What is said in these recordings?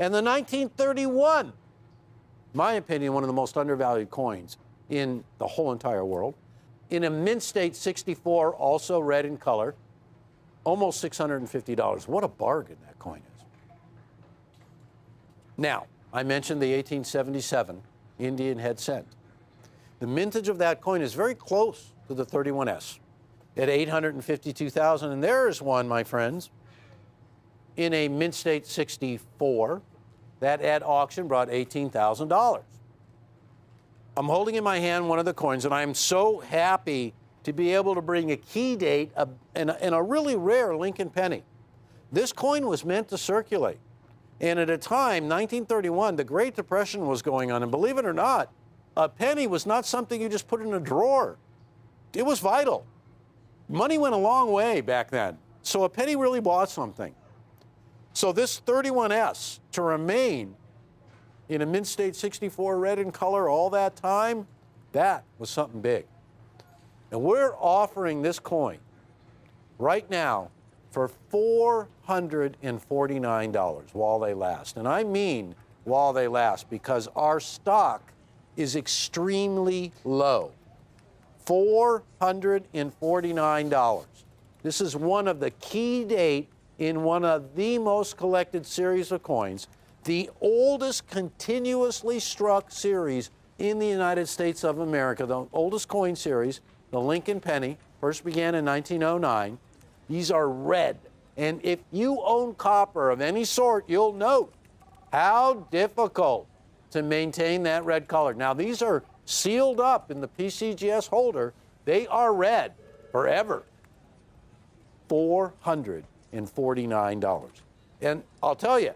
And the 1931, my opinion, one of the most undervalued coins in the whole entire world. In a mint state 64, also red in color, almost $650. What a bargain that coin is. Now, I mentioned the 1877 Indian head cent. The mintage of that coin is very close to the 31S at 852,000. And there is one, my friends, in a mint state 64 that at auction brought $18,000. I'm holding in my hand one of the coins, and I'm so happy to be able to bring a key date and a really rare Lincoln penny. This coin was meant to circulate. And at a time, 1931, the Great Depression was going on. And believe it or not, a penny was not something you just put in a drawer. It was vital. Money went a long way back then. So a penny really bought something. So this 31S to remain in a mint state 64 red in color all that time, that was something big. And we're offering this coin right now for $449 while they last. And I mean while they last, because our stock is extremely low. $449. This is one of the key date in one of the most collected series of coins, the oldest continuously struck series in the United States of America, the oldest coin series, the Lincoln penny, first began in 1909. These are red. And if you own copper of any sort, you'll note how difficult to maintain that red color. Now, these are sealed up in the PCGS holder. They are red forever. $449. And I'll tell you,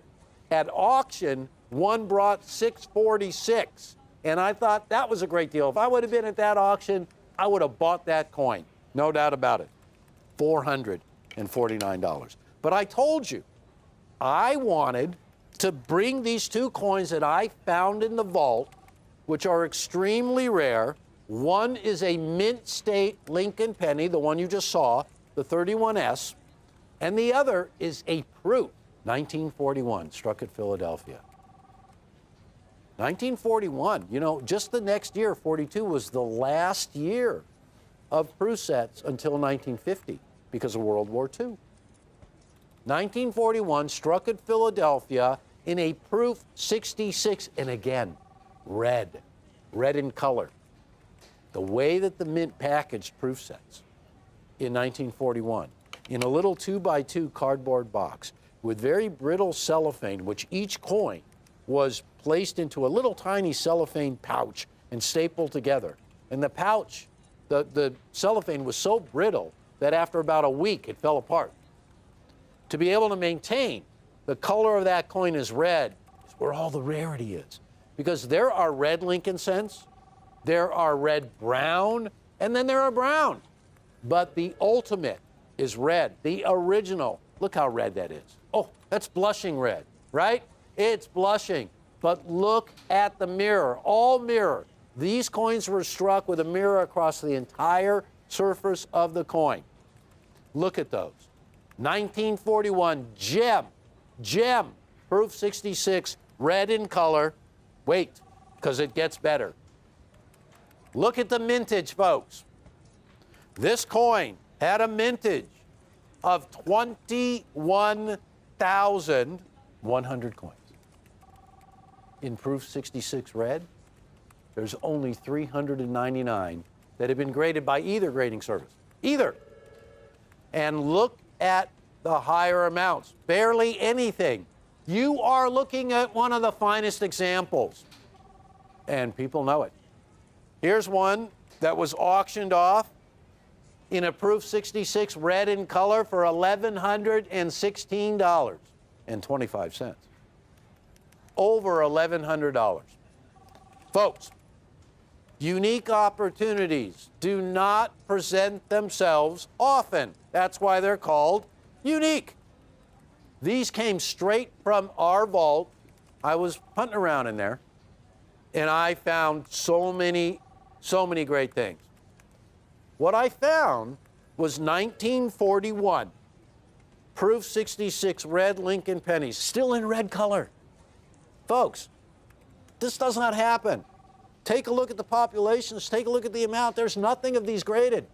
at auction, one brought $646. And I thought that was a great deal. If I would have been at that auction, I would have bought that coin. No doubt about it. $449. But I told you, I wanted to bring these two coins that I found in the vault, which are extremely rare. One is a mint state Lincoln penny, the one you just saw, the 31S, and the other is a proof, 1941, struck at Philadelphia. 1941, you know, just the next year, 42, was the last year of proof sets until 1950 because of World War II. 1941, struck at Philadelphia in a proof 66, and again, red in color. The way that the mint packaged proof sets in 1941, in a little 2x2 cardboard box with very brittle cellophane, which each coin was placed into a little tiny cellophane pouch and stapled together. And the pouch, the cellophane was so brittle that after about a week it fell apart. To be able to maintain the color of that coin is red is where all the rarity is. Because there are red Lincoln cents, there are red brown, and then there are brown. But the ultimate is red, the original. Look how red that is. Oh, that's blushing red, right? It's blushing. But look at the mirror, all mirror. These coins were struck with a mirror across the entire surface of the coin. Look at those. 1941, gem, proof 66, red in color. Wait, because it gets better. Look at the mintage, folks. This coin had a mintage of 21,100 coins. In proof 66 red, there's only 399 that have been graded by either grading service. Either. And look at the higher amounts. Barely anything. You are looking at one of the finest examples. And people know it. Here's one that was auctioned off in a proof 66 red in color for $1,116.25. Over $1,100. Folks, unique opportunities do not present themselves often. That's why they're called unique. These came straight from our vault. I was hunting around in there, and I found so many great things. What I found was 1941 proof 66 red Lincoln pennies, still in red color. Folks, this does not happen. Take a look at the populations. Take a look at the amount. There's nothing of these graded.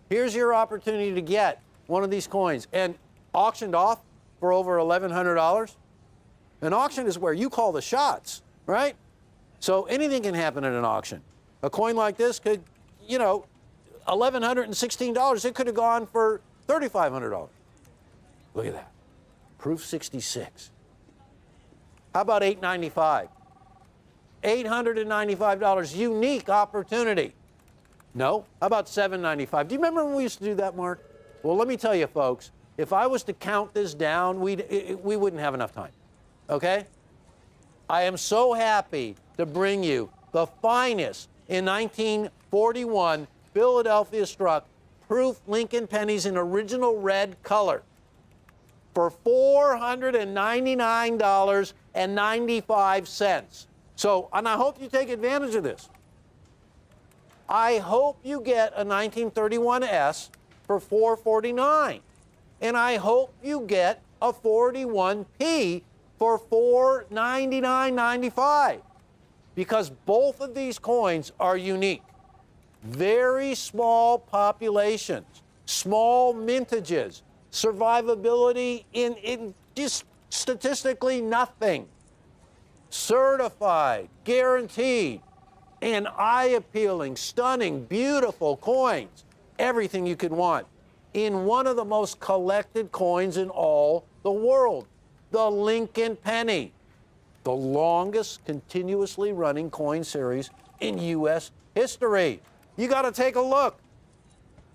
Here's your opportunity to get one of these coins and auctioned off for over $1,100. An auction is where you call the shots, right? So anything can happen at an auction. A coin like this could, you know, $1,116. It could have gone for $3,500. Look at that. Proof 66. How about $895? $895. Unique opportunity. No? How about $795? Do you remember when we used to do that, Mark? Well, let me tell you, folks, if I was to count this down, we wouldn't have enough time. Okay? I am so happy to bring you the finest in 1941 Philadelphia struck proof Lincoln pennies in original red color for $499.95. So, and I hope you take advantage of this. I hope you get a 1931S for $449. And I hope you get a 41P for $499.95. Because both of these coins are unique. Very small populations, small mintages, survivability in just statistically nothing. Certified, guaranteed, and eye-appealing, stunning, beautiful coins. Everything you could want in one of the most collected coins in all the world, the Lincoln penny, the longest continuously running coin series in U.S. history. You got to take a look.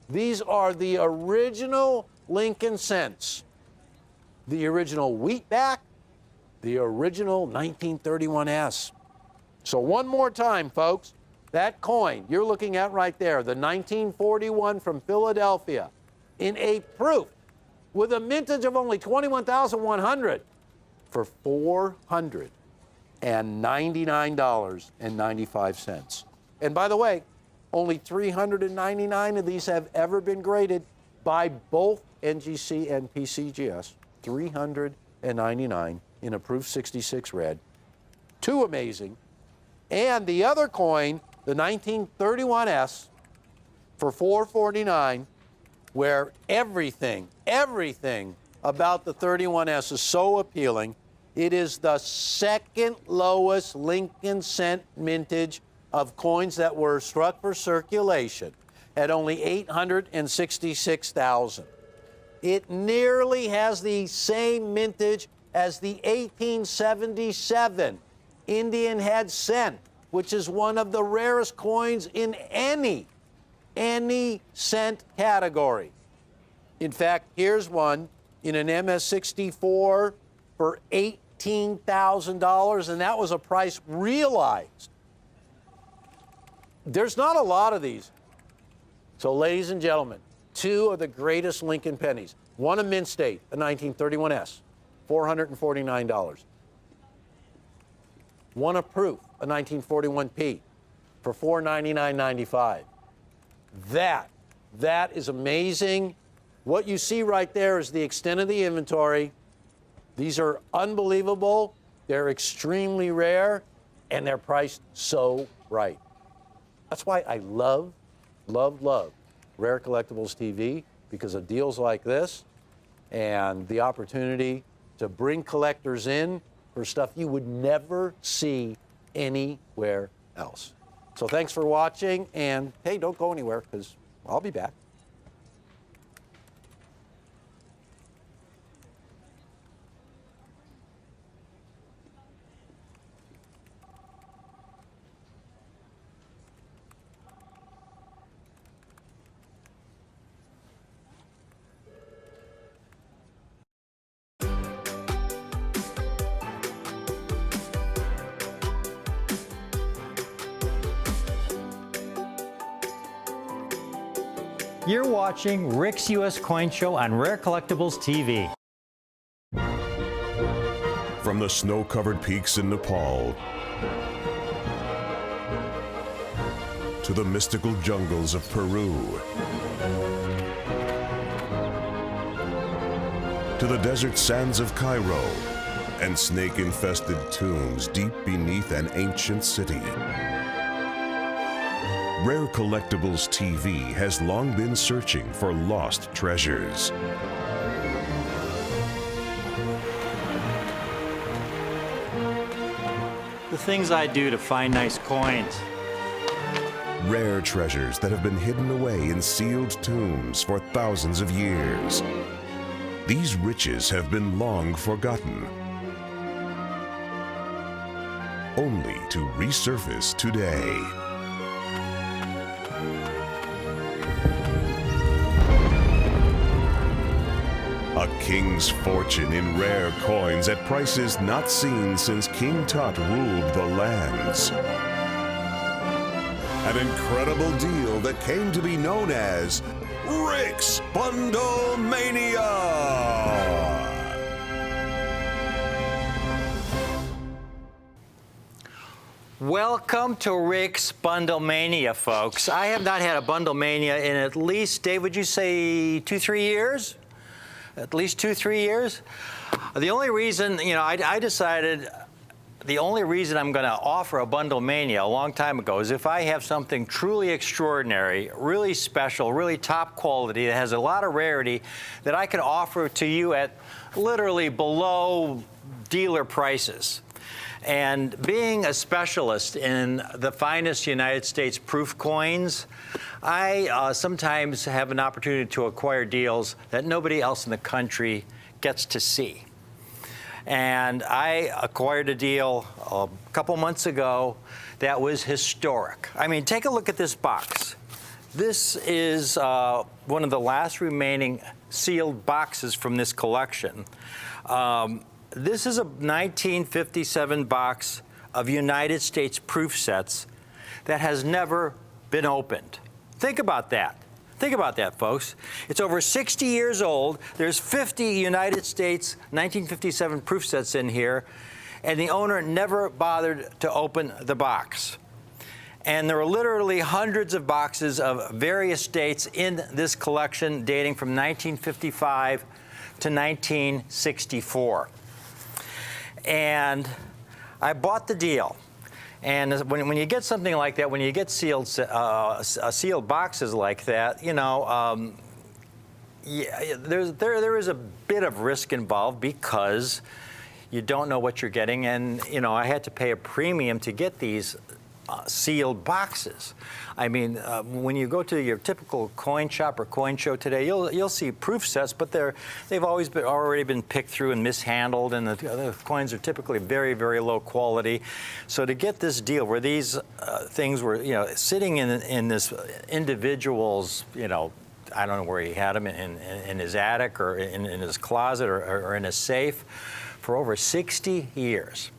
These are the original Lincoln cents, the original wheatback, the original 1931S. So one more time, folks, that coin you're looking at right there, the 1941 from Philadelphia, in a proof with a mintage of only 21,100 for $499.95. And by the way, only 399 of these have ever been graded by both NGC and PCGS. 399 in a proof 66 red. Too amazing. And the other coin, the 1931S, for $449, where everything about the 31S is so appealing. It is the second lowest Lincoln cent mintage of coins that were struck for circulation at only 866,000. It nearly has the same mintage as the 1877 Indian head cent, which is one of the rarest coins in any cent category. In fact, here's one in an MS-64 for $18,000, and that was a price realized. There's not a lot of these. So, ladies and gentlemen, two of the greatest Lincoln pennies. One a mint state, a 1931S, $449. One a proof, a 1941P, for $499.95. That is amazing. What you see right there is the extent of the inventory. These are unbelievable. They're extremely rare, and they're priced so right. That's why I love Rare Collectibles TV, because of deals like this and the opportunity to bring collectors in for stuff you would never see anywhere else. So thanks for watching, and hey, don't go anywhere, because I'll be back. You're watching Rick's U.S. Coin Show on Rare Collectibles TV. From the snow-covered peaks in Nepal to the mystical jungles of Peru to the desert sands of Cairo and snake-infested tombs deep beneath an ancient city. Rare Collectibles TV has long been searching for lost treasures. The things I do to find nice coins. Rare treasures that have been hidden away in sealed tombs for thousands of years. These riches have been long forgotten, only to resurface today. A king's fortune in rare coins at prices not seen since King Tut ruled the lands. An incredible deal that came to be known as Rick's Bundle Mania. Welcome to Rick's Bundle Mania, folks. I have not had a Bundle Mania in at least, Dave, would you say 2-3 years? At least 2-3 years? The only reason, I decided the only reason I'm going to offer a Bundle Mania a long time ago is if I have something truly extraordinary, really special, really top quality, that has a lot of rarity, that I can offer to you at literally below dealer prices. And being a specialist in the finest United States proof coins, I sometimes have an opportunity to acquire deals that nobody else in the country gets to see. And I acquired a deal a couple months ago that was historic. I mean, take a look at this box. This is one of the last remaining sealed boxes from this collection. This is a 1957 box of United States proof sets that has never been opened. Think about that. Think about that, folks. It's over 60 years old. There's 50 United States 1957 proof sets in here, and the owner never bothered to open the box. And there are literally hundreds of boxes of various dates in this collection dating from 1955 to 1964. And I bought the deal. And when you get something like that, when you get sealed boxes like that, there is a bit of risk involved because you don't know what you're getting. And, I had to pay a premium to get these sealed boxes. I mean, when you go to your typical coin shop or coin show today, you'll see proof sets, but they've already been picked through and mishandled, and the coins are typically very, very low quality. So to get this deal where these things were, sitting in this individual's, I don't know where he had them, in his attic or in his closet or in a safe for over 60 years.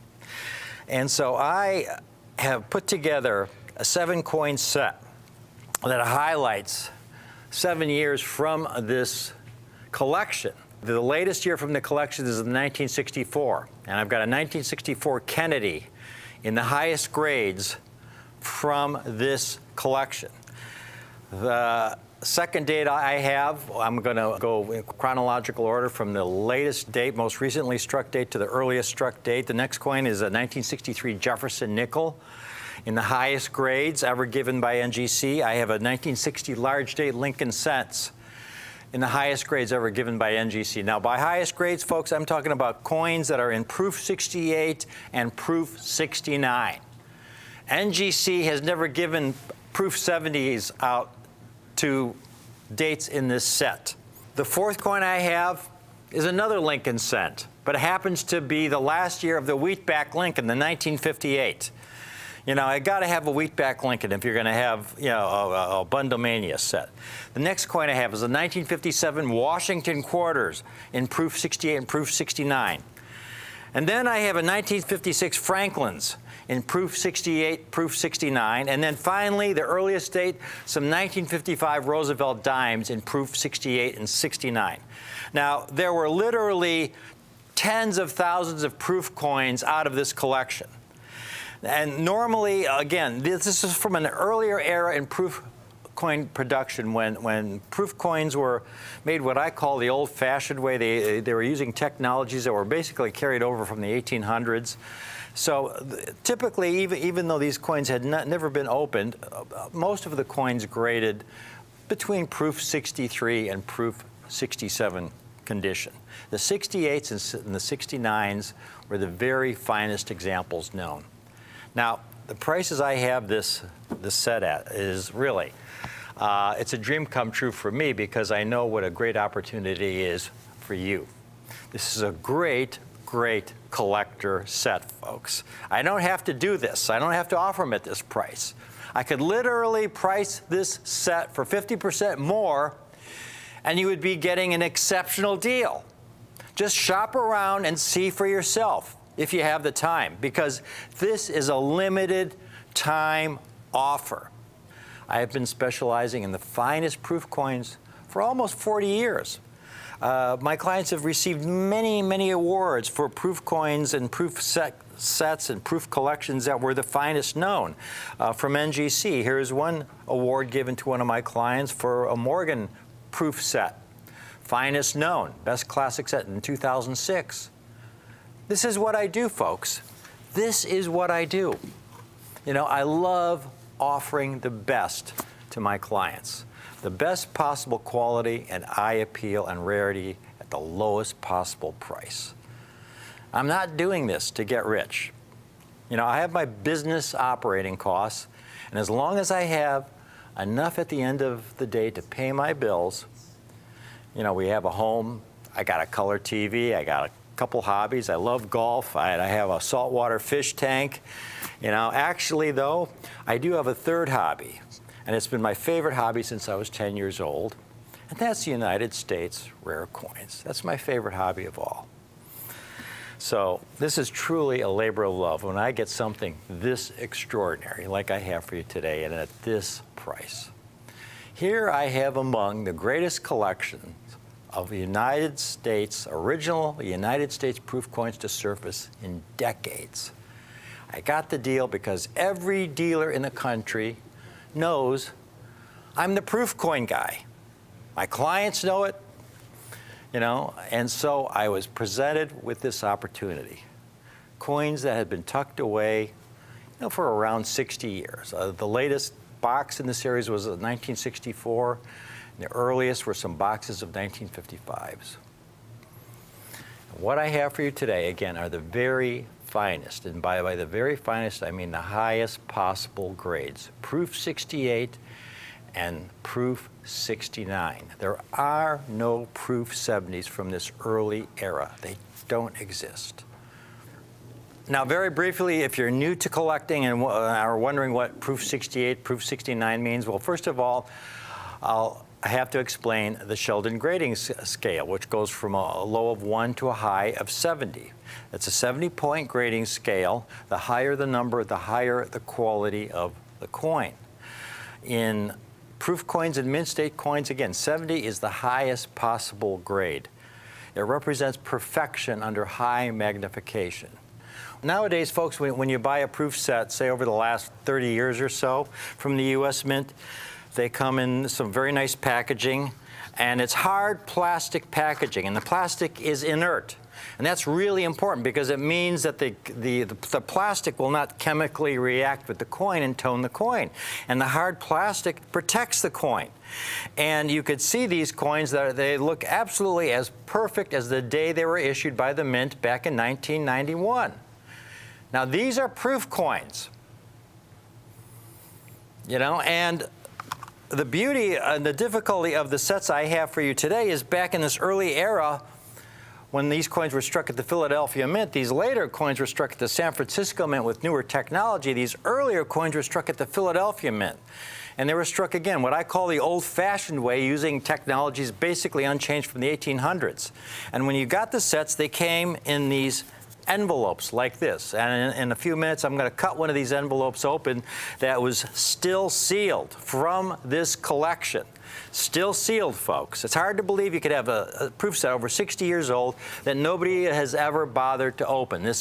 And so I have put together a 7-coin set that highlights 7 years from this collection. The latest year from the collection is 1964, and I've got a 1964 Kennedy in the highest grades from this collection. The second date I have, I'm going to go in chronological order from the latest date, most recently struck date, to the earliest struck date. The next coin is a 1963 Jefferson nickel in the highest grades ever given by NGC. I have a 1960 large date Lincoln cents in the highest grades ever given by NGC. Now, by highest grades, folks, I'm talking about coins that are in proof 68 and proof 69. NGC has never given proof 70s out to dates in this set. The fourth coin I have is another Lincoln cent, but it happens to be the last year of the Wheatback Lincoln, the 1958. I got to have a Wheatback Lincoln if you're going to have, a Bundle Mania set. The next coin I have is a 1957 Washington Quarters in proof 68 and proof 69. And then I have a 1956 Franklin's in proof 68, proof 69. And then finally, the earliest date, some 1955 Roosevelt dimes in proof 68 and 69. Now, there were literally tens of thousands of proof coins out of this collection. And normally, again, this is from an earlier era in proof coin production, when proof coins were made what I call the old-fashioned way. They were using technologies that were basically carried over from the 1800s. So typically, even though these coins had never been opened, most of the coins graded between proof 63 and proof 67 condition. The 68s and the 69s were the very finest examples known. Now, the prices I have this set at is really, it's a dream come true for me because I know what a great opportunity is for you. This is a great, great collector set, folks. I don't have to do this. I don't have to offer them at this price. I could literally price this set for 50% more, and you would be getting an exceptional deal. Just shop around and see for yourself if you have the time, because this is a limited time offer. I have been specializing in the finest proof coins for almost 40 years. My clients have received many, many awards for proof coins and proof sets and proof collections that were the finest known. From NGC, here's one award given to one of my clients for a Morgan proof set. Finest known, best classic set in 2006. This is what I do, folks. This is what I do. You know, I love offering the best to my clients. The best possible quality and eye appeal and rarity at the lowest possible price. I'm not doing this to get rich. You know, I have my business operating costs, and as long as I have enough at the end of the day to pay my bills, you know, we have a home, I got a color TV, I got a couple hobbies, I love golf, I have a saltwater fish tank. You know, actually though, I do have a third hobby, and it's been my favorite hobby since I was 10 years old, and that's the United States rare coins. That's my favorite hobby of all. So this is truly a labor of love when I get something this extraordinary like I have for you today and at this price. Here I have among the greatest collections of United States, original United States proof coins to surface in decades. I got the deal because every dealer in the country knows I'm the proof coin guy. My clients know it, you know, and so I was presented with this opportunity. Coins that had been tucked away, you know, for around 60 years. The latest box in the series was 1964. And the earliest were some boxes of 1955s. What I have for you today, again, are the very finest. And by the very finest, I mean the highest possible grades. Proof 68 and proof 69. There are no proof 70s from this early era. They don't exist. Now, very briefly, if you're new to collecting and are wondering what proof 68, proof 69 means, well, first of all, I have to explain the Sheldon grading scale, which goes from a low of 1 to a high of 70. It's a 70-point grading scale. The higher the number, the higher the quality of the coin. In proof coins and mint state coins, again, 70 is the highest possible grade. It represents perfection under high magnification. Nowadays, folks, when you buy a proof set, say over the last 30 years or so from the U.S. Mint, they come in some very nice packaging, and it's hard plastic packaging, and the plastic is inert. And that's really important because it means that the plastic will not chemically react with the coin and tone the coin. And the hard plastic protects the coin. And you could see these coins, they look absolutely as perfect as the day they were issued by the Mint back in 1991. Now, these are proof coins, you know, and the beauty and the difficulty of the sets I have for you today is back in this early era when these coins were struck at the Philadelphia Mint. These later coins were struck at the San Francisco Mint with newer technology. These earlier coins were struck at the Philadelphia Mint. And they were struck, again, what I call the old-fashioned way, using technologies basically unchanged from the 1800s. And when you got the sets, they came in these envelopes like this. And in a few minutes, I'm going to cut one of these envelopes open that was still sealed from this collection. Still sealed, folks. It's hard to believe you could have a proof set over 60 years old that nobody has ever bothered to open. You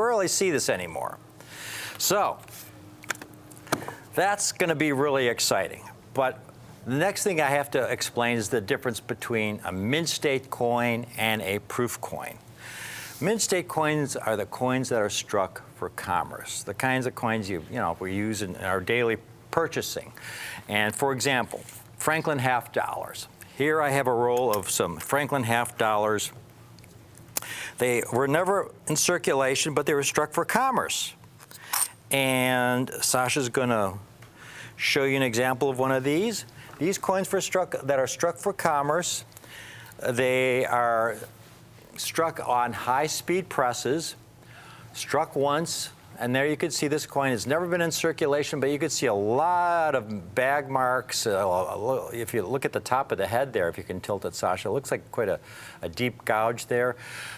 rarely see this anymore. So that's going to be really exciting. But the next thing I have to explain is the difference between a mint state coin and a proof coin. Mint state coins are the coins that are struck for commerce, the kinds of coins we use in our daily purchasing. And for example, Franklin half dollars. Here I have a roll of some Franklin half dollars. They were never in circulation, but they were struck for commerce. And Sasha's going to show you an example of one of these. These coins that are struck for commerce, they are struck on high-speed presses, struck once, and there you can see this coin has never been in circulation, but you can see a lot of bag marks. If you look at the top of the head there, if you can tilt it, Sasha, it looks like quite a deep gouge there.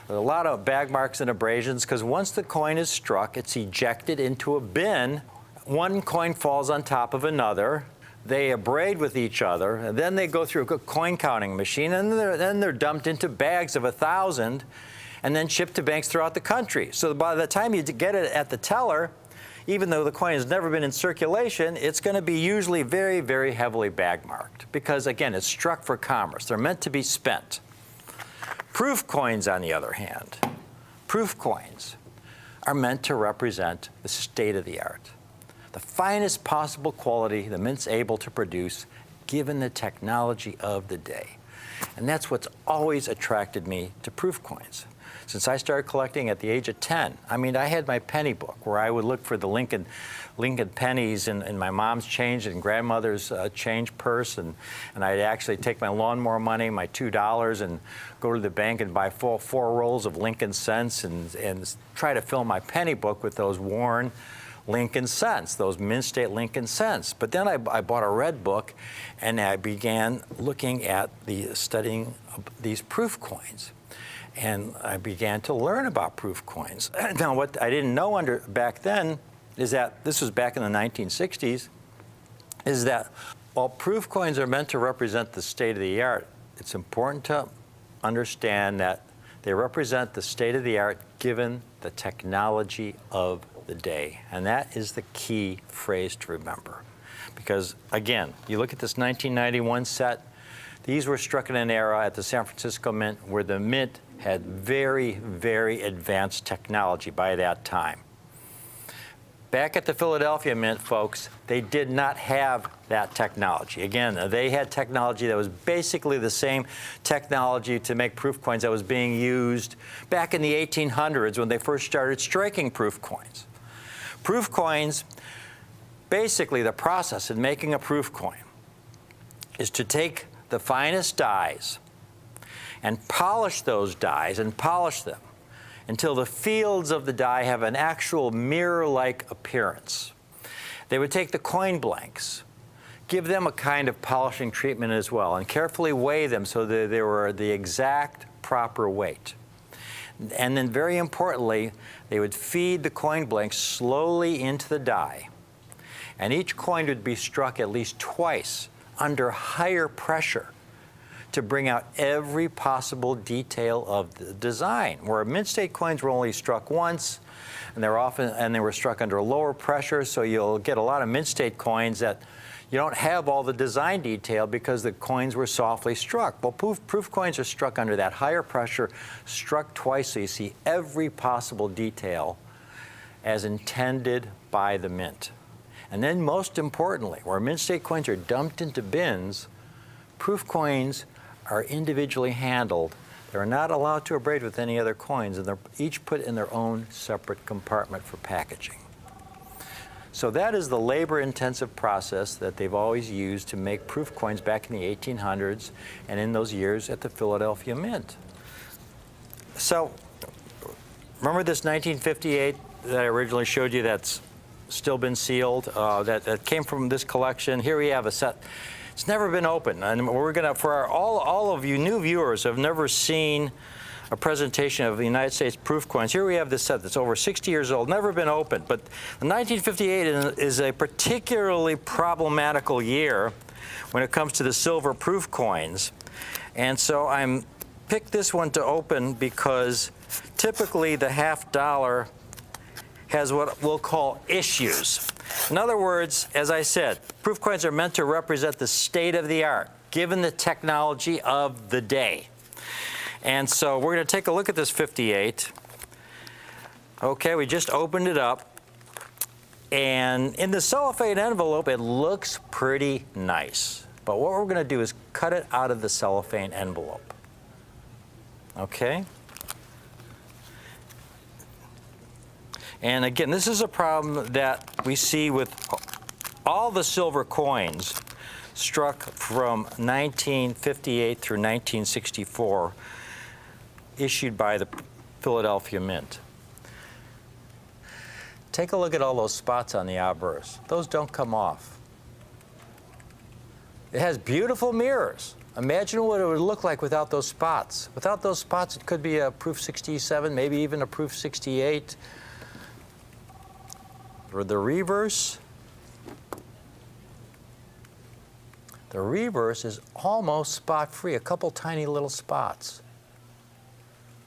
A lot of bag marks and abrasions, because once the coin is struck, it's ejected into a bin. One coin falls on top of another. They abrade with each other, and then they go through a coin counting machine, and then they're dumped into bags of 1,000 and then shipped to banks throughout the country. So by the time you get it at the teller, even though the coin has never been in circulation, it's going to be usually very, very heavily bag marked because, again, it's struck for commerce. They're meant to be spent. Proof coins, on the other hand, proof coins are meant to represent the state of the art, the finest possible quality the mint's able to produce given the technology of the day. And that's what's always attracted me to proof coins. Since I started collecting at the age of 10, I mean, I had my penny book where I would look for the Lincoln pennies in my mom's change and grandmother's change purse, and I'd actually take my lawnmower money, my $2, and go to the bank and buy four rolls of Lincoln cents and try to fill my penny book with those worn Lincoln cents, those mint state Lincoln cents. But then I bought a red book, and I began looking at studying these proof coins. And I began to learn about proof coins. Now, what I didn't know back then is that, this was back in the 1960s, is that while proof coins are meant to represent the state of the art, it's important to understand that they represent the state of the art given the technology of the day. And that is the key phrase to remember. Because, again, you look at this 1991 set, these were struck in an era at the San Francisco Mint where the mint had very, very advanced technology by that time. Back at the Philadelphia Mint, folks, they did not have that technology. Again, they had technology that was basically the same technology to make proof coins that was being used back in the 1800s when they first started striking proof coins. Proof coins, basically the process in making a proof coin is to take the finest dies and polish those dies and polish them until the fields of the die have an actual mirror-like appearance. They would take the coin blanks, give them a kind of polishing treatment as well, and carefully weigh them so that they were the exact proper weight. And then, very importantly, they would feed the coin blanks slowly into the die. And each coin would be struck at least twice under higher pressure to bring out every possible detail of the design. Where mint state coins were only struck once, and they were struck under lower pressure, so you'll get a lot of mint state coins that you don't have all the design detail because the coins were softly struck. Well, proof coins are struck under that higher pressure, struck twice, so you see every possible detail as intended by the mint. And then, most importantly, where mint state coins are dumped into bins, proof coins are individually handled. They're not allowed to abrade with any other coins, and they're each put in their own separate compartment for packaging. So that is the labor-intensive process that they've always used to make proof coins back in the 1800s and in those years at the Philadelphia Mint. So remember this 1958 that I originally showed you that's still been sealed, that came from this collection? Here we have a set. It's never been opened, and we're going to, for all of you new viewers who have never seen a presentation of the United States proof coins, here we have this set that's over 60 years old, never been opened. But 1958 is a particularly problematical year when it comes to the silver proof coins. And so I'm picked this one to open because typically the $50 has what we'll call issues. In other words, as I said, proof coins are meant to represent the state of the art, given the technology of the day. And so we're going to take a look at this 58. Okay, we just opened it up. And in the cellophane envelope, it looks pretty nice. But what we're going to do is cut it out of the cellophane envelope. Okay? And again, this is a problem that we see with all the silver coins struck from 1958 through 1964, issued by the Philadelphia Mint. Take a look at all those spots on the obverse. Those don't come off. It has beautiful mirrors. Imagine what it would look like without those spots. Without those spots, it could be a proof 67, maybe even a proof 68. For the reverse, is almost spot-free, a couple tiny little spots.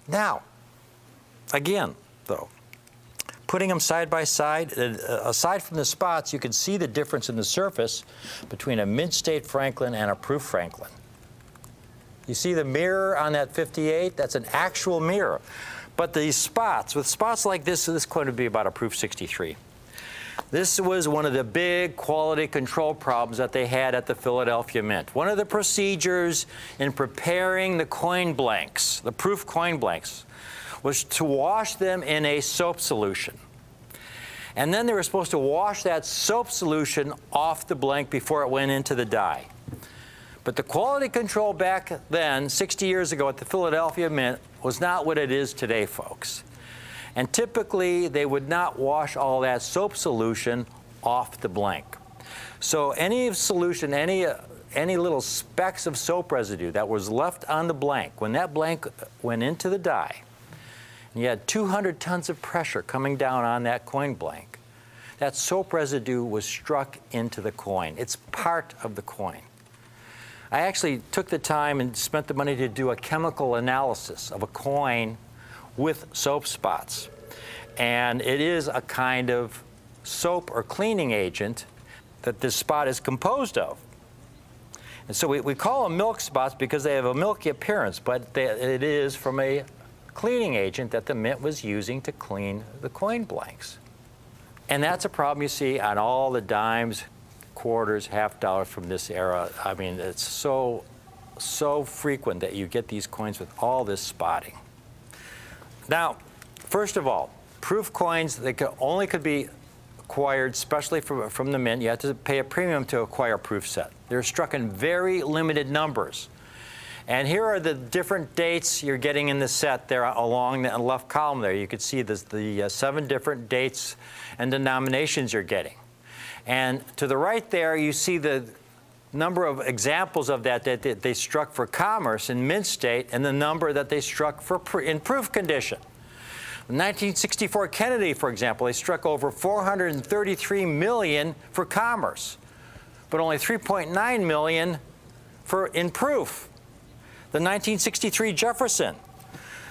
Now, again, though, putting them side by side, aside from the spots, you can see the difference in the surface between a Mint State Franklin and a proof Franklin. You see the mirror on that 58? That's an actual mirror. But these spots, with spots like this is going to be about a proof 63. This was one of the big quality control problems that they had at the Philadelphia Mint. One of the procedures in preparing the coin blanks, the proof coin blanks, was to wash them in a soap solution. And then they were supposed to wash that soap solution off the blank before it went into the die. But the quality control back then, 60 years ago at the Philadelphia Mint, was not what it is today, folks. And typically, they would not wash all that soap solution off the blank. So any solution, any little specks of soap residue that was left on the blank, when that blank went into the die, and you had 200 tons of pressure coming down on that coin blank, that soap residue was struck into the coin. It's part of the coin. I actually took the time and spent the money to do a chemical analysis of a coin with soap spots. And it is a kind of soap or cleaning agent that this spot is composed of. And so we call them milk spots because they have a milky appearance, but it is from a cleaning agent that the Mint was using to clean the coin blanks. And that's a problem you see on all the dimes, quarters, half dollars from this era. I mean, it's so frequent that you get these coins with all this spotting. Now, first of all, proof coins, they only could be acquired, especially from the Mint. You have to pay a premium to acquire a proof set. They're struck in very limited numbers. And here are the different dates you're getting in the set there along the left column there. You can see the 7 different dates and denominations you're getting. And to the right there, you see the number of examples of that they struck for commerce in Mint State and the number that they struck in proof condition. In 1964 Kennedy, for example, they struck over 433 million for commerce, but only 3.9 million in proof. The 1963 Jefferson,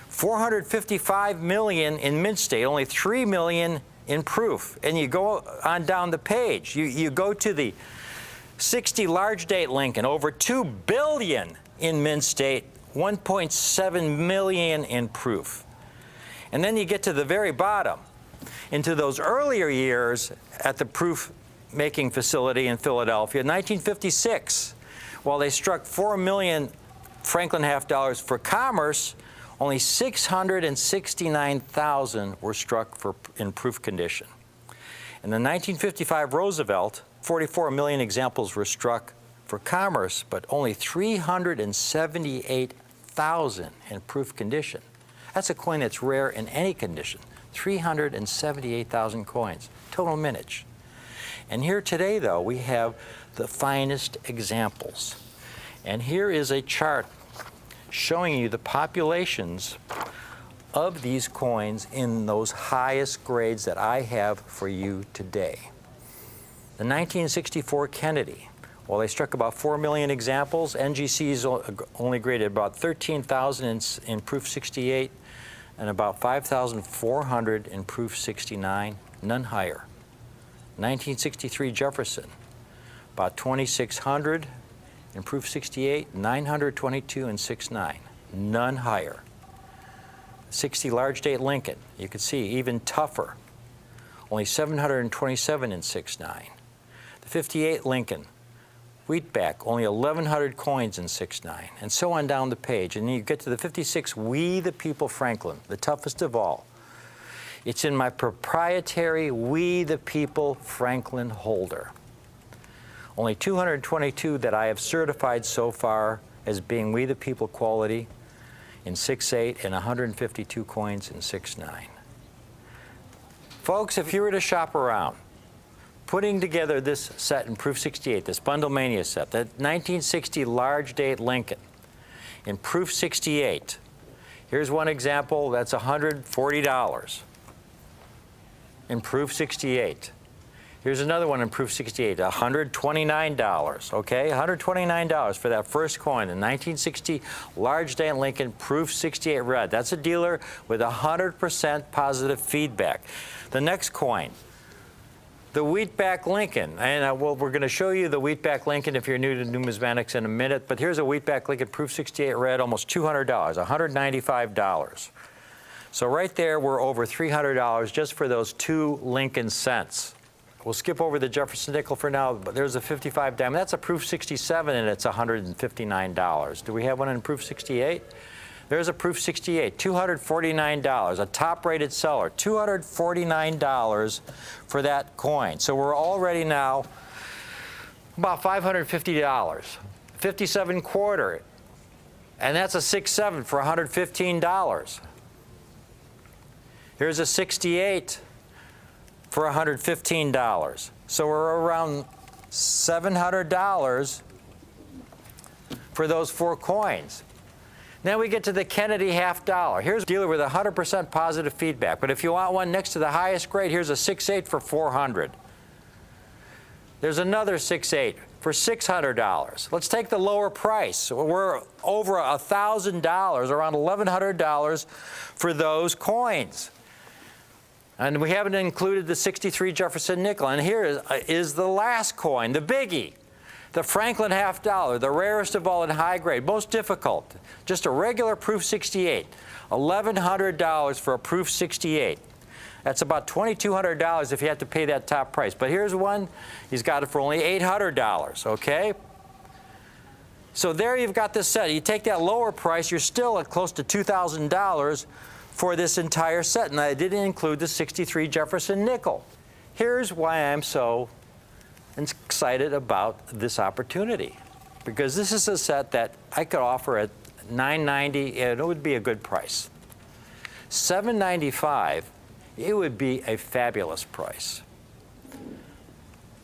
455 million in Mint State, only 3 million in proof. And you go on down the page. You go to the 60 large date Lincoln, over 2 billion in Mint State, 1.7 million in proof. And then you get to the very bottom, into those earlier years at the proof-making facility in Philadelphia, 1956, while they struck 4 million Franklin half dollars for commerce, only 669,000 were struck in proof condition. In the 1955 Roosevelt, 44 million examples were struck for commerce, but only 378,000 in proof condition. That's a coin that's rare in any condition. 378,000 coins, total mintage. And here today, though, we have the finest examples. And here is a chart showing you the populations of these coins in those highest grades that I have for you today. The 1964 Kennedy, well, they struck about 4 million examples. NGC's only graded about 13,000 in proof 68 and about 5,400 in proof 69. none higher. 1963 Jefferson, about 2,600. In proof 68, 922 and 6.9, none higher. 60 large date Lincoln, you can see even tougher, only 727 and 6.9. The 58 Lincoln, Wheatback, only 1,100 coins in 6.9, and so on down the page. And then you get to the 56 We the People Franklin, the toughest of all. It's in my proprietary We the People Franklin holder. Only 222 that I have certified so far as being We the People quality in 6.8 and 152 coins in 6.9. Folks, if you were to shop around, putting together this set in proof 68, this Bundle Mania set, that 1960 large date Lincoln in proof 68, here's one example, that's $140 in proof 68. Here's another one in proof 68, $129, okay? $129 for that first coin, the 1960 large date Lincoln proof 68 red. That's a dealer with 100% positive feedback. The next coin, the Wheatback Lincoln, and we're going to show you the Wheatback Lincoln if you're new to numismatics in a minute, but here's a Wheatback Lincoln proof 68 red, almost $200, $195. So right there, we're over $300 just for those 2 Lincoln cents. We'll skip over the Jefferson nickel for now, but there's a 55 diamond. That's a proof 67, and it's $159. Do we have one in proof 68? There's a proof 68, $249, a top-rated seller, $249 for that coin. So we're already now about $550. 57 quarter, and that's a 6.7 for $115. Here's a 68 for $115. So we're around $700 for those 4 coins. Then we get to the Kennedy half dollar. Here's a dealer with 100% positive feedback. But if you want one next to the highest grade, here's a 6.8 for $400. There's another 6.8 for $600. Let's take the lower price. We're over $1,000, around $1,100 for those coins. And we haven't included the 63 Jefferson nickel. And here is the last coin, the biggie, the Franklin half dollar, the rarest of all in high grade, most difficult. Just a regular proof 68, $1,100 for a proof 68. That's about $2,200 if you have to pay that top price. But here's one, he's got it for only $800, okay? So there you've got this set. You take that lower price, you're still at close to $2,000 for this entire set, and I didn't include the 63 Jefferson nickel. Here's why I'm so excited about this opportunity, because this is a set that I could offer at $990, and it would be a good price. $795, it would be a fabulous price.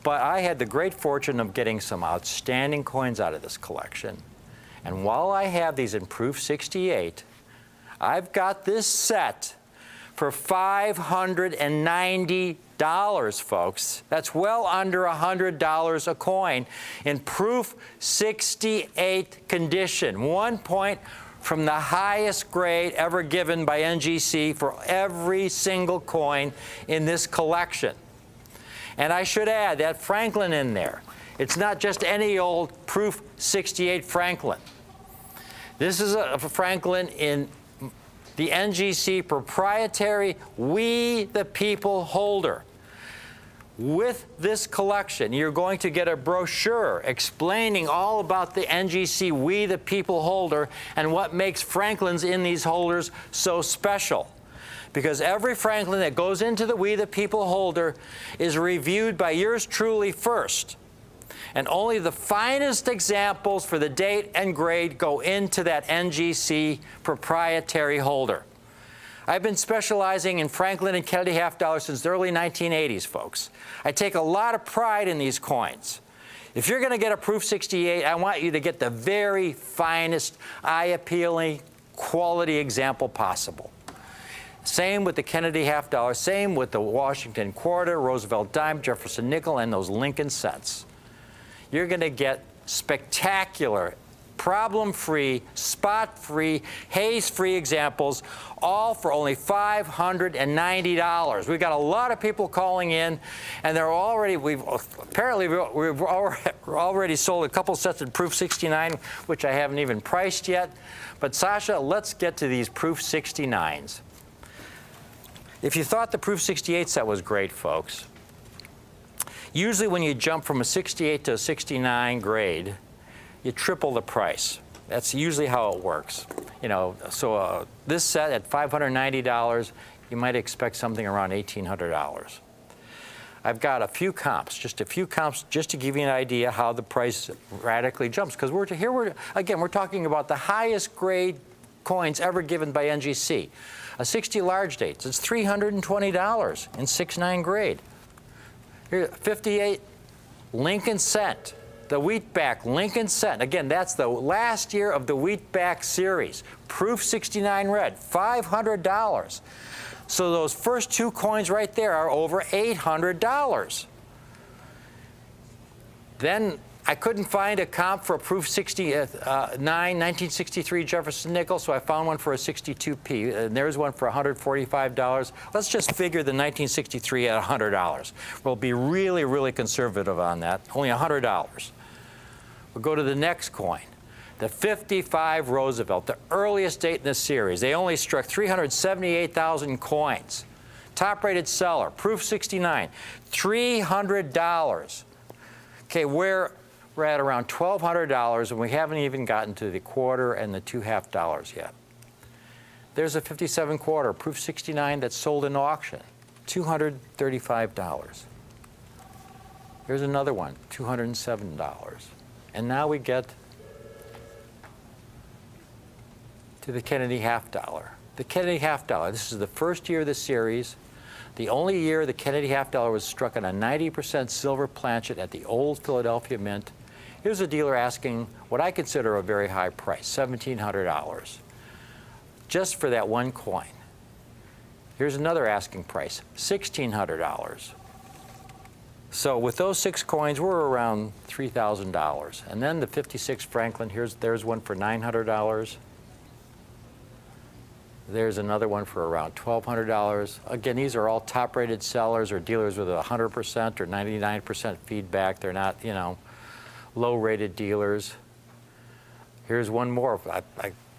But I had the great fortune of getting some outstanding coins out of this collection, and while I have these in proof 68, I've got this set for $590, folks. That's well under $100 a coin in proof 68 condition. 1 point from the highest grade ever given by NGC for every single coin in this collection. And I should add that Franklin in there. It's not just any old proof 68 Franklin. This is a Franklin in the NGC proprietary We the People holder. With this collection, you're going to get a brochure explaining all about the NGC We the People holder and what makes Franklins in these holders so special. Because every Franklin that goes into the We the People holder is reviewed by yours truly first. And only the finest examples for the date and grade go into that NGC proprietary holder. I've been specializing in Franklin and Kennedy half dollars since the early 1980s, folks. I take a lot of pride in these coins. If you're going to get a proof 68, I want you to get the very finest, eye-appealing, quality example possible. Same with the Kennedy half dollar, same with the Washington quarter, Roosevelt dime, Jefferson nickel, and those Lincoln cents. You're going to get spectacular problem-free, spot-free, haze-free examples, all for only $590. We've got a lot of people calling in, and they're already, we've already sold a couple sets of Proof 69, which I haven't even priced yet. But Sasha, let's get to these Proof 69s. If you thought the Proof 68 set was great, folks, usually when you jump from a 68 to a 69 grade, you triple the price. That's usually how it works. You know, so this set at $590, you might expect something around $1,800. I've got a few comps, just to give you an idea how the price radically jumps. Because we're talking about the highest grade coins ever given by NGC. A 60 large dates, it's $320 in 6.9 grade. Here, 58 Lincoln Cent, the Wheatback Lincoln Cent. Again, that's the last year of the Wheatback series. Proof 69 red, $500. So those first two coins right there are over $800. Then I couldn't find a comp for a Proof 69 1963 Jefferson nickel, so I found one for a 62p, and there's one for $145. Let's just figure the 1963 at $100. We'll be really, really conservative on that, only $100. We'll go to the next coin, the 55 Roosevelt, the earliest date in this series. They only struck 378,000 coins. Top-rated seller, Proof 69, $300. Okay, we're at around $1,200, and we haven't even gotten to the quarter and the $2.50 yet. There's a 57 quarter, Proof 69, that's sold in auction, $235. Here's another one, $207. And now we get to the Kennedy half dollar. The Kennedy half dollar, this is the first year of the series. The only year the Kennedy half dollar was struck on a 90% silver planchet at the old Philadelphia Mint. Here's a dealer asking what I consider a very high price, $1,700, just for that one coin. Here's another asking price, $1,600. So with those 6 coins, we're around $3,000. And then the 56 Franklin, there's one for $900. There's another one for around $1,200. Again, these are all top-rated sellers or dealers with 100% or 99% feedback. They're not, you know, low-rated dealers. Here's one more.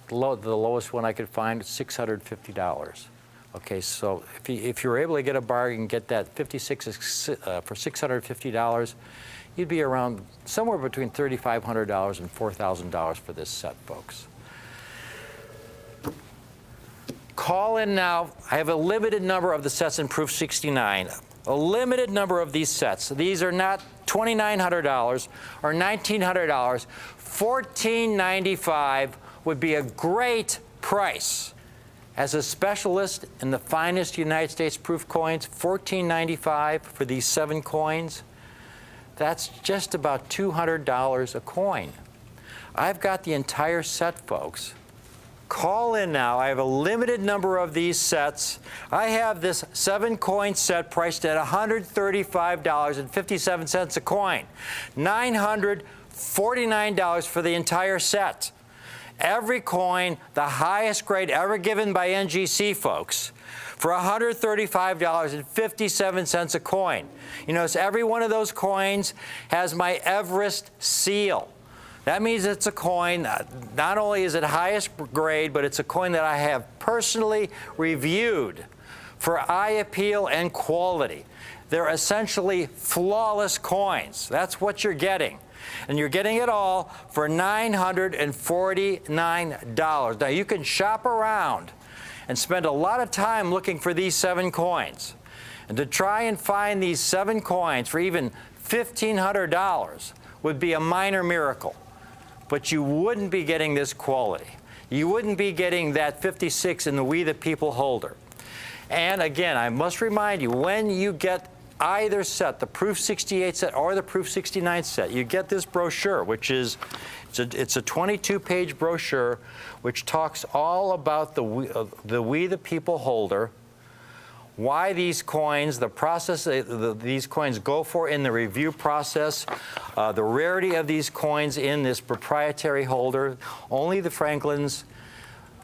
The lowest one I could find is $650. Okay, so if you're able to get a bargain, get that 56 for $650, you'd be around somewhere between $3,500 and $4,000 for this set, folks. Call in now. I have a limited number of the sets in Proof 69. A limited number of these sets. These are not $2,900 or $1,900. $1,495 would be a great price. As a specialist in the finest United States proof coins, $1,495 for these 7 coins. That's just about $200 a coin. I've got the entire set, folks. Call in now. I have a limited number of these sets. I have this 7-coin set priced at $135.57 a coin. $949 for the entire set. Every coin, the highest grade ever given by NGC, folks, for $135.57 a coin. You notice every one of those coins has my Everest seal. That means it's a coin, not only is it highest grade, but it's a coin that I have personally reviewed for eye appeal and quality. They're essentially flawless coins. That's what you're getting. And you're getting it all for $949. Now, you can shop around and spend a lot of time looking for these 7 coins. And to try and find these 7 coins for even $1,500 would be a minor miracle. But you wouldn't be getting this quality. You wouldn't be getting that 56 in the We the People holder. And again, I must remind you, when you get either set, the Proof 68 set or the Proof 69 set, you get this brochure, which is, it's a 22-page brochure which talks all about the We the People holder, why these coins, the process these coins go for in the review process, the rarity of these coins in this proprietary holder. Only the Franklins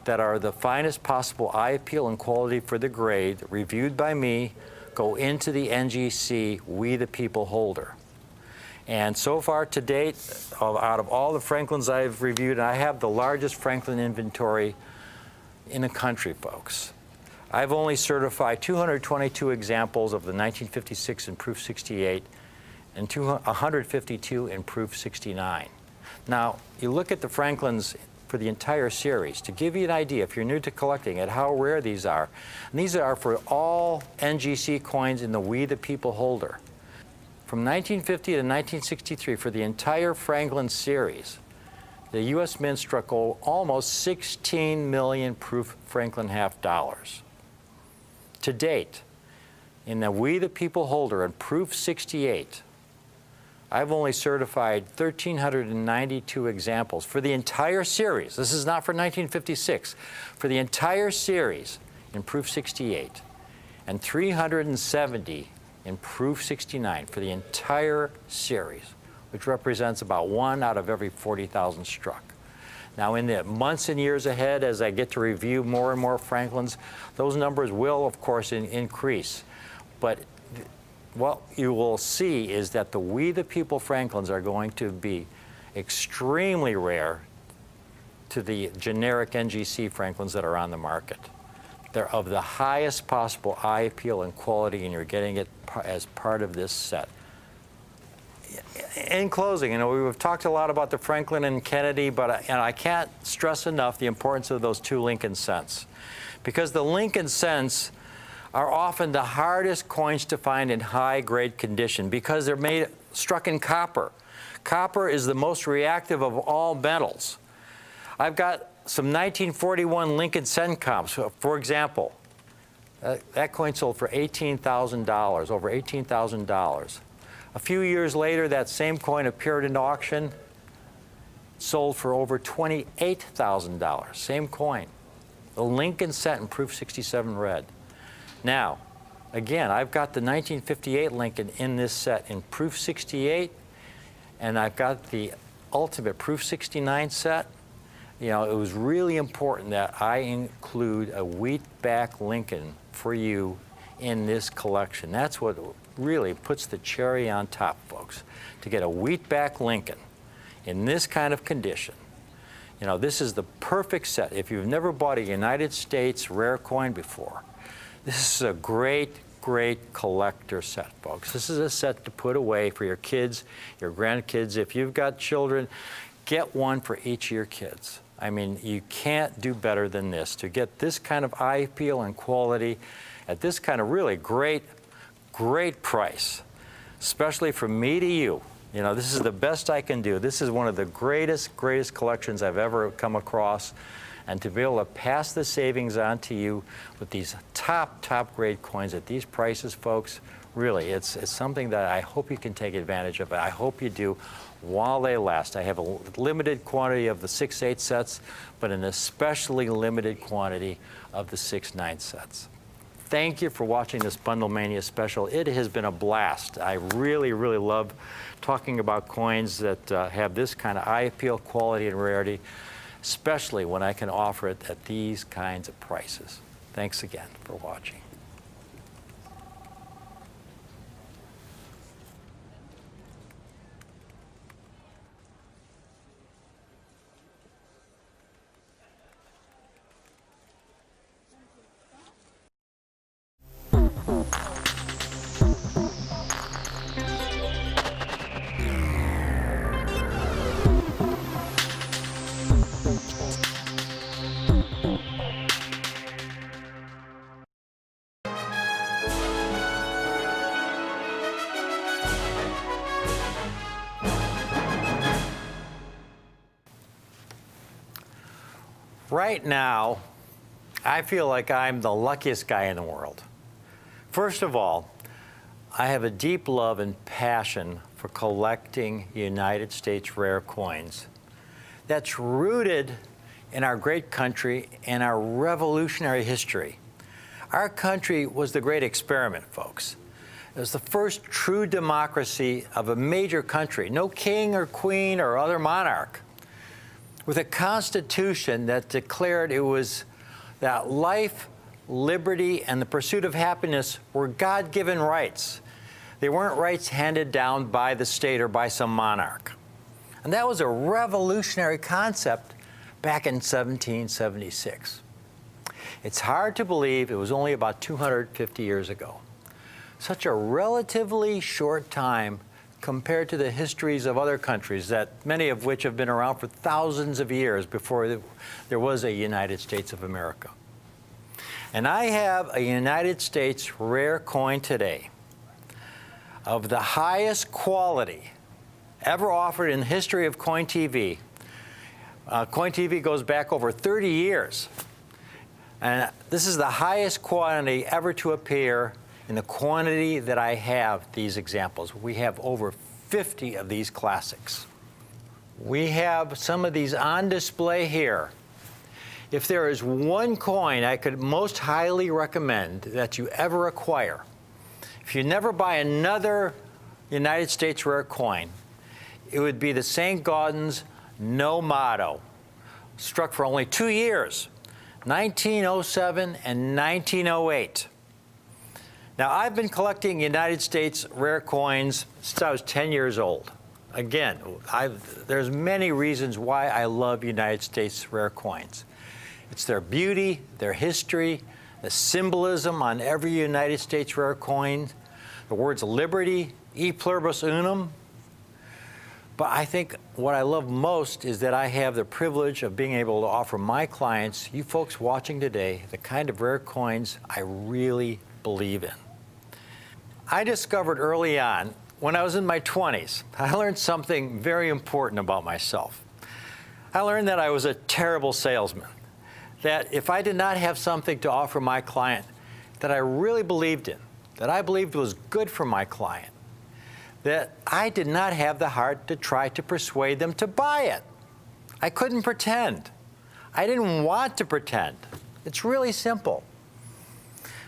that are the finest possible eye appeal and quality for the grade, reviewed by me, go into the NGC We the People holder. And so far to date, out of all the Franklins I've reviewed, and I have the largest Franklin inventory in the country, folks. I've only certified 222 examples of the 1956 in proof 68 and 152 in proof 69. Now, you look at the Franklins for the entire series to give you an idea, if you're new to collecting, at how rare these are. And these are for all NGC coins in the We the People holder. From 1950 to 1963, for the entire Franklin series, the U.S. Mint struck almost 16 million proof Franklin half dollars. To date, in the We the People holder in proof 68, I've only certified 1,392 examples for the entire series. This is not for 1956. For the entire series in proof 68, and 370 in proof 69 for the entire series, which represents about 1 out of every 40,000 struck. Now, in the months and years ahead, as I get to review more and more Franklins, those numbers will, of course, increase. But what you will see is that the We the People Franklins are going to be extremely rare to the generic NGC Franklins that are on the market. They're of the highest possible eye appeal and quality, and you're getting it as part of this set. In closing, we've talked a lot about the Franklin and Kennedy, but I can't stress enough the importance of those 2 Lincoln cents, because the Lincoln cents are often the hardest coins to find in high-grade condition because they're struck in copper. Copper is the most reactive of all metals. I've got some 1941 Lincoln cent comps, for example. That coin sold for $18,000, over $18,000. A few years later, that same coin appeared in auction, sold for over $28,000. Same coin. The Lincoln cent in proof 67 red. Now, again, I've got the 1958 Lincoln in this set in proof 68, and I've got the ultimate proof 69 set. It was really important that I include a wheat-back Lincoln for you in this collection. That's what really puts the cherry on top, folks, to get a wheat-back Lincoln in this kind of condition. This is the perfect set. If you've never bought a United States rare coin before, this is a great, great collector set, folks. This is a set to put away for your kids, your grandkids. If you've got children, get one for each of your kids. I mean, you can't do better than this. To get this kind of eye appeal and quality at this kind of really great, great price, especially from me to you. This is the best I can do. This is one of the greatest, greatest collections I've ever come across. And to be able to pass the savings on to you with these top grade coins at these prices, folks, really, it's something that I hope you can take advantage of. I hope you do while they last. I have a limited quantity of the 6/8 sets, but an especially limited quantity of the 6/9 sets. Thank you for watching this Bundle Mania special. It has been a blast. I really, really love talking about coins that have this kind of eye appeal, quality, and rarity, especially when I can offer it at these kinds of prices. Thanks again for watching. Right now, I feel like I'm the luckiest guy in the world. First of all, I have a deep love and passion for collecting United States rare coins that's rooted in our great country and our revolutionary history. Our country was the great experiment, folks. It was the first true democracy of a major country. No king or queen or other monarch. With a constitution that declared it was that life, liberty, and the pursuit of happiness were God-given rights. They weren't rights handed down by the state or by some monarch. And that was a revolutionary concept back in 1776. It's hard to believe it was only about 250 years ago. Such a relatively short time compared to the histories of other countries, that many of which have been around for thousands of years before there was a United States of America. And I have a United States rare coin today of the highest quality ever offered in the history of Coin TV. Coin TV goes back over 30 years. And this is the highest quantity ever to appear in the quantity that I have these examples. We have over 50 of these classics. We have some of these on display here. If there is one coin I could most highly recommend that you ever acquire, if you never buy another United States rare coin, it would be the St. Gaudens No Motto, struck for only 2 years, 1907 and 1908. Now, I've been collecting United States rare coins since I was 10 years old. Again, there's many reasons why I love United States rare coins. It's their beauty, their history, the symbolism on every United States rare coin, the words liberty, e pluribus unum. But I think what I love most is that I have the privilege of being able to offer my clients, you folks watching today, the kind of rare coins I really believe in. I discovered early on, when I was in my 20s, I learned something very important about myself. I learned that I was a terrible salesman, that if I did not have something to offer my client that I really believed in, that I believed was good for my client, that I did not have the heart to try to persuade them to buy it. I couldn't pretend. I didn't want to pretend. It's really simple.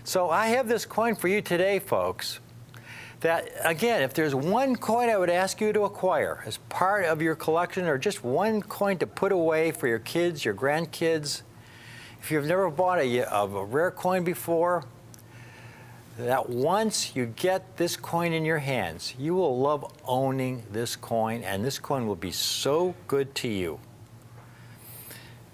So I have this coin for you today, folks, that, again, if there's one coin I would ask you to acquire as part of your collection, or just one coin to put away for your kids, your grandkids, if you've never bought a rare coin before, that once you get this coin in your hands, you will love owning this coin, and this coin will be so good to you.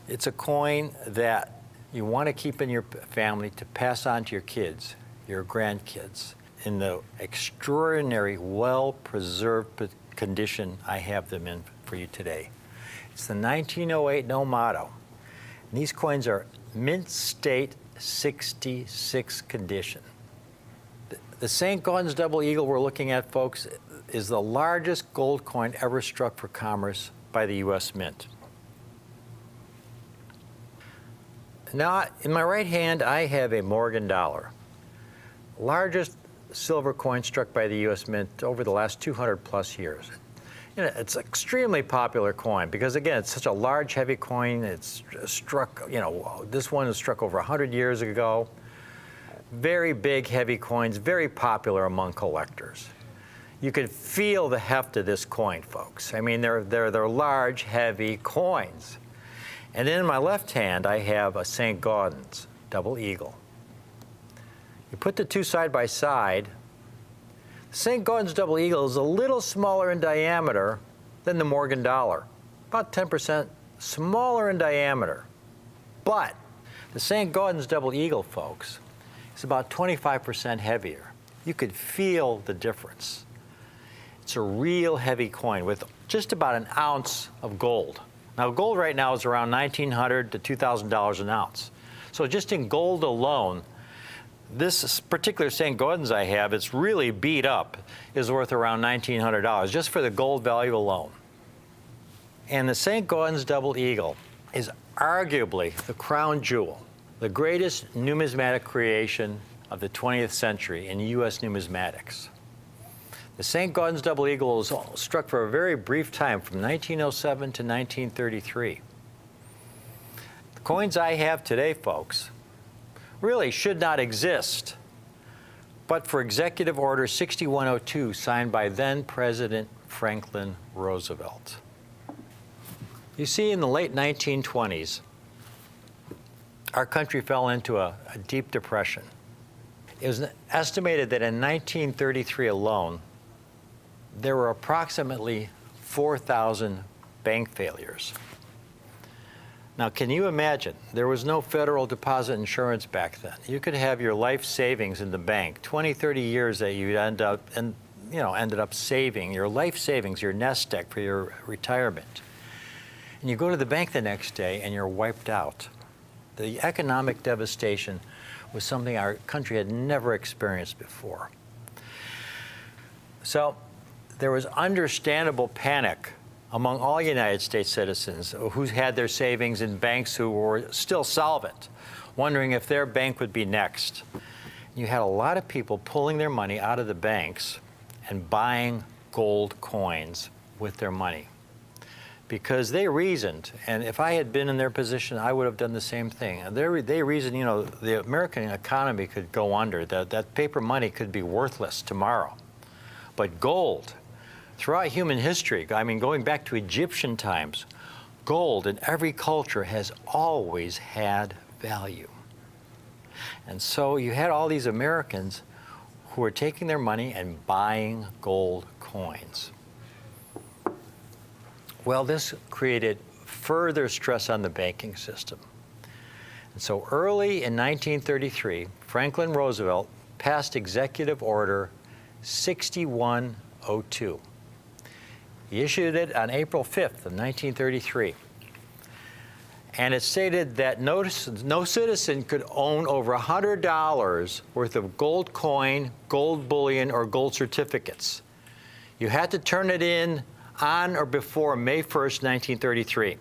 It's a coin that you want to keep in your family to pass on to your kids, your grandkids, in the extraordinary, well-preserved condition I have them in for you today. It's the 1908 No Motto. And these coins are mint state 66 condition. The St. Gaudens Double Eagle we're looking at, folks, is the largest gold coin ever struck for commerce by the U.S. Mint. Now, in my right hand, I have a Morgan dollar, largest silver coin struck by the U.S. Mint over the last 200 plus years. You know, it's an extremely popular coin because, again, it's such a large, heavy coin. It's struck, you know, this one was struck over 100 years ago. Very big, heavy coins, very popular among collectors. You can feel the heft of this coin, folks. I mean, they're large, heavy coins. And then in my left hand, I have a St. Gaudens Double Eagle. You put the two side by side. St. Gaudens Double Eagle is a little smaller in diameter than the Morgan dollar, about 10% smaller in diameter. But the St. Gaudens Double Eagle, folks, is about 25% heavier. You could feel the difference. It's a real heavy coin with just about an ounce of gold. Now, gold right now is around $1,900 to $2,000 an ounce. So just in gold alone, this particular St. Gaudens I have, it's really beat up, is worth around $1,900 just for the gold value alone. And the St. Gaudens Double Eagle is arguably the crown jewel, the greatest numismatic creation of the 20th century in U.S. numismatics. The St. Gaudens Double Eagle was struck for a very brief time, from 1907 to 1933. The coins I have today, folks, really should not exist but for Executive Order 6102, signed by then President Franklin Roosevelt. You see, in the late 1920s, our country fell into a deep depression. It was estimated that in 1933 alone, there were approximately 4,000 bank failures. Now, can you imagine? There was no federal deposit insurance back then. You could have your life savings in the bank, 20, 30 years that you'd ended up saving, your life savings, your nest egg for your retirement. And you go to the bank the next day and you're wiped out. The economic devastation was something our country had never experienced before. So there was understandable panic among all United States citizens who had their savings in banks who were still solvent, wondering if their bank would be next. You had a lot of people pulling their money out of the banks and buying gold coins with their money because they reasoned, and if I had been in their position, I would have done the same thing. And they reasoned, the American economy could go under, that paper money could be worthless tomorrow. But gold, throughout human history, I mean, going back to Egyptian times, gold in every culture has always had value. And so you had all these Americans who were taking their money and buying gold coins. Well, this created further stress on the banking system. And so early in 1933, Franklin Roosevelt passed Executive Order 6102. He issued it on April 5th of 1933. And it stated that no citizen could own over $100 worth of gold coin, gold bullion, or gold certificates. You had to turn it in on or before May 1st, 1933.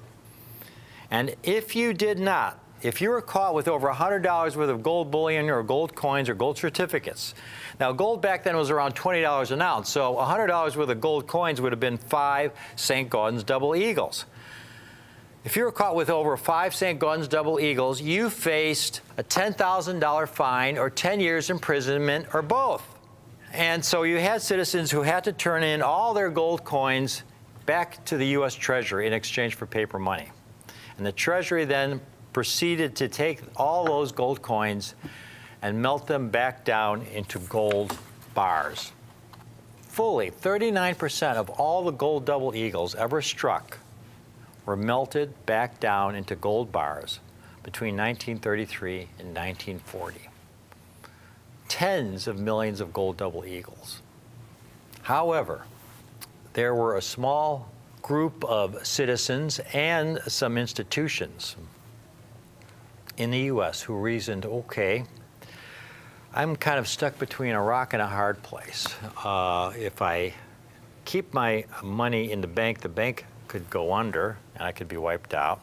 And if you did not, if you were caught with over $100 worth of gold bullion or gold coins or gold certificates, now gold back then was around $20 an ounce, so $100 worth of gold coins would have been 5 St. Gaudens double eagles. If you were caught with over 5 St. Gaudens double eagles, you faced a $10,000 fine or 10 years imprisonment or both. And so you had citizens who had to turn in all their gold coins back to the U.S. Treasury in exchange for paper money. And the Treasury then proceeded to take all those gold coins and melt them back down into gold bars. Fully 39% of all the gold double eagles ever struck were melted back down into gold bars between 1933 and 1940. Tens of millions of gold double eagles. However, there were a small group of citizens and some institutions in the U.S. who reasoned, okay, I'm kind of stuck between a rock and a hard place. If I keep my money in the bank could go under and I could be wiped out.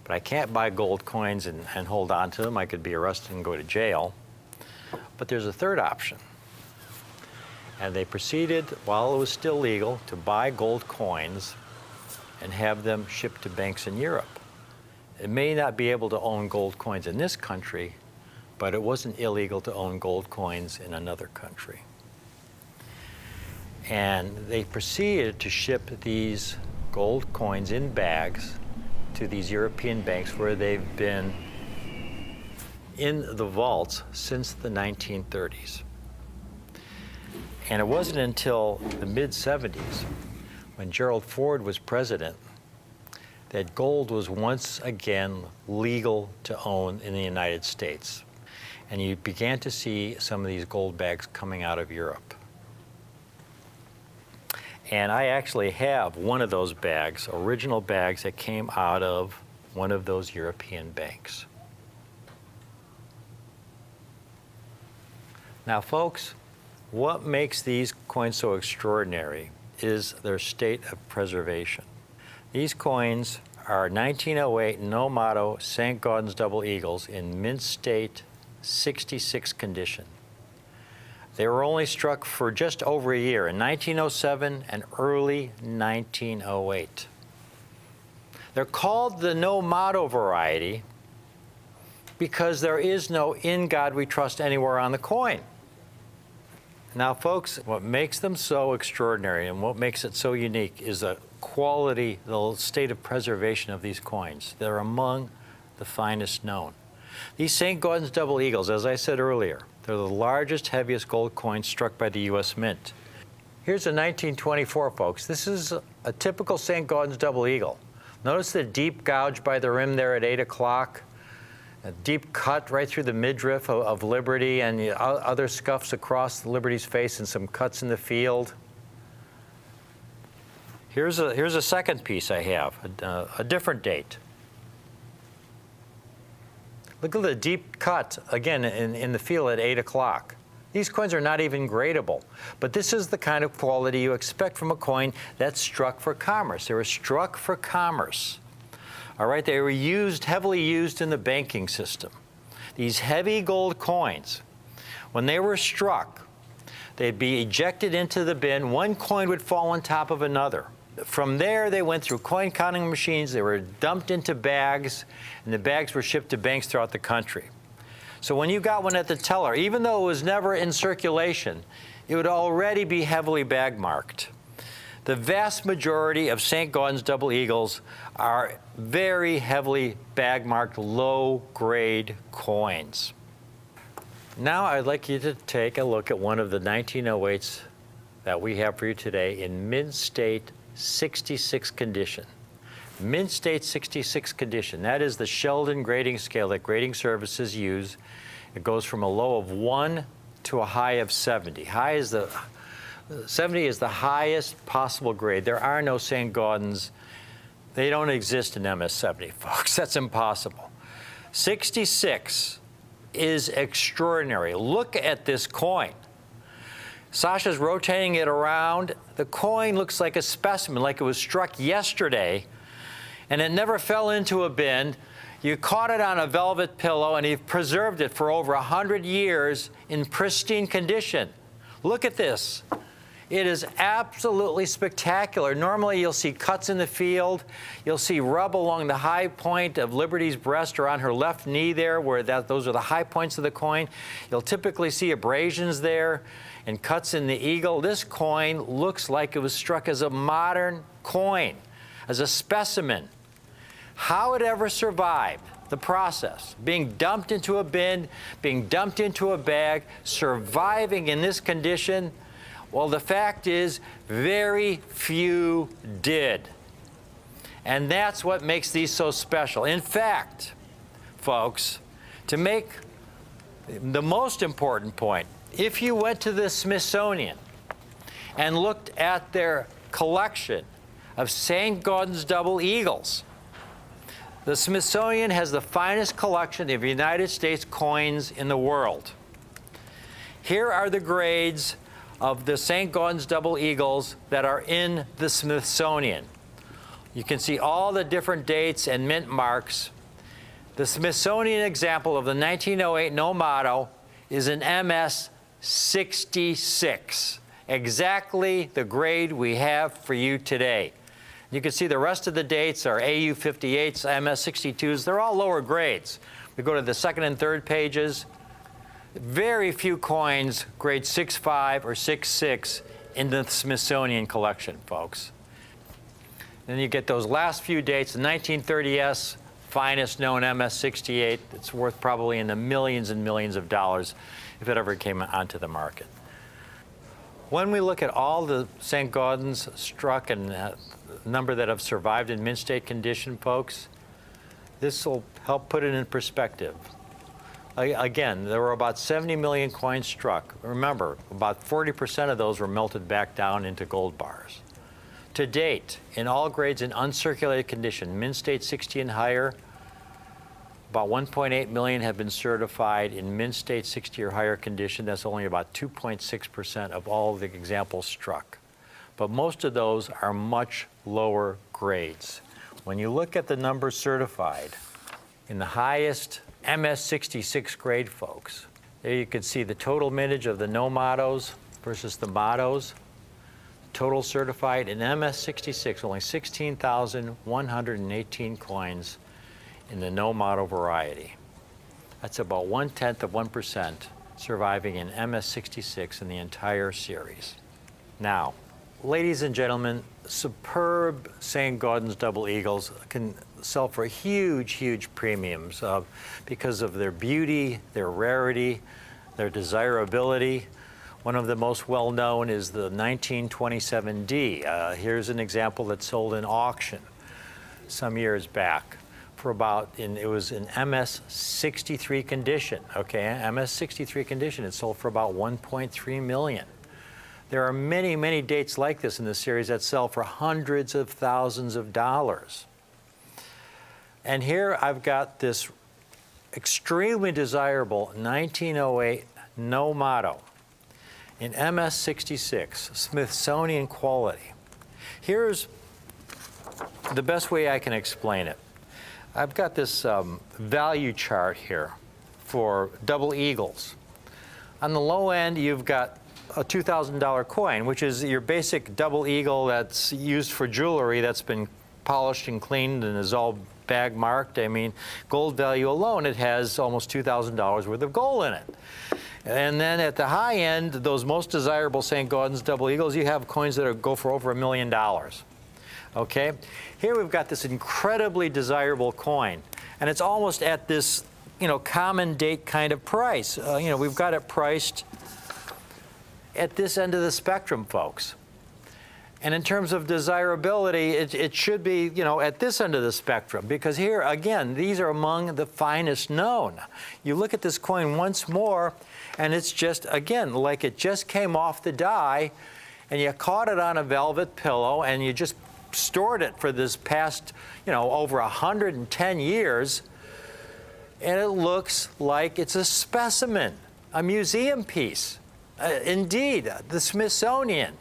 But I can't buy gold coins and hold on to them. I could be arrested and go to jail. But there's a third option. And they proceeded, while it was still legal, to buy gold coins and have them shipped to banks in Europe. It may not be able to own gold coins in this country, but it wasn't illegal to own gold coins in another country. And they proceeded to ship these gold coins in bags to these European banks where they've been in the vaults since the 1930s. And it wasn't until the mid-70s, when Gerald Ford was president, that gold was once again legal to own in the United States. And you began to see some of these gold bags coming out of Europe. And I actually have one of those bags, original bags that came out of one of those European banks. Now, folks, what makes these coins so extraordinary is their state of preservation. These coins are 1908 no motto St. Gaudens double eagles in mint state 66 condition. They were only struck for just over a year in 1907 and early 1908. They're called the no motto variety because there is no "In God We Trust" anywhere on the coin. Now, folks, what makes them so extraordinary and what makes it so unique is the quality, the state of preservation of these coins. They're among the finest known. These St. Gordon's Double Eagles, as I said earlier, they're the largest, heaviest gold coins struck by the U.S. Mint. Here's a 1924, folks. This is a typical St. Gordon's Double Eagle. Notice the deep gouge by the rim there at 8 o'clock. A deep cut right through the midriff of Liberty, and other scuffs across Liberty's face and some cuts in the field. Here's a second piece I have, a different date. Look at the deep cut, again, in the field at 8 o'clock. These coins are not even gradable, but this is the kind of quality you expect from a coin that's struck for commerce. They were struck for commerce. All right, they were heavily used in the banking system. These heavy gold coins, when they were struck, they'd be ejected into the bin. One coin would fall on top of another. From there, they went through coin counting machines. They were dumped into bags, and the bags were shipped to banks throughout the country. So when you got one at the teller, even though it was never in circulation, it would already be heavily bag marked. The vast majority of St. Gordon's Double Eagles are very heavily bag-marked, low-grade coins. Now I'd like you to take a look at one of the 1908s that we have for you today in Mint State 66 condition. Mint State 66 condition, that is the Sheldon grading scale that grading services use. It goes from a low of 1 to a high of 70. 70 is the highest possible grade. There are no St. Gordons. They don't exist in MS-70, folks. That's impossible. 66 is extraordinary. Look at this coin. Sasha's rotating it around. The coin looks like a specimen, like it was struck yesterday, and it never fell into a bin. You caught it on a velvet pillow, and you've preserved it for over 100 years in pristine condition. Look at this. It is absolutely spectacular. Normally, you'll see cuts in the field. You'll see rub along the high point of Liberty's breast or on her left knee there, where those are the high points of the coin. You'll typically see abrasions there and cuts in the eagle. This coin looks like it was struck as a modern coin, as a specimen. How it ever survived the process, being dumped into a bin, being dumped into a bag, surviving in this condition, well, the fact is, very few did. And that's what makes these so special. In fact, folks, to make the most important point, if you went to the Smithsonian and looked at their collection of St. Gordon's Double Eagles, the Smithsonian has the finest collection of United States coins in the world. Here are the grades of the St. Gordon's Double Eagles that are in the Smithsonian. You can see all the different dates and mint marks. The Smithsonian example of the 1908 no motto is an MS 66, exactly the grade we have for you today. You can see the rest of the dates are AU 58s, MS 62s. They're all lower grades. We go to the second and third pages. Very few coins grade 6.5 or 6.6 in the Smithsonian collection, folks. Then you get those last few dates, the 1930s, finest known MS-68. It's worth probably in the millions and millions of dollars if it ever came onto the market. When we look at all the St. Gordons struck and number that have survived in mint state condition, folks, this will help put it in perspective. Again, there were about 70 million coins struck. Remember, about 40% of those were melted back down into gold bars. To date, in all grades in uncirculated condition, mint state 60 and higher, about 1.8 million have been certified in mint state 60 or higher condition. That's only about 2.6% of all the examples struck. But most of those are much lower grades. When you look at the numbers certified in the highest MS-66 grade, folks, there you can see the total mintage of the no mottos versus the mottos. Total certified in MS-66, only 16,118 coins in the no motto variety. That's about 0.1% surviving in MS66 in the entire series. Now, ladies and gentlemen, superb St. Gaudens Double Eagles can sell for huge, huge premiums because of their beauty, their rarity, their desirability. One of the most well-known is the 1927D. Here's an example that sold in auction some years back for about, it was in MS63 condition, okay? MS63 condition, it sold for about 1.3 million. There are many, many dates like this in the series that sell for hundreds of thousands of dollars. And here I've got this extremely desirable 1908 No Motto in MS66, Smithsonian quality. Here's the best way I can explain it. I've got this value chart here for double eagles. On the low end, you've got a $2,000 coin, which is your basic double eagle that's used for jewelry that's been polished and cleaned and is all bag marked. I mean, gold value alone, it has almost $2,000 worth of gold in it. And then at the high end, those most desirable St. Gaudens Double Eagles, you have coins that go for over $1 million. Okay? Here we've got this incredibly desirable coin, and it's almost at this, common date kind of price. We've got it priced at this end of the spectrum, folks. And in terms of desirability, it should be, at this end of the spectrum, because here, again, these are among the finest known. You look at this coin once more, and it's just, again, like it just came off the die, and you caught it on a velvet pillow, and you just stored it for this past, over 110 years, and it looks like it's a specimen, a museum piece. Indeed, the Smithsonian.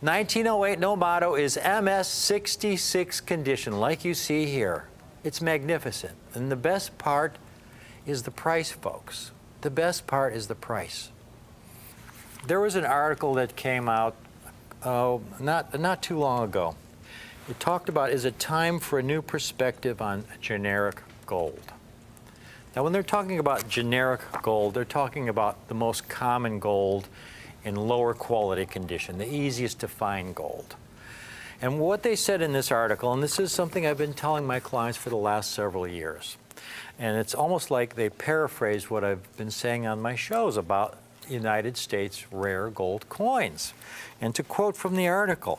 1908 No Motto is MS66 condition, like you see here. It's magnificent. And the best part is the price, folks. The best part is the price. There was an article that came out not too long ago. It talked about, is it time for a new perspective on generic gold? Now, when they're talking about generic gold, they're talking about the most common gold in lower quality condition, the easiest to find gold. And what they said in this article, and this is something I've been telling my clients for the last several years, and it's almost like they paraphrased what I've been saying on my shows about United States rare gold coins. And to quote from the article,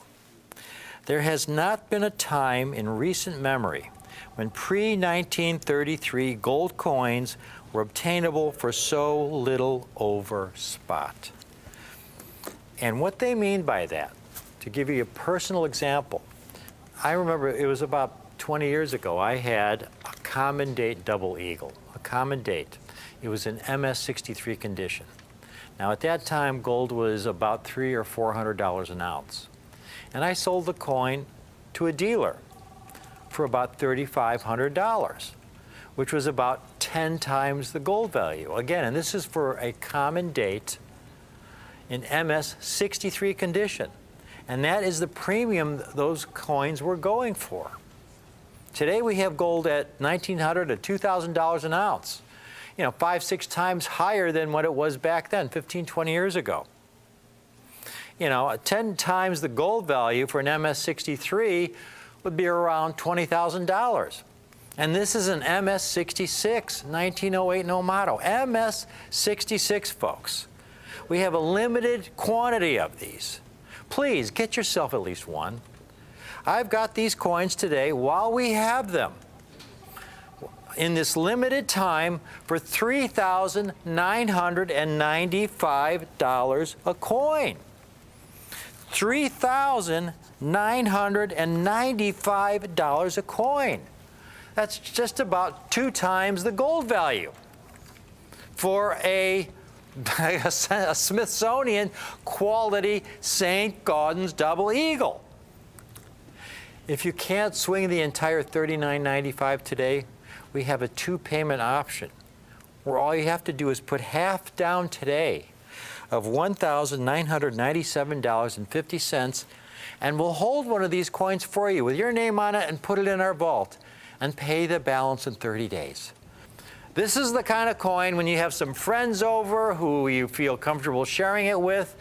there has not been a time in recent memory when pre-1933 gold coins were obtainable for so little over spot. And what they mean by that, to give you a personal example, I remember it was about 20 years ago, I had a common date double eagle, a common date. It was in MS63 condition. Now at that time, gold was about $300 or $400 an ounce. And I sold the coin to a dealer for about $3,500, which was about 10 times the gold value. Again, and this is for a common date in MS63 condition. And that is the premium those coins were going for. Today we have gold at $1,900 to $2,000 an ounce. 5-6 times higher than what it was back then, 15, 20 years ago. 10 times the gold value for an MS63 would be around $20,000. And this is an MS66, 1908 No Motto. MS66, folks. We have a limited quantity of these. Please, get yourself at least one. I've got these coins today while we have them in this limited time for $3,995 a coin. $3,995 a coin. That's just about 2 times the gold value for a Smithsonian quality St. Gaudens Double Eagle. If you can't swing the entire $39.95 today, we have a 2-payment option where all you have to do is put half down today of $1,997.50, and we'll hold one of these coins for you with your name on it and put it in our vault and pay the balance in 30 days. This is the kind of coin when you have some friends over who you feel comfortable sharing it with,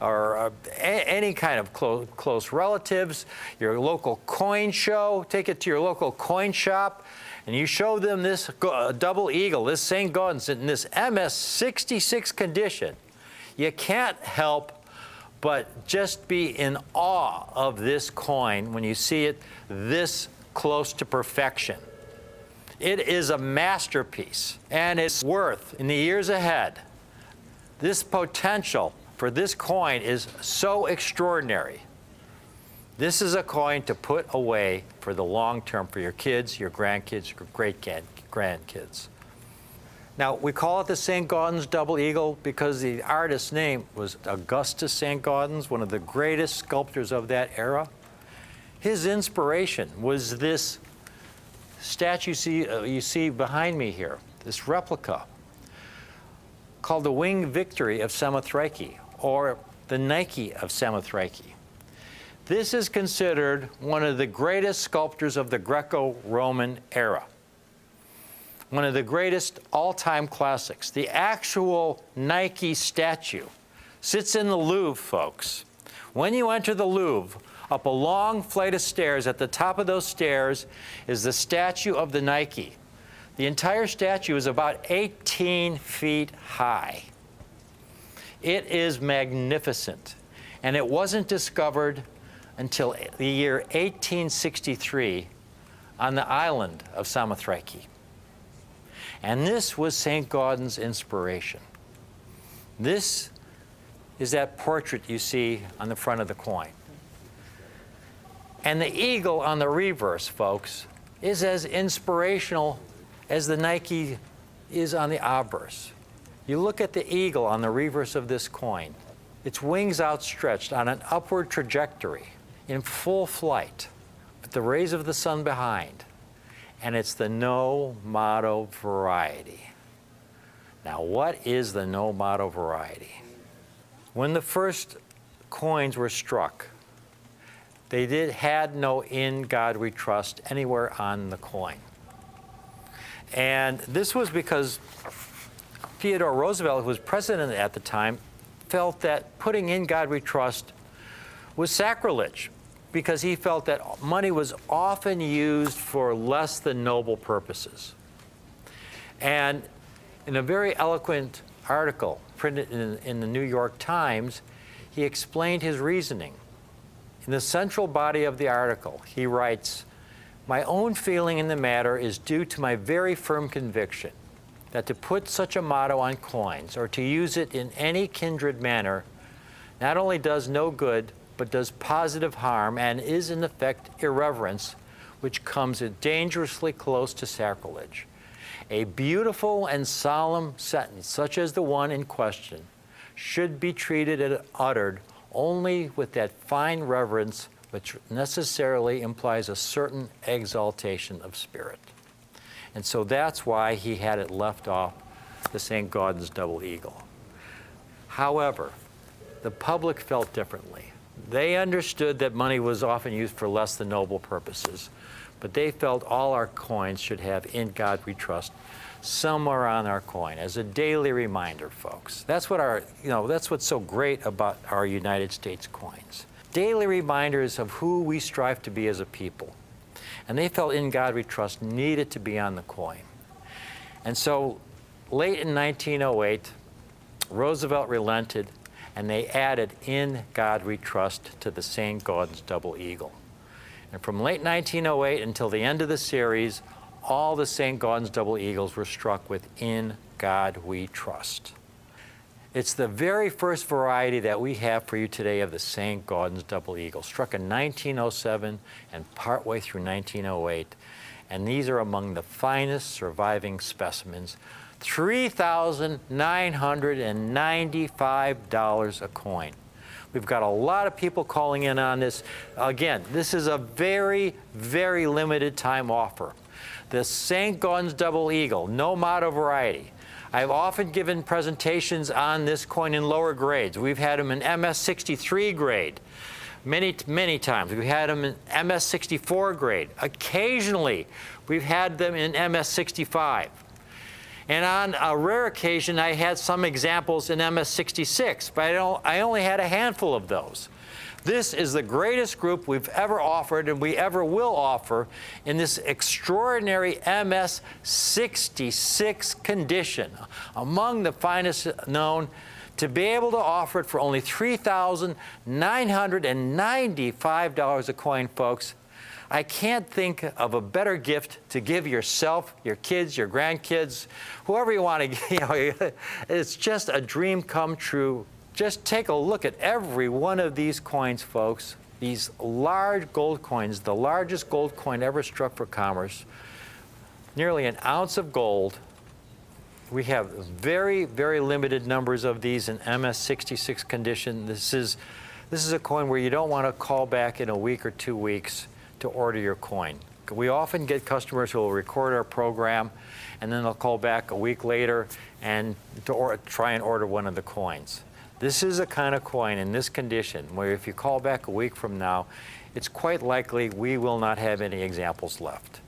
or any kind of close relatives, your local coin show. Take it to your local coin shop, and you show them this double eagle, this St. Gaudens in this MS66 condition. You can't help but just be in awe of this coin when you see it this close to perfection. It is a masterpiece, and it's worth, in the years ahead, this potential for this coin is so extraordinary. This is a coin to put away for the long term for your kids, your grandkids, your great-grandkids. Now, we call it the St. Gaudens Double Eagle because the artist's name was Augustus St. Gaudens, one of the greatest sculptors of that era. His inspiration was this statue you see behind me here, this replica called the Winged Victory of Samothrace, or the Nike of Samothrace. This is considered one of the greatest sculptors of the Greco-Roman era, one of the greatest all-time classics. The actual Nike statue sits in the Louvre, folks. When you enter the Louvre, up a long flight of stairs, at the top of those stairs is the statue of the Nike. The entire statue is about 18 feet high. It is magnificent, and it wasn't discovered until the year 1863 on the island of Samothrace. And this was St. Gaudens' inspiration. This is that portrait you see on the front of the coin. And the eagle on the reverse, folks, is as inspirational as the Nike is on the obverse. You look at the eagle on the reverse of this coin, its wings outstretched on an upward trajectory in full flight with the rays of the sun behind. And it's the no motto variety. Now, what is the no motto variety? When the first coins were struck, they had no "In God We Trust" anywhere on the coin. And this was because Theodore Roosevelt, who was president at the time, felt that putting "In God We Trust" was sacrilege, because he felt that money was often used for less than noble purposes. And in a very eloquent article printed in the New York Times, he explained his reasoning. In the central body of the article, he writes, "My own feeling in the matter is due to my very firm conviction that to put such a motto on coins or to use it in any kindred manner not only does no good, but does positive harm and is in effect irreverence, which comes dangerously close to sacrilege. A beautiful and solemn sentence, such as the one in question, should be treated and uttered only with that fine reverence which necessarily implies a certain exaltation of spirit." And so that's why he had it left off the St. Gaudens Double Eagle. However, the public felt differently. They understood that money was often used for less than noble purposes, but they felt all our coins should have "In God We Trust" somewhere on our coin as a daily reminder, folks. That's what that's what's so great about our United States coins. Daily reminders of who we strive to be as a people. And they felt "In God We Trust" needed to be on the coin. And so late in 1908, Roosevelt relented, and they added "In God We Trust" to the St. Gaudens Double Eagle. And from late 1908 until the end of the series, all the St. Gaudens Double Eagles were struck with "In God We Trust." It's the very first variety that we have for you today of the St. Gaudens Double Eagle, struck in 1907 and partway through 1908. And these are among the finest surviving specimens. $3,995 a coin. We've got a lot of people calling in on this. Again, this is a very, very limited time offer. The St. Gaudens Double Eagle, no motto variety. I've often given presentations on this coin in lower grades. We've had them in MS63 grade many, many times. We've had them in MS64 grade. Occasionally, we've had them in MS65. And on a rare occasion, I had some examples in MS66, but I only had a handful of those. This is the greatest group we've ever offered and we ever will offer in this extraordinary MS66 condition, among the finest known. To be able to offer it for only $3,995 a coin, folks, I can't think of a better gift to give yourself, your kids, your grandkids, whoever you want to. It's just a dream come true. Just take a look at every one of these coins, folks. These large gold coins, the largest gold coin ever struck for commerce, nearly an ounce of gold. We have very, very limited numbers of these in MS66 condition. This is a coin where you don't want to call back in a week or 2 weeks to order your coin. We often get customers who will record our program and then they'll call back a week later and try and order one of the coins. This is a kind of coin in this condition where if you call back a week from now, it's quite likely we will not have any examples left.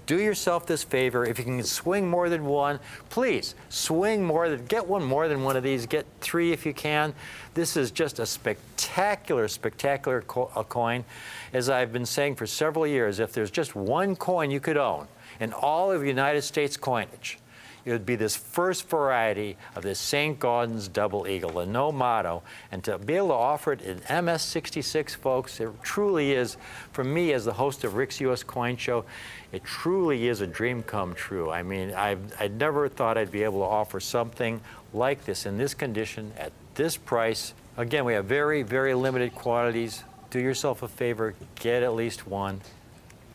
Do yourself this favor. If you can swing more than one, please get one more than one of these. Get 3 if you can. This is just a spectacular, spectacular coin. As I've been saying for several years, if there's just one coin you could own in all of United States coinage, it would be this first variety of this St. Gaudens Double Eagle, a no motto. And to be able to offer it in MS66, folks, it truly is, for me as the host of Rick's U.S. Coin Show, it truly is a dream come true. I mean, I never thought I'd be able to offer something like this in this condition at this price. Again, we have very, very limited quantities. Do yourself a favor, get at least one.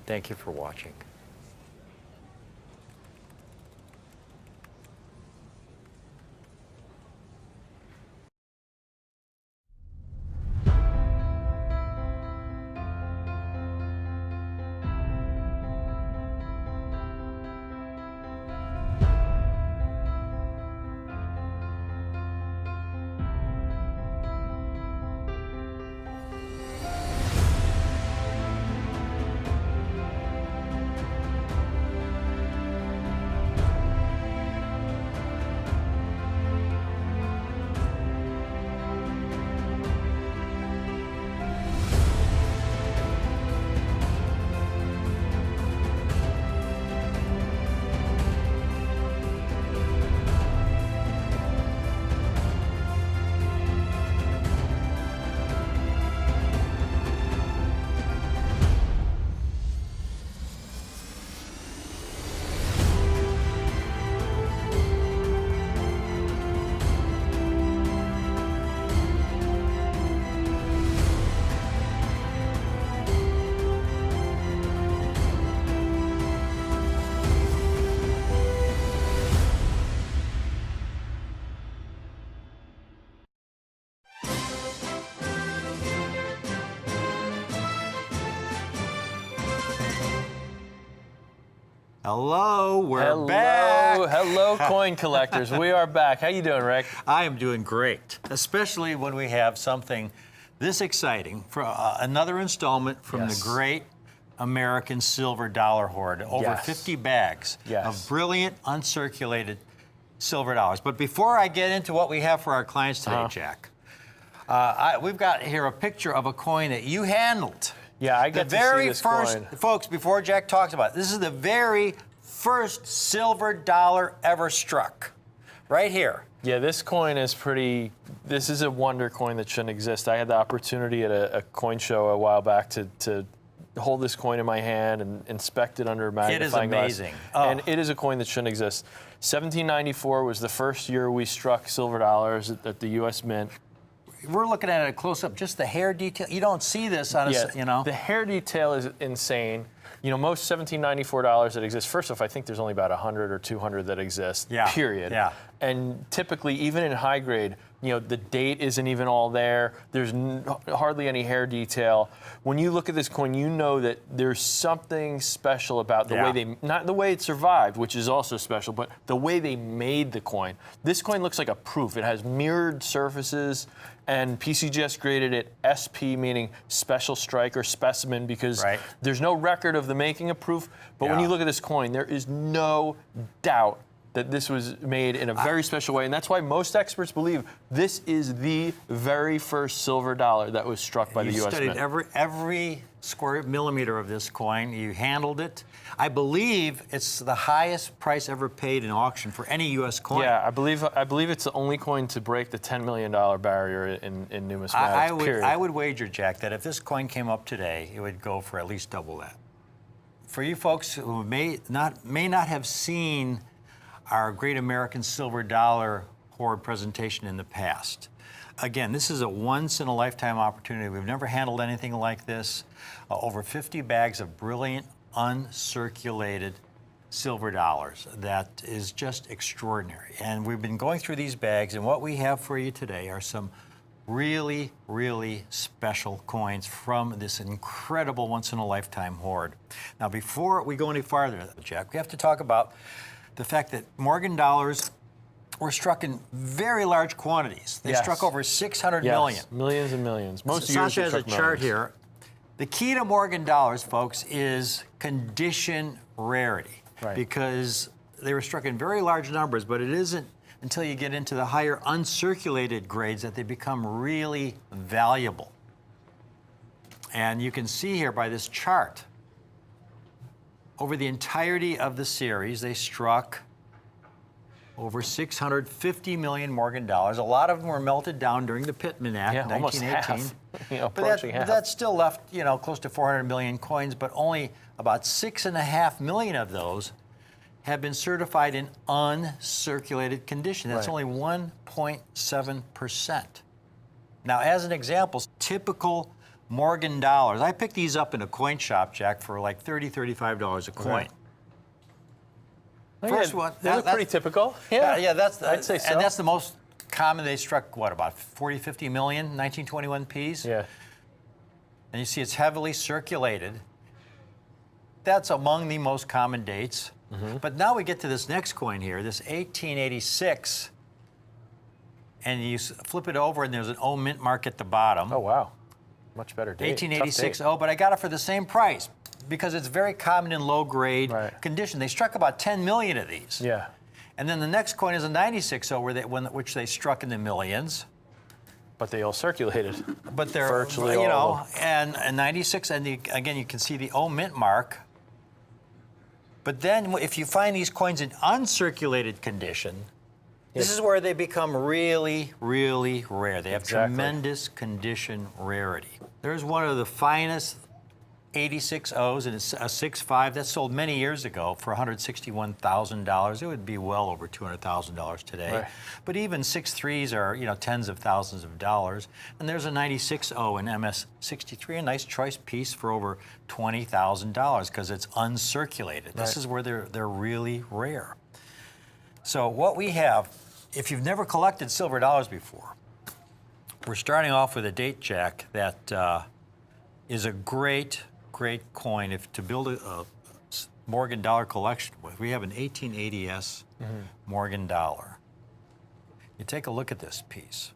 Thank you for watching. Hello, we're back. Hello, coin collectors. We are back. How you doing, Rick? I am doing great, especially when we have something this exciting for another installment from the great American silver dollar hoard. Over 50 bags of brilliant, uncirculated silver dollars. But before I get into what we have for our clients today, Jack, we've got here a picture of a coin that you handled. Yeah, I get to see this coin. Folks, before Jack talks about it, this is the very first silver dollar ever struck, right here. Yeah, this coin is this is a wonder coin that shouldn't exist. I had the opportunity at a coin show a while back to hold this coin in my hand and inspect it under a magnifying glass. It is amazing. And it is a coin that shouldn't exist. 1794 was the first year we struck silver dollars at the U.S. Mint. We're looking at it close up, just the hair detail. You don't see this on a, The hair detail is insane. You know, most 1794 dollars that exist, first off, I think there's only about 100 or 200 that exist, period. Yeah. And typically, even in high grade, you know, the date isn't even all there. There's hardly any hair detail. When you look at this coin, you know that there's something special about the way not the way it survived, which is also special, but the way they made the coin. This coin looks like a proof. It has mirrored surfaces, and PCGS graded it SP, meaning special strike or specimen, because there's no record of the making of proof. But when you look at this coin, there is no doubt that this was made in a very special way, and that's why most experts believe this is the very first silver dollar that was struck by the You U.S. studied Mint. every square millimeter of this coin. You handled it. I believe it's the highest price ever paid in auction for any U.S. coin. Yeah, I believe it's the only coin to break the $10 million barrier in numismatics. period. I would wager, Jack, that if this coin came up today, it would go for at least double that. For you folks who may not have seen our Great American Silver Dollar Hoard presentation in the past, again, this is a once-in-a-lifetime opportunity. We've never handled anything like this. Over 50 bags of brilliant, uncirculated silver dollars. That is just extraordinary. And we've been going through these bags, and what we have for you today are some really, really special coins from this incredible once-in-a-lifetime hoard. Now, before we go any farther, Jack, we have to talk about the fact that Morgan dollars were struck in very large quantities. They Yes. struck over 600 Yes, million. millions and millions. Most years Sasha it has a struck chart millions. here. The key to Morgan dollars, folks, is condition rarity. Right. Because they were struck in very large numbers, but it isn't until you get into the higher uncirculated grades that they become really valuable. And you can see here by this chart, over the entirety of the series, they struck over 650 million Morgan dollars. A lot of them were melted down during the Pittman Act, Yeah, almost 1918. half. But Approaching half. that still left, close to 400 million coins, but only about 6.5 million of those have been certified in uncirculated condition. That's Right. only 1.7%. Now, as an example, typical Morgan dollars, I picked these up in a coin shop, Jack, for like $30, $35 a coin. Right. First one, Those are pretty typical. Yeah, I'd say so. And that's the most common. They struck, what, about 40, 50 million 1921 Ps? Yeah. And you see it's heavily circulated. That's among the most common dates. Mm-hmm. But now we get to this next coin here, this 1886, and you flip it over and there's an O mint mark at the bottom. Oh, wow. Much better date. 1886 Tough O, but I got it for the same price because it's very common in low grade Right. condition. They struck about 10 million of these. date. Yeah. And then the next coin is a 96 O, which they struck in the millions. But they all circulated. But they're, Virtually you all know, of and 96, and again, you can see the O mint mark. But then if you find these coins in uncirculated condition, this is where they become really, really rare. They have Exactly. tremendous condition rarity. There's one of the finest 86 O's, and it's a 6.5 that sold many years ago for $161,000. It would be well over $200,000 today. Right. But even 6.3s are, tens of thousands of dollars. And there's a 96 O in MS63, a nice choice piece for over $20,000 because it's uncirculated. This Right. is where they're really rare. So what we have, if you've never collected silver dollars before, we're starting off with a date, Jack, that is a great coin to build a Morgan dollar collection with. We have an 1880s Morgan dollar. You take a look at this piece.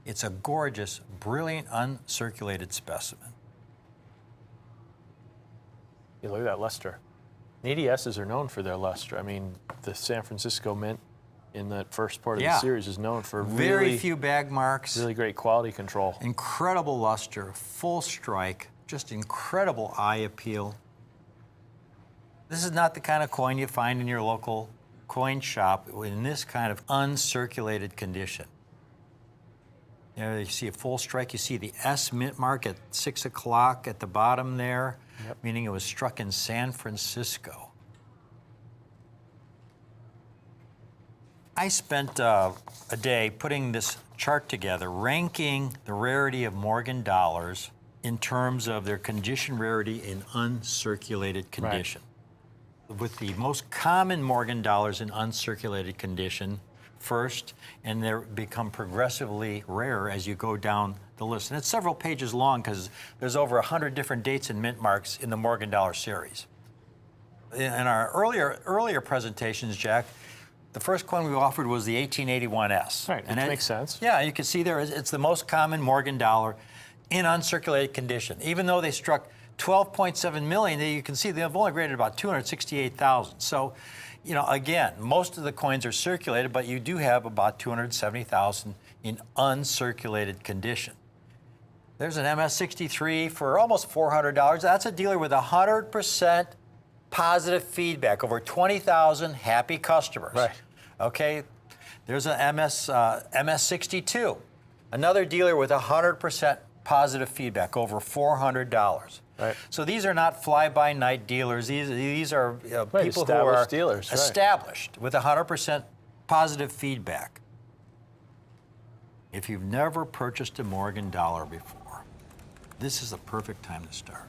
It's a gorgeous, brilliant, uncirculated specimen. You look at that luster. ADSs are known for their luster. I mean, the San Francisco Mint in that first part of Yeah. the series is known for Very really, few bag marks. really great quality control. Incredible luster, full strike, just incredible eye appeal. This is not the kind of coin you find in your local coin shop in this kind of uncirculated condition. You see a full strike, you see the S mint mark at 6 o'clock at the bottom there, meaning it was struck in San Francisco. I spent a day putting this chart together, ranking the rarity of Morgan dollars in terms of their condition rarity in uncirculated condition. With the most common Morgan dollars in uncirculated condition first, and they become progressively rarer as you go down the list. And it's several pages long because there's over 100 different dates and mint marks in the Morgan dollar series. In our earlier presentations, Jack, the first coin we offered was the 1881S. Right, which makes sense. Yeah, you can see there, it's the most common Morgan dollar in uncirculated condition. Even though they struck 12.7 million, you can see they've only graded about 268,000. So You know, again, most of the coins are circulated, but you do have about 270,000 in uncirculated condition. There's an MS63 for almost $400. That's a dealer with 100% positive feedback, over 20,000 happy customers. Right. Okay, there's an MS62, another dealer with 100% positive feedback, over $400. Right. So these are not fly-by-night dealers. These are people who are established dealers, right. established with 100% positive feedback. If you've never purchased a Morgan dollar before, this is the perfect time to start.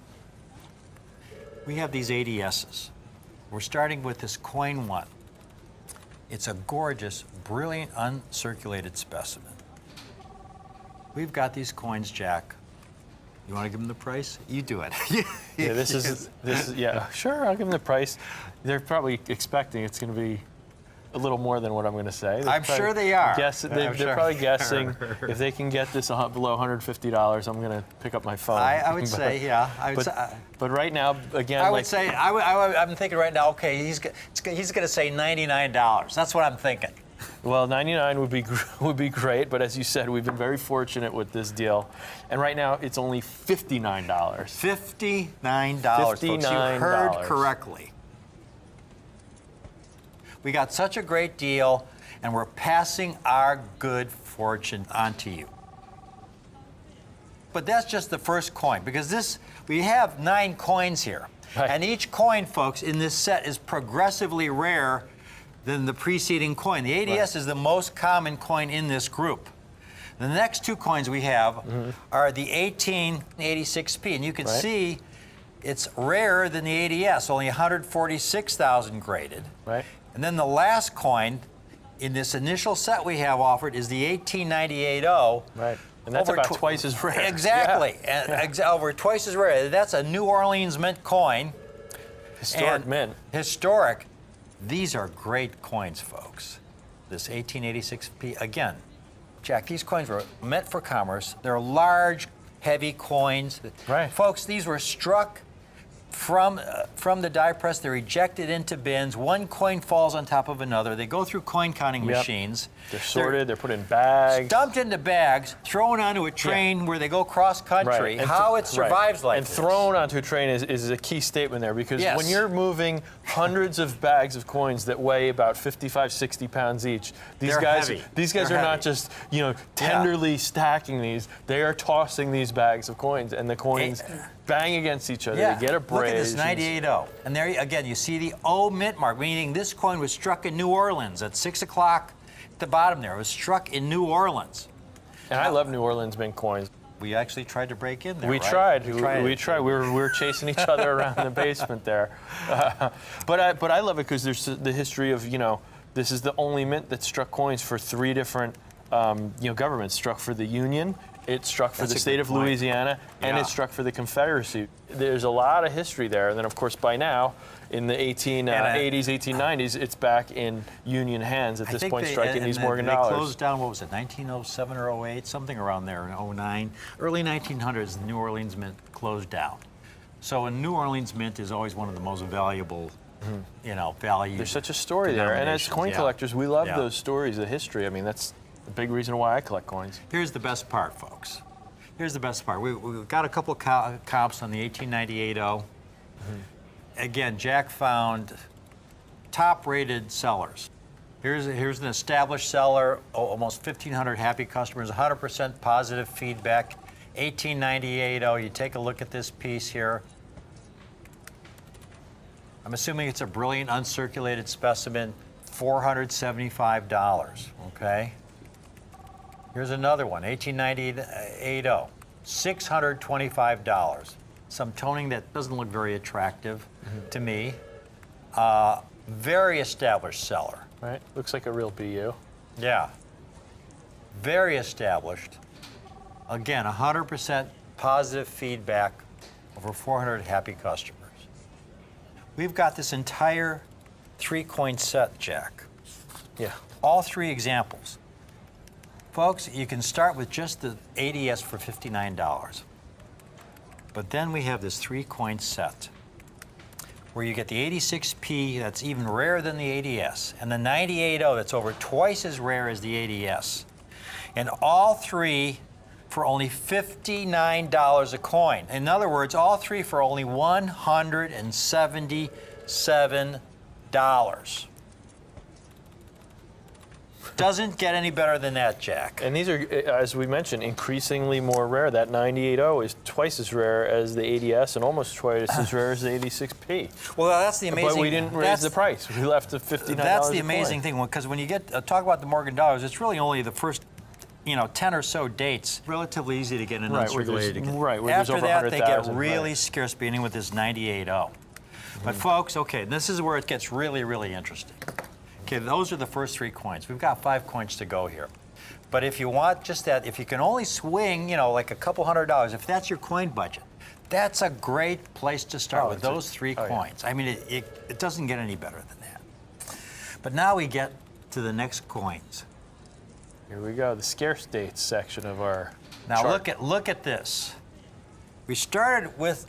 We have these ADSs. We're starting with this coin 1. It's a gorgeous, brilliant, uncirculated specimen. We've got these coins, Jack. You want to give them the price? You do it. Yeah, this is yeah. Sure, I'll give them the price. They're probably expecting it's going to be a little more than what I'm going to say. I'm sure they are. They're probably guessing if they can get this below $150, I'm going to pick up my phone. I would say, yeah. But right now, again, I would say, I'm thinking right now, okay, he's going to say $99. That's what I'm thinking. Well, 99 would be great, but as you said, we've been very fortunate with this deal, and right now it's only $59. $59, folks. You heard correctly. We got such a great deal, and we're passing our good fortune on to you. But that's just the first coin, because we have 9 coins here. Right. And each coin, folks, in this set is progressively rare than the preceding coin. The ADS is the most common coin in this group. The next 2 coins we have are the 1886p, and you can see it's rarer than the ADS, only 146,000 graded. Right. And then the last coin in this initial set we have offered is the 1898-0. Right. And that's about twice as rare. Exactly. Yeah. And over twice as rare. That's a New Orleans mint coin. Historic mint. Historic. These are great coins, folks. This 1886p, again, Jack, these coins were meant for commerce. They're large, heavy coins. Right. Folks, these were struck from the die press. They're ejected into bins. One coin falls on top of another. They go through coin counting machines. They're sorted, they're put in bags. Dumped into bags, thrown onto a train where they go cross country. And How it survives like and this. thrown onto a train is a key statement there, because Yes. when you're moving hundreds of bags of coins that weigh about 55, 60 pounds each, these They're guys heavy. these guys They're are not heavy. just tenderly stacking these. They are tossing these bags of coins, and the coins bang against each other. Yeah. They get Look at this abrasions. 98-0. And there again, you see the O mint mark, meaning this coin was struck in New Orleans at 6 o'clock at the bottom there. It was struck in New Orleans. And I love New Orleans mint coins. We actually tried to break in there. We right? tried. We tried. We were chasing each other around the basement there. But I love it because there's the history of, this is the only mint that struck coins for 3 different governments. Struck for the Union, it struck for That's the a state good of point. Louisiana, and Yeah. it struck for the Confederacy. There's a lot of history there. And then, of course, by now, in the 1880s, 1890s, it's back in Union hands at I this think point, striking these Morgan they dollars. closed down, what was it, 1907 or 08, something around there in 09. Early 1900s, the New Orleans Mint closed down. So a New Orleans Mint is always one of the most valuable, value. There's such a story there. And as coin denominations, collectors, we love Yeah. those stories, the history. I mean, that's a big reason why I collect coins. Here's the best part, folks. Here's the best part. We've got a couple comps on the 1898-0. Again, Jack found top-rated sellers. Here's an established seller, almost 1,500 happy customers, 100% positive feedback. 1898-0. You take a look at this piece here. I'm assuming it's a brilliant uncirculated specimen, $475, okay? Here's another one, 1898-0, $625. Some toning that doesn't look very attractive to me. Very established seller. Right? Looks like a real BU. Yeah. Very established. Again, 100% positive feedback, over 400 happy customers. We've got this entire 3-coin set, Jack. Yeah. All 3 examples. Folks, you can start with just the ADS for $59. But then we have this 3-coin set. where you get the 86P that's even rarer than the ADS, and the 98O that's over twice as rare as the ADS. And all three for only $59 a coin. In other words, all three for only $177. Doesn't get any better than that, Jack. And these are, as we mentioned, increasingly more rare. That 98O is twice as rare as the ADS and almost twice as rare as the 86P. Well, that's the amazing. But we didn't raise the price. We left at $59. That's the a amazing coin. thing, because when you get talk about the Morgan dollars, it's really only the first, 10 or so dates. Relatively easy to get an Right, where there's- uncirculated. right, where there's After over that, they get 100,000, really right. scarce, beginning with this 98O. But folks, okay, this is where it gets really, really interesting. Okay, those are the first three coins. We've got 5 coins to go here. But if you want just that, if you can only swing, like a couple $100, if that's your coin budget, that's a great place to start with those three coins. I mean, it doesn't get any better than that. But now we get to the next coins. Here we go, the scarce dates section of our Now chart. look at this. We started with.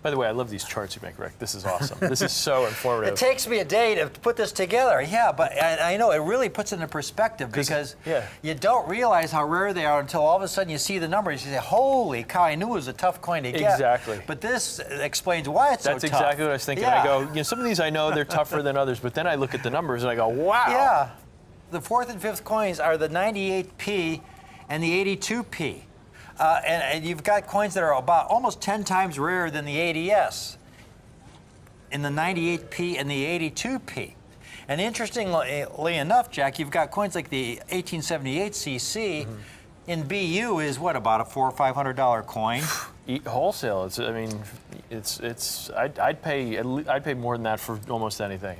By the way, I love these charts you make, Rick. This is awesome. This is so informative. It takes me a day to put this together. Yeah, but I know it really puts it into perspective, because you don't realize how rare they are until all of a sudden you see the numbers. You say, "Holy cow! I knew it was a tough coin to get." Exactly. But this explains why it's That's so tough. exactly what I was thinking. Yeah. I go, some of these I know they're tougher than others, but then I look at the numbers and I go, wow. Yeah. The fourth and fifth coins are the 98P and the 82P. And you've got coins that are about almost 10 times rarer than the ADS in the 98P and the 82P. And interestingly enough, Jack, you've got coins like the 1878 CC in BU is what, about a $400 or $500 coin? Wholesale. I'd pay more than that for almost anything.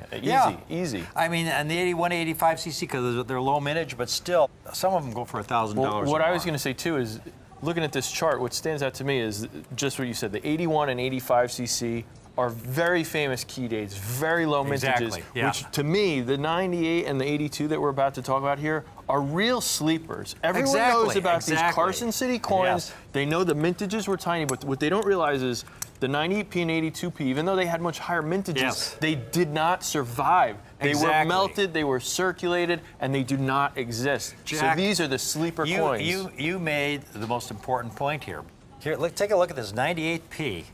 Easy. I mean, and the 81, 85 CC, because they're low mintage, but still, some of them go for $1,000. Well, what I was going to say too is, looking at this chart, what stands out to me is just what you said. The 81 and 85 CC are very famous key dates, very low mintages, yeah. which to me, the 98 and the 82 that we're about to talk about here are real sleepers. Everyone knows about these Carson City coins. Yes. They know the mintages were tiny, but what they don't realize is the 98P and 82P, even though they had much higher mintages, they did not survive. They were melted, they were circulated, and they do not exist. Jack, so these are the sleeper coins. You made the most important point here. Here, take a look at this 98P.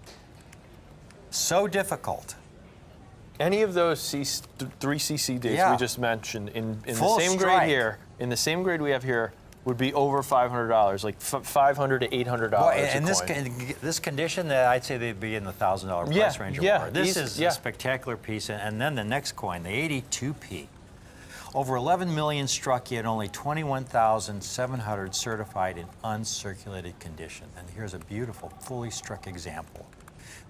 So difficult. Any of those 3CC dates we just mentioned in the same grade here, in the same grade we have here, would be over $500, like $500 to $800 In this condition, I'd say they'd be in the $1,000 price range or more. This is a spectacular piece. And then the next coin, the 82P. Over 11 million struck, yet only 21,700 certified in uncirculated condition. And here's a beautiful, fully struck example.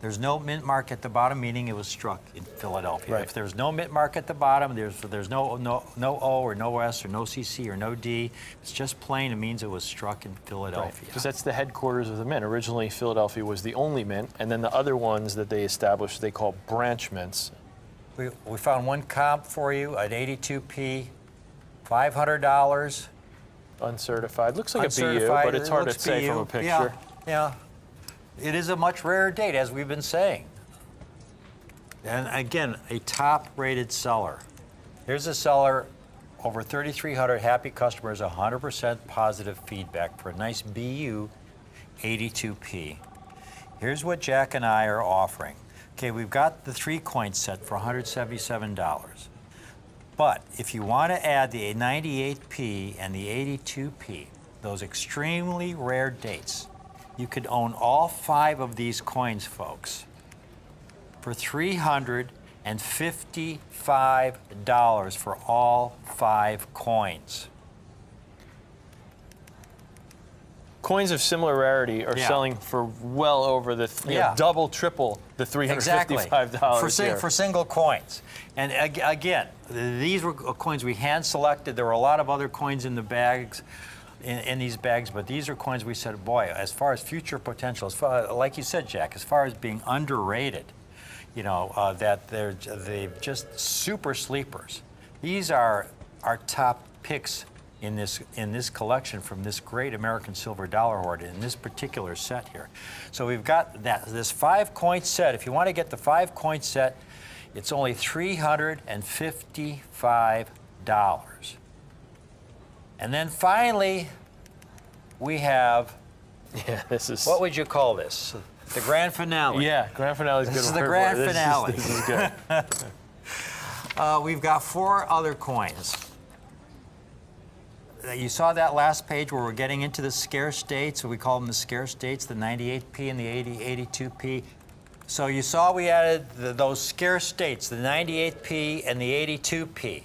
There's no mint mark at the bottom, meaning it was struck in Philadelphia. Right. If there's no mint mark at the bottom, there's no O or no S or no CC or no D. It's just plain. It means it was struck in Philadelphia. Because that's the headquarters of the mint. Originally, Philadelphia was the only mint, and then the other ones that they established, they call branch mints. We found one comp for you at 82P, $500. Uncertified. Looks like a BU, Uncertified. but it's hard to say from a picture. Yeah. It is a much rarer date, as we've been saying. And again, a top-rated seller. Here's a seller, over 3,300 happy customers, 100% positive feedback for a nice BU 82P. Here's what Jack and I are offering. Okay, we've got the 3-coin set for $177. But if you want to add the 98P and the 82P, those extremely rare dates, you could own all 5 of these coins, folks, for $355 for all 5 coins. Coins of similar rarity are selling for well over the double, triple the $355 for single coins. And again, these were coins we hand selected. There were a lot of other coins in the bags. In these bags, but these are coins we said, boy, as far as future potential, like you said, Jack, as far as being underrated, that they're just super sleepers. These are our top picks in this collection from this great American silver dollar hoard in this particular set here. So we've got this 5-coin set. If you want to get the 5-coin set, it's only $355. And then finally, we have, Yeah, this is. what would you call this? The grand finale. Yeah, grand finale is good. This is the word for grand it. finale. This is good. We've got 4 other coins. You saw that last page where we're getting into the scarce dates, so we call them the scarce dates, the 98p and the 82p. So you saw we added those scarce dates, the 98p and the 82p.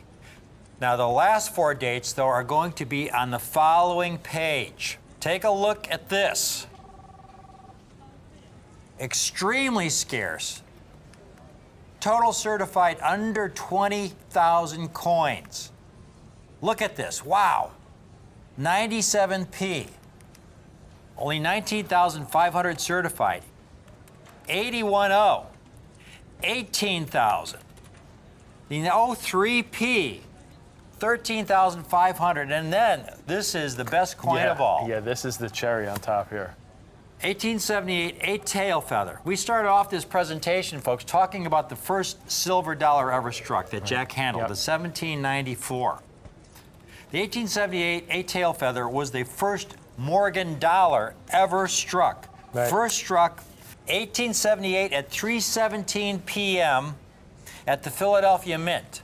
Now the last 4 dates, though, are going to be on the following page. Take a look at this. Extremely scarce. Total certified under 20,000 coins. Look at this, wow. 97p. Only 19,500 certified. 810. 18,000. The 03p. 13,500. And then this is the best coin of all. Yeah, this is the cherry on top here. 1878, 8 tail feather. We started off this presentation, folks, talking about the first silver dollar ever struck that Jack handled, Yep. the 1794. The 1878 8 tail feather was the first Morgan dollar ever struck. Right. First struck 1878 at 3:17 p.m. at the Philadelphia Mint.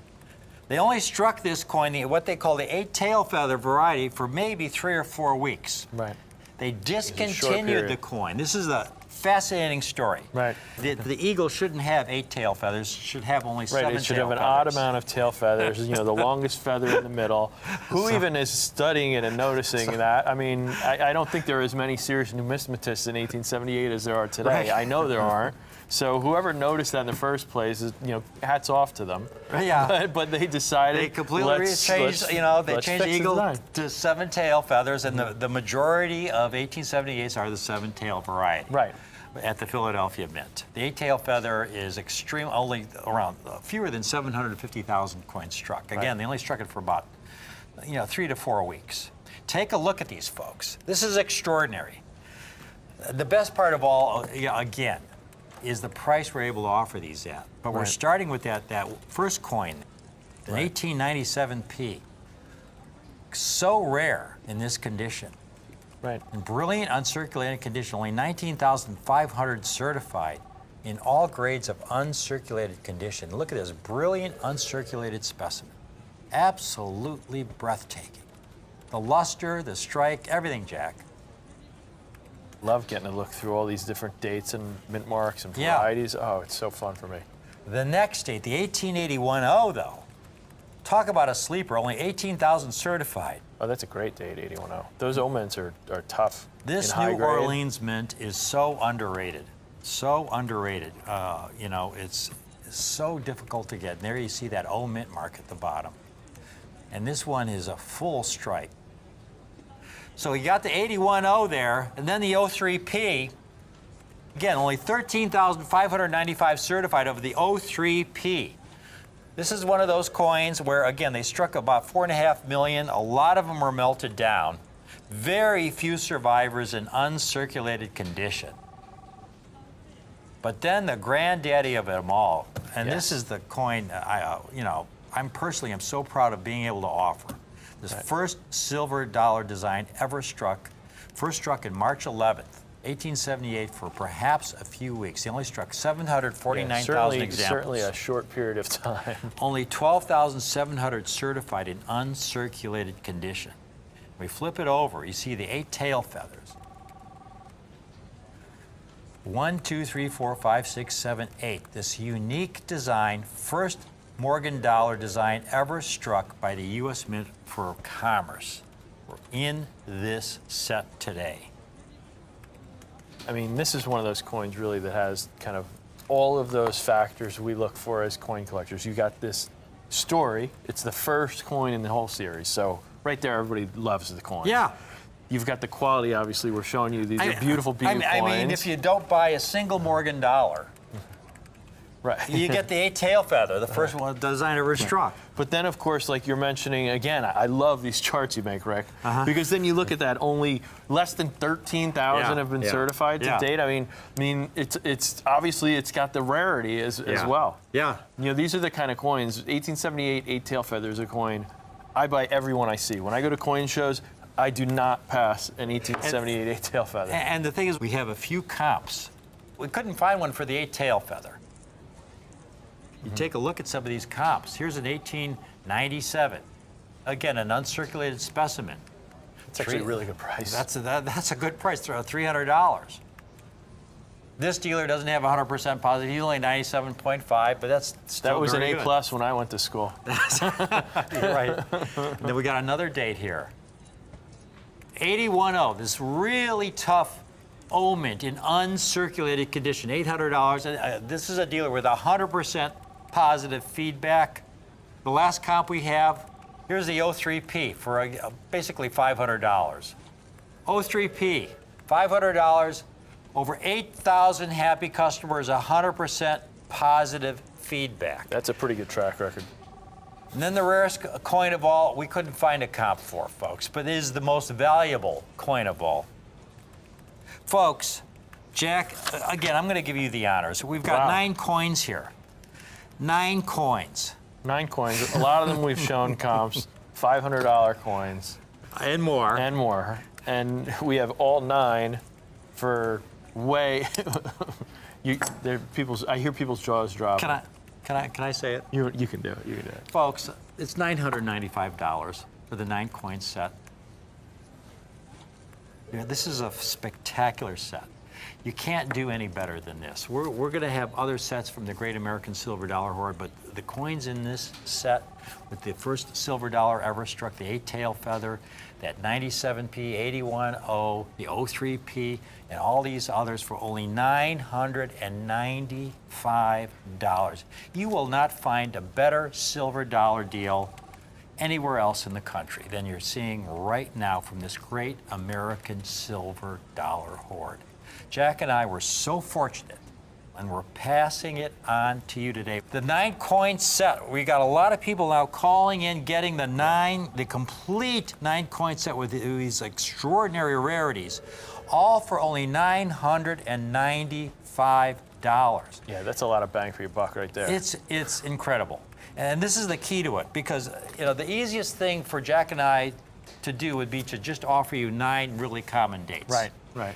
They only struck this coin, what they call the 8 tail feather variety, for maybe 3 or 4 weeks. Right. They short discontinued period. the coin. This is a fascinating story. Right. The eagle shouldn't have 8 tail feathers, should have only 7 Right, it should tail have an feathers. odd amount of tail feathers, the longest feather in the middle. Who even is studying it and noticing that? I mean, I don't think there are as many serious numismatists in 1878 as there are today. Right. I know there aren't. So whoever noticed that in the first place is, hats off to them. Yeah. But they decided They completely changed, they changed the eagle to 7 tail feathers, and the majority of 1878s are the 7 tail variety. Right. At the Philadelphia Mint. The 8 tail feather is only around fewer than 750,000 coins struck. Again, they only struck it for about 3 to 4 weeks. Take a look at these folks. This is extraordinary. The best part of all, again, is the price we're able to offer these at. But we're Right. starting with that first coin, an 1897p. So rare in this condition. Right. In brilliant uncirculated condition, only 19,500 certified in all grades of uncirculated condition. Look at this brilliant uncirculated specimen. Absolutely breathtaking. The luster, the strike, everything, Jack. Love getting to look through all these different dates and mint marks and Yeah. varieties. Oh, it's so fun for me. The next date, the 1881 though. Talk about a sleeper, only 18,000 certified. Oh, that's a great date, 81.0. Those O mints are tough. This in high New grade. Orleans mint is so underrated. So underrated. It's so difficult to get. And there you see that O mint mark at the bottom. And this one is a full strike. So you got the 81.0 there, and then the 03p. Again, only 13,595 certified of the 03p. This is one of those coins where, again, they struck about 4.5 million. A lot of them were melted down. Very few survivors in uncirculated condition. But then the granddaddy of them all, and this is the coin I'm so proud of being able to offer. This first silver dollar design ever struck, first struck in March 11th, 1878 for perhaps a few weeks. They only struck 749,000 examples. Certainly a short period of time. Only 12,700 certified in uncirculated condition. We flip it over, you see the 8 tail feathers. 1, 2, 3, 4, 5, 6, 7, 8. This unique design, first Morgan dollar design ever struck by the U.S. Mint for Commerce. We're in this set today. I mean, this is one of those coins really that has kind of all of those factors we look for as coin collectors. You got this story. It's the first coin in the whole series. So right there, everybody loves the coin. Yeah. You've got the quality, obviously, we're showing you. These are beautiful, beautiful coins. I mean, if you don't buy a single Morgan dollar, Right. You get the 8 tail feather, the first one designed ever struck. But then, of course, like you're mentioning, again, I love these charts you make, Rick, because then you look at that, only less than 13,000 have been certified to date. I mean, it's obviously it's got the rarity as well. Yeah. You know, these are the kind of coins. 1878 8 tail feather is a coin I buy every one I see. When I go to coin shows, I do not pass an 1878 8 tail feather. And the thing is, we have a few comps. We couldn't find one for the 8 tail feather. You take a look at some of these comps. Here's an 1897. Again, an uncirculated specimen. It's actually a really good price. That's a good price, $300. This dealer doesn't have 100% positive. He's only 97.5, but that's still that was an very A good. plus when I went to school. You're right. And then we got another date here. 81.0, this really tough omint in uncirculated condition, $800. This is a dealer with 100% positive feedback. The last comp we have, here's the O3P for basically $500. O3P, $500, over 8,000 happy customers, 100% positive feedback. That's a pretty good track record. And then the rarest coin of all, we couldn't find a comp for, folks, but it is the most valuable coin of all. Folks, Jack, again, I'm going to give you the honors. We've got 9 coins here. 9 coins. 9 coins. A lot of them we've shown comps, $500 coins. And more. And more. And we have all 9 for way. I hear people's jaws drop. Can I say it? You can do it. You can do it. Folks, it's $995 for the 9 coin set. Yeah, this is a spectacular set. You can't do any better than this. We're going to have other sets from the Great American Silver Dollar Hoard, but the coins in this set, with the first silver dollar ever struck, the 8 tail feather, that 97p, 81.0, the O3p, and all these others for only $995. You will not find a better silver dollar deal anywhere else in the country than you're seeing right now from this Great American Silver Dollar Hoard. Jack and I were so fortunate, and we're passing it on to you today. The 9 coin set, we got a lot of people now calling in, getting the complete 9 coin set with these extraordinary rarities, all for only $995. Yeah, that's a lot of bang for your buck right there. It's incredible. And this is the key to it, because the easiest thing for Jack and I to do would be to just offer you 9 really common dates. Right.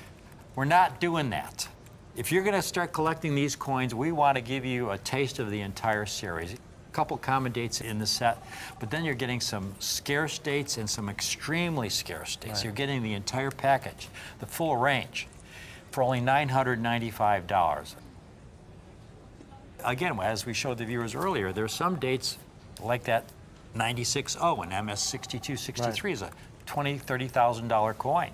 We're not doing that. If you're going to start collecting these coins, we want to give you a taste of the entire series. A couple common dates in the set, but then you're getting some scarce dates and some extremely scarce dates. Right. You're getting the entire package, the full range, for only $995. Again, as we showed the viewers earlier, there's some dates like that 96.0 and MS6263 is a $20,000, $30,000 coin.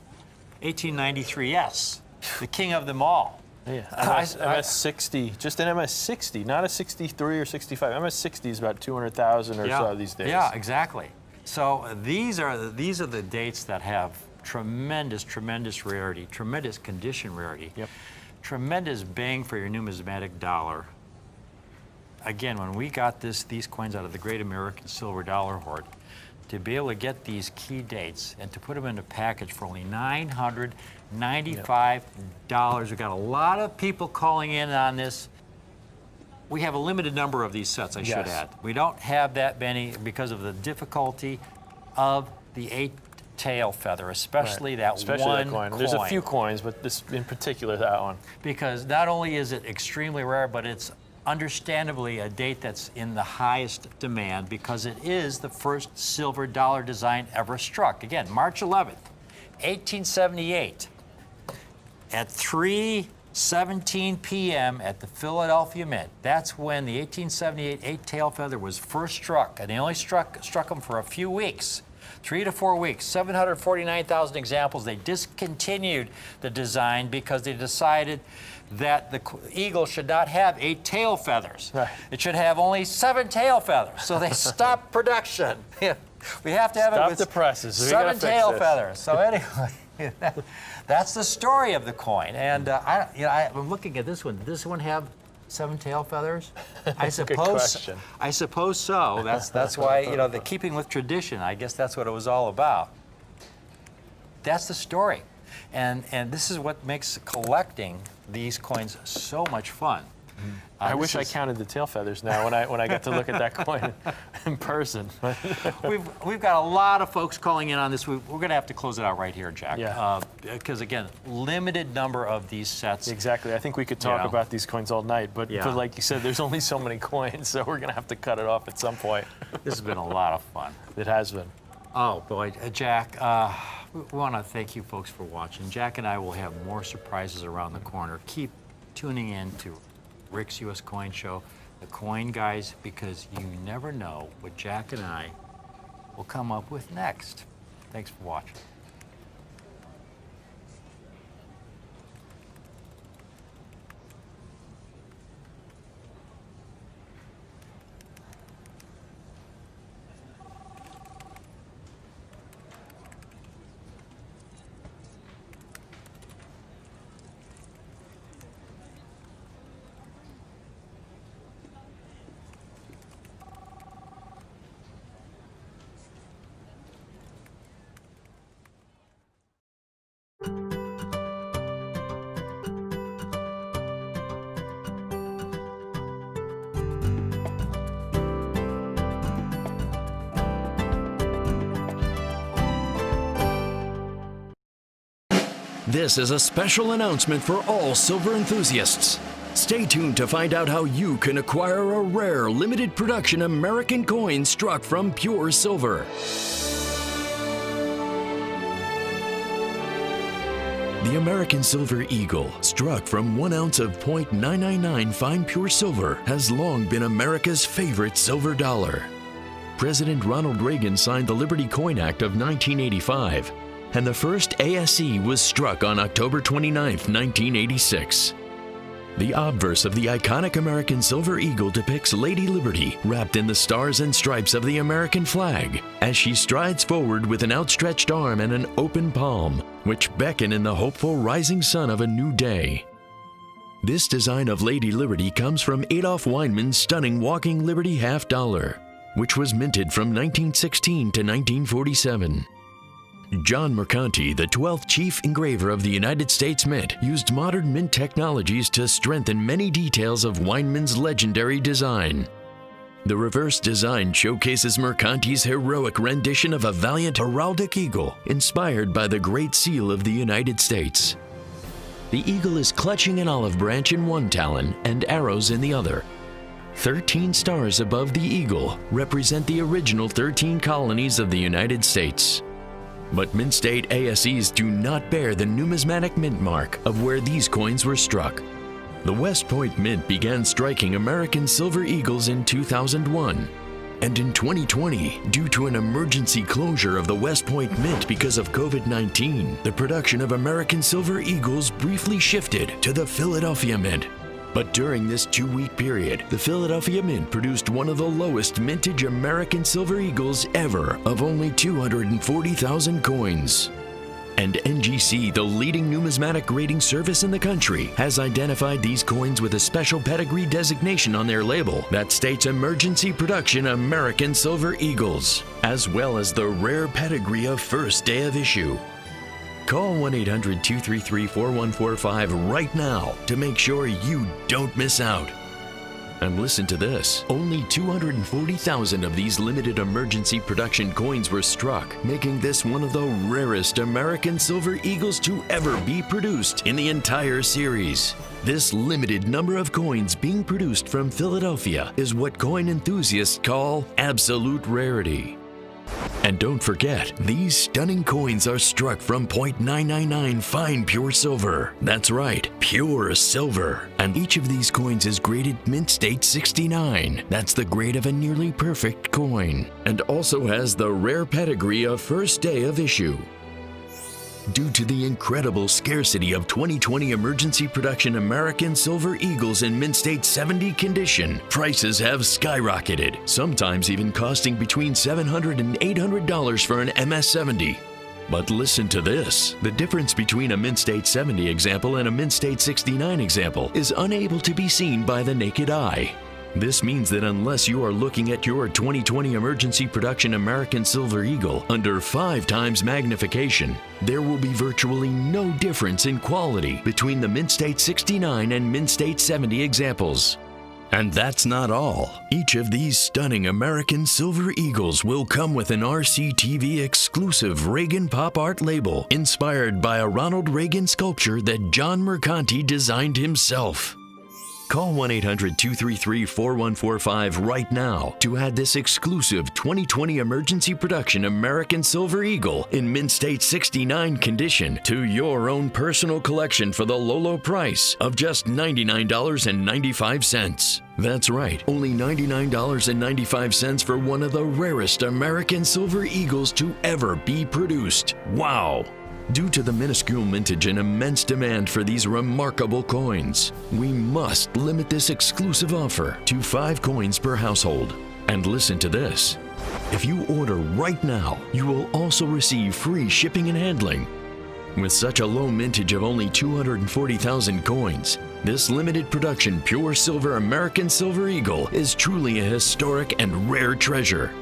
1893S, the king of them all. Yeah, MS60, just an MS60, not a 63 or 65. MS60 is about 200,000 or so these days. Yeah, exactly. So these are the dates that have tremendous rarity, tremendous condition rarity, tremendous bang for your numismatic dollar. Again, when we got these coins out of the Great American Silver Dollar Hoard, to be able to get these key dates and to put them in a package for only $995. We've got a lot of people calling in on this. We have a limited number of these sets, I should add. We don't have that many because of the difficulty of the 8 tail feather, especially that one coin. There's a few coins, but this in particular, that one. Because not only is it extremely rare, but it's understandably a date that's in the highest demand because it is the first silver dollar design ever struck. Again, March 11th, 1878, at 3:17 p.m. at the Philadelphia Mint. That's when the 1878 8 tail feather was first struck, and they only struck them for a few weeks. 3 to 4 weeks, 749,000 examples. They discontinued the design because they decided that the eagle should not have 8 tail feathers. Right. It should have only 7 tail feathers. So they stopped production. We have to have Stop it with the presses. 7 tail feathers. So anyway, that's the story of the coin. And I'm looking at this one. Did this one have seven tail feathers? I a good suppose. question. I suppose so. That's why, you know, the keeping with tradition. I guess that's what it was all about. That's the story, and this is what makes collecting these coins so much fun. I wish I counted the tail feathers now when I got to look at that coin in person. We've got a lot of folks calling in on this. We're going to have to close it out right here, Jack. Yeah. Because again, limited number of these sets. Exactly. I think we could talk Yeah. about these coins all night, but like you said, there's only so many coins, so we're going to have to cut it off at some point. This has been a lot of fun. It has been. Oh boy, Jack. We want to thank you folks for watching. Jack and I will have more surprises around the corner. Keep tuning in to Rick's U.S. Coin Show, the Coin Guys, because you never know what Jack and I will come up with next. Thanks for watching. This is a special announcement for all silver enthusiasts. Stay tuned to find out how you can acquire a rare, limited production American coin struck from pure silver. The American Silver Eagle, struck from 1 ounce of .999 fine pure silver, has long been America's favorite silver dollar. President Ronald Reagan signed the Liberty Coin Act of 1985, and the first ASE was struck on October 29, 1986. The obverse of the iconic American Silver Eagle depicts Lady Liberty wrapped in the stars and stripes of the American flag as she strides forward with an outstretched arm and an open palm, which beckon in the hopeful rising sun of a new day. This design of Lady Liberty comes from Adolph Weinman's stunning Walking Liberty half dollar, which was minted from 1916 to 1947. John Mercanti, the 12th chief engraver of the United States Mint, used modern mint technologies to strengthen many details of Weinman's legendary design. The reverse design showcases Mercanti's heroic rendition of a valiant heraldic eagle, inspired by the Great Seal of the United States. The eagle is clutching an olive branch in one talon and arrows in the other. 13 stars above the eagle represent the original 13 colonies of the United States. But Mint State ASEs do not bear the numismatic mint mark of where these coins were struck. The West Point Mint began striking American Silver Eagles in 2001. And in 2020, due to an emergency closure of the West Point Mint because of COVID-19, the production of American Silver Eagles briefly shifted to the Philadelphia Mint. But during this 2-week period, the Philadelphia Mint produced one of the lowest mintage American Silver Eagles ever, of only 240,000 coins. And NGC, the leading numismatic grading service in the country, has identified these coins with a special pedigree designation on their label that states Emergency Production American Silver Eagles, as well as the rare pedigree of first day of issue. Call 1-800-233-4145 right now to make sure you don't miss out. And listen to this, only 240,000 of these limited emergency production coins were struck, making this one of the rarest American Silver Eagles to ever be produced in the entire series. This limited number of coins being produced from Philadelphia is what coin enthusiasts call absolute rarity. And don't forget, these stunning coins are struck from .999 fine pure silver. That's right, pure silver. And each of these coins is graded Mint State 69. That's the grade of a nearly perfect coin. And also has the rare pedigree of first day of issue. Due to the incredible scarcity of 2020 emergency production American Silver Eagles in Mint State 70 condition, prices have skyrocketed, sometimes even costing between $700 and $800 for an MS-70. But listen to this. The difference between a Mint State 70 example and a Mint State 69 example is unable to be seen by the naked eye. This means that unless you are looking at your 2020 emergency production American Silver Eagle under 5 times magnification, there will be virtually no difference in quality between the Mint State 69 and Mint State 70 examples. And that's not all. Each of these stunning American Silver Eagles will come with an RCTV exclusive Reagan Pop Art label inspired by a Ronald Reagan sculpture that John Mercanti designed himself. Call 1-800-233-4145 right now to add this exclusive 2020 emergency production American Silver Eagle in Mint State 69 condition to your own personal collection for the low, low price of just $99.95. That's right, only $99.95 for one of the rarest American Silver Eagles to ever be produced. Wow! Due to the minuscule mintage and immense demand for these remarkable coins, we must limit this exclusive offer to 5 coins per household. And listen to this. If you order right now, you will also receive free shipping and handling. With such a low mintage of only 240,000 coins, this limited production pure silver American Silver Eagle is truly a historic and rare treasure.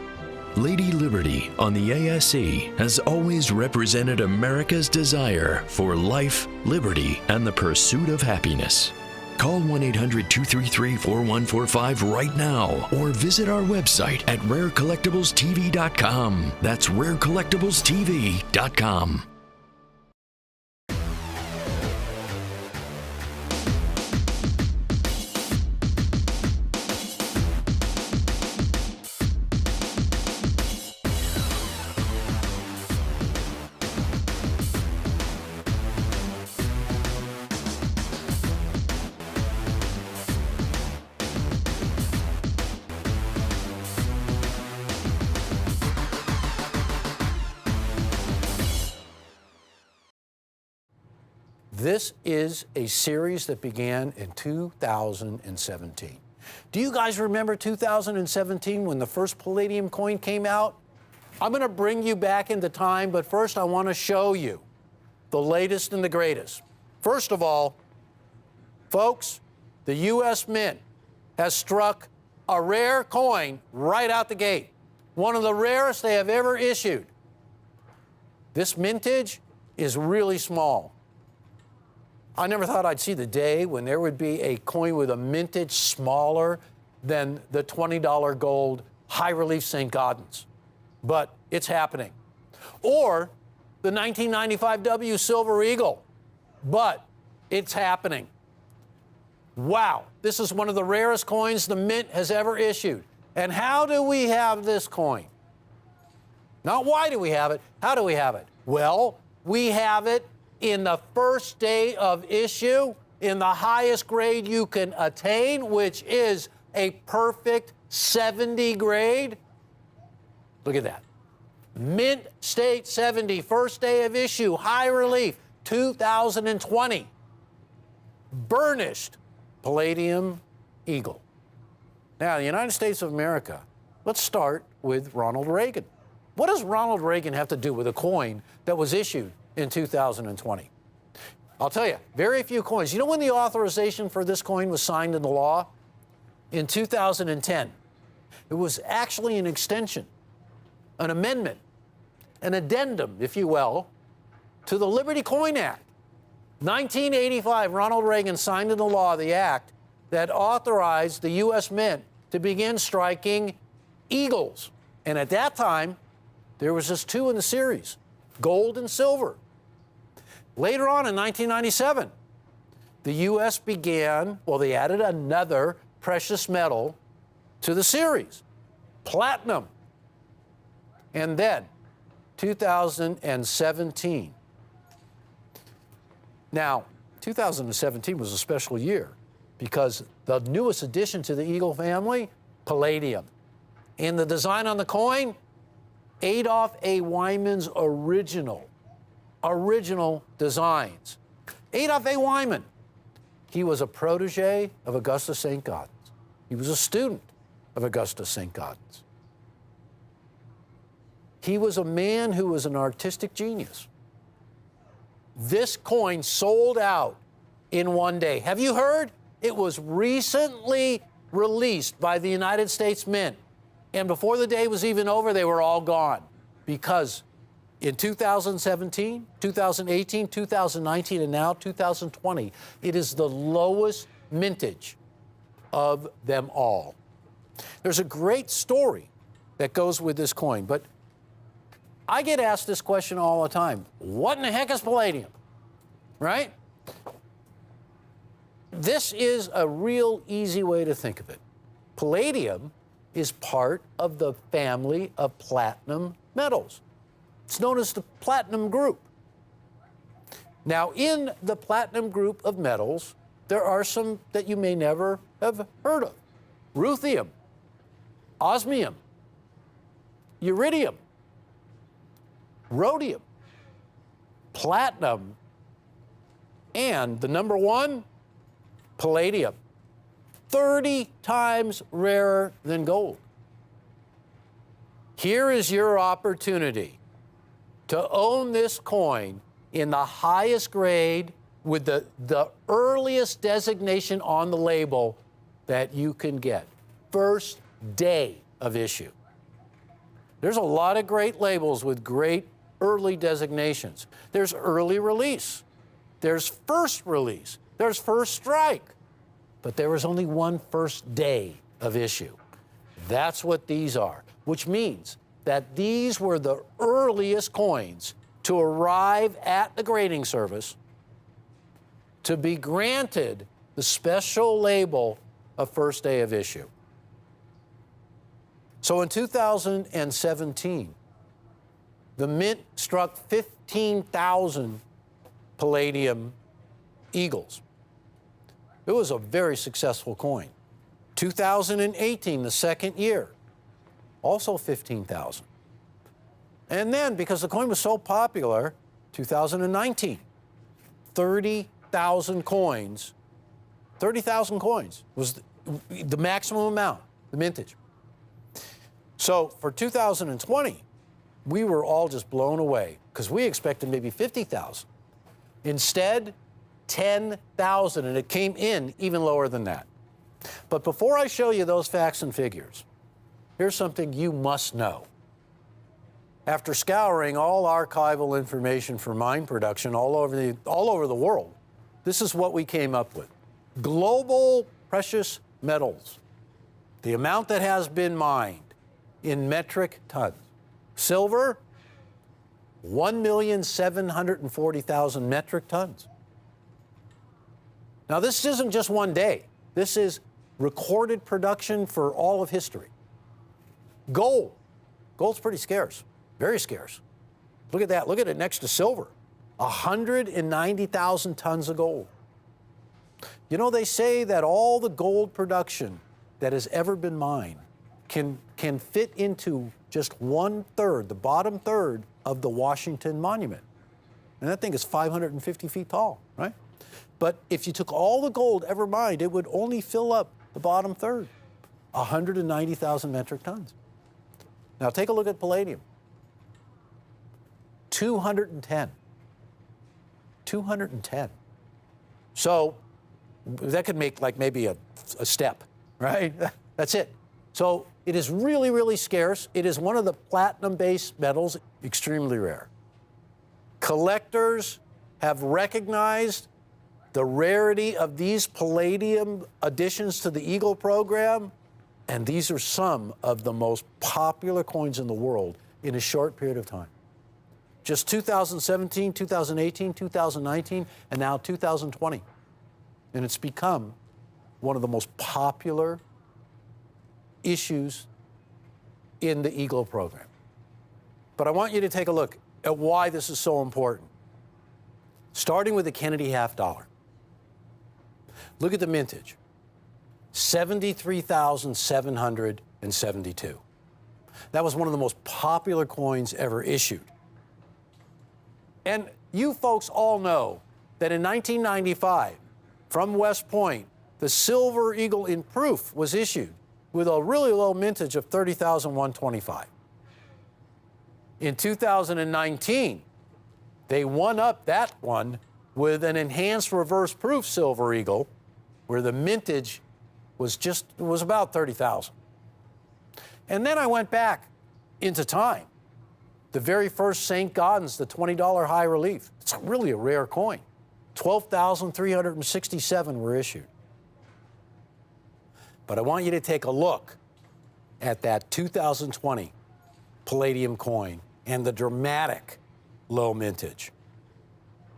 Lady Liberty on the ASE has always represented America's desire for life, liberty, and the pursuit of happiness. Call 1-800-233-4145 right now or visit our website at rarecollectiblestv.com. That's rarecollectiblestv.com. This is a series that began in 2017. Do you guys remember 2017 when the first palladium coin came out? I'm going to bring you back into time, but first I want to show you the latest and the greatest. First of all, folks, the U.S. Mint has struck a rare coin right out the gate, one of the rarest they have ever issued. This mintage is really small. I never thought I'd see the day when there would be a coin with a mintage smaller than the $20 gold high relief St. Gaudens. But it's happening. Or the 1995 W Silver Eagle. But it's happening. Wow, this is one of the rarest coins the Mint has ever issued. And how do we have this coin? Not why do we have it, how do we have it? Well, we have it in the first day of issue, in the highest grade you can attain, which is a perfect 70 grade. Look at that. Mint State 70, first day of issue, high relief, 2020. Burnished palladium eagle. Now, the United States of America, let's start with Ronald Reagan. What does Ronald Reagan have to do with a coin that was issued in 2020? I'll tell you, very few coins. You know when the authorization for this coin was signed into law? In 2010. It was actually an extension, an amendment, an addendum, if you will, to the Liberty Coin Act. 1985, Ronald Reagan signed into law the act that authorized the U.S. Mint to begin striking eagles. And at that time, there was just 2 in the series, gold and silver. Later on in 1997, the U.S. began, well, they added another precious metal to the series, platinum. And then 2017. Now, 2017 was a special year because the newest addition to the Eagle family, palladium. And the design on the coin, Adolph A. Wyman's original designs. Adolph A. Wyman, he was a protege of Augustus St. Gaudens. He was a student of Augustus St. Gaudens. He was a man who was an artistic genius. This coin sold out in one day. Have you heard? It was recently released by the United States Mint. And before the day was even over, they were all gone. Because in 2017, 2018, 2019, and now 2020, it is the lowest mintage of them all. There's a great story that goes with this coin, but I get asked this question all the time. What in the heck is palladium? Right? This is a real easy way to think of it. Palladium is part of the family of platinum metals. It's known as the platinum group. Now, in the platinum group of metals, there are some that you may never have heard of. Ruthenium, osmium, iridium, rhodium, platinum, and the number one, palladium. 30 times rarer than gold. Here is your opportunity to own this coin in the highest grade with the earliest designation on the label that you can get. First day of issue. There's a lot of great labels with great early designations. There's early release. There's first release. There's first strike. But there was only one first day of issue. That's what these are, which means that these were the earliest coins to arrive at the grading service to be granted the special label of first day of issue. So in 2017, the Mint struck 15,000 palladium eagles. It was a very successful coin. 2018, the second year, also 15,000. And then, because the coin was so popular, 2019, 30,000 coins. 30,000 coins was the maximum amount, the mintage. So for 2020, we were all just blown away because we expected maybe 50,000. Instead, 10,000, and it came in even lower than that. But before I show you those facts and figures, here's something you must know. After scouring all archival information for mine production all over the world, this is what we came up with. Global precious metals, the amount that has been mined in metric tons. Silver, 1,740,000 metric tons. Now, this isn't just one day. This is recorded production for all of history. Gold. Gold's pretty scarce, very scarce. Look at that. Look at it next to silver. 190,000 tons of gold. You know, they say that all the gold production that has ever been mined can fit into just 1/3, the bottom third of the Washington Monument. And that thing is 550 feet tall, right? But if you took all the gold ever mined, it would only fill up the bottom third, 190,000 metric tons. Now take a look at palladium. 210. 210. So that could make like maybe a step, right? That's it. So it is really, really scarce. It is one of the platinum-based metals, extremely rare. Collectors have recognized the rarity of these palladium additions to the Eagle program, and these are some of the most popular coins in the world in a short period of time. Just 2017, 2018, 2019, and now 2020. And it's become one of the most popular issues in the Eagle program. But I want you to take a look at why this is so important. Starting with the Kennedy half dollar. Look at the mintage, 73,772. That was one of the most popular coins ever issued. And you folks all know that in 1995, from West Point, the Silver Eagle in proof was issued with a really low mintage of 30,125. In 2019, they won up that one with an enhanced reverse proof Silver Eagle, where the mintage was about 30,000. And then I went back into time. The very first St. Gaudens, the $20 high relief. It's really a rare coin. 12,367 were issued. But I want you to take a look at that 2020 palladium coin and the dramatic low mintage.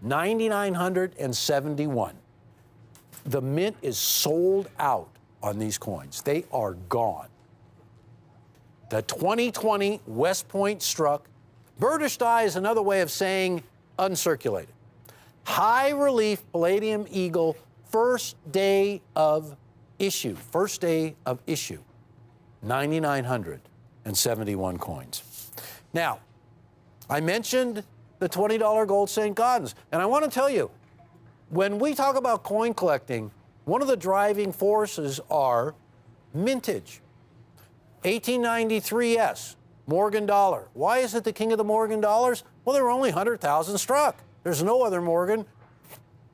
9,971. The mint is sold out on these coins. They are gone. The 2020 West Point struck. British die is another way of saying uncirculated. High relief palladium eagle, first day of issue. 9,971 coins. Now, I mentioned the $20 gold St. Gaudens, and I want to tell you, when we talk about coin collecting, one of the driving forces are mintage. 1893S, Morgan dollar. Why is it the king of the Morgan dollars? Well, there were only 100,000 struck. There's no other Morgan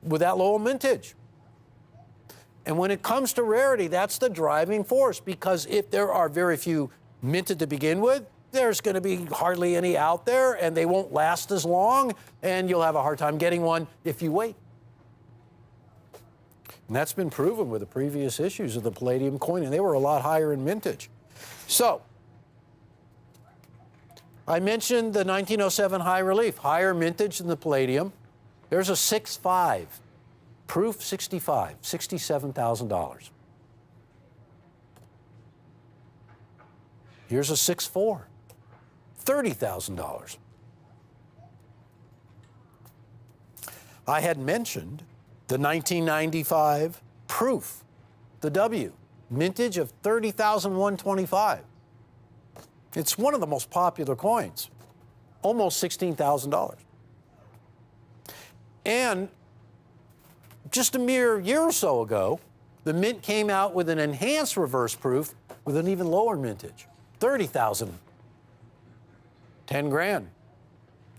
with that low mintage. And when it comes to rarity, that's the driving force, because if there are very few minted to begin with, there's going to be hardly any out there, and they won't last as long, and you'll have a hard time getting one if you wait. And that's been proven with the previous issues of the palladium coin, and they were a lot higher in mintage. So, I mentioned the 1907 high relief, higher mintage than the palladium. There's a 6.5, proof 65, $67,000. Here's a 6.4, $30,000. I had mentioned the 1995 proof, the W, mintage of 30,125. It's one of the most popular coins, almost $16,000. And just a mere year or so ago, the mint came out with an enhanced reverse proof with an even lower mintage, 30,000, 10 grand,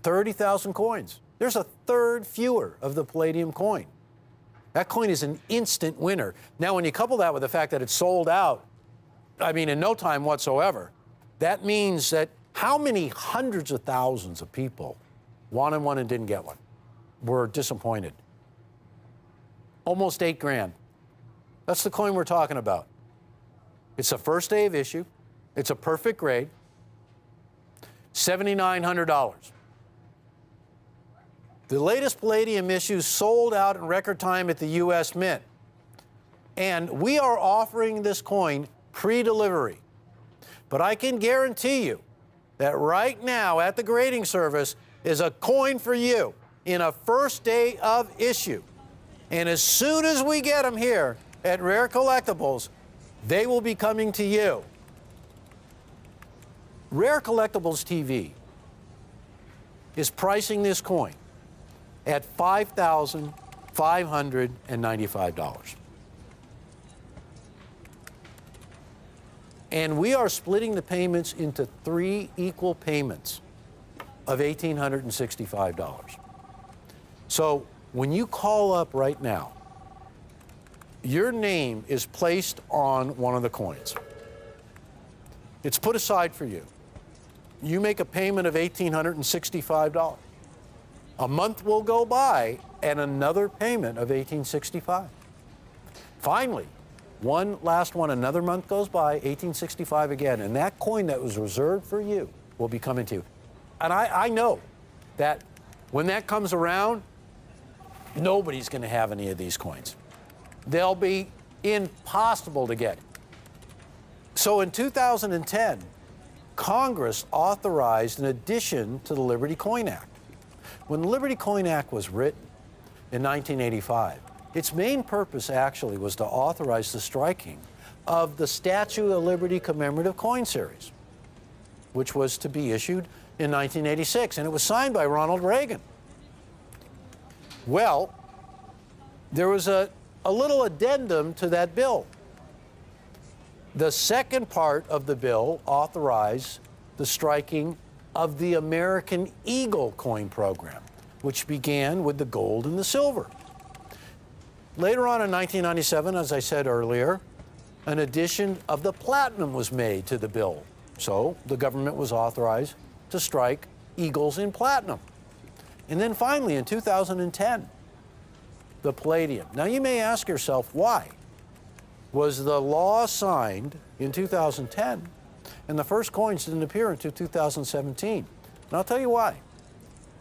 30,000 coins. There's a third fewer of the palladium coin. That coin is an instant winner. Now, when you couple that with the fact that it's sold out, I mean, in no time whatsoever, that means that how many hundreds of thousands of people wanted one and didn't get one, were disappointed. Almost 8 grand. That's the coin we're talking about. It's the first day of issue. It's a perfect grade. $7,900. The latest palladium issue sold out in record time at the U.S. Mint. And we are offering this coin pre-delivery. But I can guarantee you that right now at the grading service is a coin for you in a first day of issue. And as soon as we get them here at Rare Collectibles, they will be coming to you. Rare Collectibles TV is pricing this coin at $5,595. And we are splitting the payments into 3 equal payments of $1,865. So when you call up right now, your name is placed on one of the coins. It's put aside for you. You make a payment of $1,865. A month will go by and another payment of $1,865. Finally, one last one, another month goes by, $1,865 again, and that coin that was reserved for you will be coming to you. And I know that when that comes around, nobody's going to have any of these coins. They'll be impossible to get. So in 2010, Congress authorized an addition to the Liberty Coin Act. When the Liberty Coin Act was written in 1985, its main purpose actually was to authorize the striking of the Statue of Liberty commemorative coin series, which was to be issued in 1986, and it was signed by Ronald Reagan. Well, there was a little addendum to that bill. The second part of the bill authorized the striking of the American Eagle coin program, which began with the gold and the silver. Later on in 1997, as I said earlier, an addition of the platinum was made to the bill. So the government was authorized to strike eagles in platinum. And then finally, in 2010, the palladium. Now you may ask yourself, why? Was the law signed in 2010 and the first coins didn't appear until 2017? And I'll tell you why.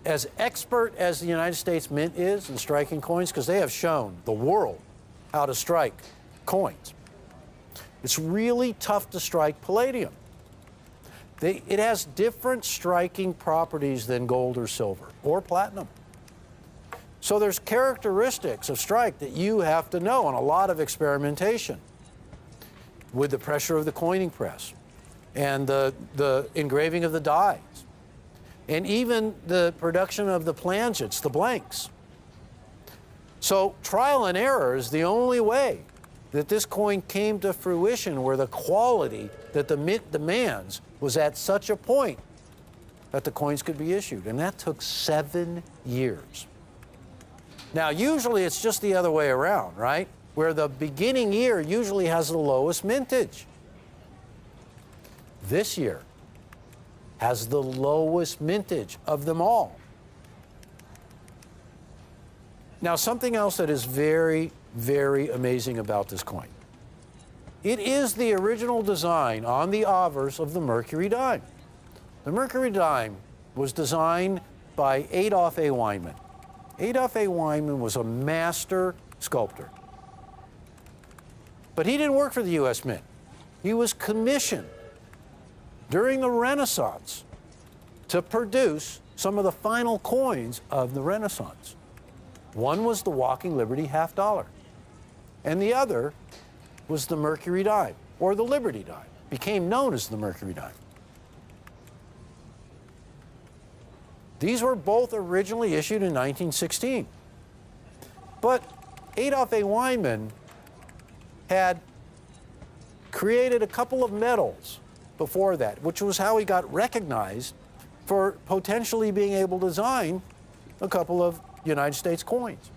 As expert as the United States Mint is in striking coins, because they have shown the world how to strike coins, it's really tough to strike palladium. It has different striking properties than gold or silver or platinum. So there's characteristics of strike that you have to know, and a lot of experimentation with the pressure of the coining press and the engraving of the dies, and even the production of the plangents, the blanks. So trial and error is the only way that this coin came to fruition, where the quality that the mint demands was at such a point that the coins could be issued. And that took 7 years. Now, usually it's just the other way around, right? Where the beginning year usually has the lowest mintage. This year has the lowest mintage of them all. Now, something else that is very, very amazing about this coin. It is the original design on the obverse of the Mercury dime. The Mercury dime was designed by Adolph A. Weinman. Adolph A. Weinman was a master sculptor. But he didn't work for the U.S. Mint. He was commissioned during the Renaissance to produce some of the final coins of the Renaissance. One was the Walking Liberty half dollar, and the other was the Mercury dime, or the Liberty dime, became known as the Mercury dime. These were both originally issued in 1916. But Adolph A. Weinman had created a couple of medals before that, which was how he got recognized for potentially being able to design a couple of United States coins.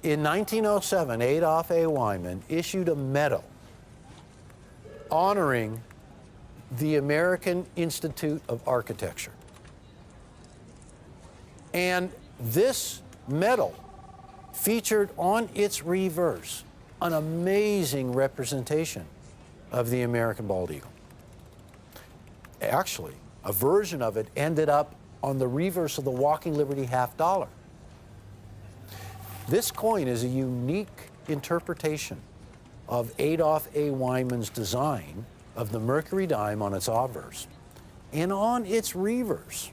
In 1907, Adolph A. Weinman issued a medal honoring the American Institute of Architecture. And this medal featured on its reverse an amazing representation of the American bald eagle. Actually, a version of it ended up on the reverse of the Walking Liberty half dollar. This coin is a unique interpretation of Adolph A. Weinman's design of the Mercury dime on its obverse, and on its reverse,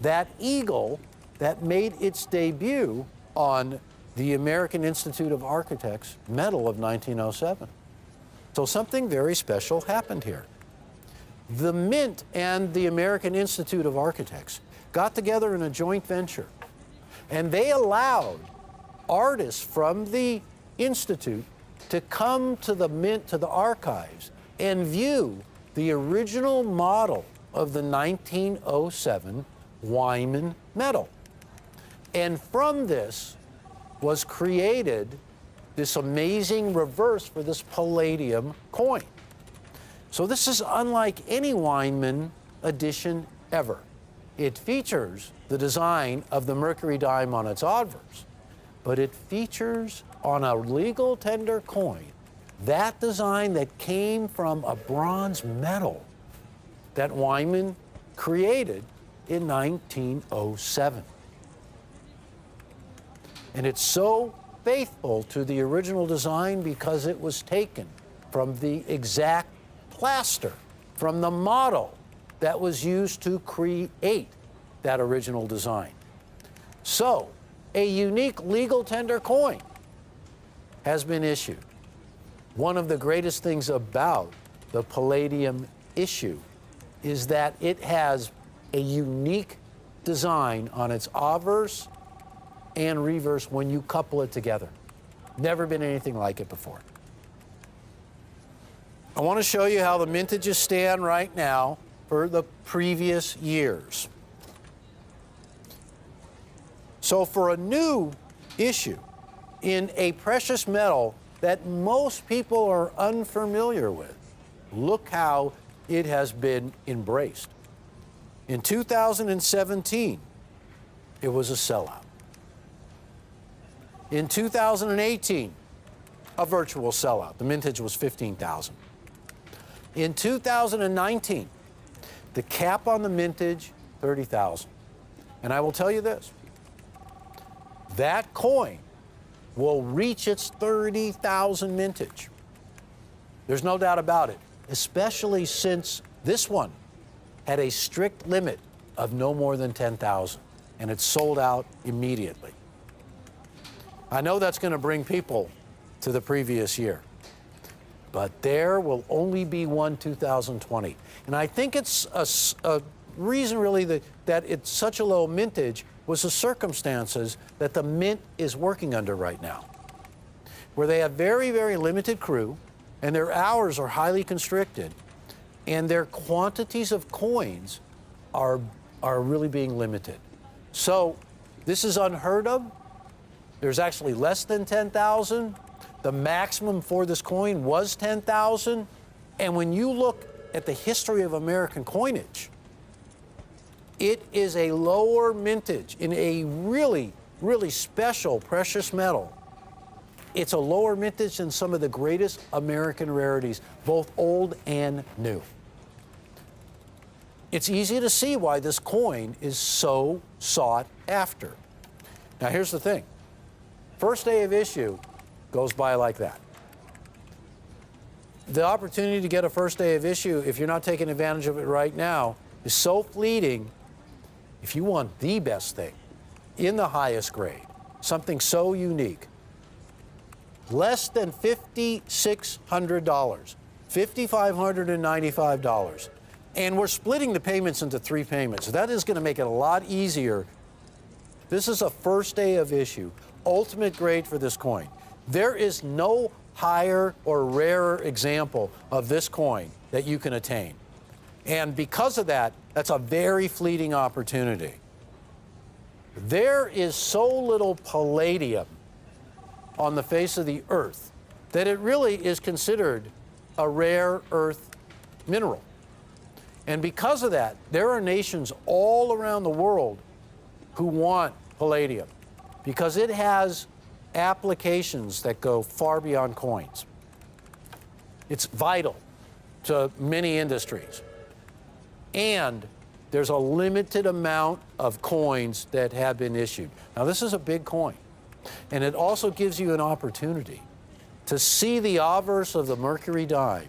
that eagle that made its debut on the American Institute of Architects medal of 1907. So something very special happened here. The Mint and the American Institute of Architects got together in a joint venture, and they allowed artists from the Institute to come to the Mint, to the archives, and view the original model of the 1907 Weinman medal. And from this was created this amazing reverse for this palladium coin. So this is unlike any Weinman edition ever. It features the design of the Mercury dime on its obverse, but it features on a legal tender coin that design that came from a bronze medal that Weinman created in 1907. And it's so faithful to the original design because it was taken from the exact plaster, from the model that was used to create that original design. So, a unique legal tender coin has been issued. One of the greatest things about the palladium issue is that it has a unique design on its obverse and reverse when you couple it together. Never been anything like it before. I want to show you how the mintages stand right now for the previous years. So for a new issue in a precious metal that most people are unfamiliar with, look how it has been embraced. In 2017, it was a sellout. In 2018, a virtual sellout. The mintage was 15,000. In 2019, the cap on the mintage, 30,000. And I will tell you this, that coin will reach its 30,000 mintage. There's no doubt about it, especially since this one had a strict limit of no more than 10,000, and it sold out immediately. I know that's going to bring people to the previous year, but there will only be one 2020. And I think it's a reason really that it's such a low mintage was the circumstances that the mint is working under right now, where they have very, very limited crew, and their hours are highly constricted, and their quantities of coins are really being limited. So this is unheard of. There's actually less than 10,000. The maximum for this coin was 10,000. And when you look at the history of American coinage, it is a lower mintage in a really, really special precious metal. It's a lower mintage than some of the greatest American rarities, both old and new. It's easy to see why this coin is so sought after. Now, here's the thing. First day of issue goes by like that. The opportunity to get a first day of issue, if you're not taking advantage of it right now, is so fleeting. If you want the best thing in the highest grade, something so unique, less than $5,600, $5,595. And we're splitting the payments into 3 payments. That is going to make it a lot easier. This is a first day of issue, ultimate grade for this coin. There is no higher or rarer example of this coin that you can attain. And because of that, that's a very fleeting opportunity. There is so little palladium on the face of the earth that it really is considered a rare earth mineral. And because of that, there are nations all around the world who want palladium because it has applications that go far beyond coins. It's vital to many industries. And there's a limited amount of coins that have been issued. Now, this is a big coin. And it also gives you an opportunity to see the obverse of the Mercury dime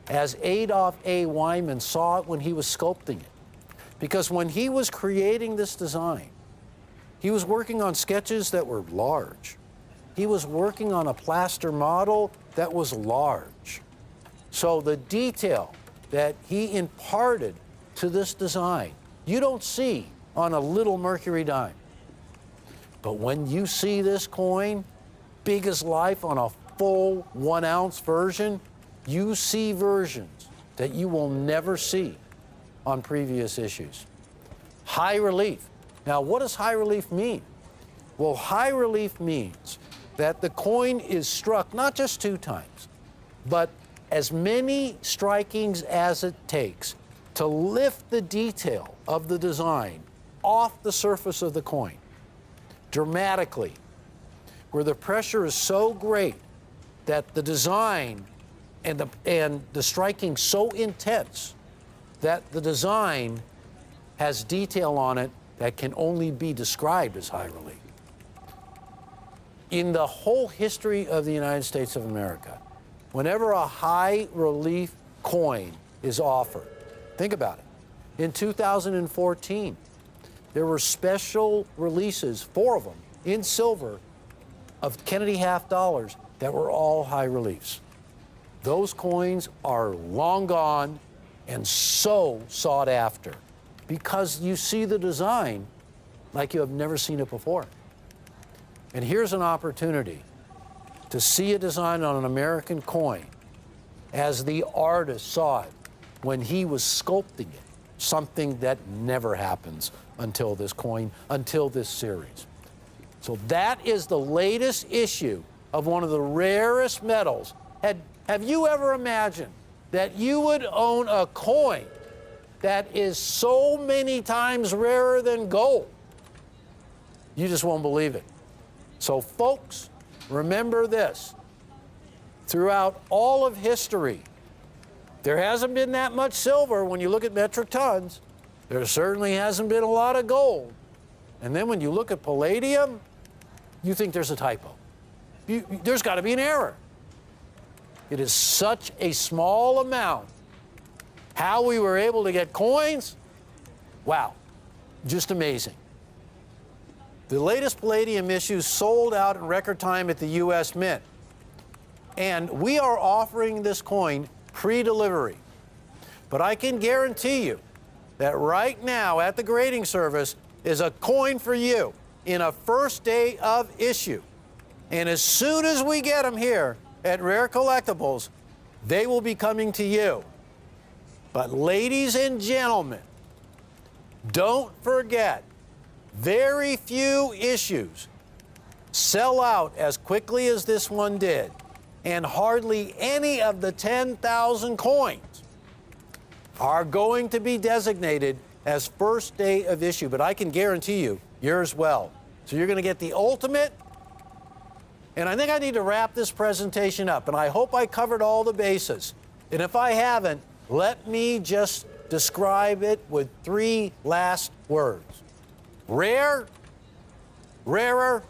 as Adolf A. Wyman saw it when he was sculpting it. Because when he was creating this design, he was working on sketches that were large. He was working on a plaster model that was large. So the detail that he imparted to this design, you don't see on a little Mercury dime. But when you see this coin, big as life on a full 1 ounce version, you see versions that you will never see on previous issues. High relief. Now, what does high relief mean? Well, high relief means that the coin is struck not just 2 times, but as many strikings as it takes to lift the detail of the design off the surface of the coin dramatically, where the pressure is so great that the design and the striking so intense that the design has detail on it that can only be described as high relief. In the whole history of the United States of America, whenever a high relief coin is offered, think about it. In 2014, there were special releases, 4 of them, in silver, of Kennedy half dollars that were all high reliefs. Those coins are long gone and so sought after because you see the design like you have never seen it before. And here's an opportunity to see a design on an American coin as the artist saw it when he was sculpting it something that never happens until this coin, until this series. So that is the latest issue of one of the rarest metals. Have you ever imagined that you would own a coin that is so many times rarer than gold? You just won't believe it. So folks, remember this. Throughout all of history, there hasn't been that much silver when you look at metric tons. There certainly hasn't been a lot of gold. And then when you look at palladium, you think there's a typo. There's got to be an error. It is such a small amount. How we were able to get coins, wow, just amazing. The latest palladium issues sold out in record time at the U.S. Mint. And we are offering this coin pre-delivery. But I can guarantee you that right now at the grading service is a coin for you in a first day of issue. And as soon as we get them here at Rare Collectibles, they will be coming to you. But ladies and gentlemen, don't forget, very few issues sell out as quickly as this one did, and hardly any of the 10,000 coins are going to be designated as first day of issue. But I can guarantee you, yours will. So you're going to get the ultimate. And I think I need to wrap this presentation up, and I hope I covered all the bases. And if I haven't, let me just describe it with 3 last words. Rare, rarer,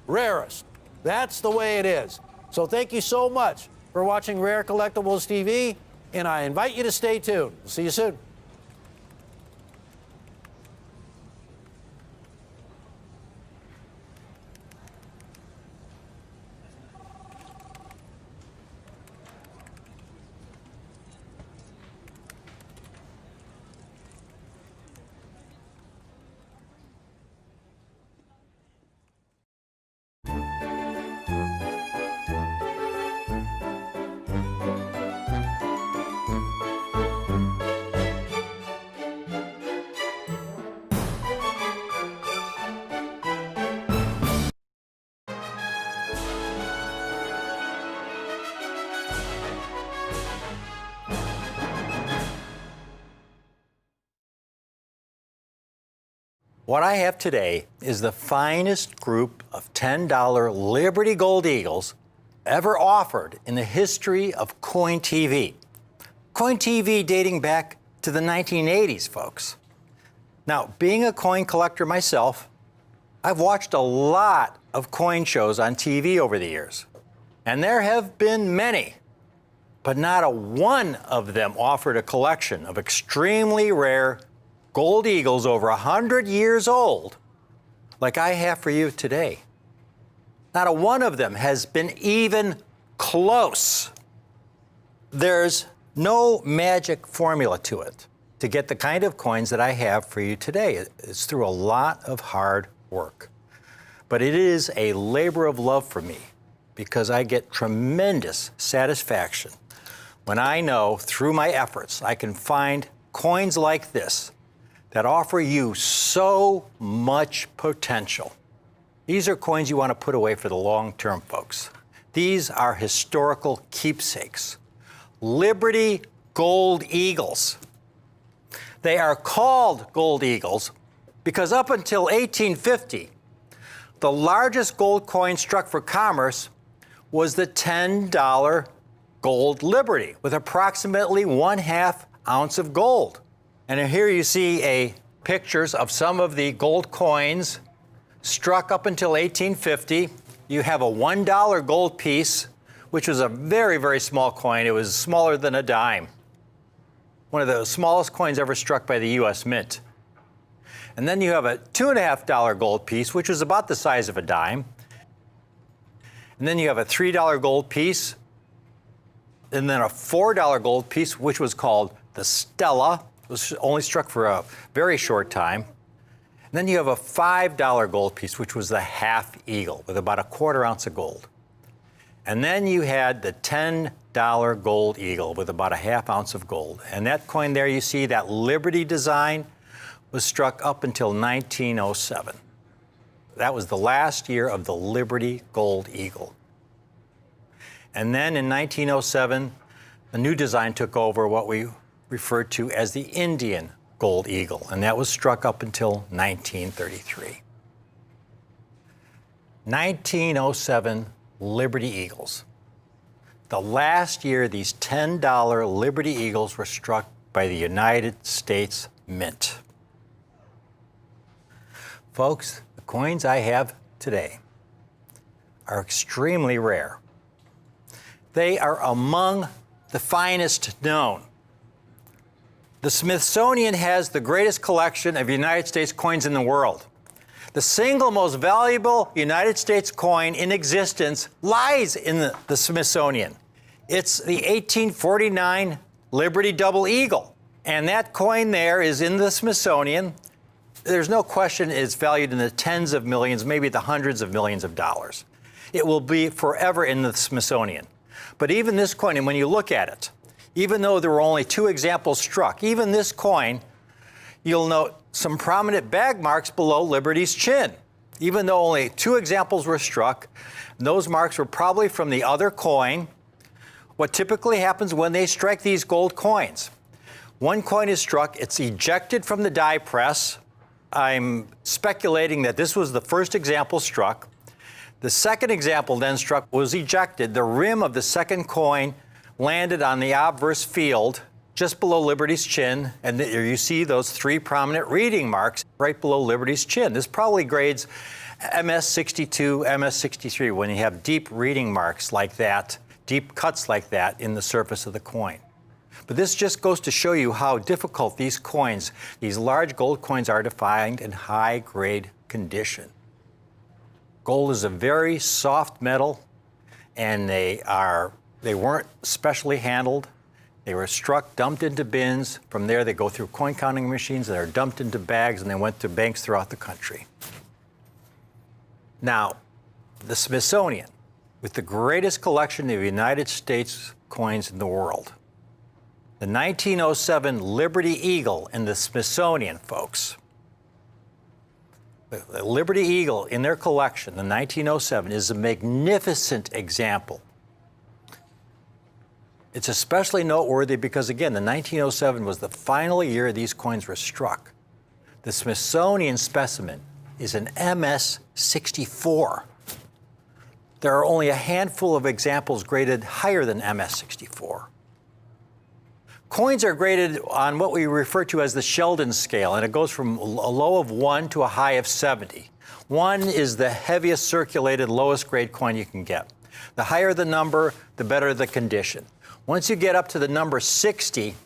rarest. That's the way it is. So thank you so much for watching Rare Collectibles TV, and I invite you to stay tuned. We'll see you soon. What I have today is the finest group of $10 Liberty Gold Eagles ever offered in the history of Coin TV. Coin TV dating back to the 1980s, folks. Now, being a coin collector myself, I've watched a lot of coin shows on TV over the years. And there have been many, but not a one of them offered a collection of extremely rare gold eagles over 100 years old, like I have for you today. Not a one of them has been even close. There's no magic formula to it to get the kind of coins that I have for you today. It's through a lot of hard work. But it is a labor of love for me because I get tremendous satisfaction when I know through my efforts I can find coins like this that offer you so much potential. These are coins you want to put away for the long term, folks. These are historical keepsakes. Liberty Gold Eagles. They are called Gold Eagles because up until 1850, the largest gold coin struck for commerce was the $10 gold Liberty with approximately 1/2 ounce of gold. And here you see pictures of some of the gold coins struck up until 1850. You have a $1 gold piece, which was a very, very small coin. It was smaller than a dime. One of the smallest coins ever struck by the U.S. Mint. And then you have a $2.50 gold piece, which was about the size of a dime. And then you have a $3 gold piece, and then a $4 gold piece, which was called the Stella. It was only struck for a very short time. And then you have a $5 gold piece, which was the half eagle with about 1/4 ounce of gold. And then you had the $10 gold eagle with about a ½ ounce of gold. And that coin there, you see that Liberty design was struck up until 1907. That was the last year of the Liberty gold eagle. And then in 1907, a new design took over, what we referred to as the Indian gold eagle, and that was struck up until 1933. 1907 Liberty Eagles. The last year these $10 Liberty Eagles were struck by the United States Mint. Folks, the coins I have today are extremely rare. They are among the finest known. The Smithsonian has the greatest collection of United States coins in the world. The single most valuable United States coin in existence lies in the Smithsonian. It's the 1849 Liberty Double Eagle. And that coin there is in the Smithsonian. There's no question it's valued in the tens of millions, maybe the hundreds of millions of dollars. It will be forever in the Smithsonian. But even this coin, and when you look at it, even though there were only 2 examples struck, even this coin, you'll note some prominent bag marks below Liberty's chin. Even though only 2 examples were struck, those marks were probably from the other coin. What typically happens when they strike these gold coins, one coin is struck, it's ejected from the die press. I'm speculating that this was the first example struck. The second example then struck was ejected. The rim of the second coin landed on the obverse field just below Liberty's chin, and there you see those 3 prominent reading marks right below Liberty's chin. This probably grades MS-62, MS-63 when you have deep reading marks like that, deep cuts like that in the surface of the coin. But this just goes to show you how difficult these coins, these large gold coins, are to find in high-grade condition. Gold is a very soft metal, and they weren't specially handled. They were struck, dumped into bins. From there, they go through coin counting machines, and they're dumped into bags, and they went to banks throughout the country. Now, the Smithsonian, with the greatest collection of United States coins in the world, the 1907 Liberty Eagle in the Smithsonian, folks. The Liberty Eagle in their collection, the 1907, is a magnificent example. It's especially noteworthy because, again, the 1907 was the final year these coins were struck. The Smithsonian specimen is an MS-64. There are only a handful of examples graded higher than MS-64. Coins are graded on what we refer to as the Sheldon scale, and it goes from a low of 1 to a high of 70. 1 is the heaviest circulated, lowest grade coin you can get. The higher the number, the better the condition. Once you get up to the number 60,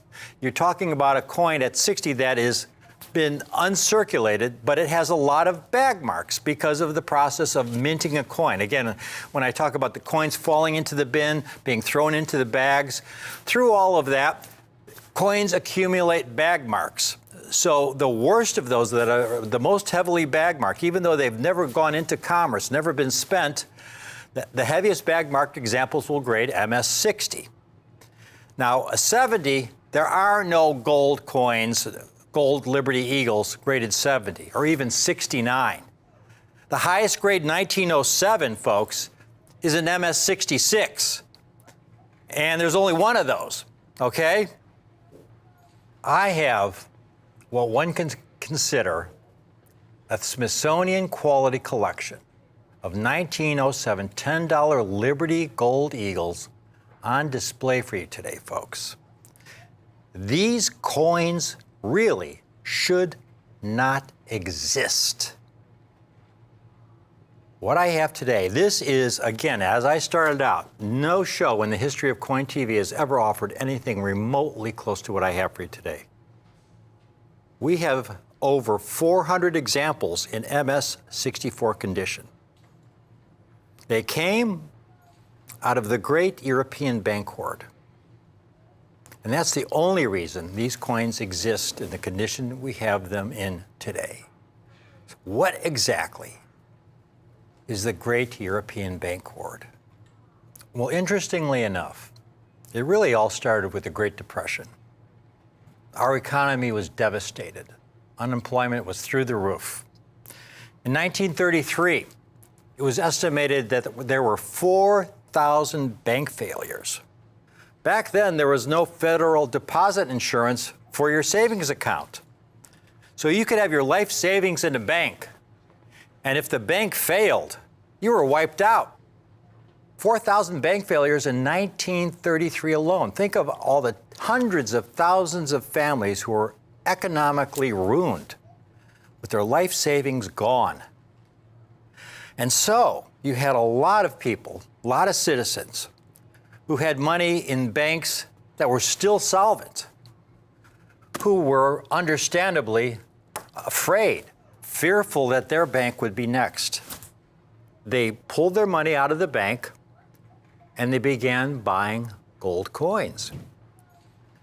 you're talking about a coin at 60 that has been uncirculated, but it has a lot of bag marks because of the process of minting a coin. Again, when I talk about the coins falling into the bin, being thrown into the bags, through all of that, coins accumulate bag marks. So the worst of those that are the most heavily bag marked, even though they've never gone into commerce, never been spent, the heaviest bag marked examples will grade MS-60. Now, a 70, there are no gold coins, gold Liberty Eagles graded 70 or even 69. The highest grade 1907, folks, is an MS-66. And there's only one of those, okay? I have what one can consider a Smithsonian quality collection of 1907 $10 Liberty Gold Eagles on display for you today, folks. These coins really should not exist. What I have today, this is, again, as I started out, no show in the history of Coin TV has ever offered anything remotely close to what I have for you today. We have over 400 examples in MS-64 condition. They came out of the great European bank hoard. And that's the only reason these coins exist in the condition we have them in today. So what exactly is the great European bank hoard? Well, interestingly enough, it really all started with the Great Depression. Our economy was devastated. Unemployment was through the roof. In 1933, it was estimated that there were 4,000 bank failures. Back then, there was no federal deposit insurance for your savings account. So you could have your life savings in a bank, and if the bank failed, you were wiped out. 4,000 bank failures in 1933 alone. Think of all the hundreds of thousands of families who were economically ruined with their life savings gone. And so you had a lot of people, a lot of citizens who had money in banks that were still solvent, who were understandably afraid, fearful that their bank would be next. They pulled their money out of the bank and they began buying gold coins.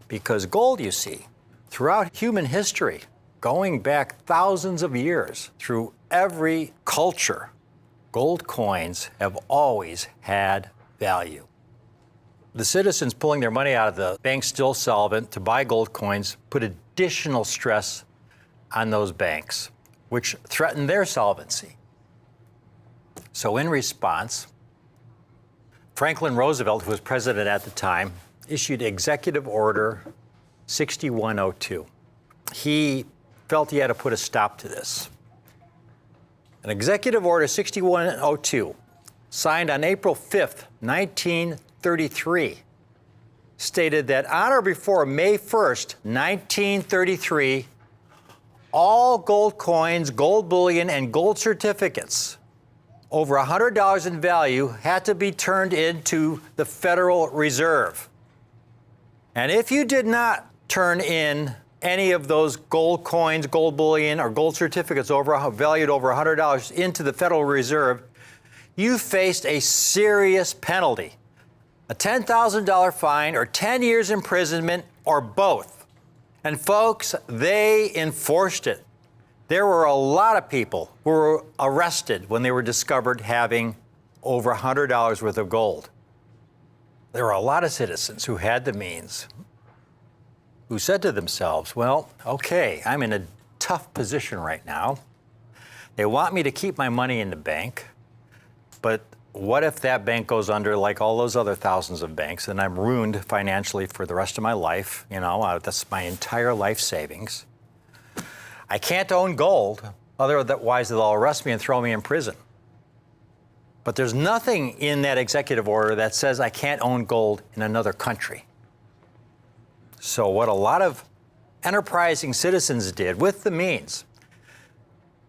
Because gold, you see, throughout human history, going back thousands of years, through every culture, gold coins have always had value. The citizens pulling their money out of the bank still solvent to buy gold coins put additional stress on those banks, which threatened their solvency. So in response, Franklin Roosevelt, who was president at the time, issued Executive Order 6102. He felt he had to put a stop to this. An Executive Order 6102, signed on April 5th, 1933, stated that on or before May 1st, 1933, all gold coins, gold bullion, and gold certificates over $100 in value had to be turned into the Federal Reserve. And if you did not turn in any of those gold coins, gold bullion, or gold certificates valued over $100 into the Federal Reserve, you faced a serious penalty, a $10,000 fine or 10 years imprisonment or both. And folks, they enforced it. There were a lot of people who were arrested when they were discovered having over $100 worth of gold. There were a lot of citizens who had the means, who said to themselves, well, okay, I'm in a tough position right now. They want me to keep my money in the bank, but what if that bank goes under like all those other thousands of banks and I'm ruined financially for the rest of my life? You know, that's my entire life savings. I can't own gold, otherwise they'll arrest me and throw me in prison. But there's nothing in that executive order that says I can't own gold in another country. So what a lot of enterprising citizens did with the means,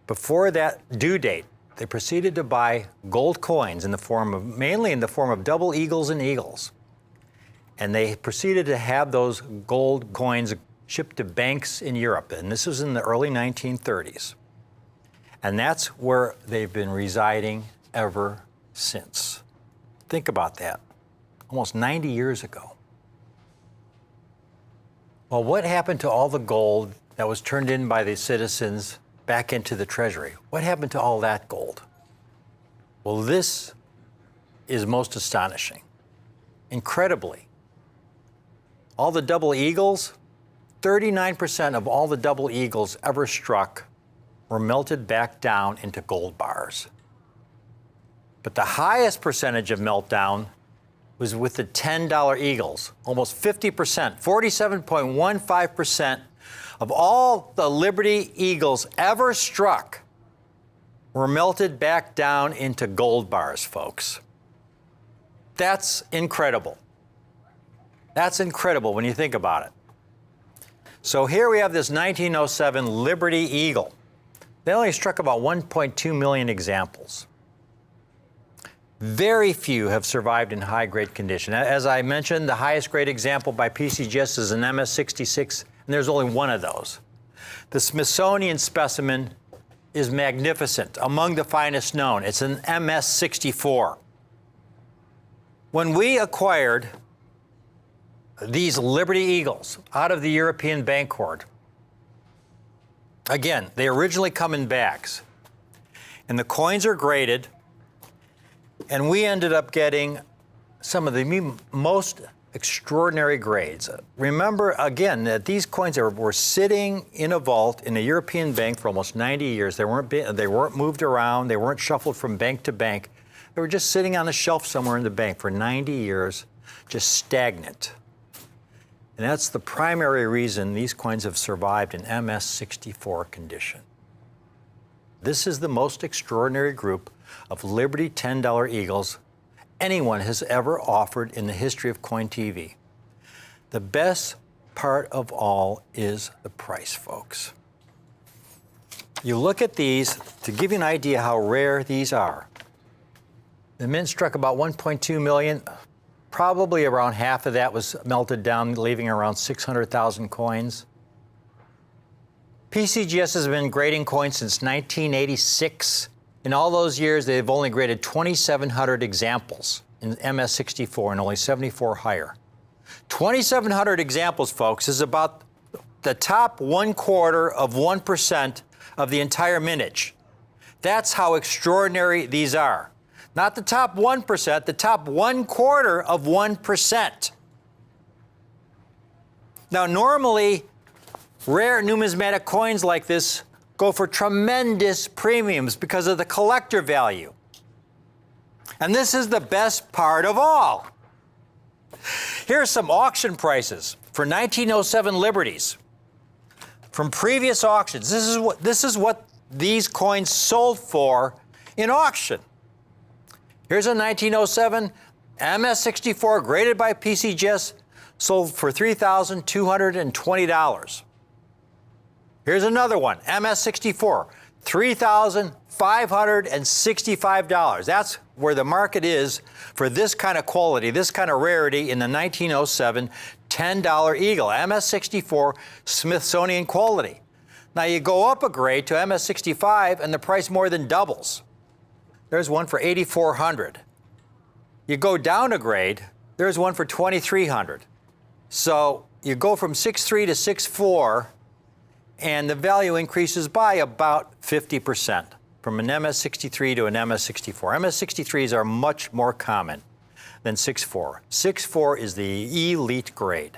before that due date, they proceeded to buy gold coins mainly in the form of double eagles and eagles. And they proceeded to have those gold coins shipped to banks in Europe. And this was in the early 1930s. And that's where they've been residing ever since. Think about that. Almost 90 years ago. Well, what happened to all the gold that was turned in by the citizens back into the Treasury? What happened to all that gold? Well, this is most astonishing. Incredibly, all the double eagles, 39% of all the double eagles ever struck were melted back down into gold bars. But the highest percentage of meltdown was with the $10 eagles, almost 50%, 47.15% of all the Liberty Eagles ever struck were melted back down into gold bars, folks. That's incredible. That's incredible when you think about it. So here we have this 1907 Liberty Eagle. They only struck about 1.2 million examples. Very few have survived in high-grade condition. As I mentioned, the highest grade example by PCGS is an MS-66, and there's only one of those. The Smithsonian specimen is magnificent, among the finest known. It's an MS-64. When we acquired these Liberty Eagles out of the European bank hoard, again, they originally come in bags, and the coins are graded, and we ended up getting some of the most extraordinary grades. Remember, again, that these coins were sitting in a vault in a European bank for almost 90 years. They weren't moved around. They weren't shuffled from bank to bank. They were just sitting on a shelf somewhere in the bank for 90 years, just stagnant. And that's the primary reason these coins have survived in MS-64 condition. This is the most extraordinary group of Liberty $10 Eagles anyone has ever offered in the history of Coin TV. The best part of all is the price, folks. You look at these, to give you an idea how rare these are. The mint struck about 1.2 million. Probably around half of that was melted down, leaving around 600,000 coins. PCGS has been grading coins since 1986. In all those years, they've only graded 2,700 examples in MS-64 and only 74 higher. 2,700 examples, folks, is about the top 1/4% of the entire mintage. That's how extraordinary these are. Not the top 1%, the top 1/4%. Now, normally, rare numismatic coins like this go for tremendous premiums because of the collector value. And this is the best part of all. Here are some auction prices for 1907 Liberties from previous auctions. This is what these coins sold for in auction. Here's a 1907 MS-64 graded by PCGS, sold for $3,220. Here's another one, MS-64, $3,565. That's where the market is for this kind of quality, this kind of rarity in the 1907 $10 Eagle, MS-64 Smithsonian quality. Now you go up a grade to MS-65 and the price more than doubles. There's one for $8,400. You go down a grade, there's one for $2,300. So you go from 6.3 to 6.4, and the value increases by about 50% from an MS-63 to an MS-64. MS-63s are much more common than 6.4. 6.4 is the elite grade.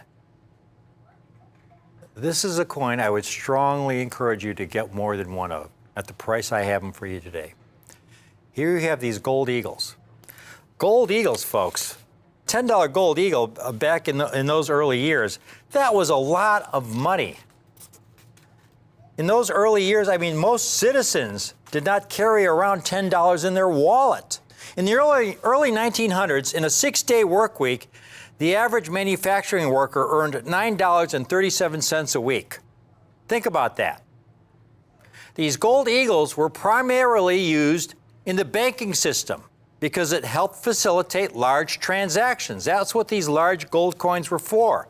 This is a coin I would strongly encourage you to get more than one of at the price I have them for you today. Here you have these gold eagles. Gold eagles, folks, $10 gold eagle back in those early years, that was a lot of money. In those early years, I mean, most citizens did not carry around $10 in their wallet. In the early 1900s, in a 6-day work week, the average manufacturing worker earned $9.37 a week. Think about that. These gold eagles were primarily used in the banking system because it helped facilitate large transactions. That's what these large gold coins were for.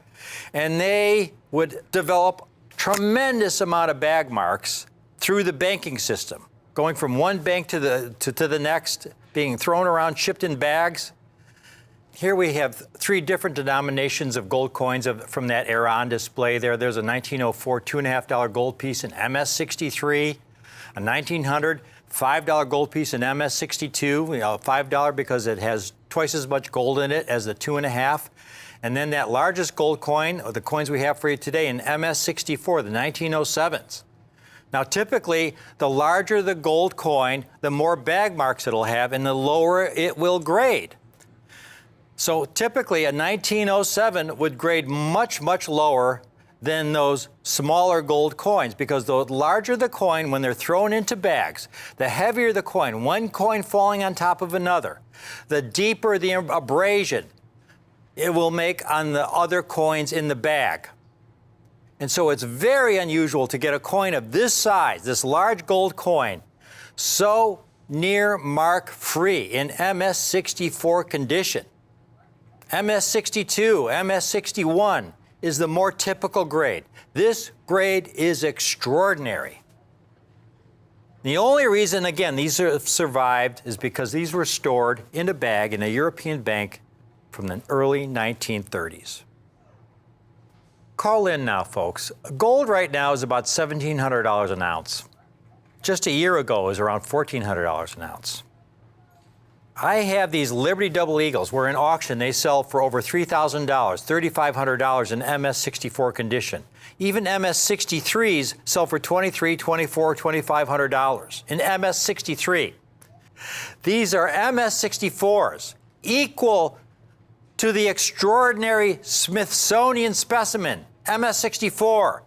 And they would develop tremendous amount of bag marks through the banking system, going from one bank to the next, being thrown around, shipped in bags. Here we have 3 different denominations of gold coins from that era on display there. There's a 1904 $2.50 gold piece in MS-63, a 1900 $5 gold piece in MS-62, $5 because it has twice as much gold in it as the 2.5. And then that largest gold coin, or the coins we have for you today, in MS-64, the 1907s. Now, typically, the larger the gold coin, the more bag marks it'll have, and the lower it will grade. So typically, a 1907 would grade much, much lower than those smaller gold coins, because the larger the coin, when they're thrown into bags, the heavier the coin, one coin falling on top of another, the deeper the abrasion it will make on the other coins in the bag. And so it's very unusual to get a coin of this size, this large gold coin, so near mark-free in MS-64 condition. MS-62, MS-61 is the more typical grade. This grade is extraordinary. The only reason, again, these have survived is because these were stored in a bag in a European bank from the early 1930s. Call in now, folks. Gold right now is about $1,700 an ounce. Just a year ago, it was around $1,400 an ounce. I have these Liberty Double Eagles where in auction they sell for over $3,000, $3,500 in MS64 condition. Even MS63s sell for $2,300, $2,400, $2,500 in MS63. These are MS64s, equal to the extraordinary Smithsonian specimen, MS64,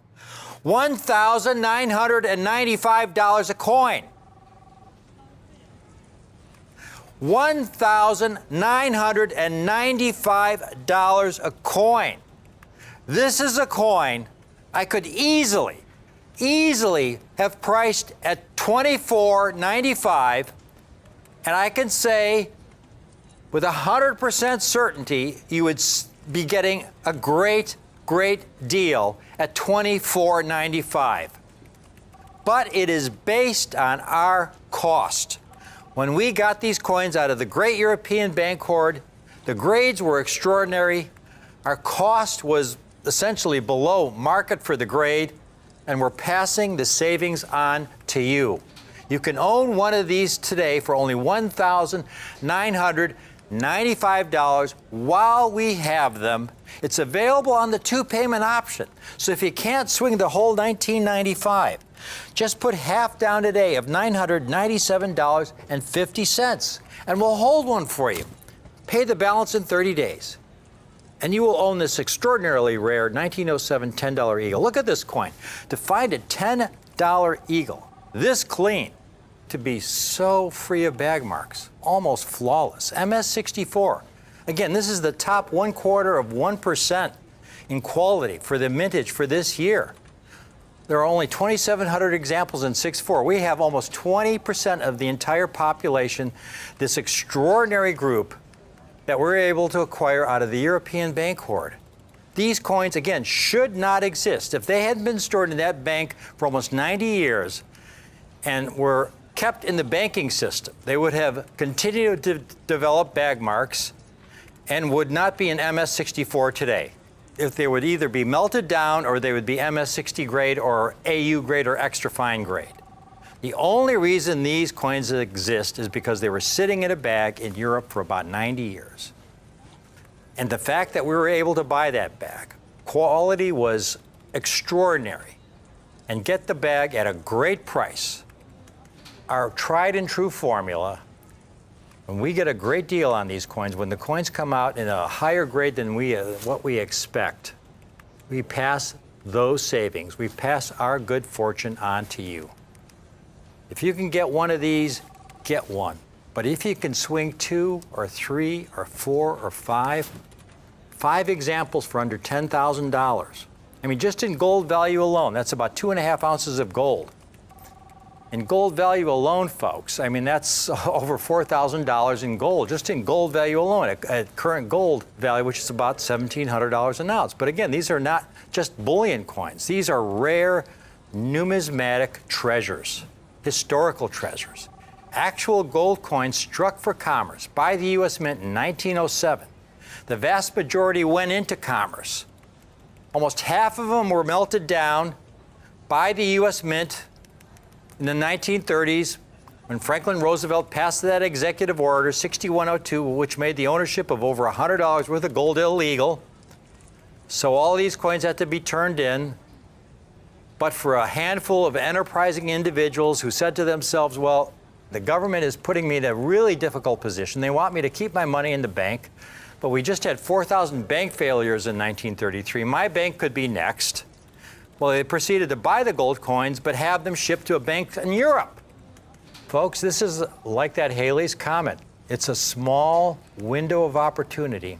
$1,995 a coin. $1,995 a coin. This is a coin I could easily have priced at $24.95, and I can say with 100% certainty you would be getting a great deal at $24.95. But it is based on our cost. When we got these coins out of the great European bank hoard, the grades were extraordinary. Our cost was essentially below market for the grade, and we're passing the savings on to you. You can own one of these today for only $1,995 while we have them. It's available on the 2-payment option. So if you can't swing the whole $1,995, just put half down today of $997.50, and we'll hold one for you. Pay the balance in 30 days. And you will own this extraordinarily rare 1907 $10 eagle. Look at this coin. To find a $10 eagle this clean, to be so free of bag marks, almost flawless. MS64. Again, this is the top 1/4% in quality for the mintage for this year. There are only 2,700 examples in 6.4. We have almost 20% of the entire population, this extraordinary group that we're able to acquire out of the European bank hoard. These coins, again, should not exist. If they had been stored in that bank for almost 90 years and were kept in the banking system, they would have continued to develop bag marks and would not be in MS64 today. If they would either be melted down or they would be MS60 grade or AU grade or extra fine grade. The only reason these coins exist is because they were sitting in a bag in Europe for about 90 years. And the fact that we were able to buy that bag, quality was extraordinary, and get the bag at a great price. Our tried and true formula, when we get a great deal on these coins, when the coins come out in a higher grade than what we expect, we pass those savings, we pass our good fortune on to you. If you can get one of these, get one. But if you can swing 2 or 3 or 4 or 5 examples for under $10,000. I mean, just in gold value alone, that's about 2.5 ounces of gold. In gold value alone, folks, I mean, that's over $4,000 in gold, just in gold value alone, at current gold value, which is about $1,700 an ounce. But again, these are not just bullion coins. These are rare numismatic treasures, historical treasures. Actual gold coins struck for commerce by the U.S. Mint in 1907. The vast majority went into commerce. Almost half of them were melted down by the U.S. Mint in the 1930s, when Franklin Roosevelt passed that executive order, 6102, which made the ownership of over $100 worth of gold illegal. So all these coins had to be turned in. But for a handful of enterprising individuals who said to themselves, well, the government is putting me in a really difficult position. They want me to keep my money in the bank, but we just had 4,000 bank failures in 1933. My bank could be next. Well, they proceeded to buy the gold coins, but have them shipped to a bank in Europe. Folks, this is like that Halley's Comet. It's a small window of opportunity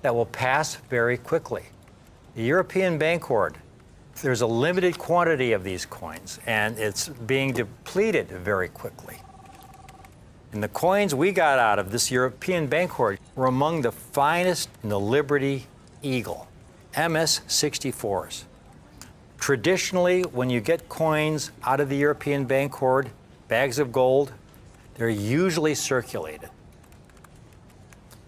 that will pass very quickly. The European bank hoard, there's a limited quantity of these coins, and it's being depleted very quickly. And the coins we got out of this European bank hoard were among the finest in the Liberty Eagle, MS64s. Traditionally, when you get coins out of the European bank hoard, bags of gold, they're usually circulated.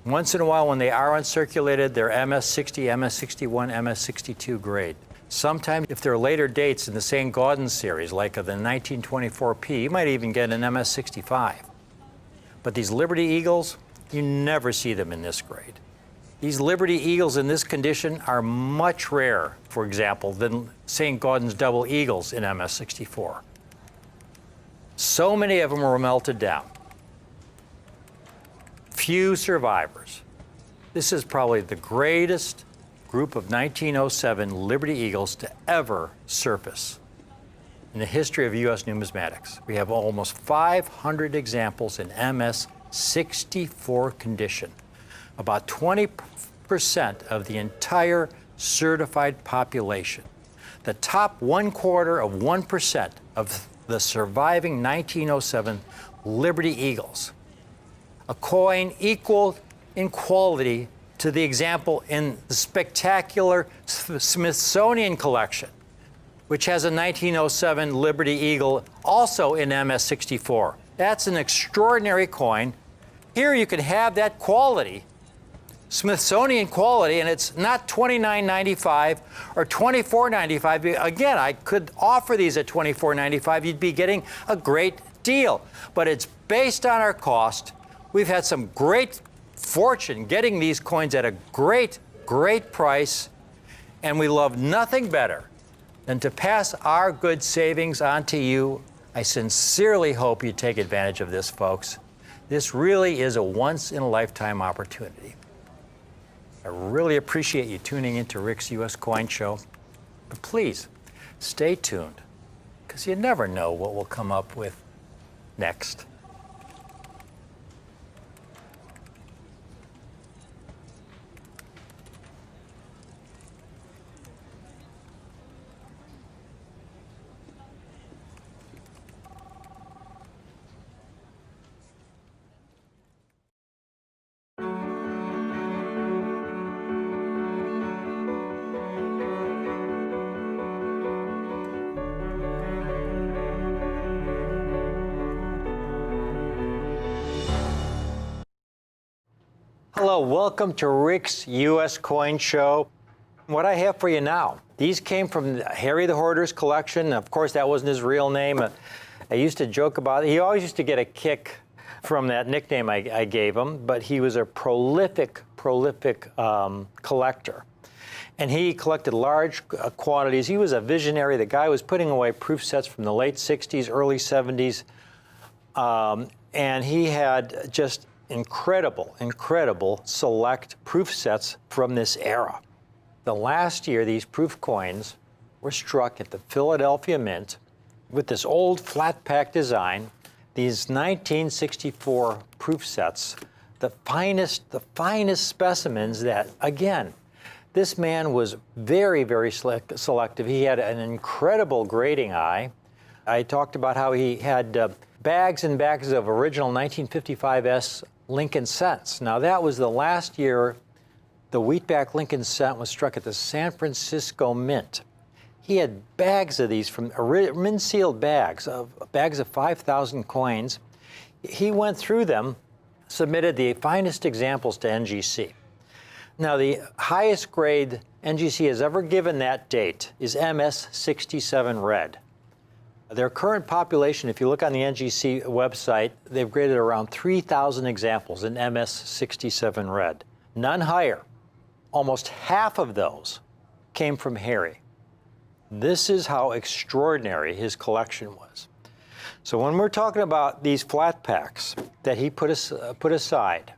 Once in a while, when they are uncirculated, they're MS60, MS61, MS62 grade. Sometimes, if there are later dates in the St. Gaudens series, like the 1924 P, you might even get an MS65. But these Liberty Eagles, you never see them in this grade. These Liberty Eagles in this condition are much rarer, for example, than St. Gaudens double eagles in MS64. So many of them were melted down. Few survivors. This is probably the greatest group of 1907 Liberty Eagles to ever surface in the history of U.S. numismatics. We have almost 500 examples in MS64 condition. About 20% of the entire certified population. The top 1/4% of the surviving 1907 Liberty Eagles. A coin equal in quality to the example in the spectacular Smithsonian collection, which has a 1907 Liberty Eagle also in MS64. That's an extraordinary coin. Here you can have that quality, Smithsonian quality, and it's not $29.95 or $24.95. Again, I could offer these at $24.95. You'd be getting a great deal, but it's based on our cost. We've had some great fortune getting these coins at a great, great price, and we love nothing better than to pass our good savings on to you. I sincerely hope you take advantage of this, folks. This really is a once-in-a-lifetime opportunity. I really appreciate you tuning into Rick's U.S. Coin Show. But please, stay tuned, because you never know what we'll come up with next. Hello, welcome to Rick's U.S. Coin Show. What I have for you now, these came from Harry the Hoarder's collection. Of course, that wasn't his real name. I used to joke about it. He always used to get a kick from that nickname I gave him, but he was a prolific collector. And he collected large quantities. He was a visionary. The guy was putting away proof sets from the late 60s, early 70s. And he had just incredible select proof sets from this era. The last year, these proof coins were struck at the Philadelphia Mint with this old flat pack design, these 1964 proof sets, the finest specimens that, again, this man was very selective. He had an incredible grading eye. I talked about how he had bags and bags of original 1955S Lincoln cents. Now that was the last year the wheatback Lincoln cent was struck at the San Francisco Mint. He had bags of these from mint-sealed bags of 5,000 coins. He went through them, submitted the finest examples to NGC. Now the highest grade NGC has ever given that date is MS67 red. Their current population, if you look on the NGC website, they've graded around 3,000 examples in MS67 red. None higher. Almost half of those came from Harry. This is how extraordinary his collection was. So when we're talking about these flat packs that he put aside,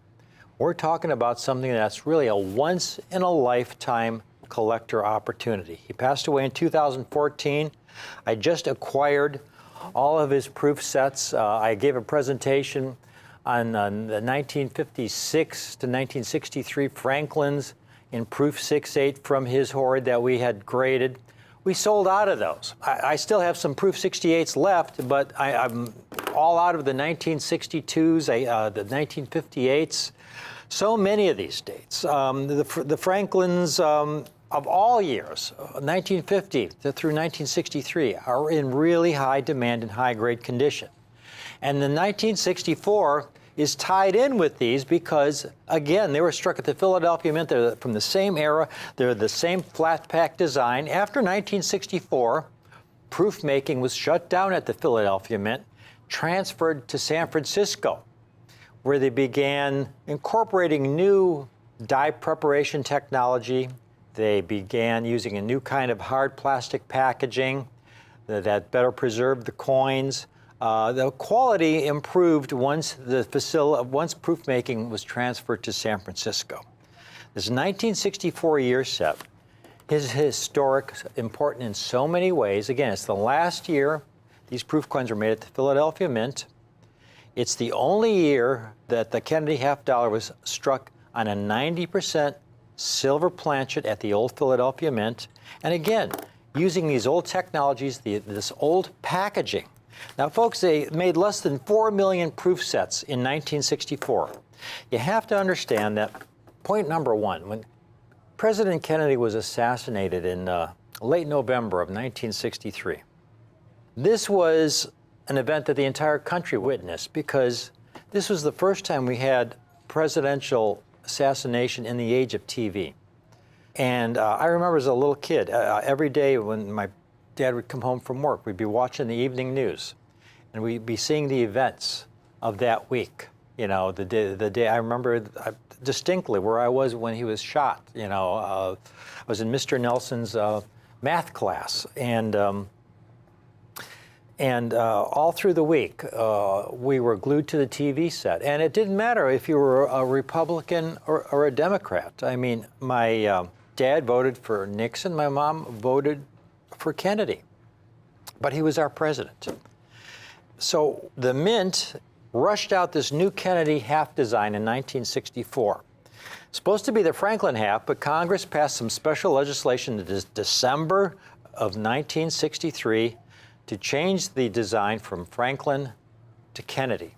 we're talking about something that's really a once-in-a-lifetime collector opportunity. He passed away in 2014. I just acquired all of his proof sets. I gave a presentation on the 1956 to 1963 Franklins in proof 6.8 from his hoard that we had graded. We sold out of those. I still have some proof 68s left, but I'm all out of the 1962s, the 1958s. So many of these dates. The Franklins of all years, 1950 through 1963, are in really high demand and high grade condition. And the 1964 is tied in with these because, again, they were struck at the Philadelphia Mint. They're from the same era. They're the same flat pack design. After 1964, proof making was shut down at the Philadelphia Mint, transferred to San Francisco, where they began incorporating new die preparation technology. They began using a new kind of hard plastic packaging that better preserved the coins. The quality improved once once proof making was transferred to San Francisco. This 1964 year set is historic, important in so many ways. Again, it's the last year these proof coins were made at the Philadelphia Mint. It's the only year that the Kennedy half dollar was struck on a 90% silver planchet at the old Philadelphia Mint. And again, using these old technologies, this old packaging. Now, folks, they made less than 4 million proof sets in 1964. You have to understand that point number one, when President Kennedy was assassinated in late November of 1963, this was an event that the entire country witnessed because this was the first time we had presidential assassination in the age of TV. And I remember as a little kid, every day when my dad would come home from work, we'd be watching the evening news, and we'd be seeing the events of that week. You know, the day I remember distinctly where I was when he was shot. You know, I was in Mr. Nelson's math class, and all through the week, we were glued to the TV set. And it didn't matter if you were a Republican or a Democrat. I mean, my dad voted for Nixon. My mom voted for Kennedy. But he was our president. So the Mint rushed out this new Kennedy half design in 1964. Supposed to be the Franklin half, but Congress passed some special legislation in December of 1963 to change the design from Franklin to Kennedy.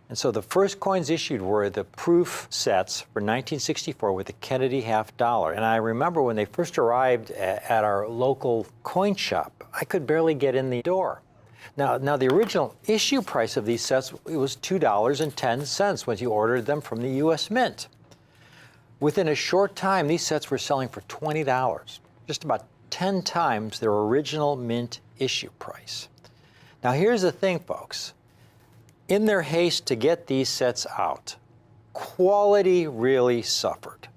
And so the first coins issued were the proof sets for 1964 with the Kennedy half dollar. And I remember when they first arrived at our local coin shop, I could barely get in the door. Now the original issue price of these sets, it was $2.10 when you ordered them from the U.S. Mint. Within a short time, these sets were selling for $20, just about 10 times their original Mint issue price. Now here's the thing, folks. In their haste to get these sets out, quality really suffered.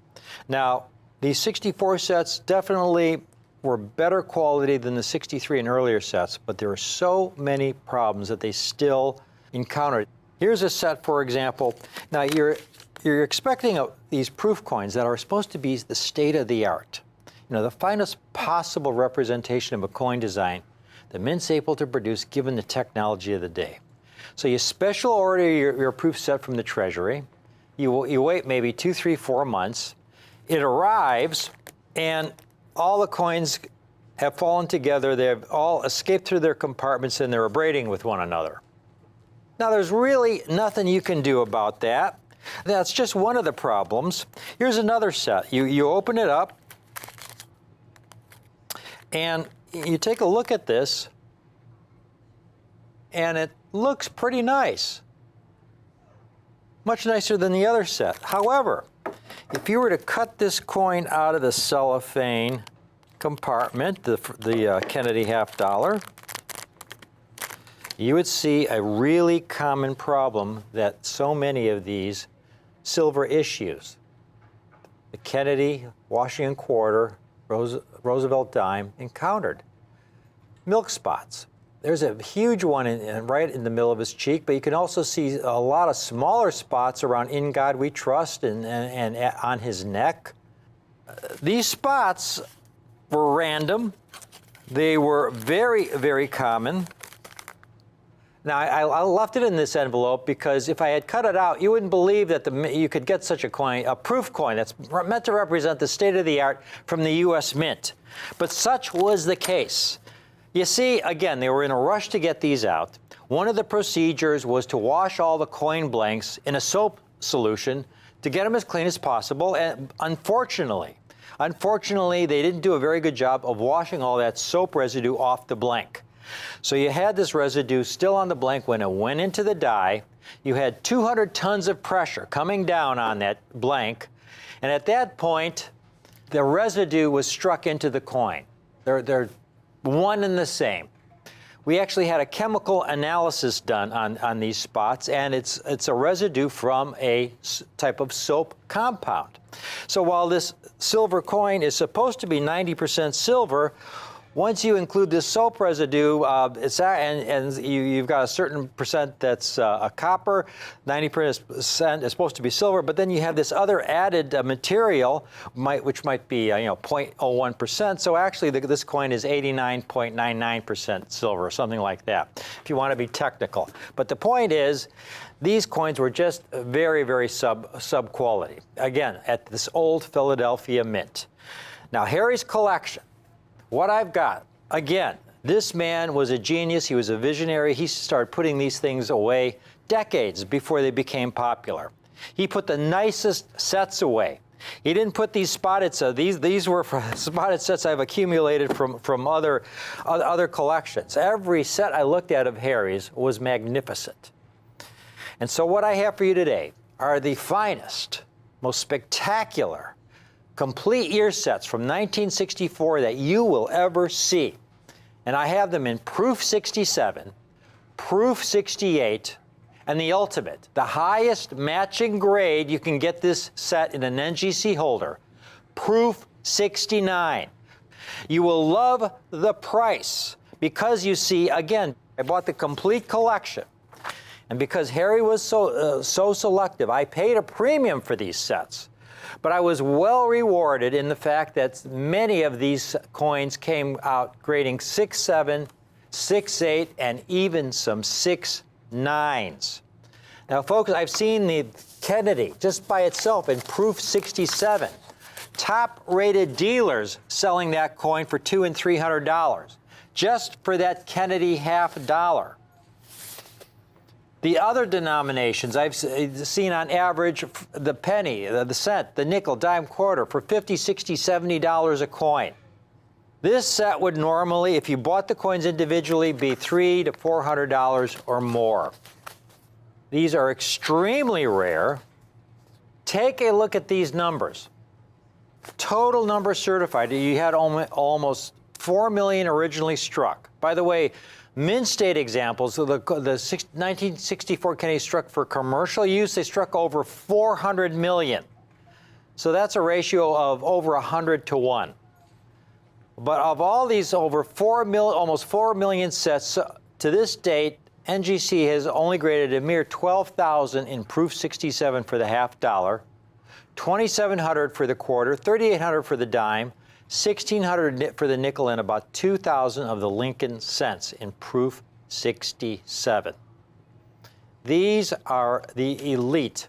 Now, these 64 sets definitely were better quality than the 63 and earlier sets, but there are so many problems that they still encountered. Here's a set, for example. Now, you're expecting these proof coins that are supposed to be the state of the art. You know, the finest possible representation of a coin design the Mint's able to produce given the technology of the day. So you special order your proof set from the Treasury. You wait maybe 2, 3, 4 months. It arrives, and all the coins have fallen together. They've all escaped through their compartments, and they're abrading with one another. Now, there's really nothing you can do about that. That's just one of the problems. Here's another set. You open it up, and you take a look at this, and it looks pretty nice. Much nicer than the other set. However, if you were to cut this coin out of the cellophane compartment, the Kennedy half dollar, you would see a really common problem that so many of these silver issues, the Kennedy, Washington quarter, Roosevelt dime, encountered. Milk spots. There's a huge one right in the middle of his cheek, but you can also see a lot of smaller spots around "In God We Trust" and on his neck. These spots were random. They were very, very common. Now, I left it in this envelope because if I had cut it out, you wouldn't believe that you could get such a coin, a proof coin that's meant to represent the state of the art from the U.S. Mint. But such was the case. You see, again, they were in a rush to get these out. One of the procedures was to wash all the coin blanks in a soap solution to get them as clean as possible. And unfortunately, they didn't do a very good job of washing all that soap residue off the blank. So you had this residue still on the blank when it went into the die. You had 200 tons of pressure coming down on that blank. And at that point, the residue was struck into the coin. They're one and the same. We actually had a chemical analysis done on these spots, and it's a residue from a type of soap compound. So while this silver coin is supposed to be 90% silver, once you include this soap residue, you've got a certain percent that's a copper, 90% is supposed to be silver, but then you have this other added material, which might be 0.01%. So actually, this coin is 89.99% silver, or something like that, if you want to be technical. But the point is, these coins were just very, very sub quality. Again, at this old Philadelphia Mint. Now, Harry's collection. What I've got, again, this man was a genius. He was a visionary. He started putting these things away decades before they became popular. He put the nicest sets away. He didn't put these spotted sets. These were spotted sets I've accumulated from other collections. Every set I looked at of Harry's was magnificent. And so what I have for you today are the finest, most spectacular, complete year sets from 1964 that you will ever see. And I have them in proof 67, proof 68, and the ultimate, the highest matching grade you can get this set in an NGC holder, proof 69. You will love the price because you see, again, I bought the complete collection. And because Harry was so selective, I paid a premium for these sets. But I was well rewarded in the fact that many of these coins came out grading 6.7, 6.8, and even some 6.9s. Now, folks, I've seen the Kennedy just by itself in proof 67. Top-rated dealers selling that coin for $200 and $300 just for that Kennedy $50. The other denominations I've seen on average, the penny, the cent, the nickel, dime, quarter for $50, $60, $70 a coin. This set would normally, if you bought the coins individually, be $300 to $400 or more. These are extremely rare. Take a look at these numbers. Total number certified, you had almost 4 million originally struck. By the way, Mint State examples, the 1964 Kennedy struck for commercial use, they struck over 400 million. So that's a ratio of over 100 to 1. But of all these over almost 4 million sets, to this date, NGC has only graded a mere 12,000 in proof 67 for the $50, 2,700 for the quarter, 3,800 for the dime, 1,600 for the nickel, and about 2,000 of the Lincoln cents in proof 67. These are the elite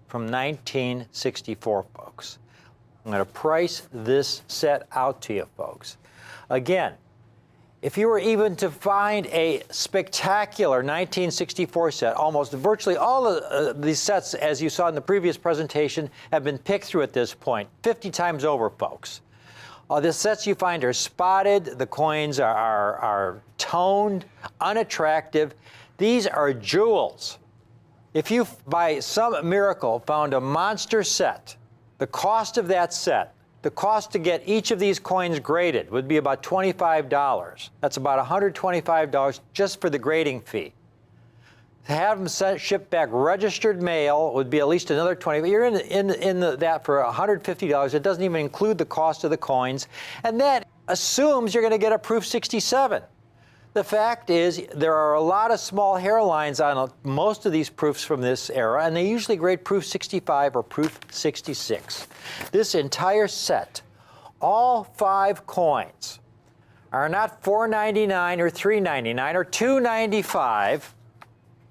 from 1964, folks. I'm going to price this set out to you, folks. Again, if you were even to find a spectacular 1964 set, almost virtually all of these sets, as you saw in the previous presentation, have been picked through at this point, 50 times over, folks. The sets you find are spotted, the coins are toned, unattractive. These are jewels. If you, by some miracle, found a monster set, the cost of that set, the cost to get each of these coins graded would be about $25. That's about $125 just for the grading fee. To have them shipped back registered mail would be at least another $20. But you're in that for $150. It doesn't even include the cost of the coins. And that assumes you're going to get a proof 67. The fact is there are a lot of small hairlines on most of these proofs from this era, and they usually grade proof 65 or proof 66. This entire set, all 5 coins, are not $4.99 or $3.99 or $2.95.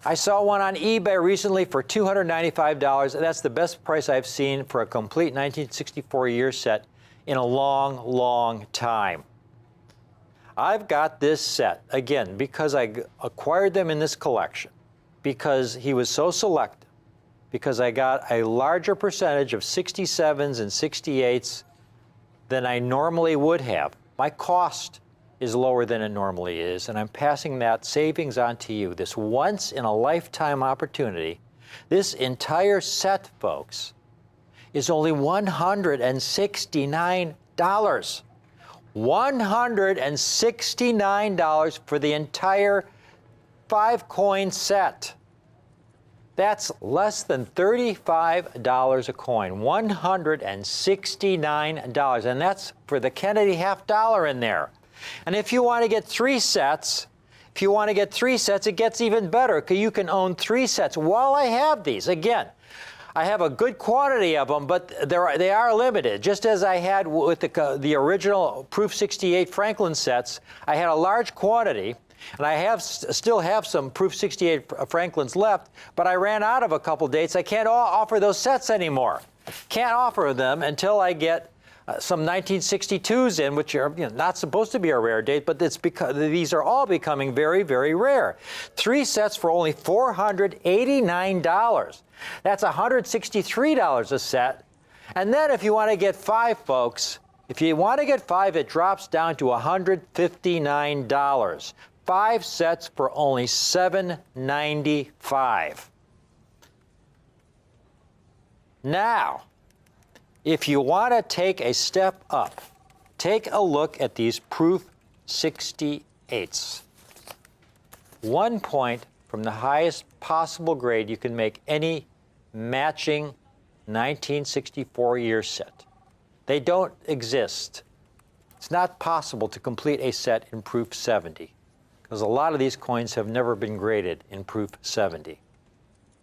I saw one on eBay recently for $295. That's the best price I've seen for a complete 1964 year set in a long, long time. I've got this set, again, because I acquired them in this collection, because he was so selective, because I got a larger percentage of 67s and 68s than I normally would have. My cost is lower than it normally is, and I'm passing that savings on to you. This once-in-a-lifetime opportunity. This entire set, folks, is only $169. $169 for the entire 5-coin set. That's less than $35 a coin, $169, and that's for the Kennedy half dollar in there. And if you want to get 3 sets, it gets even better, because you can own 3 sets. While I have these, again, I have a good quantity of them, but they are limited. Just as I had with the original Proof 68 Franklin sets, I had a large quantity, and I still have some Proof 68 Franklins left, but I ran out of a couple dates. I can't offer those sets anymore. Can't offer them until I get some 1962s in, which are not supposed to be a rare date, but it's because these are all becoming very, very rare. 3 sets for only $489. That's $163 a set. And then if you want to get 5, folks, if you want to get 5, it drops down to $159. 5 sets for only $795. Now, if you want to take a step up, take a look at these Proof 68s. 1 point from the highest possible grade you can make any matching 1964 year set. They don't exist. It's not possible to complete a set in Proof 70, because a lot of these coins have never been graded in Proof 70.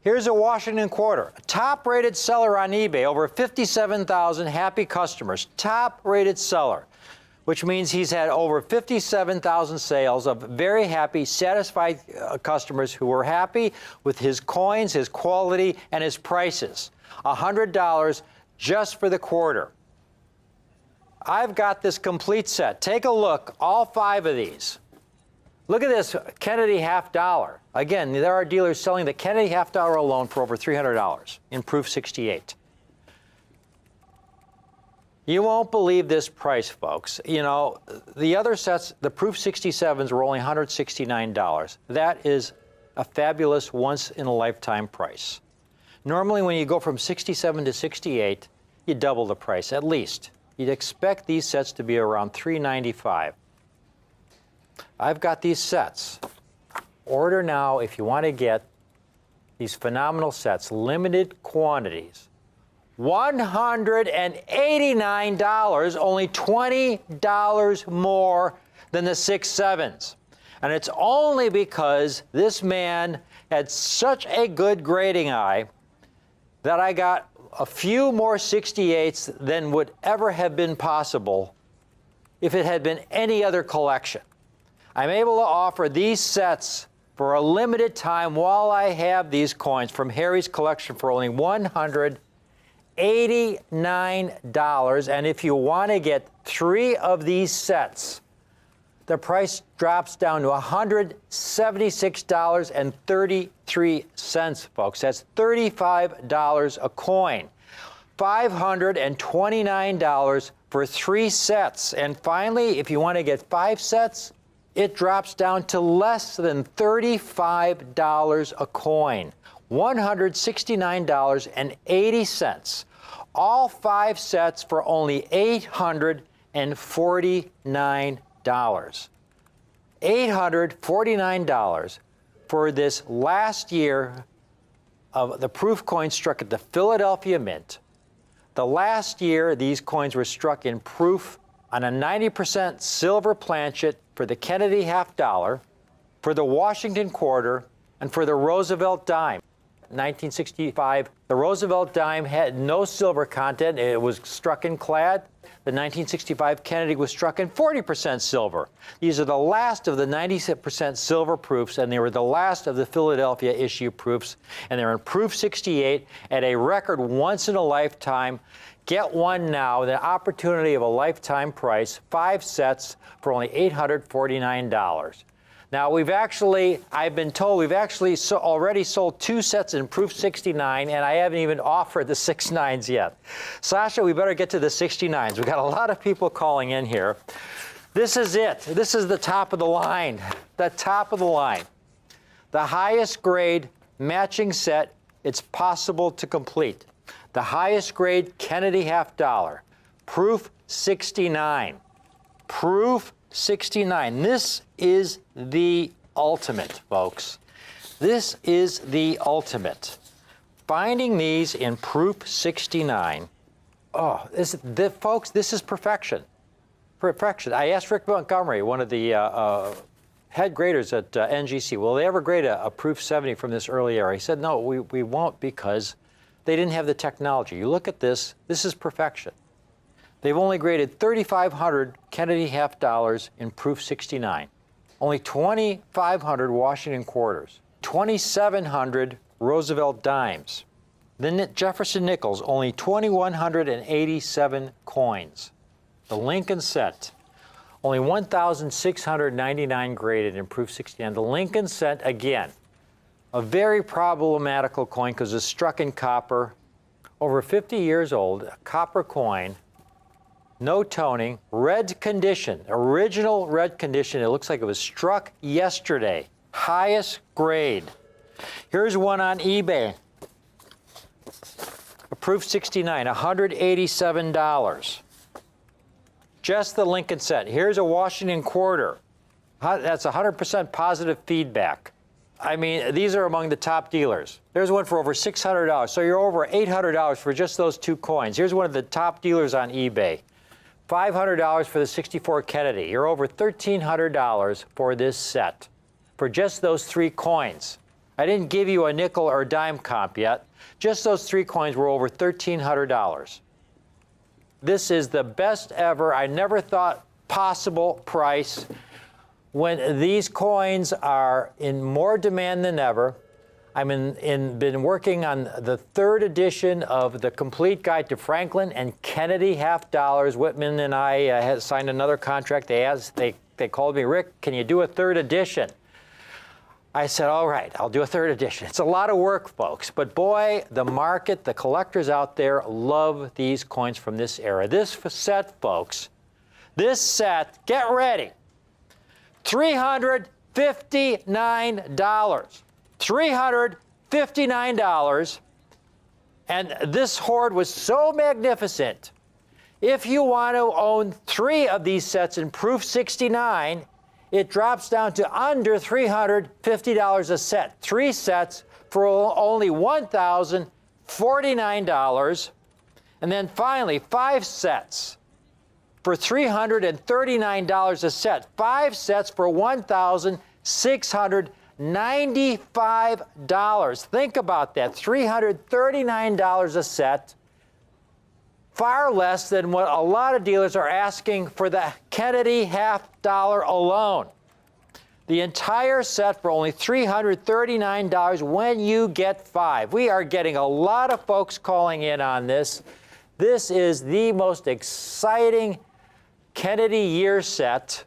Here's a Washington quarter, a top-rated seller on eBay, over 57,000 happy customers, top-rated seller, which means he's had over 57,000 sales of very happy, satisfied customers who were happy with his coins, his quality, and his prices. $100 just for the quarter. I've got this complete set. Take a look, all 5 of these. Look at this Kennedy half dollar. Again, there are dealers selling the Kennedy half dollar alone for over $300 in Proof 68. You won't believe this price, folks. You know, the other sets, the Proof 67s were only $169. That is a fabulous once-in-a-lifetime price. Normally, when you go from 67 to 68, you double the price, at least. You'd expect these sets to be around $395. I've got these sets. Order now if you want to get these phenomenal sets, limited quantities. $189, only $20 more than the 6.7s. And it's only because this man had such a good grading eye that I got a few more 68s than would ever have been possible if it had been any other collection. I'm able to offer these sets for a limited time while I have these coins from Harry's collection for only $189. And if you want to get 3 of these sets, the price drops down to $176.33, folks. That's $35 a coin. $529 for 3 sets. And finally, if you want to get 5 sets, it drops down to less than $35 a coin, $169.80. All 5 sets for only $849. $849 for this last year of the Proof coin struck at the Philadelphia Mint. The last year these coins were struck in Proof on a 90% silver planchet for the Kennedy half dollar, for the Washington quarter, and for the Roosevelt dime. 1965, the Roosevelt dime had no silver content. It was struck in clad. The 1965 Kennedy was struck in 40% silver. These are the last of the 90% silver proofs, and they were the last of the Philadelphia issue proofs, and they're in Proof 68 at a record once in a lifetime. Get one now, the opportunity of a lifetime price, 5 sets for only $849. Now, I've been told we've actually already sold 2 sets in Proof 69, and I haven't even offered the 6.9s yet. Sasha, we better get to the 69s. We've got a lot of people calling in here. This is it. This is the top of the line. The top of the line. The highest grade matching set it's possible to complete. The highest grade Kennedy half dollar, Proof 69. Proof 69. This is the ultimate, folks. This is the ultimate. Finding these in Proof 69. Oh, folks, this is perfection. Perfection. I asked Rick Montgomery, one of the head graders at NGC, will they ever grade a Proof 70 from this early era? He said, no, we won't, because they didn't have the technology. You look at this is perfection. They've only graded 3,500 Kennedy half dollars in Proof 69, only 2,500 Washington quarters, 2,700 Roosevelt dimes. The Jefferson nickels, only 2,187 coins. The Lincoln cent, only 1,699 graded in Proof 69. The Lincoln cent, again, a very problematical coin because it's struck in copper, over 50 years old, a copper coin, no toning, red condition, original red condition. It looks like it was struck yesterday, highest grade. Here's one on eBay. A Proof 69, $187. Just the Lincoln cent. Here's a Washington quarter. That's 100% positive feedback. I mean, these are among the top dealers. There's one for over $600. So you're over $800 for just those two coins. Here's one of the top dealers on eBay. $500 for the 64 Kennedy. You're over $1,300 for this set, for just those three coins. I didn't give you a nickel or dime comp yet. Just those three coins were over $1,300. This is the best ever, I never thought possible price. When these coins are in more demand than ever, I've been working on the third edition of the Complete Guide to Franklin and Kennedy half dollars. Whitman and I had signed another contract. They called me, Rick, can you do a third edition? I said, all right, I'll do a third edition. It's a lot of work, folks, but boy, the market, the collectors out there love these coins from this era. This set, folks, this set, get ready, $359. $359, and this hoard was so magnificent. If you want to own 3 of these sets in Proof 69, it drops down to under $350 a set. 3 sets for only $1,049. And then finally, 5 sets for $339 a set. 5 sets for $1,695. Think about that, $339 a set, far less than what a lot of dealers are asking for the Kennedy half dollar alone. The entire set for only $339 when you get 5. We are getting a lot of folks calling in on this. This is the most exciting Kennedy year set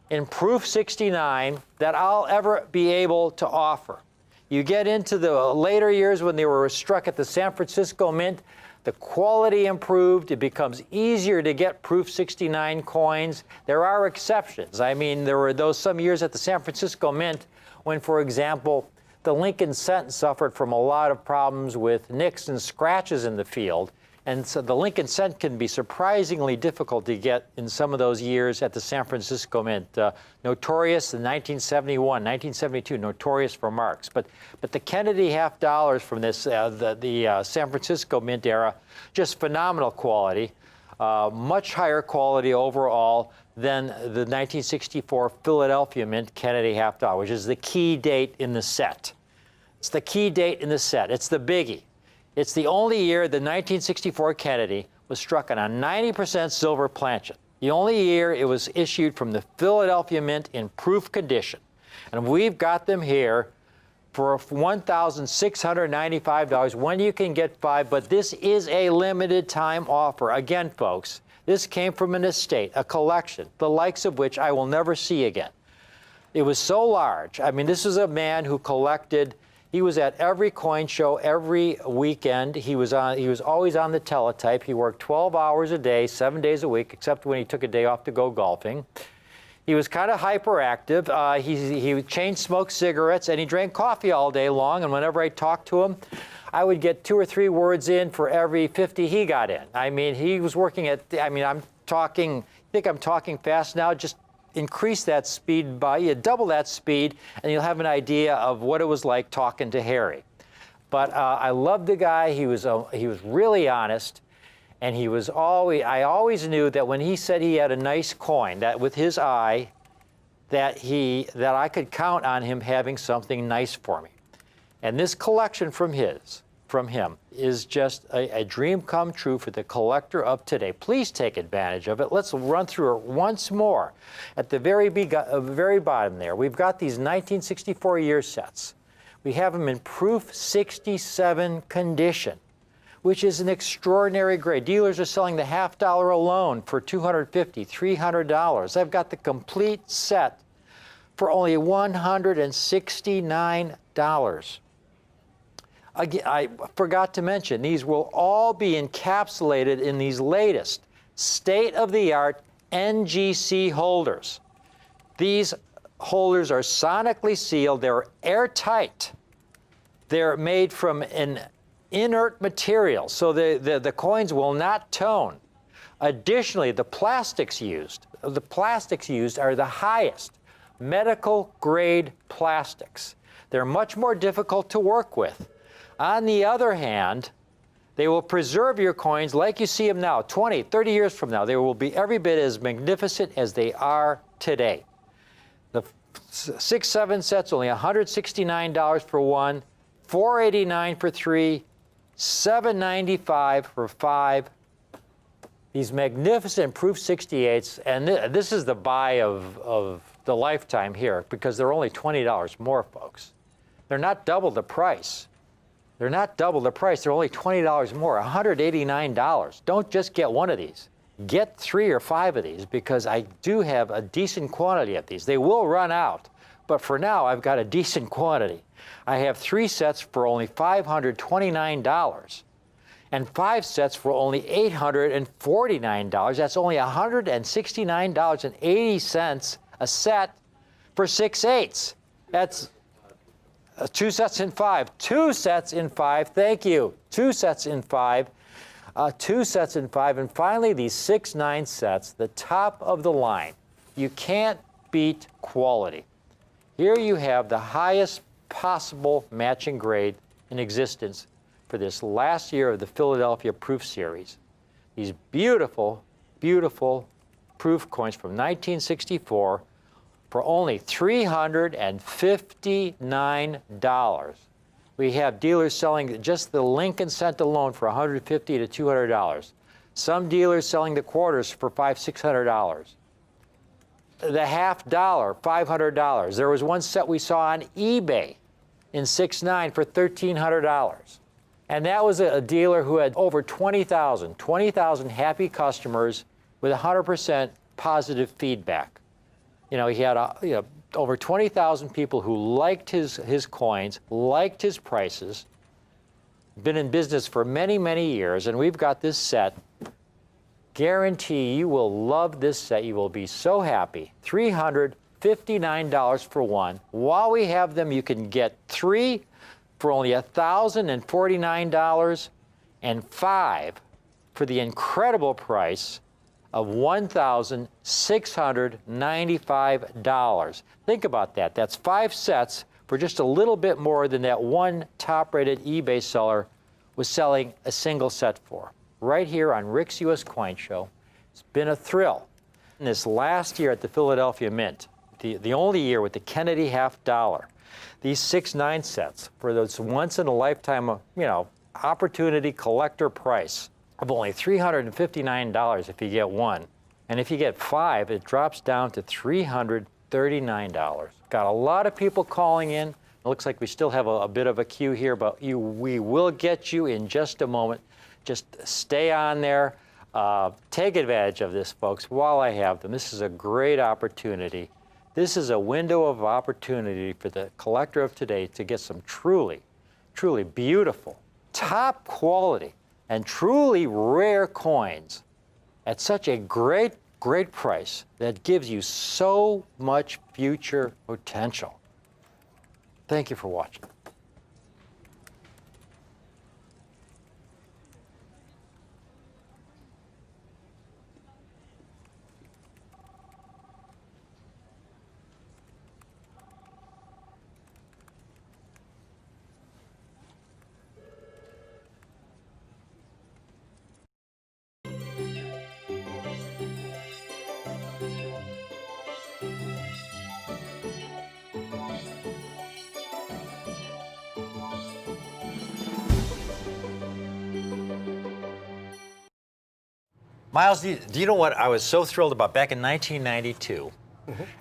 in Proof 69 that I'll ever be able to offer. You get into the later years when they were struck at the San Francisco Mint, the quality improved, it becomes easier to get Proof 69 coins. There are exceptions. I mean, there were those some years at the San Francisco Mint when, for example, the Lincoln cent suffered from a lot of problems with nicks and scratches in the field. And so the Lincoln cent can be surprisingly difficult to get in some of those years at the San Francisco Mint. Notorious in 1971, 1972, notorious for marks. But the Kennedy half dollars from this, the San Francisco Mint era, just phenomenal quality, much higher quality overall than the 1964 Philadelphia Mint Kennedy half dollar, which is the key date in the set. It's the key date in the set. It's the biggie. It's the only year the 1964 Kennedy was struck on a 90% silver planchet. The only year it was issued from the Philadelphia Mint in proof condition. And we've got them here for $1,695 when you can get 5, but this is a limited time offer. Again, folks, this came from an estate, a collection, the likes of which I will never see again. It was so large. I mean, this is a man who collected. He was at every coin show every weekend. He was always on the teletype. He worked 12 hours a day, 7 days a week, except when he took a day off to go golfing. He was kind of hyperactive. He chain smoked cigarettes, and he drank coffee all day long. And whenever I talked to him, I would get 2 or 3 words in for every 50 he got in. I mean, he was working at, I'm talking think I'm talking fast now, just increase that speed by, double that speed, and you'll have an idea of what it was like talking to Harry. But I loved the guy. He was really honest, and I always knew that when he said he had a nice coin, that with his eye, that I could count on him having something nice for me. And this collection from him is just a dream come true for the collector of today. Please take advantage of it. Let's run through it once more. At the very bottom there, we've got these 1964 year sets. We have them in proof 67 condition, which is an extraordinary grade. Dealers are selling the $50 alone for $250, $300. I've got the complete set for only $169. Again, I forgot to mention, these will all be encapsulated in these latest state-of-the-art NGC holders. These holders are sonically sealed. They're airtight. They're made from an inert material, so the coins will not tone. Additionally, the plastics used are the highest medical-grade plastics. They're much more difficult to work with. On the other hand, they will preserve your coins like you see them now. 20, 30 years from now, they will be every bit as magnificent as they are today. The 6-7 sets, only $169 for one, $489 for three, $795 for five. These magnificent Proof 68s, and this is the buy of the lifetime here, because they're only $20 more, folks. They're not double the price. They're not double the price. They're only $20 more, $189. Don't just get one of these. Get 3 or 5 of these, because I do have a decent quantity of these. They will run out, but for now, I've got a decent quantity. I have 3 sets for only $529, and 5 sets for only $849. That's only $169.80 a set for 6/8. That's 2 sets in 5. 2 sets in 5. Thank you. 2 sets in 5. 2 sets in 5. And finally, these 6/9 sets, the top of the line. You can't beat quality. Here you have the highest possible matching grade in existence for this last year of the Philadelphia Proof Series. These beautiful, beautiful proof coins from 1964 for only $359. We have dealers selling just the Lincoln cent alone for $150 to $200. Some dealers selling the quarters for $500, $600. The $50, $500. There was one set we saw on eBay in 6/9 for $1,300. And that was a dealer who had over 20,000 happy customers with 100% positive feedback. You know, he had over 20,000 people who liked his coins, liked his prices, been in business for many, many years, and we've got this set. Guarantee you will love this set. You will be so happy. $359 for one. While we have them, you can get 3 for only $1,049 and 5 for the incredible price of $1,695. Think about that. That's 5 sets for just a little bit more than that one top-rated eBay seller was selling a single set for. Right here on Rick's U.S. Coin Show. It's been a thrill. In this last year at the Philadelphia Mint, the only year with the Kennedy $50, these 6/9 sets for those once-in-a-lifetime, opportunity collector price of only $359 if you get one. And if you get 5, it drops down to $339. Got a lot of people calling in. It looks like we still have a bit of a queue here, but we will get you in just a moment. Just stay on there. Take advantage of this, folks, while I have them. This is a great opportunity. This is a window of opportunity for the collector of today to get some truly, truly beautiful, top quality, and truly rare coins at such a great, great price that gives you so much future potential. Thank you for watching. Miles, do you know what I was so thrilled about back in 1992?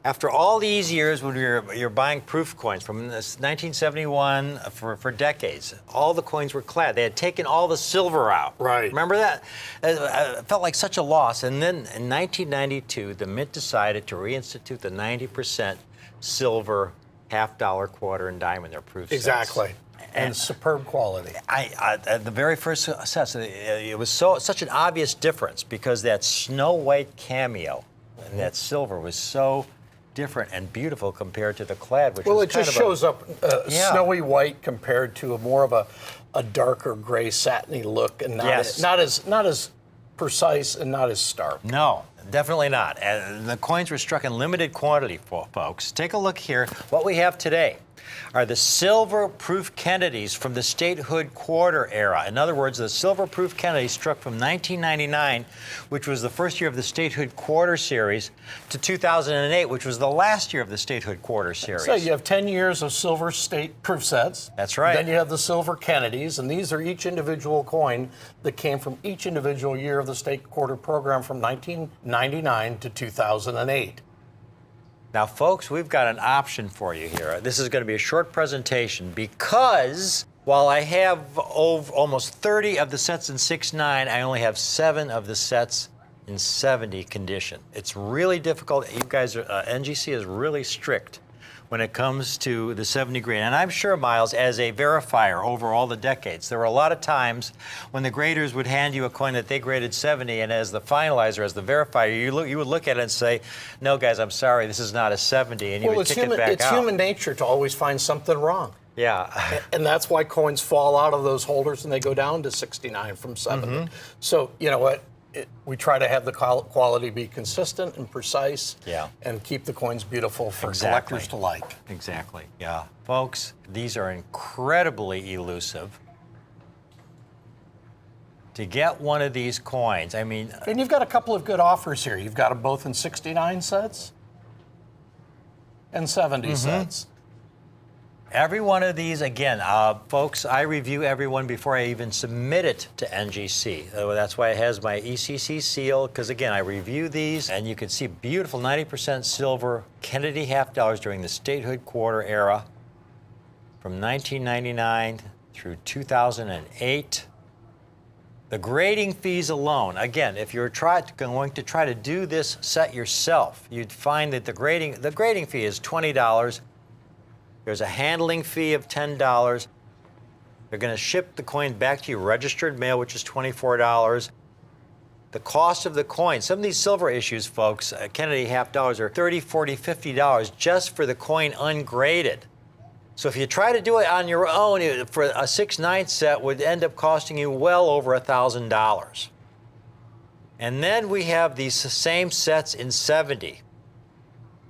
After all these years when you're buying proof coins from this 1971 for decades, all the coins were clad. They had taken all the silver out. Right. Remember that? It felt like such a loss. And then in 1992, the Mint decided to reinstitute the 90% silver half-dollar, quarter, and dime in their proof sets. Exactly. And superb quality. At the very first sets, it was such an obvious difference because that snow white cameo and that silver was so different and beautiful compared to the clad, which Well, was it kind just of shows up Yeah. snowy white compared to more of a darker gray satiny look, and Yes. not as precise and not as stark. No, definitely not. And the coins were struck in limited quantity, folks. Take a look here. What we have today are the silver-proof Kennedys from the statehood quarter era. In other words, the silver-proof Kennedy struck from 1999, which was the first year of the statehood quarter series, to 2008, which was the last year of the statehood quarter series. So you have 10 years of silver state proof sets. That's right. Then you have the silver Kennedys, and these are each individual coin that came from each individual year of the state quarter program from 1999 to 2008. Now, folks, we've got an option for you here. This is going to be a short presentation because while I have almost 30 of the sets in 6.9, I only have 7 of the sets in 70 condition. It's really difficult. You guys, NGC is really strict when it comes to the 70 grade. And I'm sure, Miles, as a verifier over all the decades, there were a lot of times when the graders would hand you a coin that they graded 70, and as the finalizer, as the verifier, you would look at it and say, no, guys, I'm sorry, this is not a 70, and you would kick it back it's out. human nature to always find something wrong. Yeah. And that's why coins fall out of those holders and they go down to 69 from 70. So, you know what? We try to have the quality be consistent and precise, Yeah. and keep the coins beautiful for Exactly. collectors to like. Exactly, yeah. Folks, these are incredibly elusive. To get one of these coins, I mean, And you've got a couple of good offers here. You've got them both in 69 sets and 70 sets. every one of these, again, folks, I review every one before I even submit it to NGC. That's why it has my ECC seal, because again, I review these, and you can see beautiful 90% silver Kennedy half dollars during the statehood quarter era from 1999 through 2008. The grading fees alone, again, if you're going to try to do this set yourself, you'd find that the grading fee is $20. There's a handling fee of $10. They're going to ship the coin back to you registered mail, which is $24. The cost of the coin, some of these silver issues, folks, Kennedy half dollars are $30, $40, $50 just for the coin ungraded. So if you try to do it on your own, for a 6/9 set would end up costing you well over $1,000. And then we have these same sets in 70.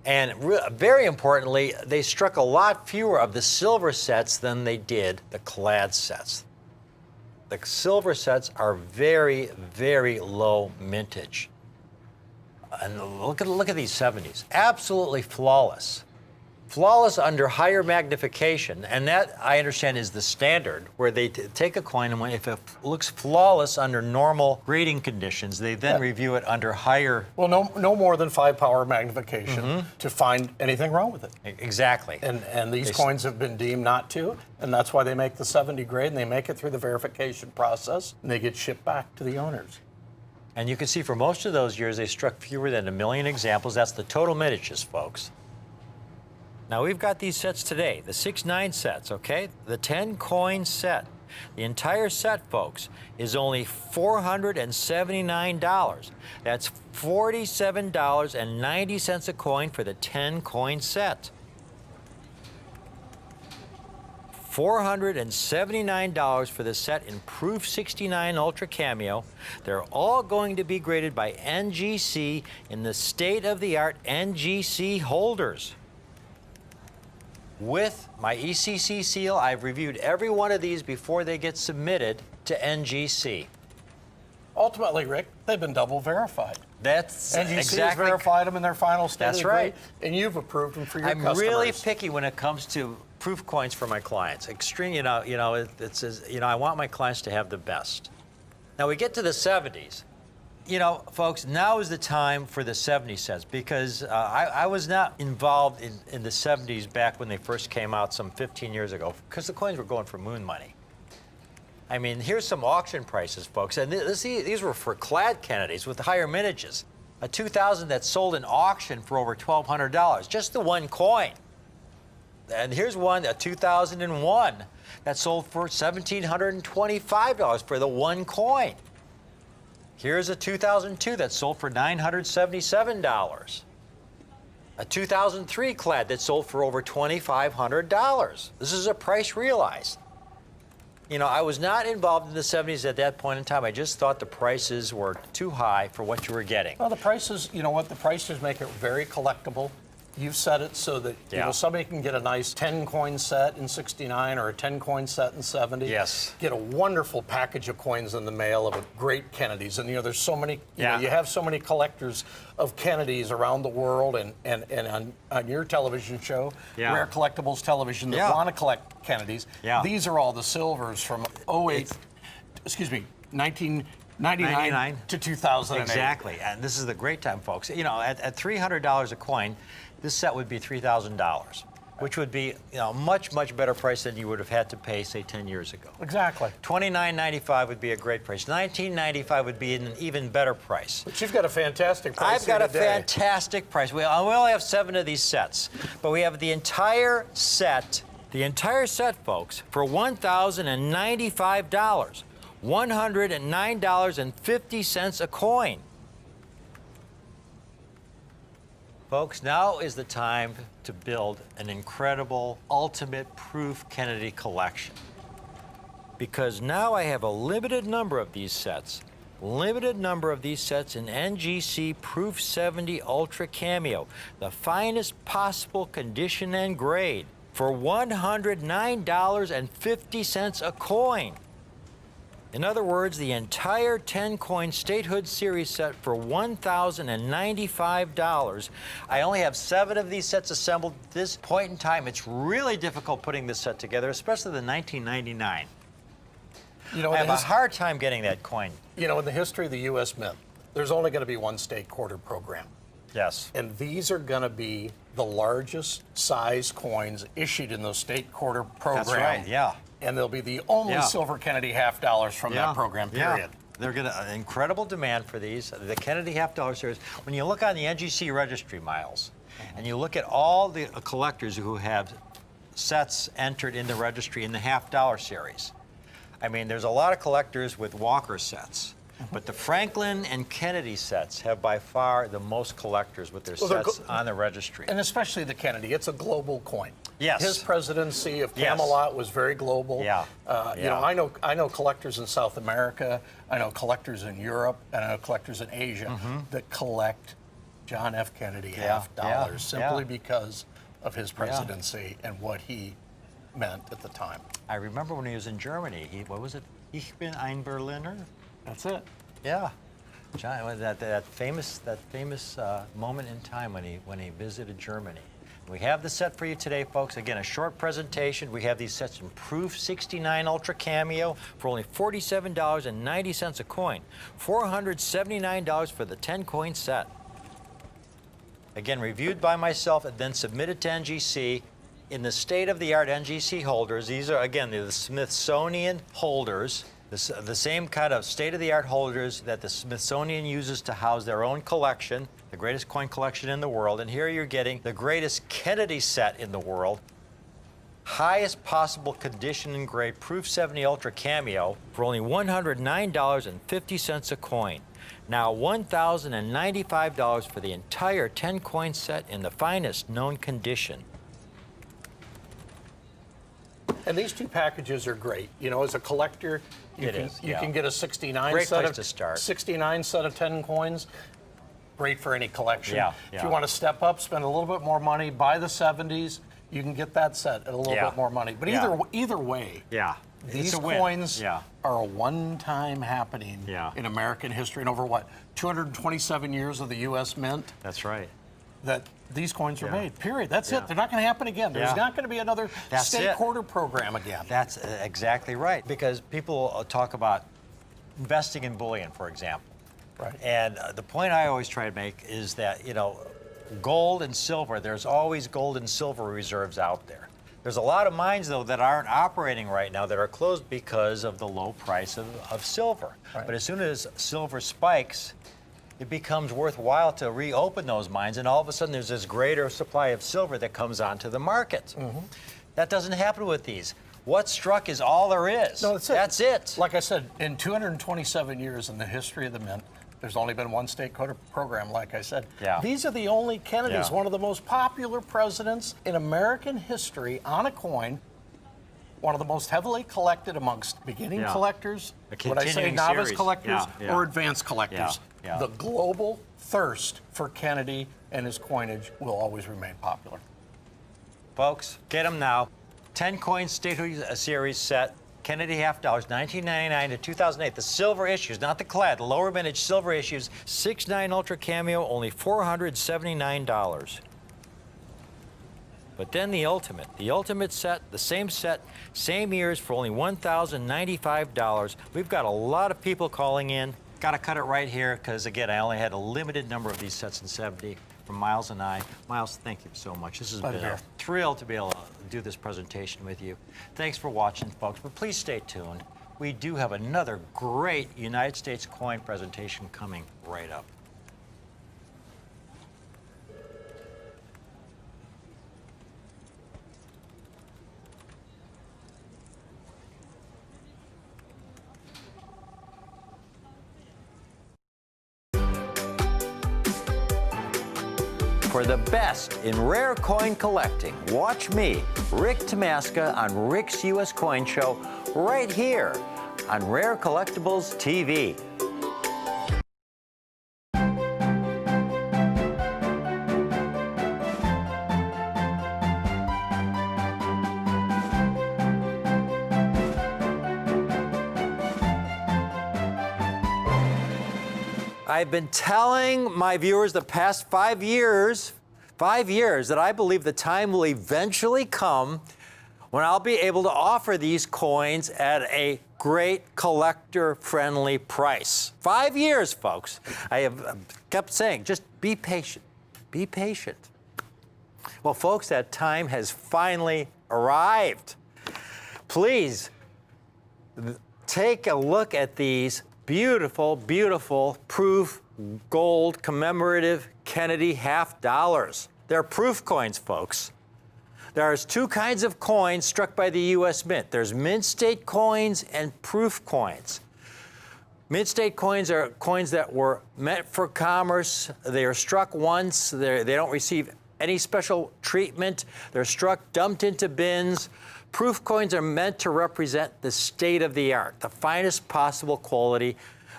And very importantly, they struck a lot fewer of the silver sets than they did the clad sets. The silver sets are very, very low mintage. And look at these 70s. Absolutely flawless. Flawless under higher magnification, and that, I understand, is the standard, where they take a coin, and if it looks flawless under normal grading conditions, they then review it under higher... Well, no more than 5 power magnification to find anything wrong with it. Exactly. And these coins have been deemed not to, and that's why they make the 70 grade, and they make it through the verification process, and they get shipped back to the owners. And you can see for most of those years, they struck fewer than 1 million examples. That's the total mintages, folks. Now, we've got these sets today, the 6/9 sets, okay? The 10 coin set. The entire set, folks, is only $479. That's $47.90 a coin for the 10 coin set. $479 for the set in Proof 69 Ultra Cameo. They're all going to be graded by NGC in the state-of-the-art NGC holders. With my ECC seal, I've reviewed every one of these before they get submitted to NGC. Ultimately, Rick, they've been double verified. That's NGC has exactly. verified them in their final state That's of the grade, right. and you've approved them for your I'm customers. really picky when it comes to proof coins for my clients. Extreme, I want my clients to have the best. Now we get to the 70s. you know, folks, now is the time for the 70 cents because I was not involved in the 70s back when they first came out some 15 years ago because the coins were going for moon money. I mean, here's some auction prices, folks, and these were for clad Kennedys with higher mintages. A 2000 that sold in auction for over $1,200, just the one coin. And here's one, a 2001, that sold for $1,725 for the one coin. Here's a 2002 that sold for $977. A 2003 clad that sold for over $2,500. This is a price realized. You know, I was not involved in the 70s at that point in time. I just thought the prices were too high for what you were getting. Well, the prices, you know what, the prices make it very collectible. You've set it so that you know somebody can get a nice 10-coin set in '69 or a 10-coin set in '70. Yes. Get a wonderful package of coins in the mail of a great Kennedys, and you know there's so many. You know, you have so many collectors of Kennedys around the world, and on your television show, Rare Collectibles Television, that want to collect Kennedys. These are all the silvers from 1999 to 2008. Exactly, and this is the great time, folks. You know, at $300 a coin, this set would be $3,000, which would be a much, much better price than you would have had to pay, say, 10 years ago. Exactly. $29.95 would be a great price. $19.95 would be an even better price. But you've got a fantastic price. I've got here today. a fantastic price. We only have 7 of these sets, but we have the entire set, folks, for $1,095. $109.50 a coin. Folks, now is the time to build an incredible ultimate proof Kennedy collection. Because now I have a limited number of these sets. Limited number of these sets in NGC Proof 70 Ultra Cameo, the finest possible condition and grade, for $109.50 a coin. In other words, the entire 10-coin Statehood Series set for $1,095. I only have 7 of these sets assembled at this point in time. It's really difficult putting this set together, especially the 1999. You know, I have a hard time getting that coin. You know, in the history of the U.S. Mint, there's only going to be one state quarter program. Yes. And these are going to be the largest size coins issued in those state quarter program. That's right, yeah. And they'll be the only silver Kennedy $half from that program, period. They're going to an incredible demand for these. The Kennedy $half series. When you look on the NGC registry, Miles, and you look at all the collectors who have sets entered in the registry in the $half series, I mean, there's a lot of collectors with Walker sets. But the Franklin and Kennedy sets have by far the most collectors with their sets on the registry. And especially the Kennedy. It's a global coin. Yes. His presidency of Camelot was very global. Yeah. You know, I know collectors in South America. I know collectors in Europe, and I know collectors in Asia that collect John F. Kennedy $half simply because of his presidency and what he meant at the time. I remember when he was in Germany. What was it? Ich bin ein Berliner. That's it. Yeah, John, that famous moment in time when he visited Germany. We have the set for you today, folks. Again, a short presentation. We have these sets in Proof 69 Ultra Cameo for only $47.90 a coin, $479 for the 10-coin set. Again, reviewed by myself and then submitted to NGC. In the state-of-the-art NGC holders, these are, again, the Smithsonian holders. The same kind of state-of-the-art holders that the Smithsonian uses to house their own collection, the greatest coin collection in the world. And here you're getting the greatest Kennedy set in the world, highest possible condition and grade, Proof 70 Ultra Cameo, for only $109.50 a coin. Now $1,095 for the entire 10-coin set in the finest known condition. And these two packages are great. You know, as a collector, you can get a 69 Great set place of to start. 69 set of 10 coins. Great for any collection. If you want to step up, spend a little bit more money, buy the 70s, you can get that set at a little bit more money. But either way, these coins are a one-time happening in American history, and over what, 227 years of the U.S. Mint. That's right. That these coins were made, period. That's it. They're not going to happen again. There's not going to be another state quarter program again. That's exactly right. Because people talk about investing in bullion, for example. Right. And the point I always try to make is that, you know, gold and silver, there's always gold and silver reserves out there. There's a lot of mines, though, that aren't operating right now that are closed because of the low price of silver. Right. But as soon as silver spikes, it becomes worthwhile to reopen those mines, and all of a sudden there's this greater supply of silver that comes onto the market. That doesn't happen with these. What struck is all there is. No, that's it. That's it. Like I said, in 227 years in the history of the mint, there's only been one state coder program, like I said. Yeah. These are the only Kennedys, Yeah. one of the most popular presidents in American history on a coin, one of the most heavily collected amongst beginning Yeah. collectors, A would I say continuing novice series. collectors, Yeah, yeah. or advanced collectors. Yeah, yeah. The global thirst for Kennedy and his coinage will always remain popular. Folks, get them now. 10 coin state series set. Kennedy half dollars, 1999 to 2008. The silver issues, not the clad, the lower vintage silver issues. 6.9 Ultra Cameo, only $479. But then the ultimate set, the same years for only $1,095. We've got a lot of people calling in. Got to cut it right here because, again, I only had a limited number of these sets in 70 from Miles and I. Miles, thank you so much. This has been a thrill to be able to do this presentation with you. Thanks for watching, folks, but please stay tuned. We do have another great United States coin presentation coming right up. For the best in rare coin collecting, watch me, Rick Tamaska, on Rick's U.S. Coin Show right here on Rare Collectibles TV. I've been telling my viewers the past 5 years, that I believe the time will eventually come when I'll be able to offer these coins at a great collector-friendly price. 5 years, folks. I have kept saying, just be patient. Be patient. Well, folks, that time has finally arrived. Please take a look at these beautiful, beautiful proof gold commemorative Kennedy half dollars. They're proof coins, folks. There's two kinds of coins struck by the U.S. Mint. There's mint state coins and proof coins. Mint state coins are coins that were meant for commerce. They are struck once. They don't receive any special treatment. They're struck, dumped into bins. Proof coins are meant to represent the state of the art, the finest possible quality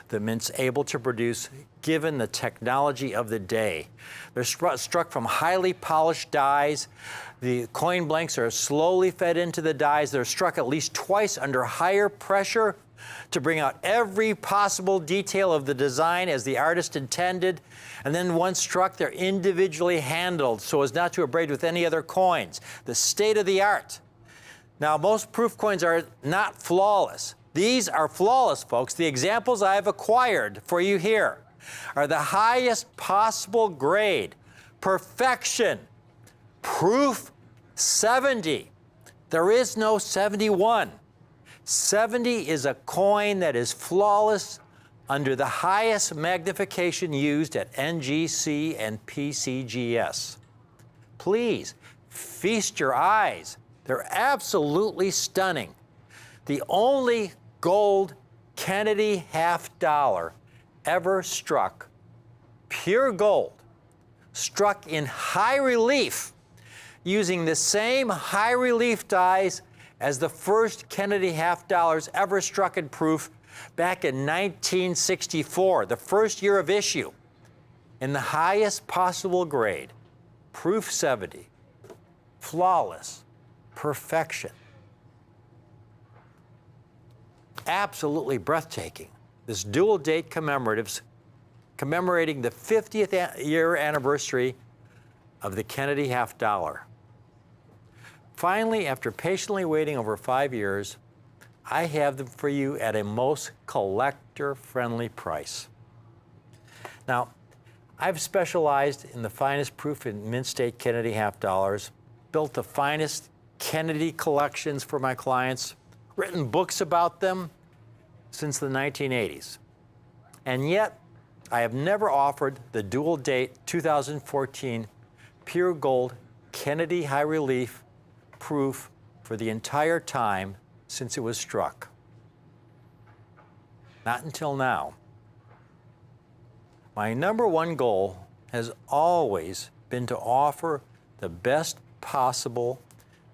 the Mint's able to produce given the technology of the day. They're struck from highly polished dies. The coin blanks are slowly fed into the dies. They're struck at least twice under higher pressure to bring out every possible detail of the design as the artist intended. And then once struck, they're individually handled so as not to abrade with any other coins. The state of the art. Now, most proof coins are not flawless. These are flawless, folks. The examples I have acquired for you here are the highest possible grade, perfection, proof 70. There is no 71. 70 is a coin that is flawless under the highest magnification used at NGC and PCGS. Please feast your eyes. They're absolutely stunning. The only gold Kennedy half dollar ever struck, pure gold, struck in high relief using the same high relief dies as the first Kennedy half dollars ever struck in proof back in 1964, the first year of issue, in the highest possible grade, proof 70, flawless, perfection. Absolutely breathtaking. This dual date commemoratives commemorating the 50th year anniversary of the Kennedy half dollar. Finally, after patiently waiting over 5 years, I have them for you at a most collector-friendly price. Now, I've specialized in the finest proof and mint state Kennedy half dollars, built the finest Kennedy collections for my clients, written books about them since the 1980s. And yet, I have never offered the dual date 2014 pure gold Kennedy high relief proof for the entire time since it was struck. Not until now. My number one goal has always been to offer the best possible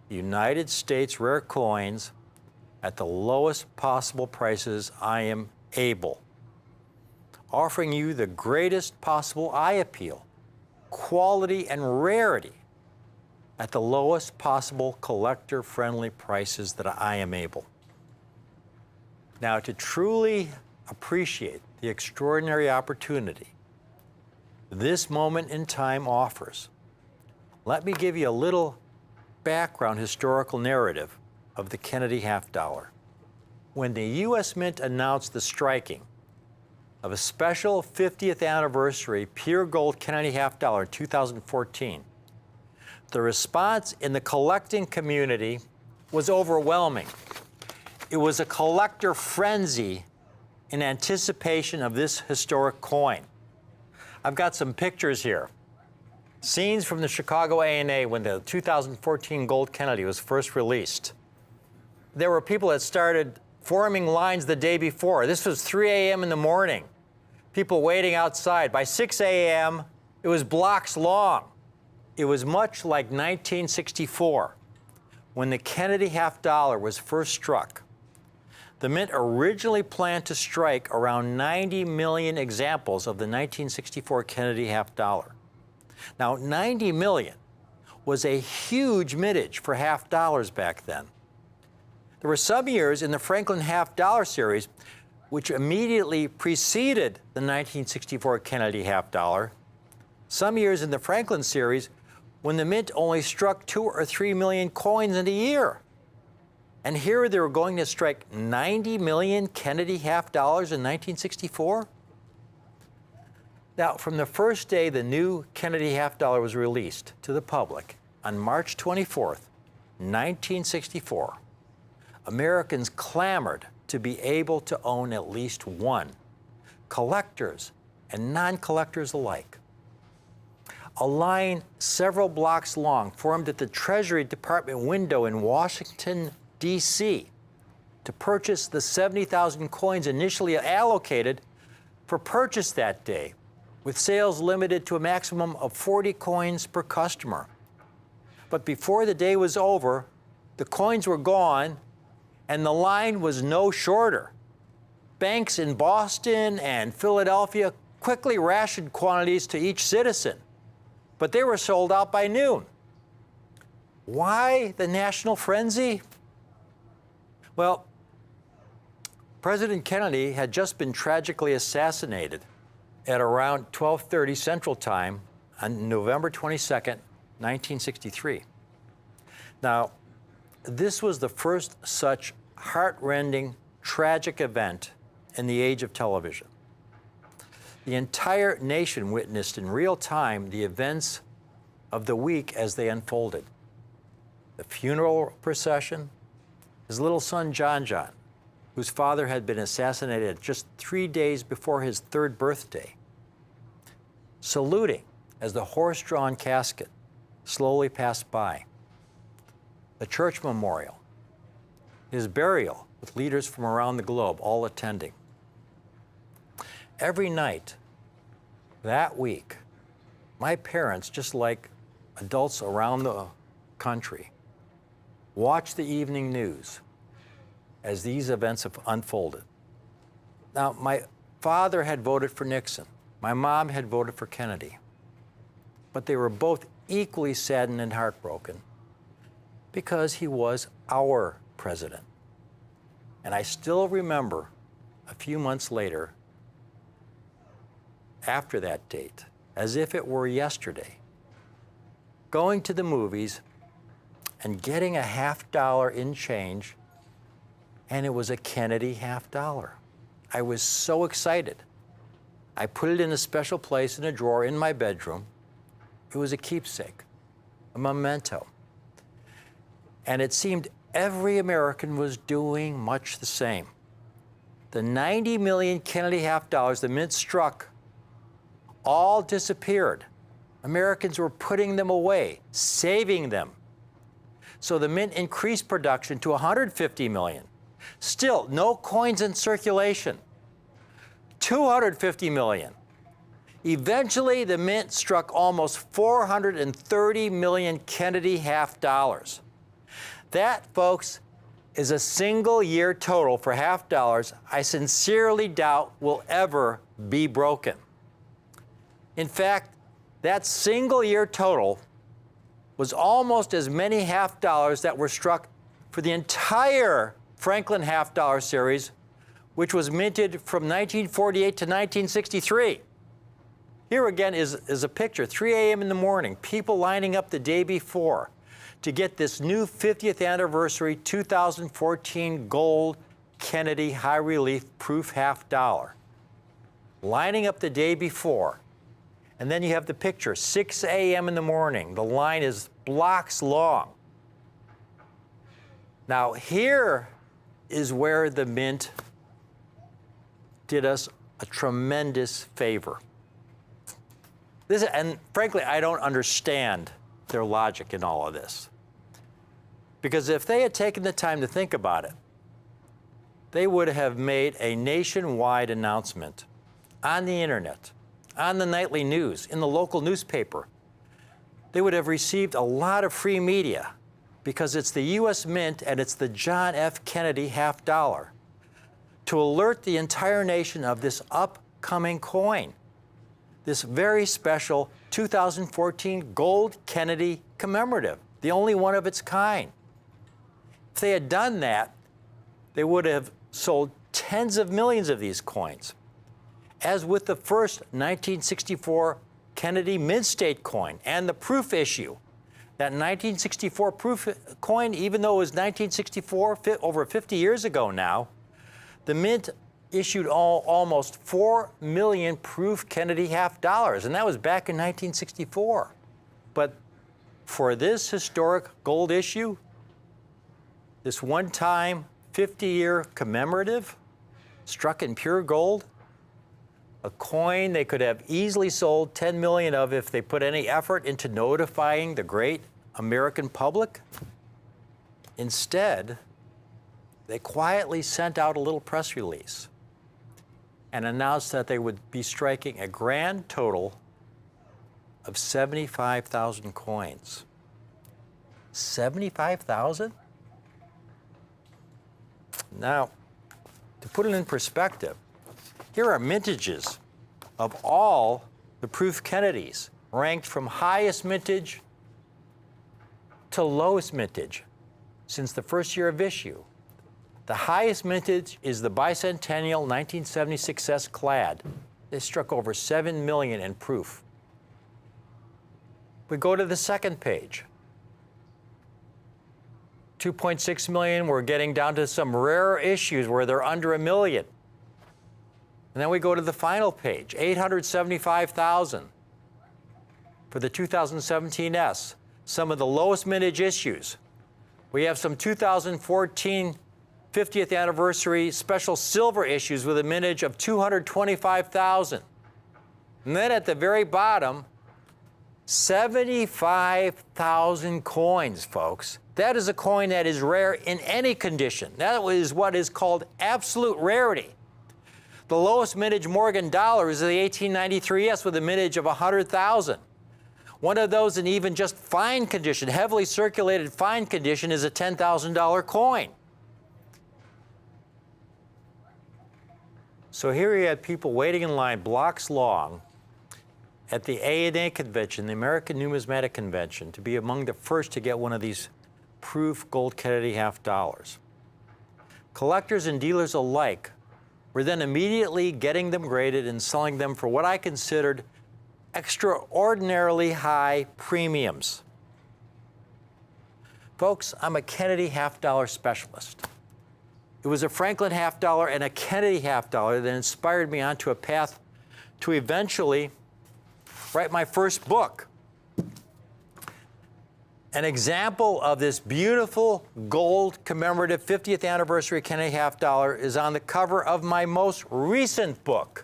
United States rare coins at the lowest possible prices I am able, offering you the greatest possible eye appeal, quality, and rarity at the lowest possible collector-friendly prices that I am able. Now, to truly appreciate the extraordinary opportunity this moment in time offers, let me give you a little background historical narrative of the Kennedy half dollar. When the U.S. Mint announced the striking of a special 50th anniversary pure gold Kennedy half dollar in 2014, the response in the collecting community was overwhelming. It was a collector frenzy in anticipation of this historic coin. I've got some pictures here. Scenes from the Chicago A&A when the 2014 gold Kennedy was first released. There were people that started forming lines the day before. This was 3 a.m. in the morning. People waiting outside. By 6 a.m., it was blocks long. It was much like 1964, when the Kennedy half dollar was first struck. The Mint originally planned to strike around 90 million examples of the 1964 Kennedy half dollar. Now, 90 million was a huge mintage for half dollars back then. There were some years in the Franklin half dollar series, which immediately preceded the 1964 Kennedy half dollar, some years in the Franklin series when the Mint only struck 2 or 3 million coins in a year. And here they were going to strike 90 million Kennedy half dollars in 1964? Now, from the first day the new Kennedy half dollar was released to the public on March 24th, 1964, Americans clamored to be able to own at least one, collectors and non-collectors alike. A line several blocks long formed at the Treasury Department window in Washington, D.C. to purchase the 70,000 coins initially allocated for purchase that day, with sales limited to a maximum of 40 coins per customer. But before the day was over, the coins were gone and the line was no shorter. Banks in Boston and Philadelphia quickly rationed quantities to each citizen, but they were sold out by noon. Why the national frenzy? Well, President Kennedy had just been tragically assassinated at around 12:30 Central Time on November 22nd, 1963. Now, this was the first such heart-rending, tragic event in the age of television. The entire nation witnessed in real time the events of the week as they unfolded. The funeral procession, his little son John, whose father had been assassinated just 3 days before his 3rd birthday, saluting as the horse-drawn casket slowly passed by. The church memorial, his burial with leaders from around the globe all attending. Every night that week, my parents, just like adults around the country, watched the evening news as these events have unfolded. Now, my father had voted for Nixon. My mom had voted for Kennedy. But they were both equally saddened and heartbroken because he was our president. And I still remember a few months later, after that date, as if it were yesterday, going to the movies and getting a half dollar in change, and it was a Kennedy half dollar. I was so excited. I put it in a special place in a drawer in my bedroom. It was a keepsake, a memento. And it seemed every American was doing much the same. The 90 million Kennedy half dollars the Mint struck all disappeared. Americans were putting them away, saving them. So the Mint increased production to 150 million. Still, no coins in circulation. 250 million. Eventually, the Mint struck almost 430 million Kennedy half dollars. That, folks, is a single year total for half dollars I sincerely doubt will ever be broken. In fact, that single year total was almost as many half dollars that were struck for the entire Franklin half dollar series, which was minted from 1948 to 1963. Here again is a picture, 3 a.m. in the morning, people lining up the day before to get this new 50th anniversary 2014 gold Kennedy high relief proof half dollar. Lining up the day before. And then you have the picture, 6 a.m. in the morning. The line is blocks long. Now here is where the Mint did us a tremendous favor. And frankly, I don't understand their logic in all of this. Because if they had taken the time to think about it, they would have made a nationwide announcement on the internet, on the nightly news, in the local newspaper. They would have received a lot of free media because it's the U.S. Mint and it's the John F. Kennedy half dollar to alert the entire nation of this upcoming coin, this very special 2014 gold Kennedy commemorative, the only one of its kind. If they had done that, they would have sold tens of millions of these coins. As with the first 1964 Kennedy Mint State coin and the proof issue. That 1964 proof coin, even though it was 1964, over 50 years ago now, the Mint issued almost 4 million proof Kennedy half dollars, and that was back in 1964. But for this historic gold issue, this one-time 50-year commemorative, struck in pure gold, a coin they could have easily sold 10 million of if they put any effort into notifying the great American public. Instead, they quietly sent out a little press release and announced that they would be striking a grand total of 75,000 coins. 75,000? Now, to put it in perspective, here are mintages of all the proof Kennedys, ranked from highest mintage to lowest mintage since the first year of issue. The highest mintage is the bicentennial 1976 S clad. They struck over 7 million in proof. We go to the second page. 2.6 million, we're getting down to some rare issues where they're under 1 million. And then we go to the final page, 875,000 for the 2017 S, some of the lowest mintage issues. We have some 2014 50th anniversary special silver issues with a mintage of 225,000. And then at the very bottom, 75,000 coins, folks. That is a coin that is rare in any condition. That is what is called absolute rarity. The lowest mintage Morgan dollar is the 1893 S with a mintage of 100,000. One of those in even just fine condition, heavily circulated fine condition, is a $10,000 coin. So here you had people waiting in line blocks long at the ANA convention, the American Numismatic Convention, to be among the first to get one of these proof gold Kennedy half dollars. Collectors and dealers alike were then immediately getting them graded and selling them for what I considered extraordinarily high premiums. Folks, I'm a Kennedy half dollar specialist. It was a Franklin half dollar and a Kennedy half dollar that inspired me onto a path to eventually write my first book. An example of this beautiful gold commemorative 50th anniversary Kennedy half dollar is on the cover of my most recent book.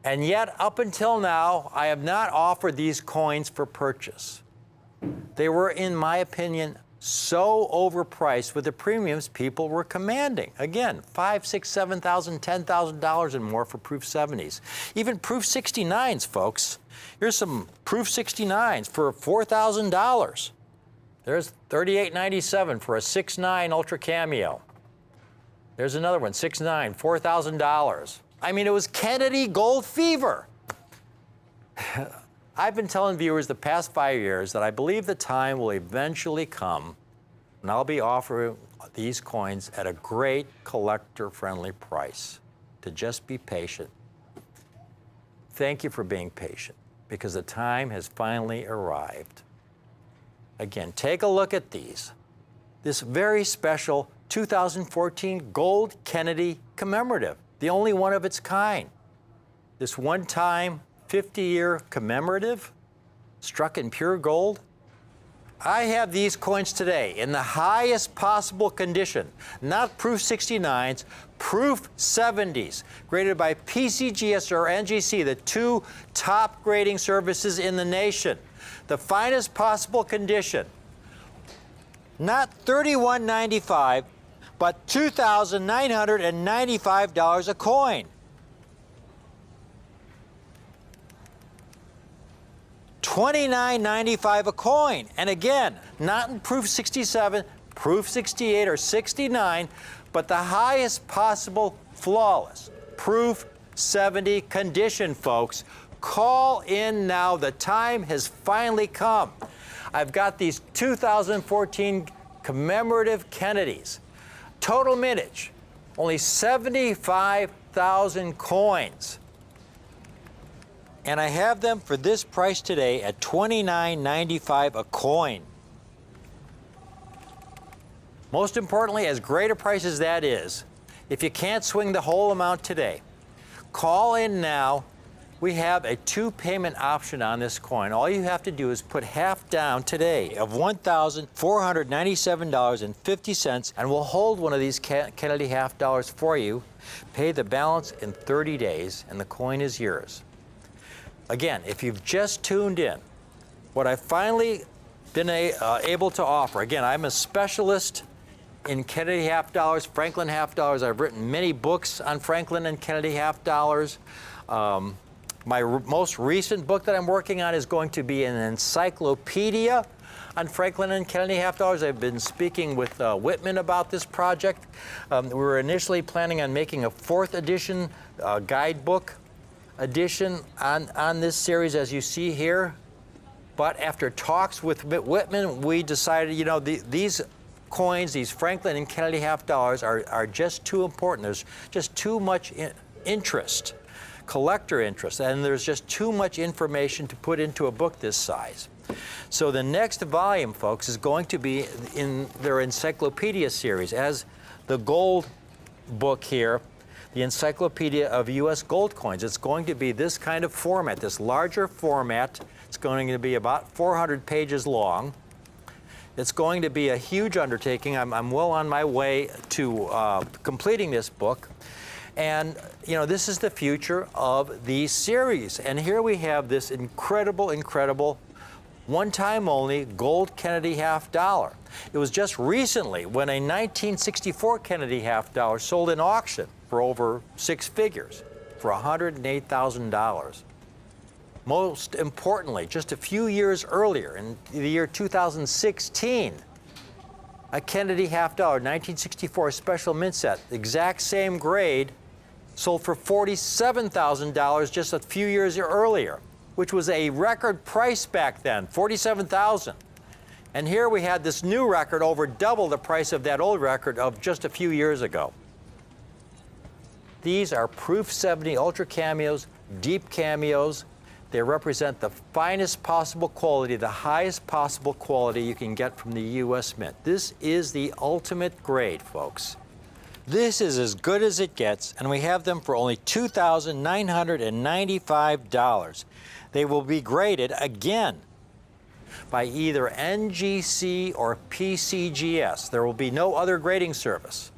And yet, up until now, I have not offered these coins for purchase. They were, in my opinion, so overpriced with the premiums people were commanding. Again, $5,000, $6,000, $7,000, $10,000 and more for Proof 70s. Even Proof 69s, folks. Here's some Proof 69s for $4,000. There's $38.97 for a 6.9 Ultra Cameo. There's another one, 6.9, $4,000. I mean, it was Kennedy gold fever. I've been telling viewers the past 5 years that I believe the time will eventually come when I'll be offering these coins at a great collector-friendly price. To just be patient. Thank you for being patient, because the time has finally arrived. Again, take a look at these. This very special 2014 Gold Kennedy commemorative, the only one of its kind. This one-time 50-year commemorative struck in pure gold. I have these coins today in the highest possible condition, not Proof 69s, Proof 70s, graded by PCGS or NGC, the two top grading services in the nation. The finest possible condition. Not $31.95, but $2,995 a coin. $29.95 a coin. And again, not in Proof 67, Proof 68, or 69, but the highest possible flawless Proof 70 condition, folks. Call in now. The time has finally come. I've got these 2014 commemorative Kennedys. Total mintage, only 75,000 coins. And I have them for this price today at $29.95 a coin. Most importantly, as great a price as that is, if you can't swing the whole amount today, call in now. We have a two-payment option on this coin. All you have to do is put half down today of $1,497.50, and we'll hold one of these Kennedy half dollars for you. Pay the balance in 30 days, and the coin is yours. Again, if you've just tuned in, what I've finally been able to offer, again, I'm a specialist in Kennedy half dollars, Franklin half dollars. I've written many books on Franklin and Kennedy half dollars. My most recent book that I'm working on is going to be an encyclopedia on Franklin and Kennedy half dollars. I've been speaking with Whitman about this project. We were initially planning on making a 4th edition guidebook edition on this series, as you see here. But after talks with Whitman, we decided, you know, these coins, these Franklin and Kennedy half dollars are just too important. There's just too much interest, collector interest, and there's just too much information to put into a book this size. So the next volume, folks, is going to be in their encyclopedia series, as the gold book here, the Encyclopedia of U.S. Gold Coins. It's going to be this kind of format, this larger format. It's going to be about 400 pages long. It's going to be a huge undertaking. I'm well on my way to completing this book. And, you know, this is the future of these series. And here we have this incredible, incredible, one-time only gold Kennedy half dollar. It was just recently when a 1964 Kennedy half dollar sold in auction for over 6 figures, for $108,000. Most importantly, just a few years earlier, in the year 2016, a Kennedy half dollar, 1964 special mint set, the exact same grade, sold for $47,000 just a few years earlier, which was a record price back then, $47,000. And here we had this new record, over double the price of that old record of just a few years ago. These are Proof 70 Ultra Cameos, deep cameos. They represent the finest possible quality, the highest possible quality you can get from the U.S. Mint. This is the ultimate grade, folks. This is as good as it gets, and we have them for only $2,995. They will be graded again by either NGC or PCGS. There will be no other grading service.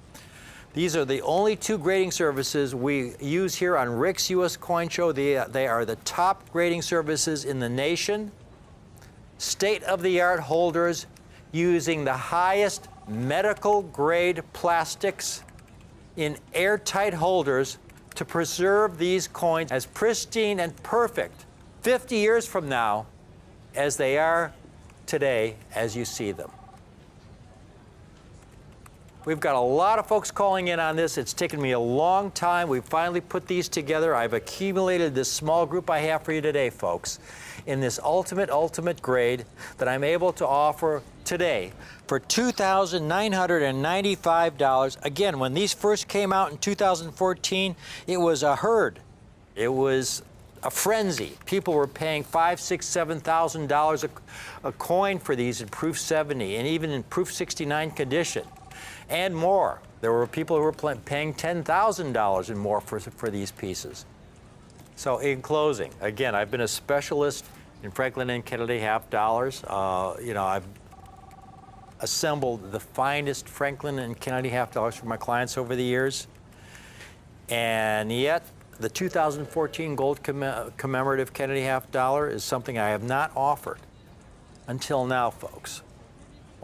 These are the only two grading services we use here on Rick's U.S. Coin Show. They are the top grading services in the nation. State-of-the-art holders using the highest medical grade plastics in airtight holders to preserve these coins as pristine and perfect 50 years from now as they are today as you see them. We've got a lot of folks calling in on this. It's taken me a long time. We finally put these together. I've accumulated this small group I have for you today, folks, in this ultimate grade that I'm able to offer today for $2,995. Again, when these first came out in 2014, it was a herd. It was a frenzy. People were paying $5,000, $6,000, $7,000 a coin for these in Proof 70 and even in Proof 69 condition. And more. There were people who were paying $10,000 and more for these pieces. So in closing, again, I've been a specialist in Franklin and Kennedy half dollars. I've assembled the finest Franklin and Kennedy half dollars for my clients over the years. And yet, the 2014 gold commemorative Kennedy half dollar is something I have not offered until now, folks.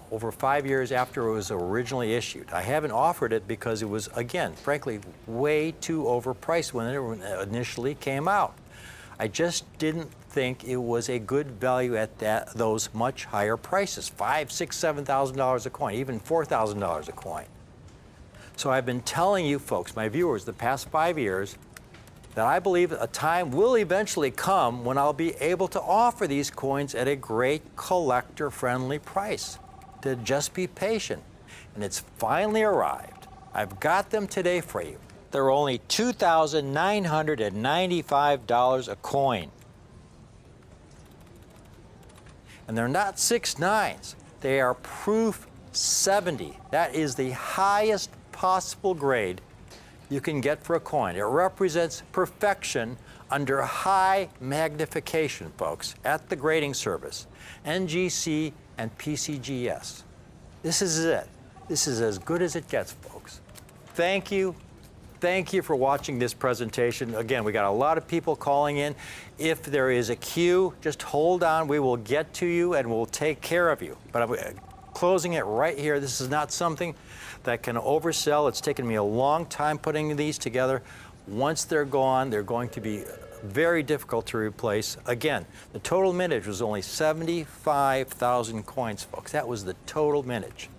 Over 5 years after it was originally issued. I haven't offered it because it was, again, frankly, way too overpriced when it initially came out. I just didn't think it was a good value at those much higher prices, $5,000, $6,000, $7,000 a coin, even $4,000 a coin. So I've been telling you folks, my viewers, the past 5 years, that I believe a time will eventually come when I'll be able to offer these coins at a great collector-friendly price. To just be patient, and it's finally arrived. I've got them today for you. They're only $2,995 a coin. And they're not 6.9s. They are Proof 70. That is the highest possible grade you can get for a coin. It represents perfection under high magnification, folks, at the grading service, NGC and PCGS. This is it. This is as good as it gets, folks. Thank you. Thank you for watching this presentation. Again, we got a lot of people calling in. If there is a queue, just hold on. We will get to you and we'll take care of you. But I'm closing it right here. This is not something that can oversell. It's taken me a long time putting these together. Once they're gone, they're going to be very difficult to replace. Again, the total mintage was only 75,000 coins, folks. That was the total mintage.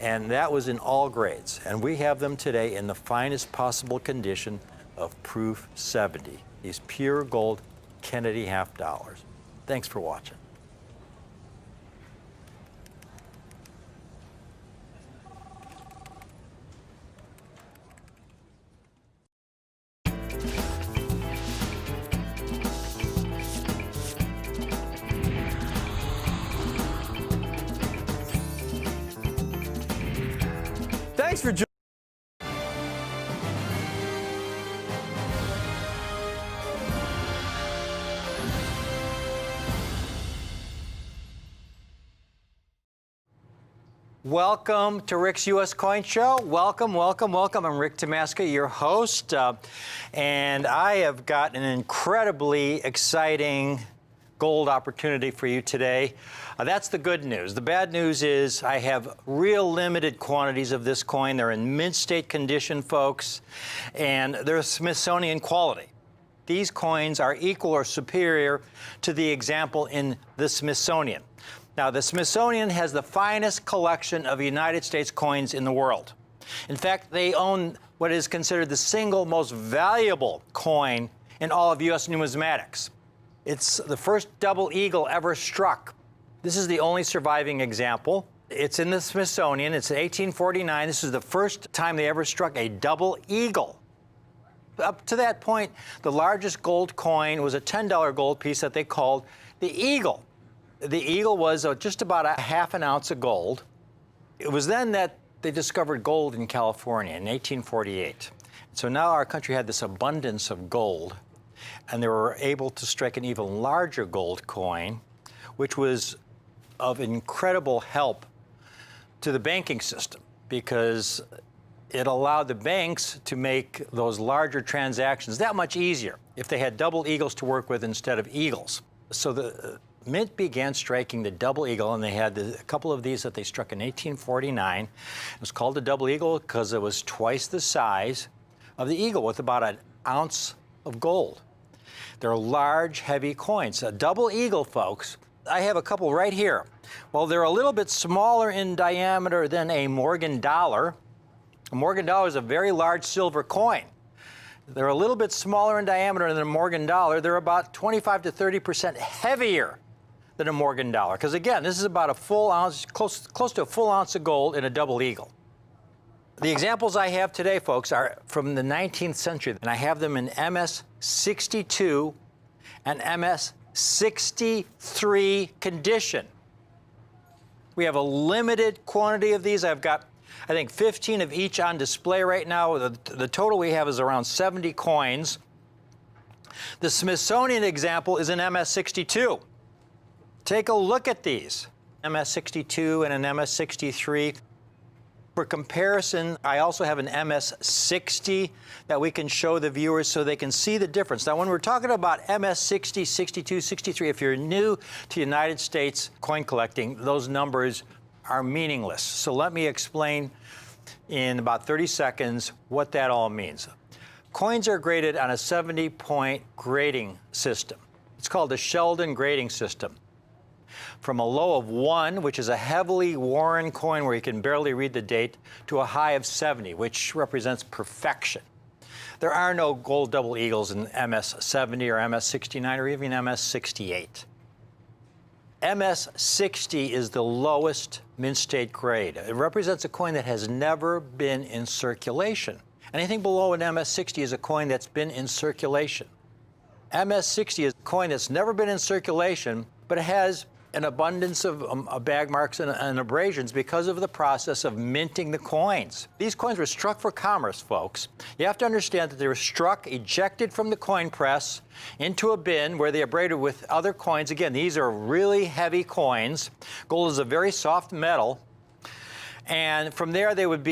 And that was in all grades. And we have them today in the finest possible condition of Proof 70, these pure gold Kennedy half dollars. Thanks for watching. Thanks for joining. Welcome to Rick's U.S. Coin Show. Welcome, welcome, welcome. I'm Rick Tomasca, your host, and I have got an incredibly exciting gold opportunity for you today. That's the good news. The bad news is I have real limited quantities of this coin. They're in mint state condition, folks, and they're Smithsonian quality. These coins are equal or superior to the example in the Smithsonian. Now, the Smithsonian has the finest collection of United States coins in the world. In fact, they own what is considered the single most valuable coin in all of U.S. numismatics. It's the first double eagle ever struck. This is the only surviving example. It's in the Smithsonian. It's in 1849. This is the first time they ever struck a double eagle. Up to that point, the largest gold coin was a $10 gold piece that they called the Eagle. The Eagle was just about a half an ounce of gold. It was then that they discovered gold in California in 1848. So now our country had this abundance of gold, and they were able to strike an even larger gold coin, which was of incredible help to the banking system because it allowed the banks to make those larger transactions that much easier if they had double eagles to work with instead of eagles. So the Mint began striking the double eagle, and they had a couple of these that they struck in 1849. It was called the double eagle because it was twice the size of the eagle with about an ounce of gold. They're large, heavy coins. A double eagle, folks, I have a couple right here. Well, they're a little bit smaller in diameter than a Morgan dollar. A Morgan dollar is a very large silver coin. They're a little bit smaller in diameter than a Morgan dollar. They're about 25 to 30% heavier than a Morgan dollar. Because again, this is about a full ounce, close to a full ounce of gold in a double eagle. The examples I have today, folks, are from the 19th century, and I have them in MS-62 and MS-63 condition. We have a limited quantity of these. I've got, I think, 15 of each on display right now. The total we have is around 70 coins. The Smithsonian example is an MS-62. Take a look at these, MS-62 and an MS-63. For comparison, I also have an MS-60 that we can show the viewers so they can see the difference. Now, when we're talking about MS-60, 62, 63, if you're new to United States coin collecting, those numbers are meaningless. So let me explain in about 30 seconds what that all means. Coins are graded on a 70-point grading system. It's called the Sheldon grading system. From a low of 1, which is a heavily worn coin where you can barely read the date, to a high of 70, which represents perfection. There are no gold double eagles in MS-70 or MS-69 or even MS-68. MS-60 is the lowest mint state grade. It represents a coin that has never been in circulation. Anything below an MS-60 is a coin that's been in circulation. MS-60 is a coin that's never been in circulation, but it has an abundance of bag marks and abrasions because of the process of minting the coins. These coins were struck for commerce, folks. You have to understand that they were struck, ejected from the coin press into a bin where they abraded with other coins. Again, these are really heavy coins. Gold is a very soft metal. And from there, they would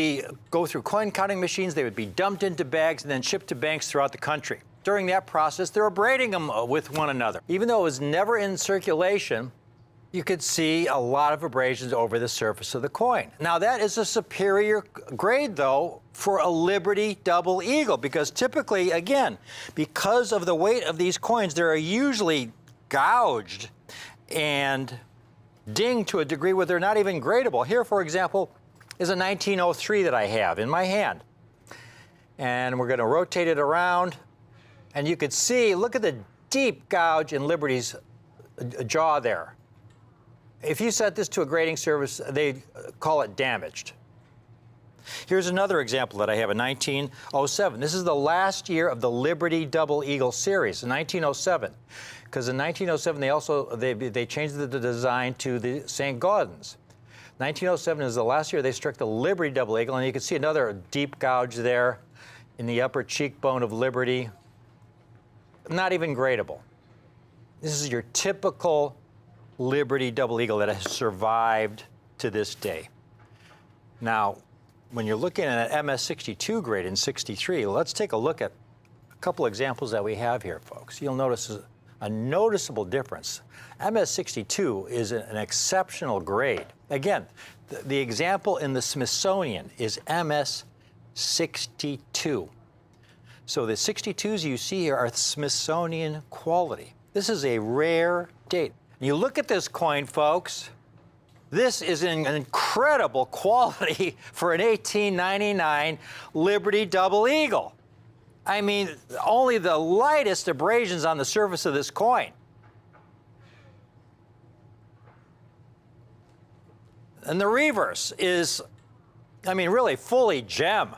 go through coin counting machines. They would be dumped into bags and then shipped to banks throughout the country. During that process, they're abrading them with one another. Even though it was never in circulation, you could see a lot of abrasions over the surface of the coin. Now, that is a superior grade, though, for a Liberty double eagle, because typically, again, because of the weight of these coins, they're usually gouged and dinged to a degree where they're not even gradable. Here, for example, is a 1903 that I have in my hand. And we're going to rotate it around, and you could see, look at the deep gouge in Liberty's jaw there. If you sent this to a grading service, they'd call it damaged. Here's another example that I have, a 1907. This is the last year of the Liberty Double Eagle series, 1907. Because in 1907, they changed the design to the St. Gaudens. 1907 is the last year they struck the Liberty Double Eagle, and you can see another deep gouge there in the upper cheekbone of Liberty. Not even gradable. This is your typical Liberty double eagle that has survived to this day. Now, when you're looking at an MS-62 grade in 63, let's take a look at a couple examples that we have here, folks. You'll notice a noticeable difference. MS-62 is an exceptional grade. Again, the example in the Smithsonian is MS-62. So the 62s you see here are Smithsonian quality. This is a rare date. You look at this coin, folks. This is an incredible quality for an 1899 Liberty Double Eagle. I mean, only the lightest abrasions on the surface of this coin. And the reverse is, I mean, really fully gem.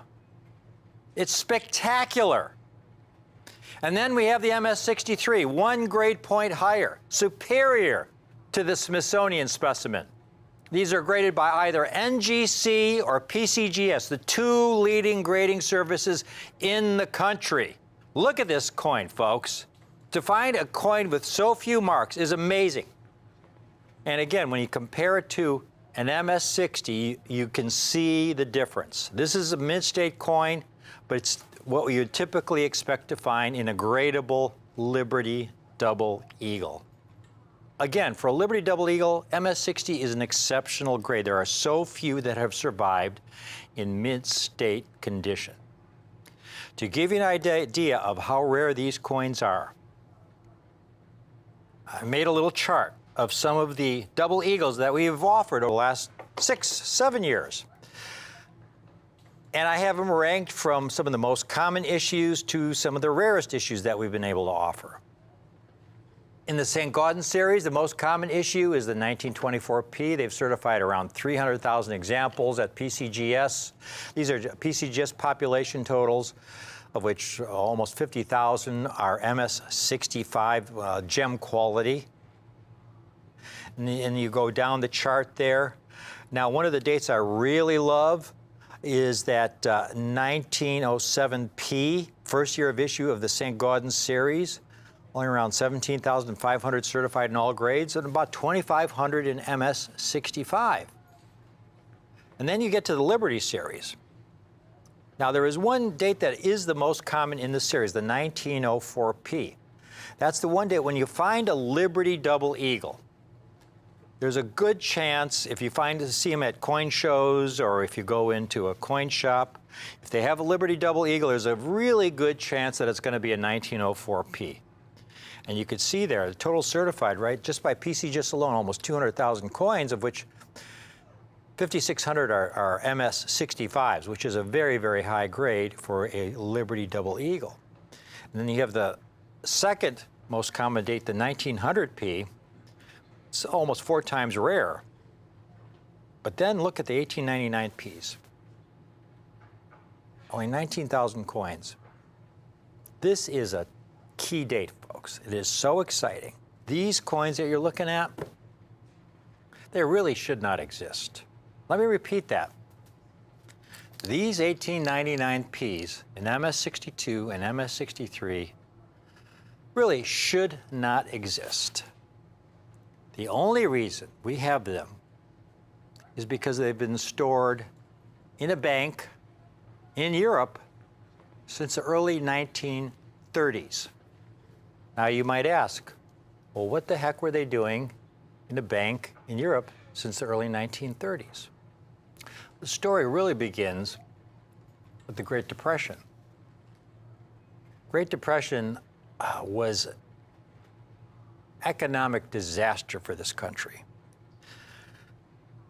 It's spectacular. And then we have the MS-63, 1 grade point higher, superior to the Smithsonian specimen. These are graded by either NGC or PCGS, the two leading grading services in the country. Look at this coin, folks. To find a coin with so few marks is amazing. And again, when you compare it to an MS-60, you can see the difference. This is a Mint-State coin, but it's what you typically expect to find in a gradable Liberty Double Eagle. Again, for a Liberty Double Eagle, MS-60 is an exceptional grade. There are so few that have survived in Mint-State condition. To give you an idea of how rare these coins are, I made a little chart of some of the Double Eagles that we have offered over the last 6-7 years. And I have them ranked from some of the most common issues to some of the rarest issues that we've been able to offer. In the St. Gaudens series, the most common issue is the 1924P. They've certified around 300,000 examples at PCGS. These are PCGS population totals, of which almost 50,000 are MS-65 gem quality. And you go down the chart there. Now, one of the dates I really love is that 1907P, first year of issue of the St. Gaudens series. Only around 17,500 certified in all grades and about 2,500 in MS-65. And then you get to the Liberty series. Now, there is one date that is the most common in the series, the 1904P. That's the one date when you find a Liberty Double Eagle. There's a good chance, if you see them at coin shows or if you go into a coin shop, if they have a Liberty Double Eagle, there's a really good chance that it's going to be a 1904P. And you could see there, the total certified, right, just by PCGS alone, almost 200,000 coins, of which 5,600 are MS-65s, which is a very, very high grade for a Liberty Double Eagle. And then you have the second most common date, the 1900P. It's almost 4 times rare. But then look at the 1899Ps. Only 19,000 coins. This is a key date, folks. It is so exciting. These coins that you're looking at, they really should not exist. Let me repeat that. These 1899Ps in MS-62 and MS-63 really should not exist. The only reason we have them is because they've been stored in a bank in Europe since the early 1930s. Now you might ask, well, what the heck were they doing in a bank in Europe since the early 1930s? The story really begins with the Great Depression. Great Depression was economic disaster for this country.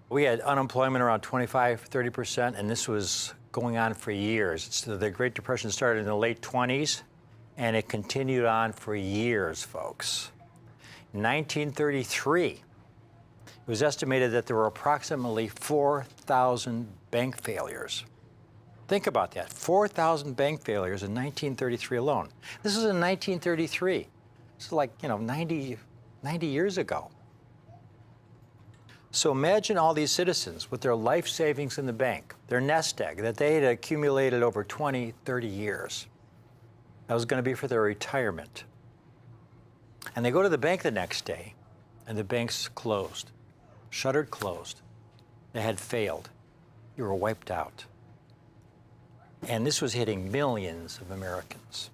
We had unemployment around 25-30%, and this was going on for years. So the Great Depression started in the late 20s, and it continued on for years, folks. In 1933, it was estimated that there were approximately 4,000 bank failures. Think about that, 4,000 bank failures in 1933 alone. This is in 1933. This is like, 90 years ago. So imagine all these citizens with their life savings in the bank, their nest egg that they had accumulated over 20, 30 years. That was going to be for their retirement. And they go to the bank the next day, and the bank's closed, shuttered closed. They had failed. You were wiped out. And this was hitting millions of Americans.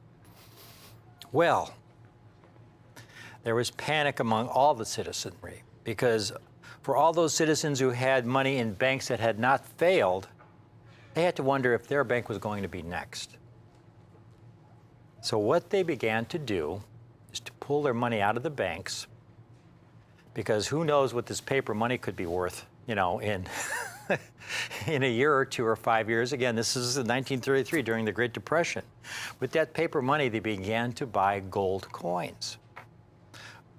Well, there was panic among all the citizenry because for all those citizens who had money in banks that had not failed, they had to wonder if their bank was going to be next. So what they began to do is to pull their money out of the banks, because who knows what this paper money could be worth, in in a year or 2 or 5 years. Again, this is 1933 during the Great Depression. With that paper money, they began to buy gold coins.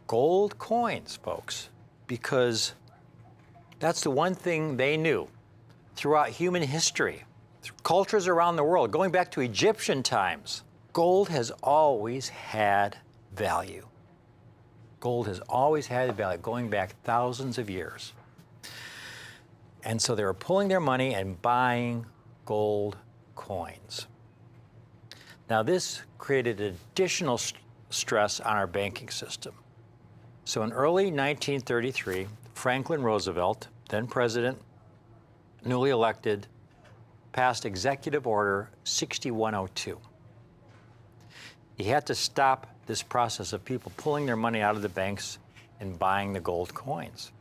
Gold coins, folks, because that's the one thing they knew throughout human history, cultures around the world, going back to Egyptian times. Gold has always had value. Gold has always had value, going back thousands of years. And so they were pulling their money and buying gold coins. Now, this created additional stress on our banking system. So in early 1933, Franklin Roosevelt, then president, newly elected, passed Executive Order 6102. He had to stop this process of people pulling their money out of the banks and buying the gold coins.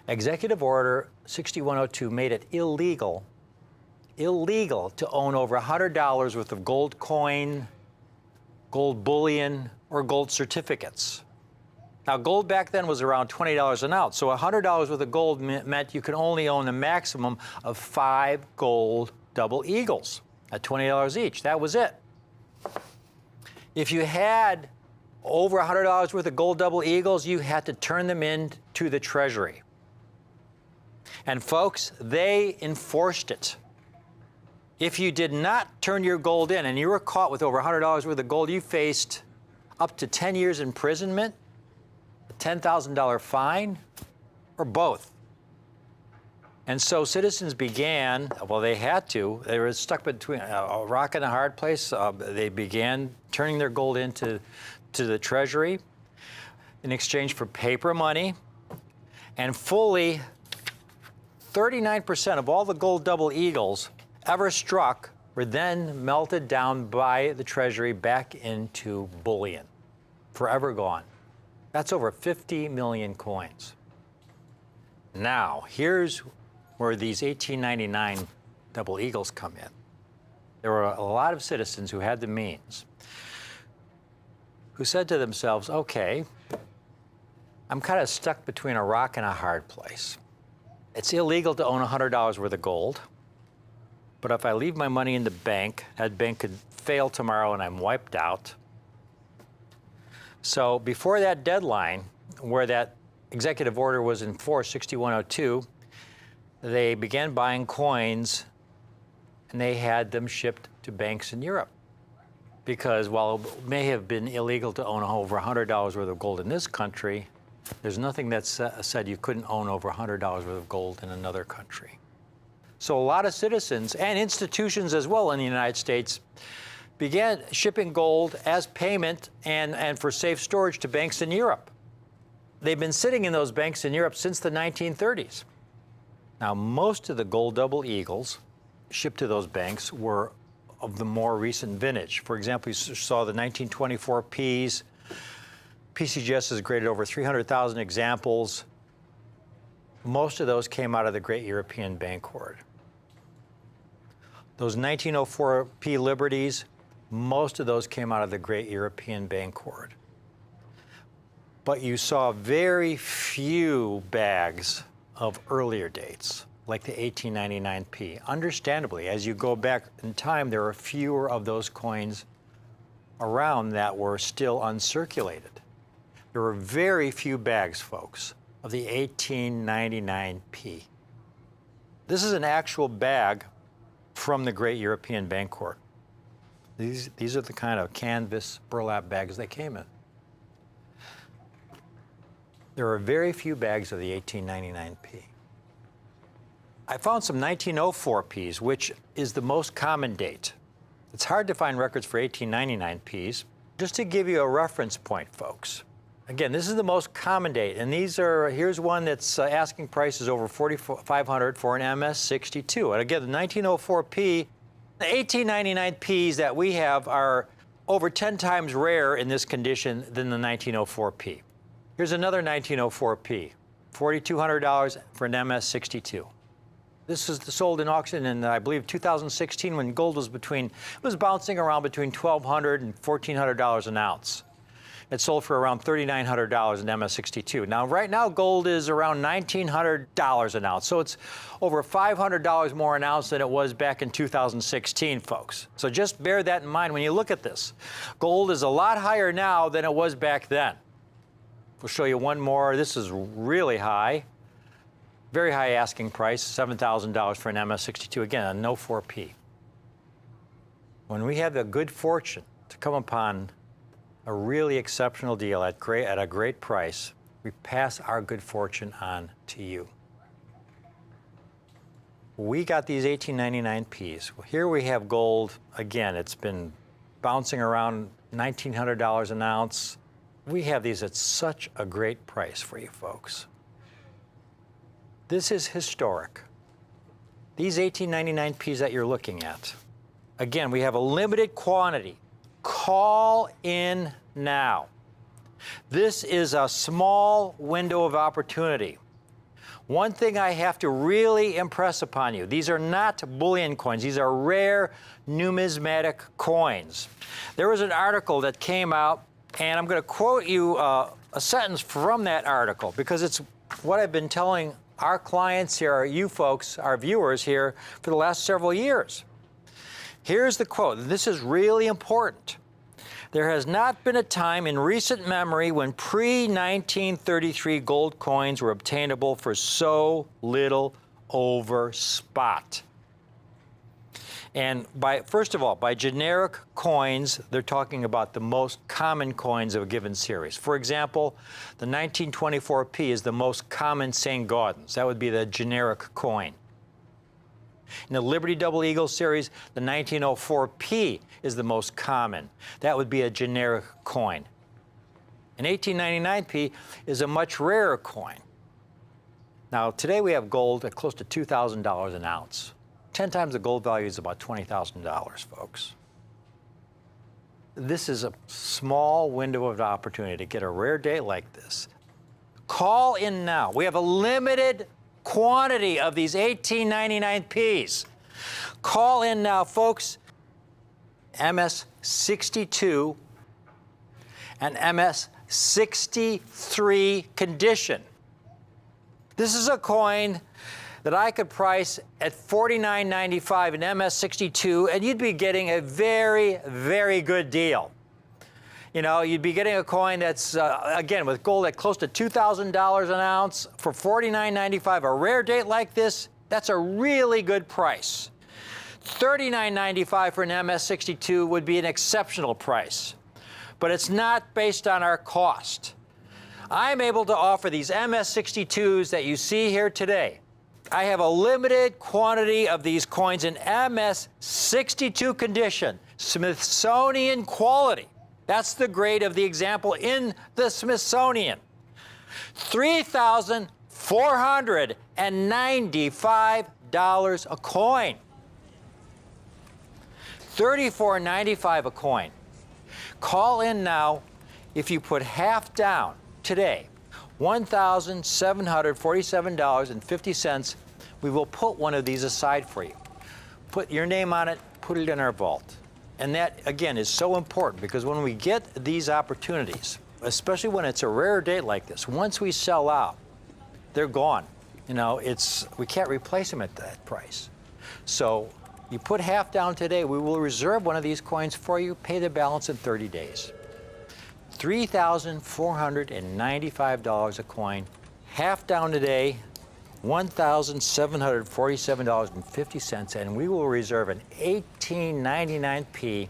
Executive Order 6102 made it illegal to own over $100 worth of gold coin, gold bullion, or gold certificates. Now, gold back then was around $20 an ounce, so $100 worth of gold meant you could only own a maximum of 5 gold double eagles at $20 each. That was it. If you had over $100 worth of gold double eagles, you had to turn them in to the Treasury. And folks, they enforced it. If you did not turn your gold in and you were caught with over $100 worth of gold, you faced up to 10 years imprisonment, a $10,000 fine, or both. And so citizens began, well, they had to, they were stuck between a rock and a hard place. They began turning their gold into the Treasury in exchange for paper money, and fully 39% of all the gold double eagles ever struck were then melted down by the Treasury back into bullion, forever gone. That's over 50 million coins. Now, here's where these 1899 double eagles come in. There were a lot of citizens who had the means who said to themselves, okay, I'm kind of stuck between a rock and a hard place. It's illegal to own $100 worth of gold, but if I leave my money in the bank, that bank could fail tomorrow and I'm wiped out. So before that deadline, where that executive order was in force, 6102, they began buying coins and they had them shipped to banks in Europe. Because while it may have been illegal to own over $100 worth of gold in this country, there's nothing that said you couldn't own over $100 worth of gold in another country. So a lot of citizens and institutions as well in the United States began shipping gold as payment and for safe storage to banks in Europe. They've been sitting in those banks in Europe since the 1930s. Now, most of the gold double eagles shipped to those banks were of the more recent vintage. For example, you saw the 1924 Ps. PCGS has graded over 300,000 examples. Most of those came out of the Great European Bank Hoard. Those 1904 P Liberties, most of those came out of the Great European Bank Hoard. But you saw very few bags of earlier dates, like the 1899 P. Understandably, as you go back in time, there are fewer of those coins around that were still uncirculated. There were very few bags, folks, of the 1899 P. This is an actual bag from the Great European Bank Hoard. These are the kind of canvas burlap bags they came in. There are very few bags of the 1899 P. I found some 1904 Ps, which is the most common date. It's hard to find records for 1899 Ps. Just to give you a reference point, folks. Again, this is the most common date, and here's one that's asking prices over $4,500 for an MS-62. And again, the 1904 P, the 1899 Ps that we have are over 10 times rarer in this condition than the 1904 P. Here's another 1904 P, $4,200 for an MS-62. This was sold in auction in, I believe, 2016 when gold was bouncing around between $1,200 and $1,400 an ounce. It sold for around $3,900 in MS-62. Now, right now, gold is around $1,900 an ounce. So it's over $500 more an ounce than it was back in 2016, folks. So just bear that in mind when you look at this. Gold is a lot higher now than it was back then. We'll show you one more. This is really high. Very high asking price, $7,000 for an MS-62. Again, a no 4P. When we have the good fortune to come upon a really exceptional deal at a great price, we pass our good fortune on to you. we got these 1899Ps. Here we have gold. Again, it's been bouncing around $1,900 an ounce. We have these at such a great price for you folks. This is historic. These 1899Ps that you're looking at, again, we have a limited quantity. Call in now. This is a small window of opportunity. One thing I have to really impress upon you, these are not bullion coins, these are rare numismatic coins. There was an article that came out, and I'm going to quote you a sentence from that article because it's what I've been telling our clients here, you folks, our viewers here, for the last several years. Here's the quote. This is really important. There has not been a time in recent memory when pre-1933 gold coins were obtainable for so little over spot. And first of all, by generic coins, they're talking about the most common coins of a given series. For example, the 1924P is the most common St. Gaudens. That would be the generic coin. In the Liberty Double Eagle series, the 1904P is the most common. That would be a generic coin. An 1899P is a much rarer coin. Now, today we have gold at close to $2,000 an ounce. 10 times the gold value is about $20,000, folks. This is a small window of opportunity to get a rare date like this. Call in now. We have a limited quantity of these 1899Ps. Call in now, folks. MS62 and MS63 condition. This is a coin that I could price at $49.95 in MS62, and you'd be getting a very, very good deal. You know, you'd be getting a coin that's, again, with gold at close to $2,000 an ounce for $49.95. A rare date like this, that's a really good price. $39.95 for an MS62 would be an exceptional price, but it's not based on our cost. I'm able to offer these MS62s that you see here today. I have a limited quantity of these coins in MS62 condition, Smithsonian quality. That's the grade of the example in the Smithsonian. $3,495 a coin. $34.95 a coin. Call in now if you put half down today. $1,747.50. We will put one of these aside for you. Put your name on it, put it in our vault. And that, again, is so important because when we get these opportunities, especially when it's a rare date like this, once we sell out, they're gone. You know, we can't replace them at that price. So you put half down today, we will reserve one of these coins for you, pay the balance in 30 days. $3,495 a coin. Half down today, $1,747.50, and we will reserve an 1899P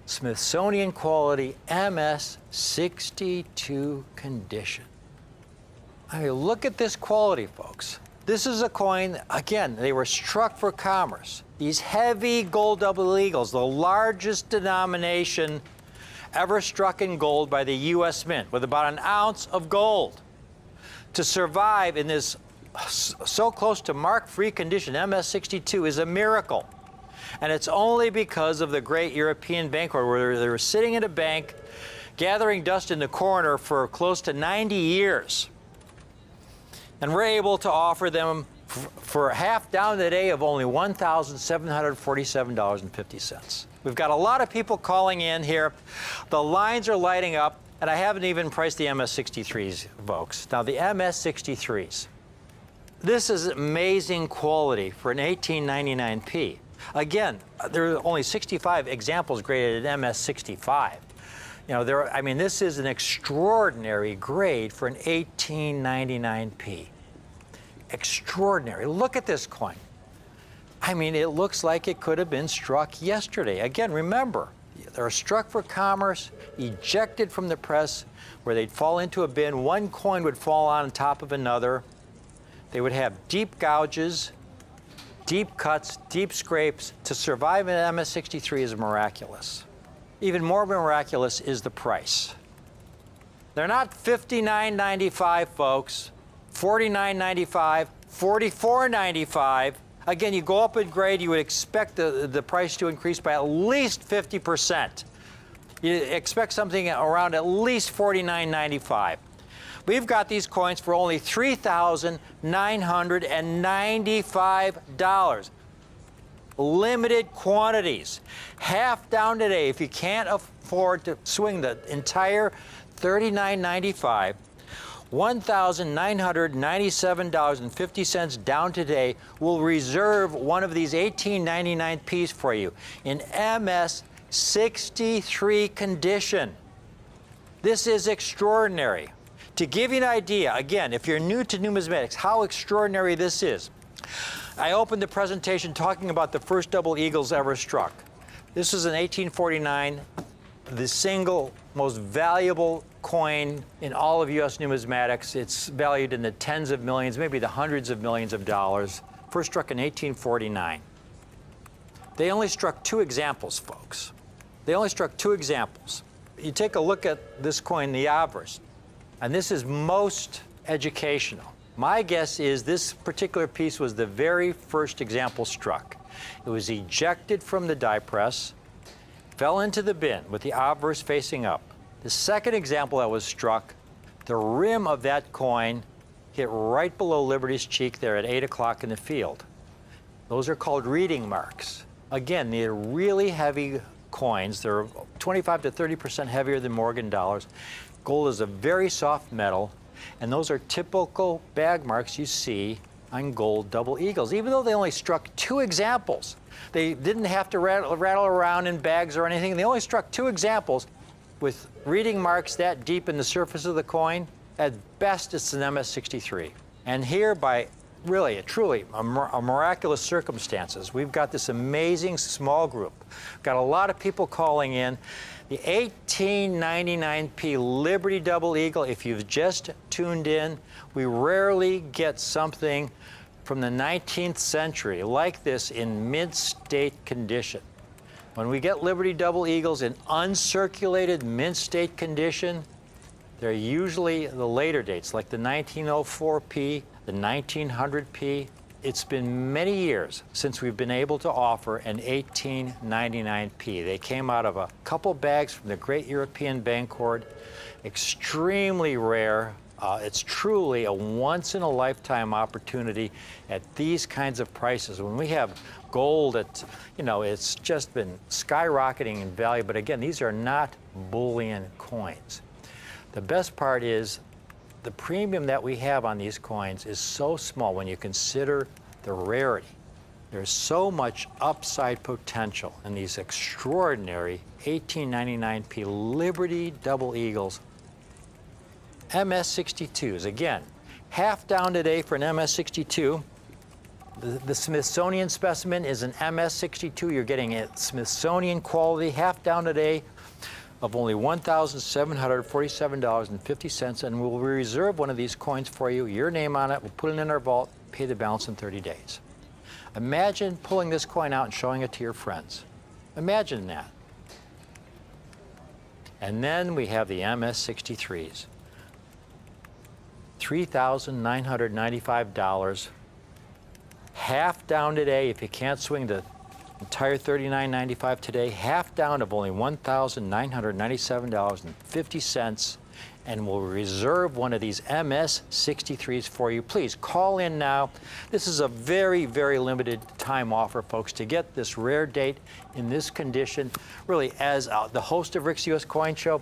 Smithsonian quality MS62 condition. I mean, look at this quality, folks. This is a coin, again, they were struck for commerce. These heavy gold double eagles, the largest denomination ever struck in gold by the U.S. Mint, with about an ounce of gold. To survive in this so close to mark-free condition, MS62, is a miracle. And it's only because of the great European banker, where they were sitting in a bank, gathering dust in the corner for close to 90 years. And we're able to offer them for half down today of only $1,747.50. We've got a lot of people calling in here. The lines are lighting up, and I haven't even priced the MS63s, folks. Now, the MS63s, this is amazing quality for an 1899P. Again, there are only 65 examples graded at MS65. You know, this is an extraordinary grade for an 1899P. Extraordinary. Look at this coin. I mean, it looks like it could have been struck yesterday. Again, remember, they're struck for commerce, ejected from the press, where they'd fall into a bin. One coin would fall on top of another. They would have deep gouges. deep cuts, deep scrapes. To survive an MS63 is miraculous. Even more miraculous is the price. They're not $59.95, folks. $49.95, $44.95. Again, you go up in grade, you would expect the price to increase by at least 50%. You expect something around at least $49.95. We've got these coins for only $3,995. Limited quantities. Half down today. If you can't afford to swing the entire $39.95, $1,997.50 down today, will reserve one of these 1899Ps for you in MS63 condition. This is extraordinary. To give you an idea, again, if you're new to numismatics, how extraordinary this is, I opened the presentation talking about the first double eagles ever struck. This is in 1849, the single most valuable coin in all of U.S. numismatics. It's valued in the tens of millions, maybe the hundreds of millions of dollars. First struck in 1849. They only struck 2 examples, folks. They only struck 2 examples. You take a look at this coin, the Avars, and this is most educational. My guess is this particular piece was the very first example struck. It was ejected from the die press, fell into the bin with the obverse facing up. The second example that was struck, the rim of that coin hit right below Liberty's cheek there at 8 o'clock in the field. Those are called reading marks. Again, they're really heavy coins. They're 25 to 30% heavier than Morgan dollars. Gold is a very soft metal, and those are typical bag marks you see on gold double eagles. Even though they only struck 2 examples, they didn't have to rattle around in bags or anything. They only struck 2 examples with reading marks that deep in the surface of the coin. At best, it's an MS63. And here, by really, truly, a miraculous circumstances, we've got this amazing small group. Got a lot of people calling in. The 1899P Liberty Double Eagle, if you've just tuned in, we rarely get something from the 19th century like this in mint-state condition. When we get Liberty Double Eagles in uncirculated mint-state condition, they're usually the later dates, like the 1904P, the 1900P. It's been many years since we've been able to offer an 1899P. They came out of a couple bags from the Great European Bancord. Extremely rare. It's truly a once-in-a-lifetime opportunity at these kinds of prices. When we have gold at, it's just been skyrocketing in value. But again, these are not bullion coins. The best part is the premium that we have on these coins is so small when you consider the rarity. There's so much upside potential in these extraordinary 1899P Liberty Double Eagles. MS62s, again, half down today for an MS62. The Smithsonian specimen is an MS62. You're getting a Smithsonian quality, half down today of only $1,747.50, and we'll reserve one of these coins for you, your name on it, we'll put it in our vault, pay the balance in 30 days. Imagine pulling this coin out and showing it to your friends. Imagine that. And then we have the MS63s. $3,995, half down today. If you can't swing the entire $39.95 today, half down of only $1,997.50, and we'll reserve one of these MS63s for you. Please call in now. This is a very, very limited time offer, folks, to get this rare date in this condition. Really, as the host of Rick's U.S. Coin Show,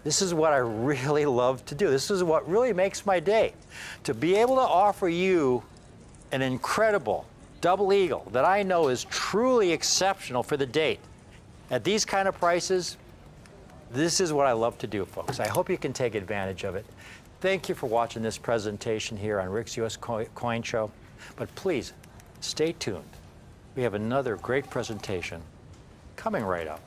this is what I really love to do. This is what really makes my day, to be able to offer you an incredible double eagle that I know is truly exceptional for the date. At these kind of prices, this is what I love to do, folks. I hope you can take advantage of it. Thank you for watching this presentation here on Rick's U.S. Coin Show. But please, stay tuned. We have another great presentation coming right up.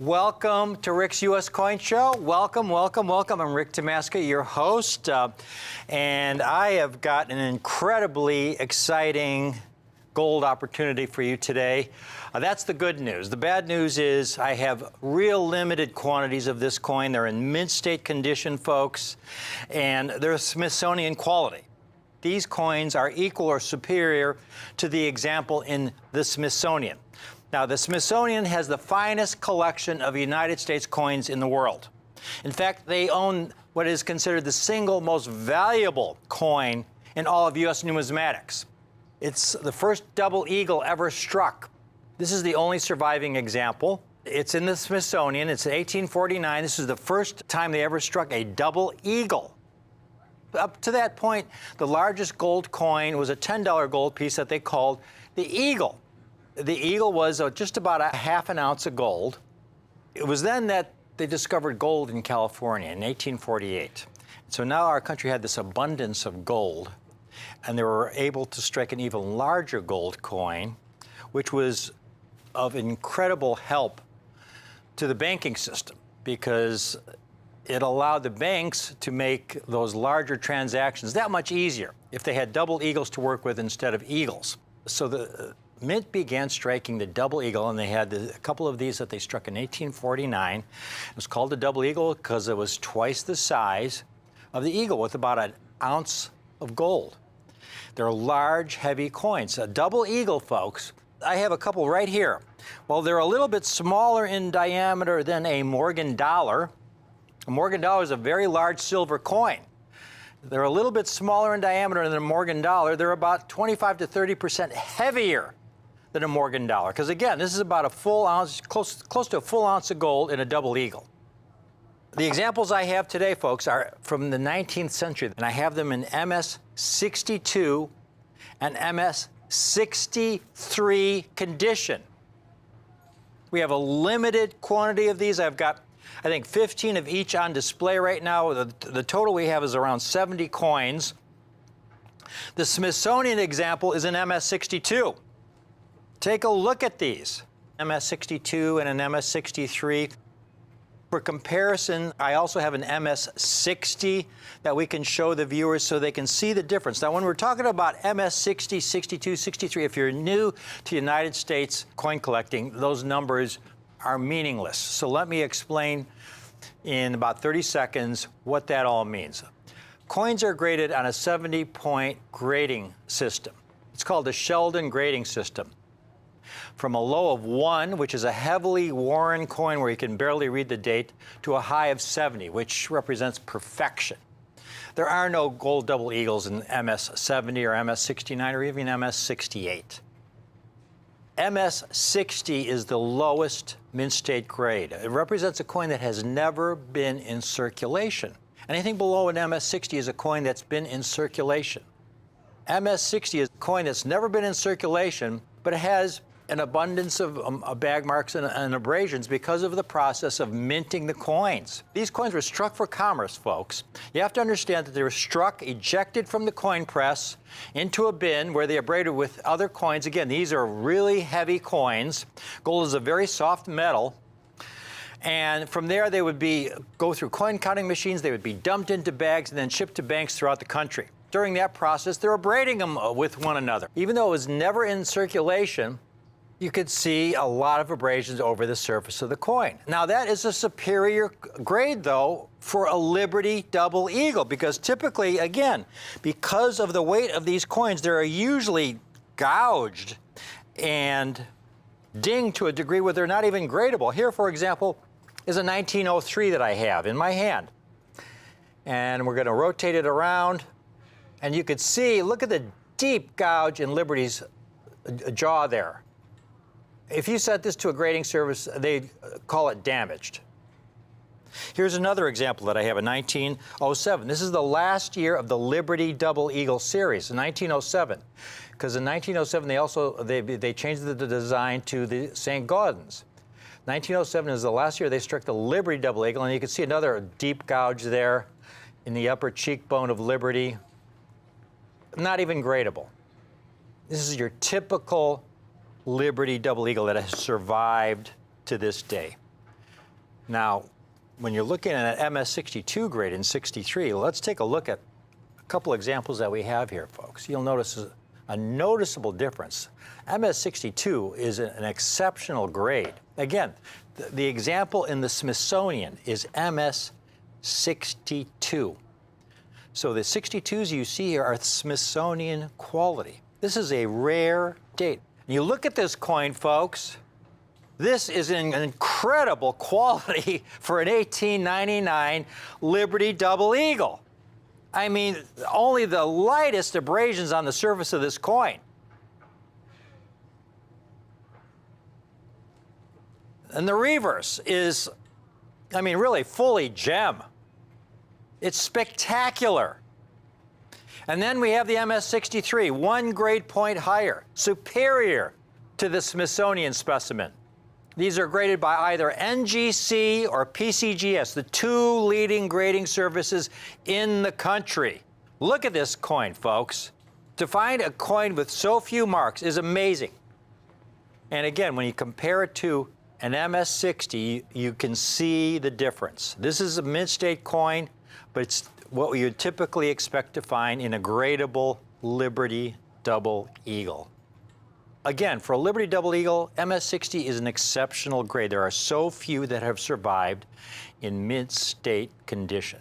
Welcome to Rick's U.S. Coin Show. Welcome, welcome, welcome. I'm Rick Tamaska, your host, and I have got an incredibly exciting gold opportunity for you today. That's the good news. The bad news is I have real limited quantities of this coin. They're in mint state condition, folks, and they're Smithsonian quality. These coins are equal or superior to the example in the Smithsonian. Now, the Smithsonian has the finest collection of United States coins in the world. In fact, they own what is considered the single most valuable coin in all of U.S. numismatics. It's the first double eagle ever struck. This is the only surviving example. It's in the Smithsonian. It's 1849. This is the first time they ever struck a double eagle. Up to that point, the largest gold coin was a $10 gold piece that they called the Eagle. The Eagle was just about a half an ounce of gold. It was then that they discovered gold in California in 1848. So now our country had this abundance of gold, and they were able to strike an even larger gold coin, which was of incredible help to the banking system because it allowed the banks to make those larger transactions that much easier if they had double eagles to work with instead of eagles. So the Mint began striking the double eagle, and they had a couple of these that they struck in 1849. It was called the double eagle because it was twice the size of the eagle with about an ounce of gold. They're large, heavy coins. A double eagle, folks, I have a couple right here. Well, they're a little bit smaller in diameter than a Morgan dollar. A Morgan dollar is a very large silver coin. They're a little bit smaller in diameter than a Morgan dollar. They're about 25 to 30% heavier than a Morgan dollar. Because again, this is about a full ounce, close to a full ounce of gold in a double eagle. The examples I have today, folks, are from the 19th century, and I have them in MS62 and MS63 condition. We have a limited quantity of these. I've got, I think, 15 of each on display right now. The total we have is around 70 coins. The Smithsonian example is an MS62. Take a look at these, MS62 and an MS63. For comparison, I also have an MS60 that we can show the viewers so they can see the difference. Now, when we're talking about MS60, 62, 63, if you're new to United States coin collecting, those numbers are meaningless. So let me explain in about 30 seconds what that all means. Coins are graded on a 70-point grading system. It's called the Sheldon grading system. From a low of 1, which is a heavily worn coin where you can barely read the date, to a high of 70, which represents perfection. There are no gold double eagles in MS70 or MS69 or even MS68. MS60 is the lowest mint state grade. It represents a coin that has never been in circulation. Anything below an MS60 is a coin that's been in circulation. MS60 is a coin that's never been in circulation, but it has an abundance of bag marks and abrasions because of the process of minting the coins. These coins were struck for commerce, folks. You have to understand that they were struck, ejected from the coin press into a bin where they abraded with other coins. Again, these are really heavy coins. Gold is a very soft metal. And from there, they would go through coin counting machines. They would be dumped into bags and then shipped to banks throughout the country. During that process, they're abrading them with one another. Even though it was never in circulation, you could see a lot of abrasions over the surface of the coin. Now, that is a superior grade, though, for a Liberty double eagle, because typically, again, because of the weight of these coins, they're usually gouged and dinged to a degree where they're not even gradable. Here, for example, is a 1903 that I have in my hand. And we're going to rotate it around. And you could see, look at the deep gouge in Liberty's jaw there. If you sent this to a grading service, they'd call it damaged. Here's another example that I have, a 1907. This is the last year of the Liberty Double Eagle series, 1907. Because in 1907, they changed the design to the St. Gaudens. 1907 is the last year they struck the Liberty Double Eagle, and you can see another deep gouge there in the upper cheekbone of Liberty. Not even gradable. This is your typical Liberty double eagle that has survived to this day. Now, when you're looking at an MS62 grade in 63, let's take a look at a couple examples that we have here, folks. You'll notice a noticeable difference. MS62 is an exceptional grade. Again, the example in the Smithsonian is MS62. So the 62s you see here are Smithsonian quality. This is a rare date. You look at this coin, folks. This is an incredible quality for an 1899 Liberty Double Eagle. I mean, only the lightest abrasions on the surface of this coin. And the reverse is, I mean, really fully gem. It's spectacular. And then we have the MS63, 1 grade point higher, superior to the Smithsonian specimen. These are graded by either NGC or PCGS, the 2 leading grading services in the country. Look at this coin, folks. To find a coin with so few marks is amazing. And again, when you compare it to an MS60, you can see the difference. This is a mint state coin, but it's what you would typically expect to find in a gradable Liberty Double Eagle. Again, for a Liberty Double Eagle, MS60 is an exceptional grade. There are so few that have survived in mint state condition.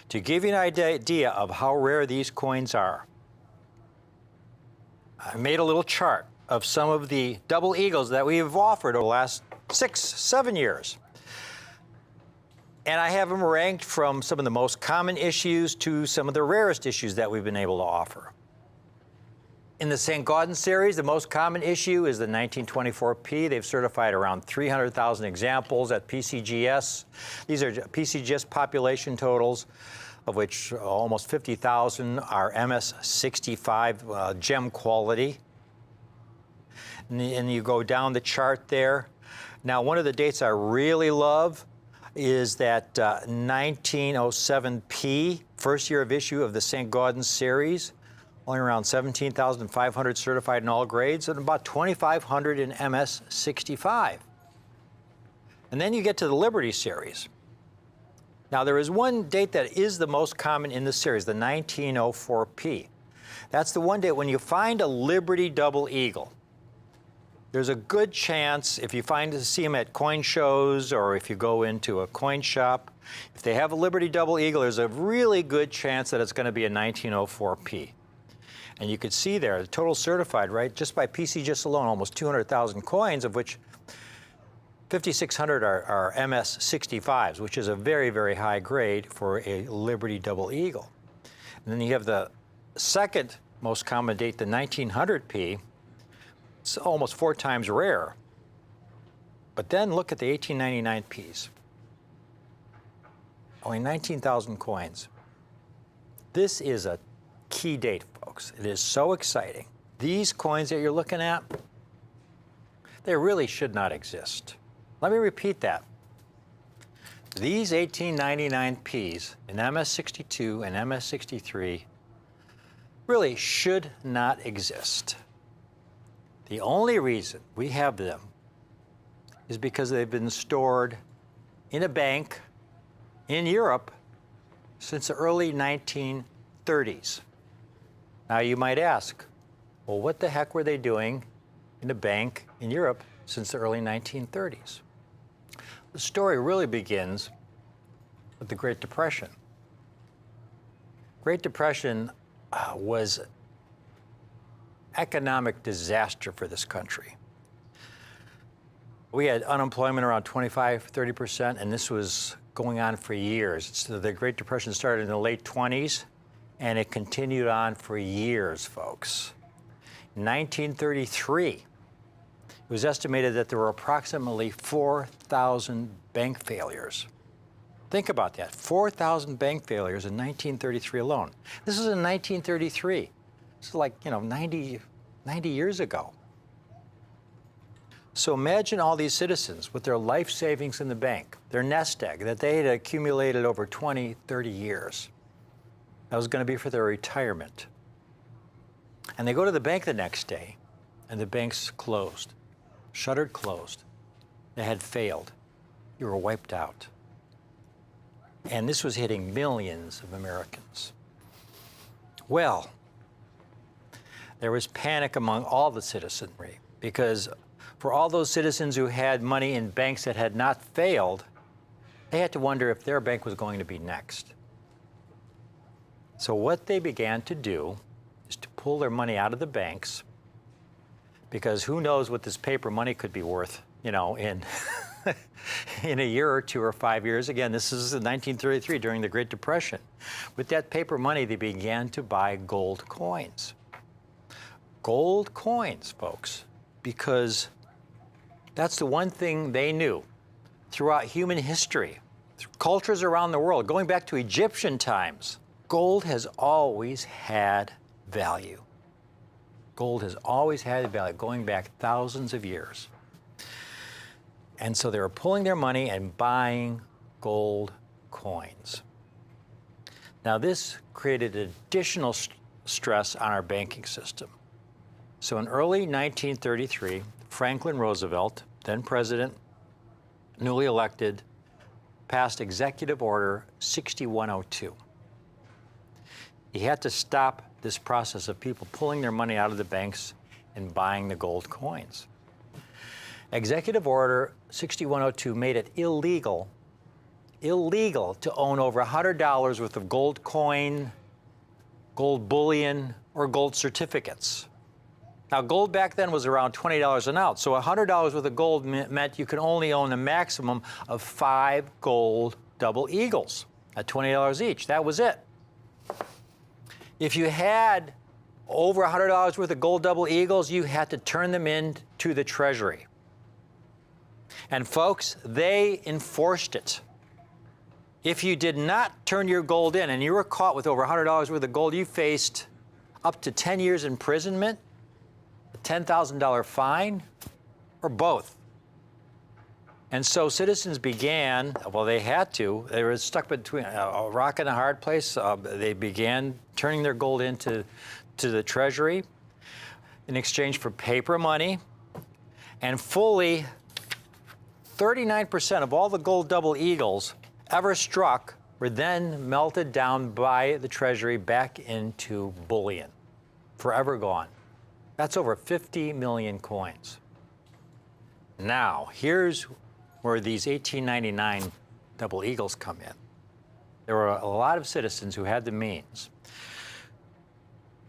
To give you an idea of how rare these coins are, I made a little chart of some of the Double Eagles that we have offered over the last 6-7 years. And I have them ranked from some of the most common issues to some of the rarest issues that we've been able to offer. In the St. Gaudens series, the most common issue is the 1924P. They've certified around 300,000 examples at PCGS. These are PCGS population totals, of which almost 50,000 are MS65 gem quality. And you go down the chart there. Now, one of the dates I really love is that 1907P, first year of issue of the St. Gaudens series. Only around 17,500 certified in all grades and about 2,500 in MS65. And then you get to the Liberty series. Now, there is one date that is the most common in the series, the 1904P. That's the one date when you find a Liberty Double Eagle. There's a good chance, if you see them at coin shows or if you go into a coin shop, if they have a Liberty Double Eagle, there's a really good chance that it's going to be a 1904P. And you could see there, the total certified, right, just by PCGS alone, almost 200,000 coins, of which 5,600 are MS65s, which is a very, very high grade for a Liberty Double Eagle. And then you have the second most common date, the 1900P. It's almost 4 times rare. But then look at the 1899Ps. Only 19,000 coins. This is a key date, folks. It is so exciting. These coins that you're looking at, they really should not exist. Let me repeat that. These 1899Ps in MS62 and MS63 really should not exist. The only reason we have them is because they've been stored in a bank in Europe since the early 1930s. Now you might ask, well, what the heck were they doing in a bank in Europe since the early 1930s? The story really begins with the Great Depression. Great Depression was economic disaster for this country. We had unemployment around 25-30%, and this was going on for years. So the Great Depression started in the late 20s, and it continued on for years, folks. In 1933, it was estimated that there were approximately 4,000 bank failures. Think about that, 4,000 bank failures in 1933 alone. This is in 1933. This is like, 90 years ago. So imagine all these citizens with their life savings in the bank, their nest egg that they had accumulated over 20, 30 years. That was going to be for their retirement. And they go to the bank the next day, and the bank's closed, shuttered closed. They had failed. you were wiped out. And this was hitting millions of Americans. Well, there was panic among all the citizenry because for all those citizens who had money in banks that had not failed, they had to wonder if their bank was going to be next. So what they began to do is to pull their money out of the banks, because who knows what this paper money could be worth, you know, in in a year or 2 or 5 years. Again, this is in 1933 during the Great Depression. With that paper money, they began to buy gold coins. Gold coins, folks, because that's the one thing they knew throughout human history, cultures around the world, going back to Egyptian times. Gold has always had value. Gold has always had value, going back thousands of years. And so they were pulling their money and buying gold coins. Now this created additional stress on our banking system. So in early 1933, Franklin Roosevelt, then president, newly elected, passed Executive Order 6102. He had to stop this process of people pulling their money out of the banks and buying the gold coins. Executive Order 6102 made it illegal to own over $100 worth of gold coin, gold bullion, or gold certificates. Now, gold back then was around $20 an ounce, so $100 worth of gold meant you could only own a maximum of 5 gold double eagles at $20 each. That was it. If you had over $100 worth of gold double eagles, you had to turn them in to the Treasury. And folks, they enforced it. If you did not turn your gold in and you were caught with over $100 worth of gold, you faced up to 10 years imprisonment, a $10,000 fine, or both. And so citizens began, well, they had to, they were stuck between a rock and a hard place. They began turning their gold into the Treasury in exchange for paper money, and fully 39% of all the gold double eagles ever struck were then melted down by the Treasury back into bullion, forever gone. That's over 50 million coins. Now, here's where these 1899 double eagles come in. There were a lot of citizens who had the means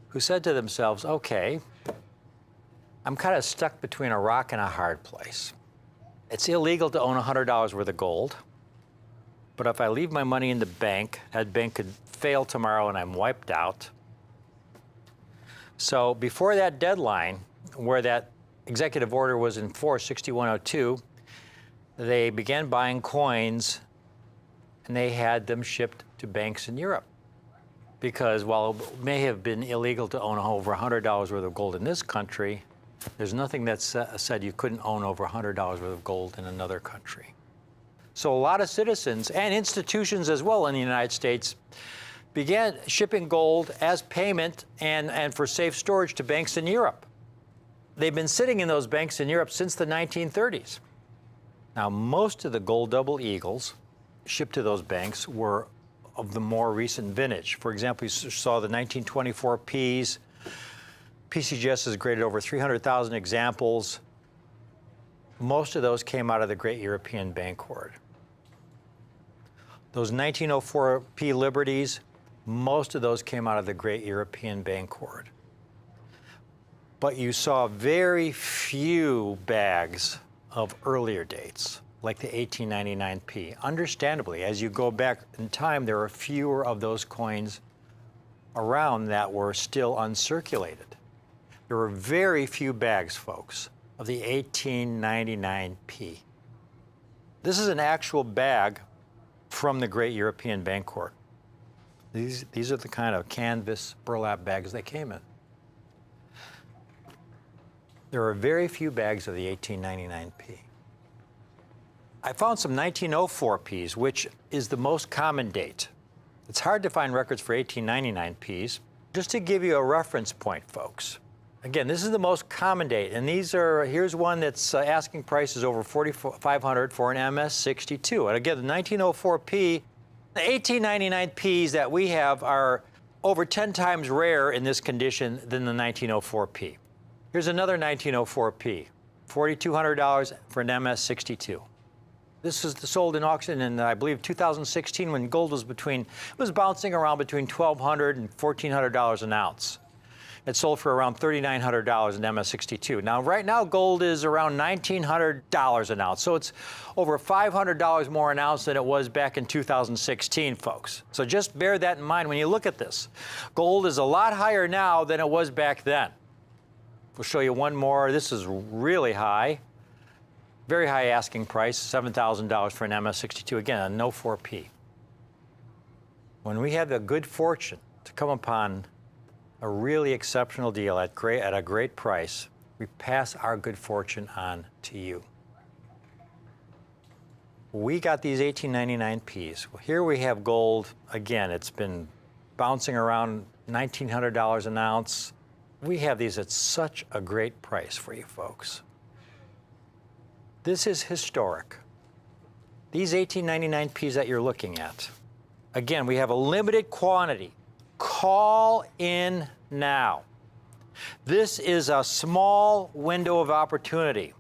who said to themselves, okay, I'm kind of stuck between a rock and a hard place. It's illegal to own $100 worth of gold, but if I leave my money in the bank, that bank could fail tomorrow and I'm wiped out. So before that deadline, where that executive order was in force, 6102, they began buying coins and they had them shipped to banks in Europe. Because while it may have been illegal to own over $100 worth of gold in this country, there's nothing that said you couldn't own over $100 worth of gold in another country. So a lot of citizens and institutions as well in the United States began shipping gold as payment and for safe storage to banks in Europe. They've been sitting in those banks in Europe since the 1930s. Now, most of the gold double eagles shipped to those banks were of the more recent vintage. For example, you saw the 1924 Ps. PCGS has graded over 300,000 examples. Most of those came out of the Great European Bank Hoard. Those 1904 P Liberties, most of those came out of the Great European Bank Hoard. But you saw very few bags of earlier dates, like the 1899 P. Understandably, as you go back in time, there are fewer of those coins around that were still uncirculated. There were very few bags, folks, of the 1899 P. This is an actual bag from the Great European Bank Hoard. These are the kind of canvas burlap bags they came in. There are very few bags of the 1899 P. I found some 1904 Ps, which is the most common date. It's hard to find records for 1899 Ps. Just to give you a reference point, folks, Again, this is the most common date, and here's one that's asking prices over $4,500 for an MS62. And again, the 1904P, the 1899 Ps that we have are over 10 times rare in this condition than the 1904P. Here's another 1904P, $4,200 for an MS62. This was sold in auction in, I believe, 2016 when gold was bouncing around between $1,200 and $1,400 an ounce. It sold for around $3,900 in MS62. Now, right now, gold is around $1,900 an ounce. So it's over $500 more an ounce than it was back in 2016, folks. So just bear that in mind when you look at this. Gold is a lot higher now than it was back then. We'll show you one more. This is really high. Very high asking price, $7,000 for an MS62. Again, a no 4P. When we have the good fortune to come upon a really exceptional deal at a great price, we pass our good fortune on to you. We got these 1899 Ps. Well, here we have gold. Again, it's been bouncing around $1,900 an ounce. We have these at such a great price for you folks. This is historic. These 1899 Ps that you're looking at, again, we have a limited quantity. Call in now. This is a small window of opportunity.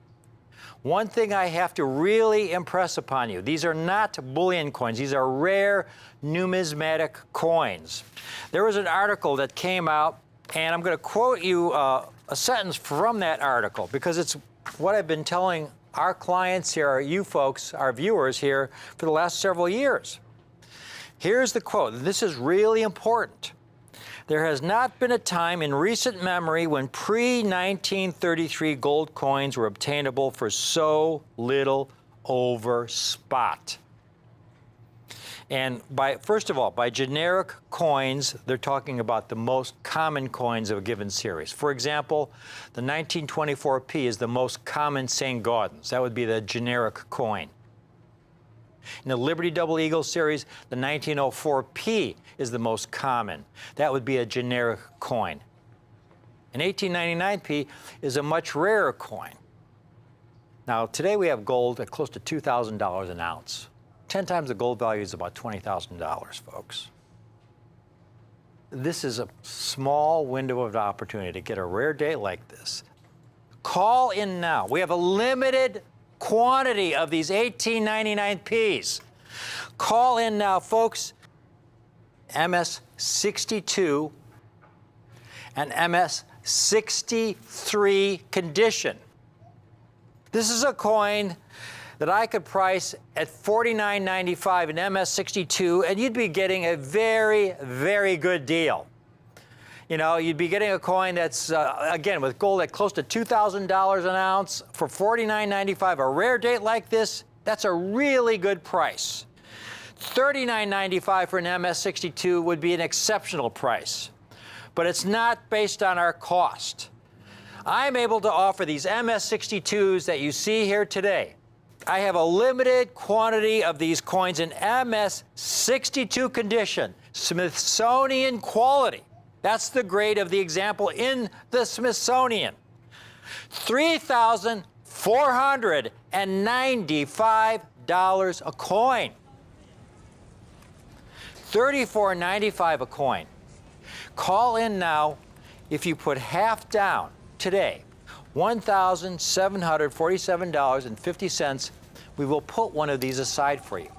One thing I have to really impress upon you, these are not bullion coins. These are rare numismatic coins. There was an article that came out, and I'm going to quote you a sentence from that article because it's what I've been telling our clients here, you folks, our viewers here, for the last several years. Here's the quote. This is really important. There has not been a time in recent memory when pre-1933 gold coins were obtainable for so little over spot. And first of all, by generic coins, they're talking about the most common coins of a given series. For example, the 1924P is the most common St. Gaudens. That would be the generic coin. In the Liberty Double Eagle series, the 1904P is the most common. That would be a generic coin. An 1899P is a much rarer coin. Now, today we have gold at close to $2,000 an ounce. 10 times the gold value is about $20,000, folks. This is a small window of opportunity to get a rare date like this. Call in now. We have a limited quantity of these 1899 Ps. Call in now, folks. MS62 and MS63 condition. This is a coin that I could price at $49.95 in MS62, and you'd be getting a very, very good deal. You know, you'd be getting a coin that's, again, with gold at close to $2,000 an ounce for $49.95. A rare date like this, that's a really good price. $39.95 for an MS62 would be an exceptional price, but it's not based on our cost. I'm able to offer these MS62s that you see here today. I have a limited quantity of these coins in MS62 condition, Smithsonian quality. That's the grade of the example in the Smithsonian. $3,495 a coin. $34.95 a coin. Call in now. If you put half down today, $1,747.50, we will put one of these aside for you.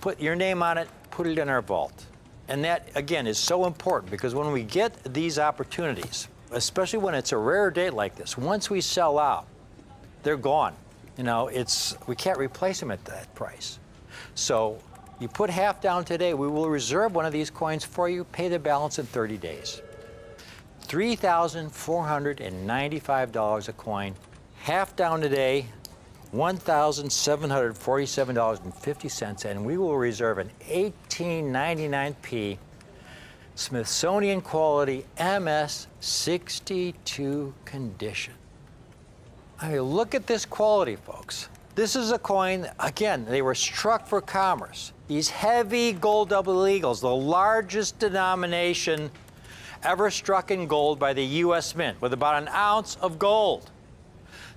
Put your name on it, put it in our vault. And that, again, is so important because when we get these opportunities, especially when it's a rare date like this, once we sell out, they're gone. You know, we can't replace them at that price. So you put half down today, we will reserve one of these coins for you, pay the balance in 30 days. $3,495 a coin, half down today, $1,747.50, and we will reserve an 1899P Smithsonian quality MS62 condition. I mean, look at this quality, folks. This is a coin, again, they were struck for commerce. These heavy gold double eagles, the largest denomination ever struck in gold by the U.S. Mint, with about an ounce of gold.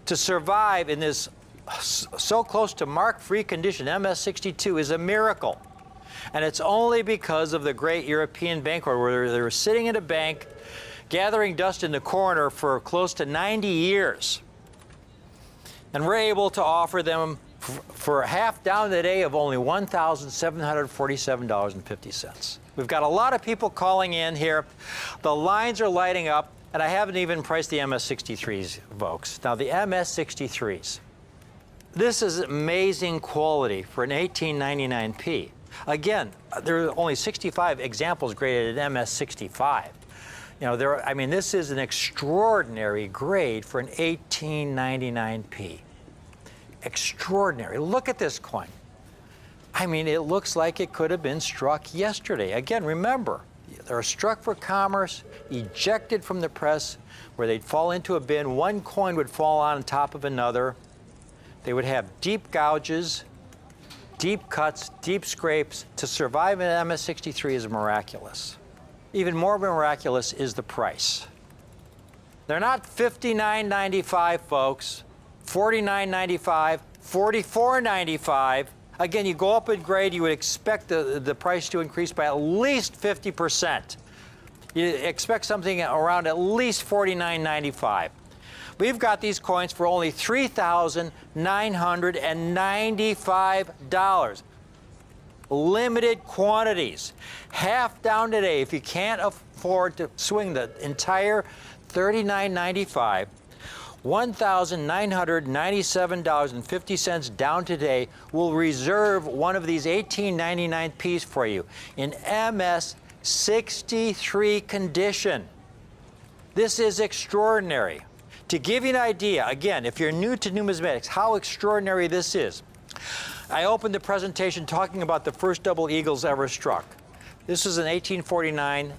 To survive in this so close to mark-free condition, MS-62 is a miracle. And it's only because of the great European bank where they were sitting in a bank, gathering dust in the corner for close to 90 years. And we're able to offer them for half down today of only $1,747.50. We've got a lot of people calling in here. The lines are lighting up, and I haven't even priced the MS-63s, folks. Now, the MS-63s, this is amazing quality for an 1899P. Again, there are only 65 examples graded at MS-65. You know, this is an extraordinary grade for an 1899P. Extraordinary. Look at this coin. I mean, it looks like it could have been struck yesterday. Again, remember, they're struck for commerce, ejected from the press, where they'd fall into a bin. One coin would fall on top of another. They would have deep gouges, deep cuts, deep scrapes. To survive an MS-63 is miraculous. Even more miraculous is the price. They're not $59.95, folks. $49.95, $44.95. Again, you go up in grade, you would expect the price to increase by at least 50%. You expect something around at least $49.95. We've got these coins for only $3,995. Limited quantities. Half down today. If you can't afford to swing the entire $39.95, $1,997.50 down today, will reserve one of these 1899Ps for you in MS-63 condition. This is extraordinary. To give you an idea, again, if you're new to numismatics, how extraordinary this is, I opened the presentation talking about the first double eagles ever struck. This is an 1849,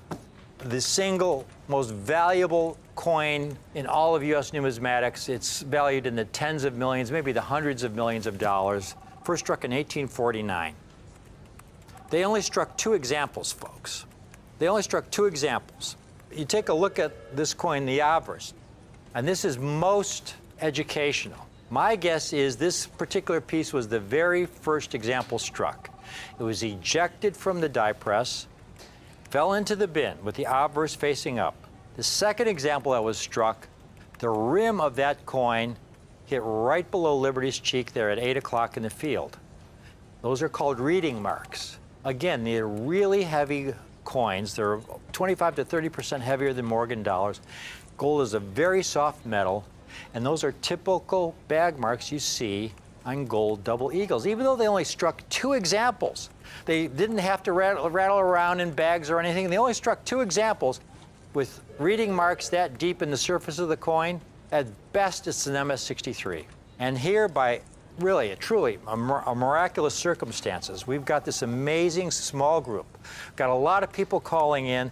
the single most valuable coin in all of U.S. numismatics. It's valued in the tens of millions, maybe the hundreds of millions of dollars. First struck in 1849. They only struck 2 examples, folks. They only struck 2 examples. You take a look at this coin, the Avars, and this is most educational. My guess is this particular piece was the very first example struck. It was ejected from the die press, fell into the bin with the obverse facing up. The second example that was struck, the rim of that coin hit right below Liberty's cheek there at 8 o'clock in the field. Those are called reading marks. Again, they're really heavy coins. They're 25 to 30% heavier than Morgan dollars. Gold is a very soft metal, and those are typical bag marks you see on gold double eagles, even though they only struck 2 examples. They didn't have to rattle around in bags or anything. They only struck 2 examples with reading marks that deep in the surface of the coin. At best, it's an MS-63. And here, by really, truly, a miraculous circumstances, we've got this amazing small group. Got a lot of people calling in.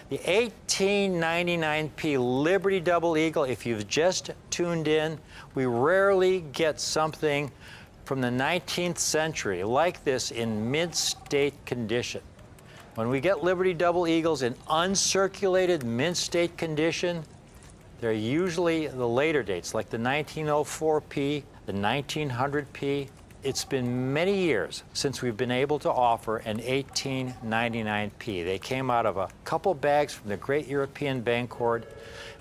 The 1899P Liberty Double Eagle, if you've just tuned in, we rarely get something from the 19th century like this in mint-state condition. When we get Liberty Double Eagles in uncirculated mint-state condition, they're usually the later dates, like the 1904P, the 1900P. It's been many years since we've been able to offer an 1899P. They came out of a couple bags from the Great European Bank Hoard.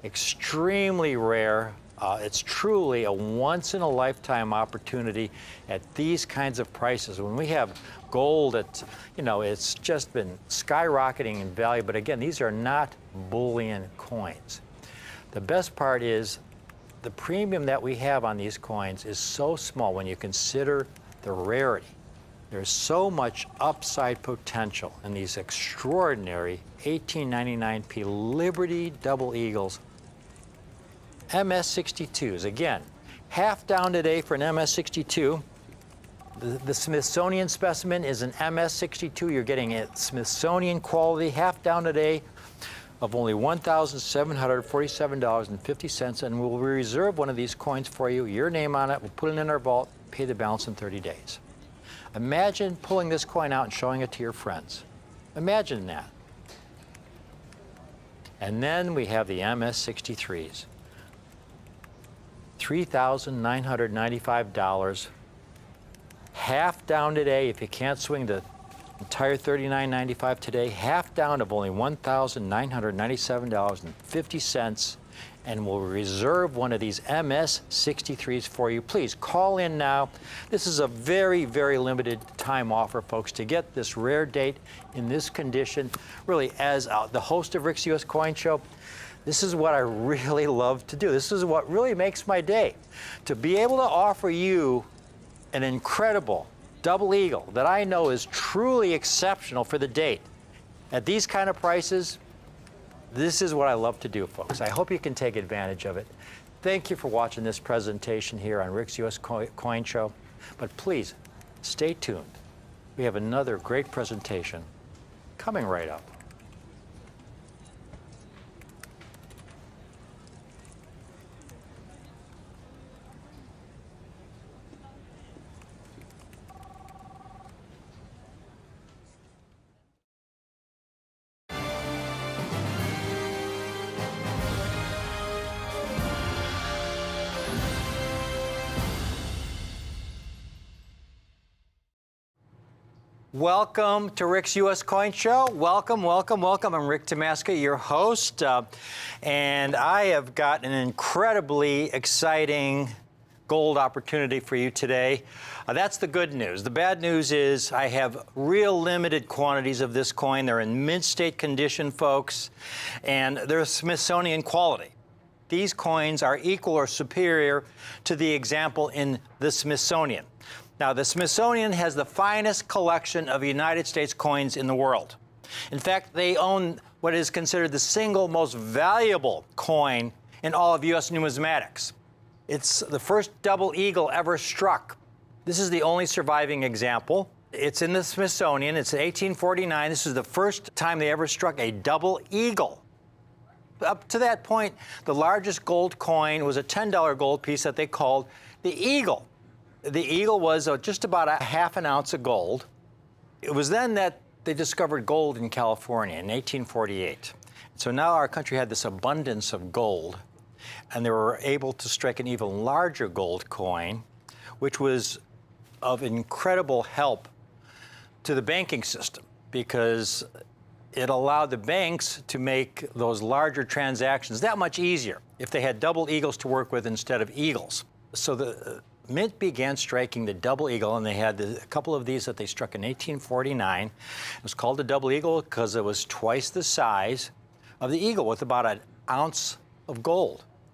Extremely rare. It's truly a once-in-a-lifetime opportunity at these kinds of prices. When we have gold at, it's just been skyrocketing in value. But again, these are not bullion coins. The best part is the premium that we have on these coins is so small when you consider the rarity. There's so much upside potential in these extraordinary 1899P Liberty Double Eagles. MS-62s, again, half down today for an MS-62. The Smithsonian specimen is an MS-62. You're getting a Smithsonian quality, half down today of only $1,747.50, and we'll reserve one of these coins for you, your name on it, we'll put it in our vault, pay the balance in 30 days. Imagine pulling this coin out and showing it to your friends. Imagine that. And then we have the MS63s. $3,995. Half down today. If you can't swing the entire $39.95 today, half down of only $1,997.50. And we'll reserve one of these MS63s for you. Please call in now. This is a very, very limited time offer, folks, to get this rare date in this condition. Really, as the host of Rick's U.S. Coin Show, this is what I really love to do. This is what really makes my day. To be able to offer you an incredible double eagle that I know is truly exceptional for the date. At these kind of prices, this is what I love to do, folks. I hope you can take advantage of it. Thank you for watching this presentation here on Rick's U.S. Coin Show. But please, stay tuned. We have another great presentation coming right up. Welcome to Rick's U.S. Coin Show. Welcome, welcome, welcome. I'm Rick Tomasca, your host, and I have got an incredibly exciting gold opportunity for you today. That's the good news. The bad news is I have real limited quantities of this coin. They're in mint state condition, folks, and they're Smithsonian quality. These coins are equal or superior to the example in the Smithsonian. Now, the Smithsonian has the finest collection of United States coins in the world. In fact, they own what is considered the single most valuable coin in all of U.S. numismatics. It's the first double eagle ever struck. This is the only surviving example. It's in the Smithsonian. It's 1849. This is the first time they ever struck a double eagle. Up to that point, the largest gold coin was a $10 gold piece that they called the Eagle. The Eagle was just about a half an ounce of gold. It was then that they discovered gold in California in 1848. So now our country had this abundance of gold, and they were able to strike an even larger gold coin, which was of incredible help to the banking system because it allowed the banks to make those larger transactions that much easier if they had double eagles to work with instead of eagles. So the Mint began striking the double eagle, and they had a couple of these that they struck in 1849. It was called the double eagle because it was twice the size of the eagle with about an ounce of gold.